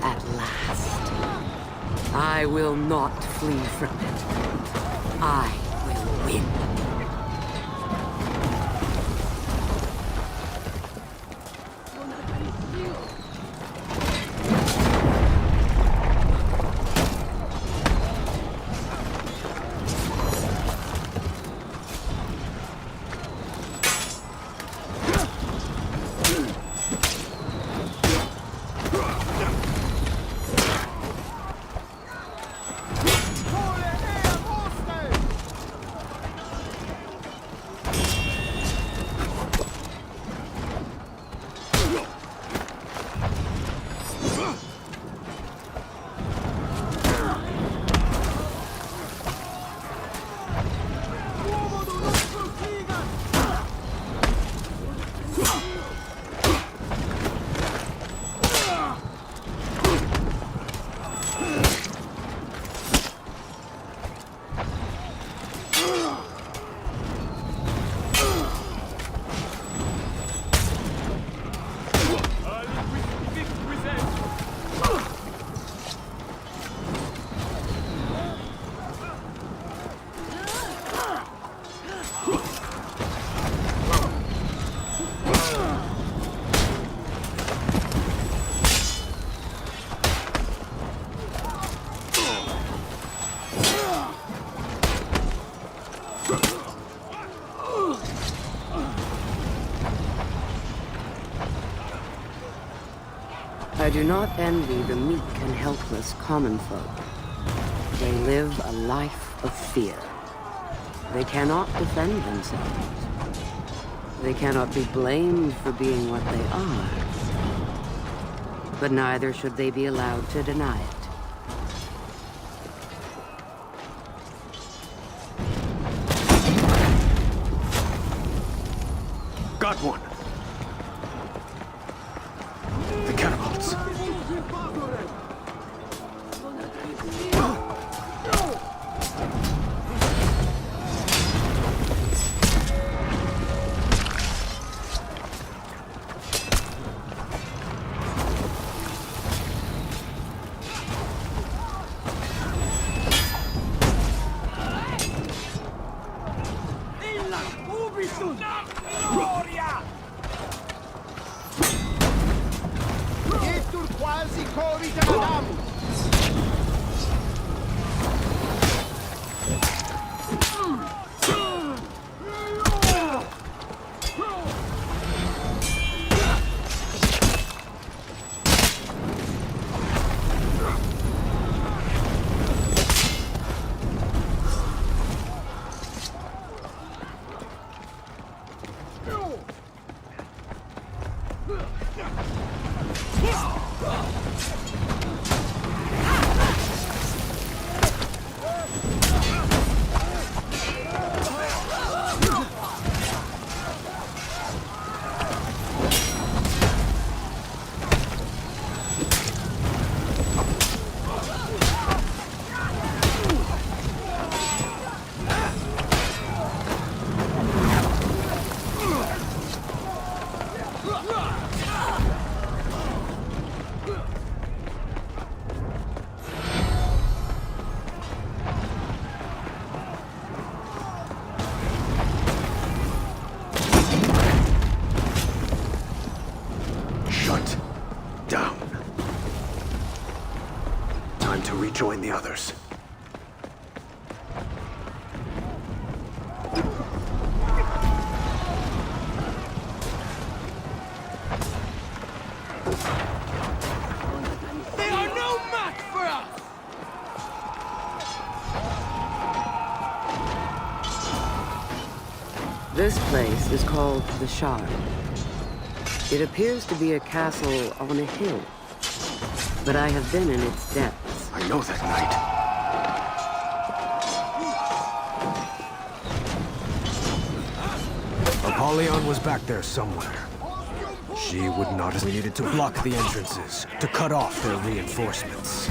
at last. I will not flee from it. I will win. I do not envy the meek and helpless common folk. They live a life of fear. They cannot defend themselves. They cannot be blamed for being what they are. But neither should they be allowed to deny it. Got one. The catapults. quasi coritadam! Join the others. They are no match for us! This place is called the Shard. It appears to be a castle on a hill, but I have been in its depths. I know that night. Apollyon was back there somewhere. She would not have needed to block the entrances, to cut off their reinforcements.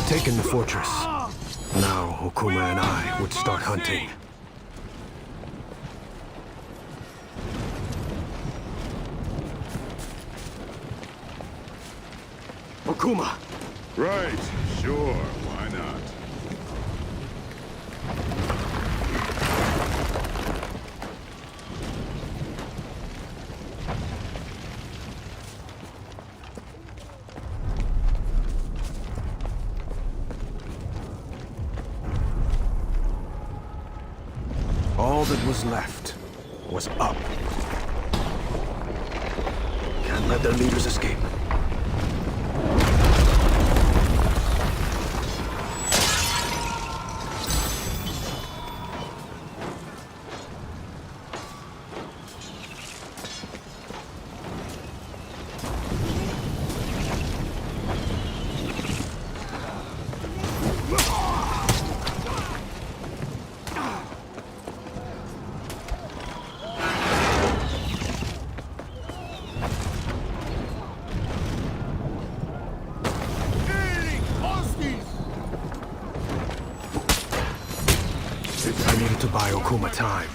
Taken the fortress. Now, Okuma and I would start hunting. Okuma! Right, sure, why not? All that was left was up. Can't let their leaders escape. I needed to buy Okuma time.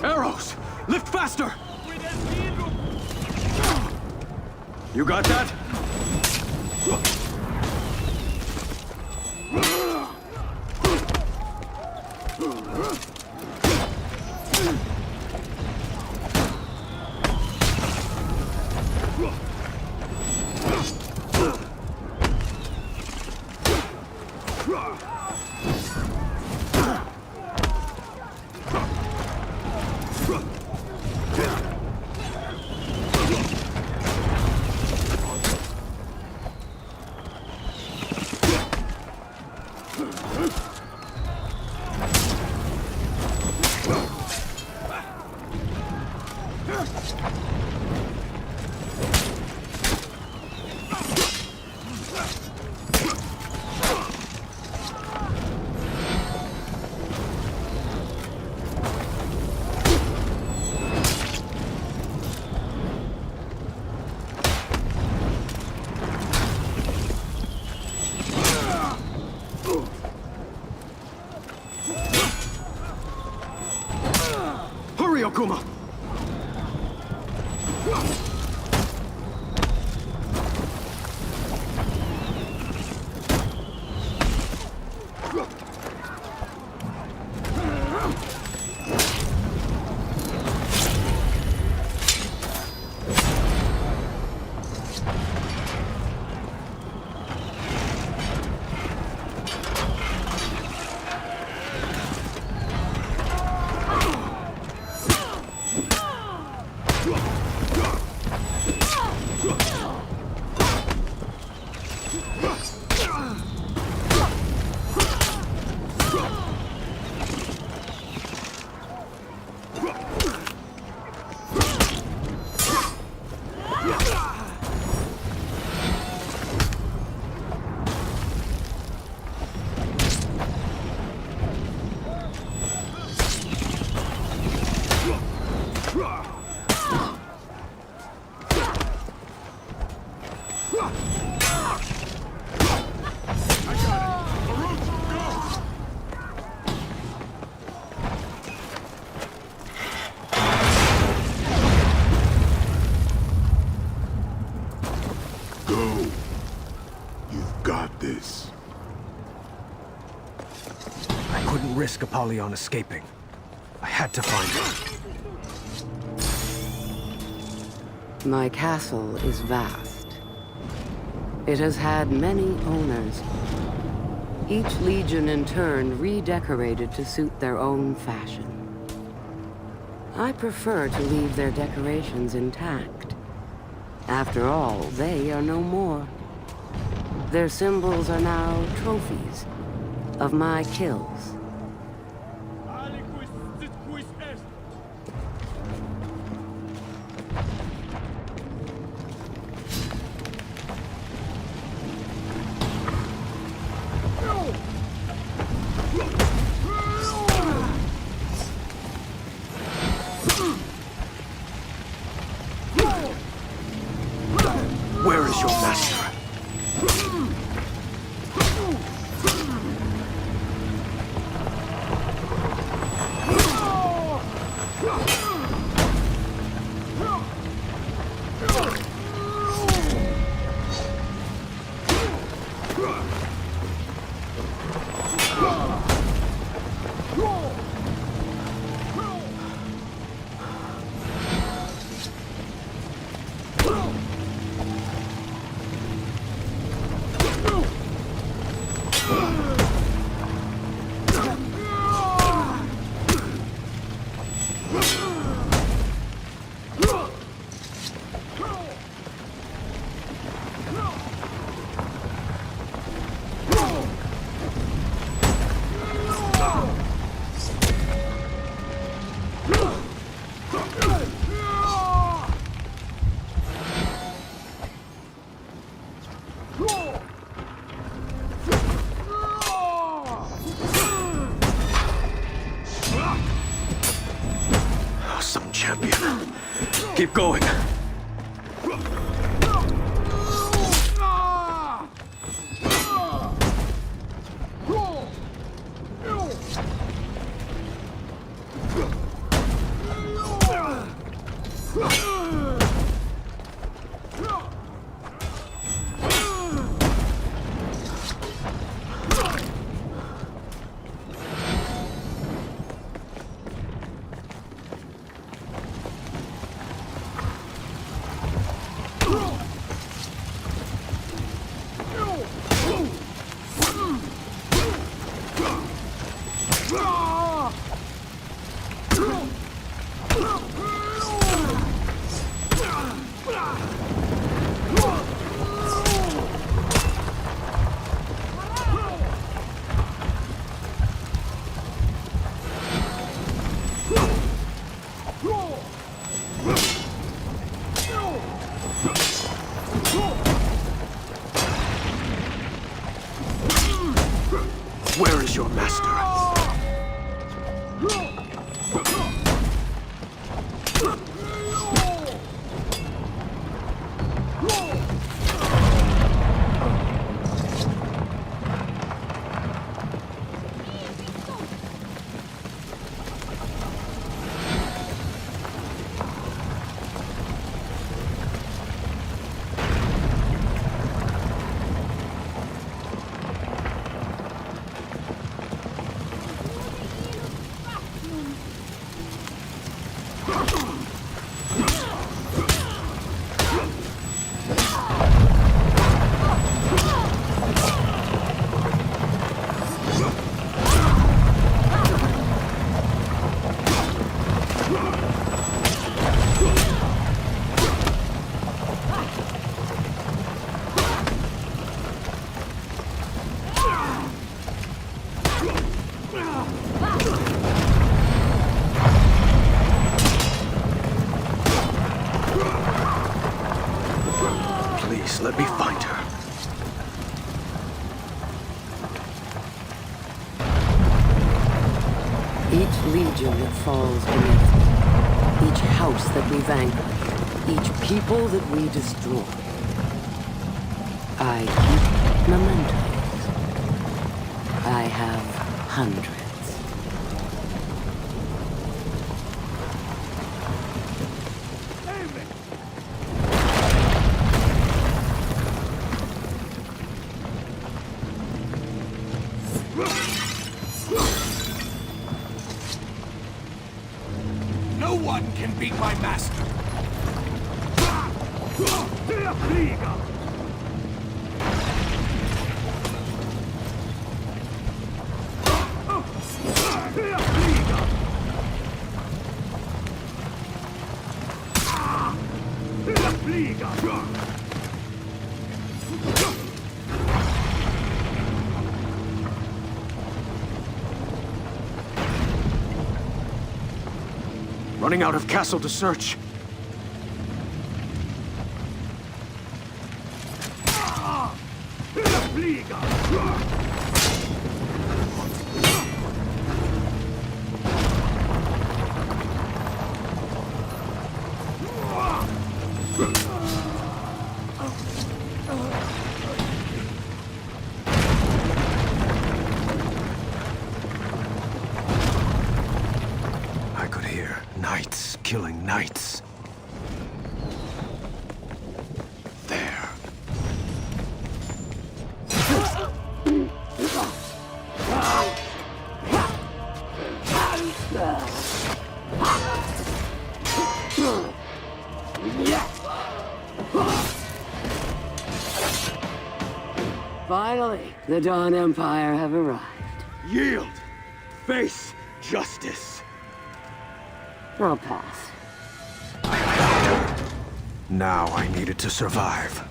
Arrows! Lift faster! You got that? Hurry, Okuma! Risk Apollyon escaping. I had to find him. My castle is vast. It has had many owners. Each legion in turn redecorated to suit their own fashion. I prefer to leave their decorations intact. After all, they are no more. Their symbols are now trophies of my kills. Where is your master? Some champion. Keep going. Where is your master? Please, let me find her. Each legion that falls beneath me, each house that we vanquish, each people that we destroy, I keep mementos. I have hundreds. No one can beat my master. Running out of castle to search. killing knights. There. Finally, the Dawn Empire have arrived. Yield! Face justice! I'll pass. Now I needed to survive.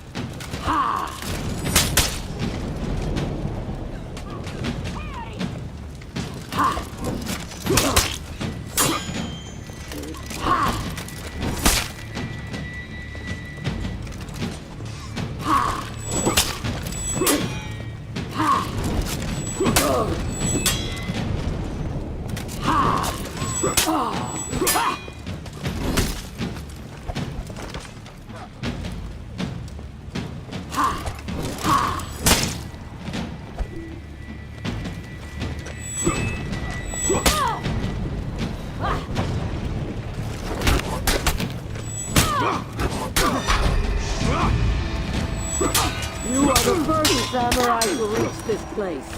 You are the first samurai to reach this place.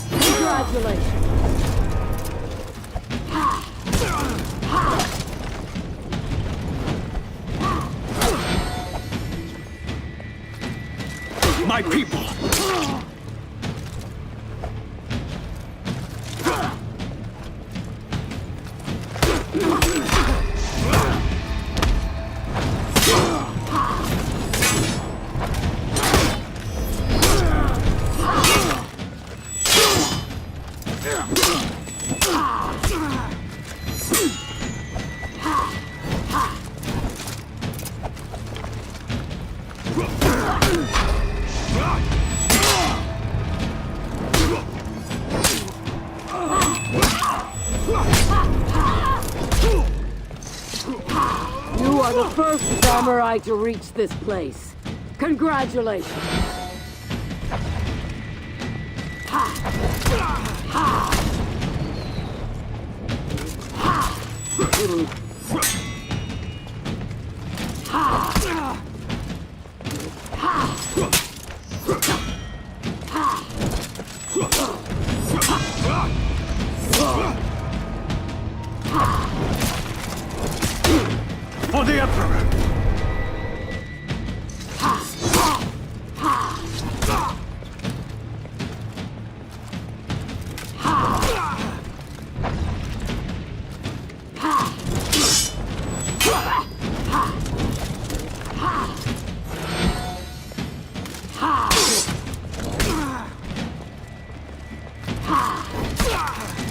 Congratulations. My people! You are the first samurai to reach this place. Congratulations. For the Emperor!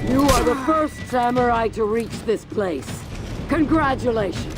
You are the first samurai to reach this place. Congratulations.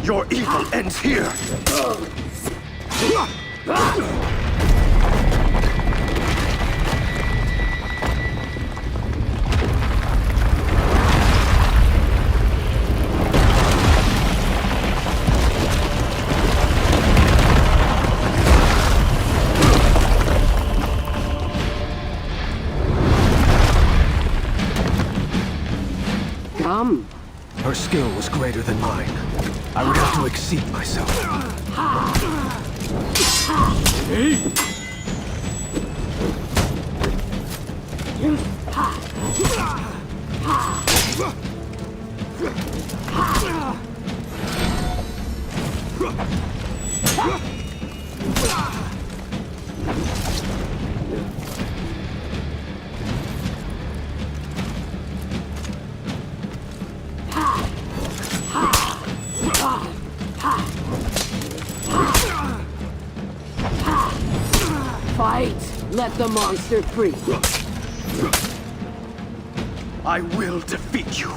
Your evil ends here! Come. Her skill was greater than mine. I would have to exceed myself. let the monster free. I will defeat you.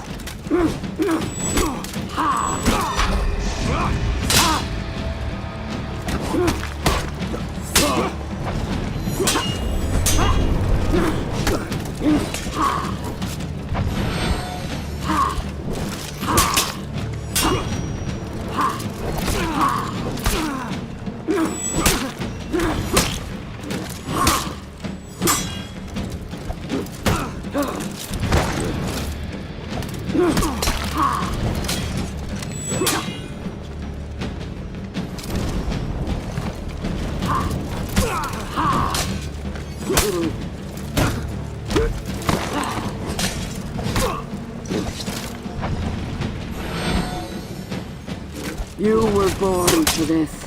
You were born for this.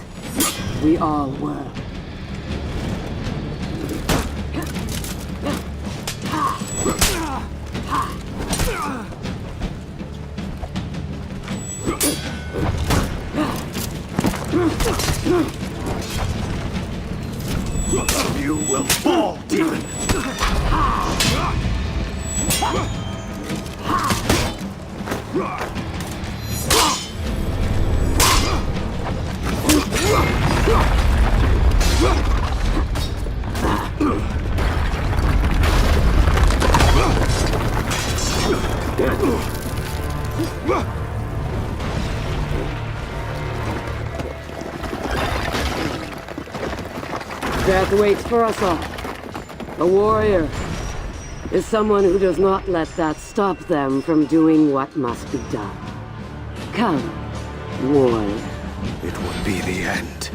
We all were. You will fall, demon! Death waits for us all. A warrior is someone who does not let that stop them from doing what must be done. Come, warrior. It would be the end.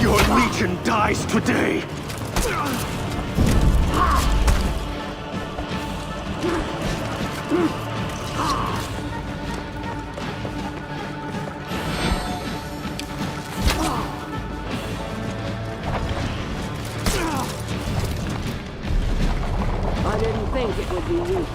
Your legion dies today! I didn't think it would be you.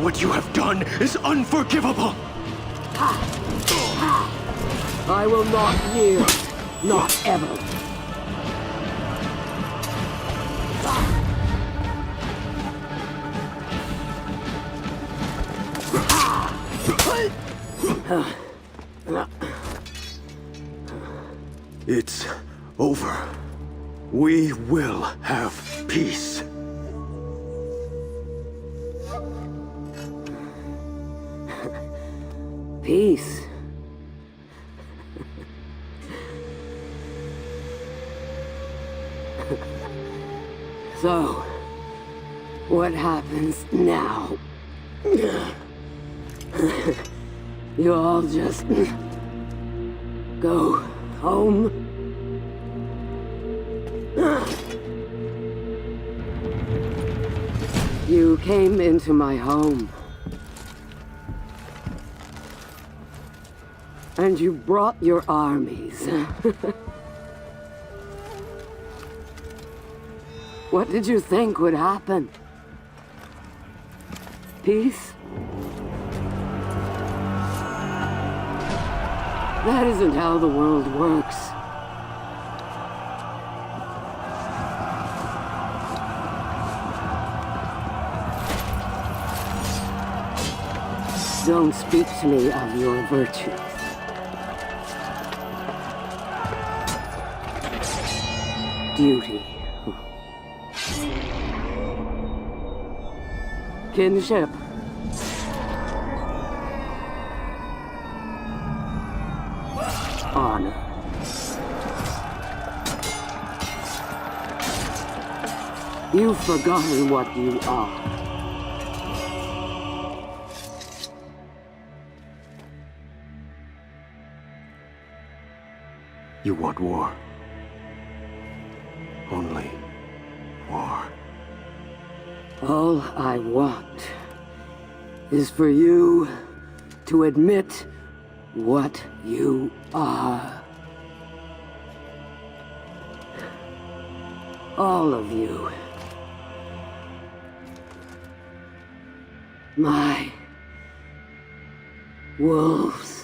What you have done is unforgivable! I will not yield. Not ever. It's over. We will have peace. Peace. So, what happens now? You all just go home? You came into my home. And you brought your armies. What did you think would happen? Peace? That isn't how the world works. Don't speak to me of your virtues. Duty. Kinship. Honor. You've forgotten what you are. You want war. Only war. All I want is for you to admit what you are. All of you. My wolves.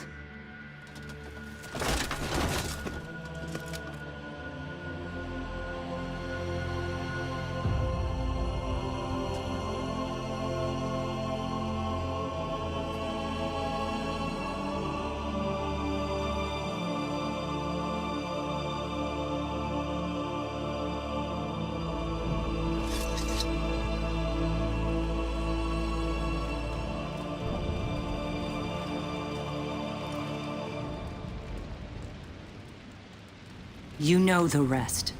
You know the rest.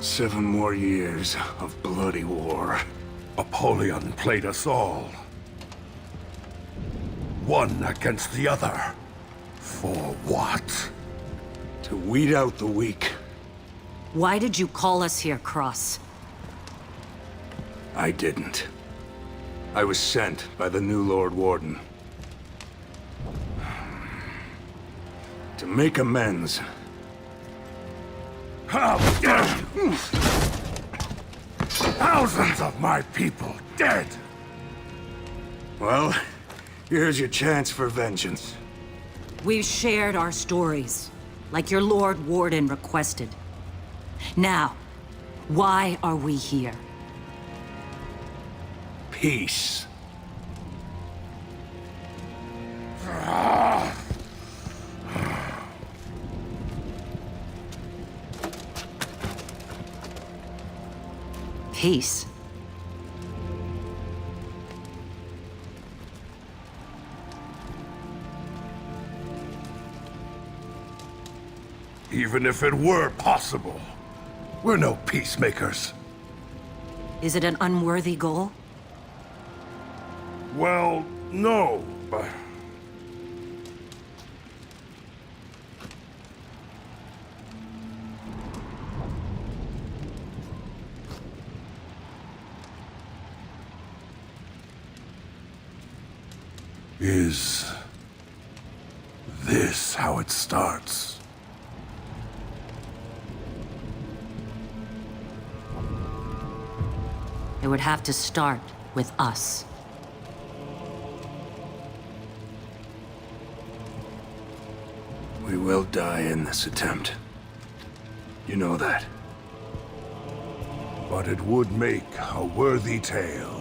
7 more years of bloody war. Apollyon played us all. One against the other. For what? To weed out the weak. Why did you call us here, Cross? I didn't. I was sent by the new Lord Warden. To make amends. Thousands of my people dead! Well, here's your chance for vengeance. We've shared our stories, like your Lord Warden requested. Now, why are we here? Peace. Peace. Even if it were possible, we're no peacemakers. Is it an unworthy goal? Well, no, but... Is this how it starts? It would have to start with us. We will die in this attempt. You know that. But it would make a worthy tale.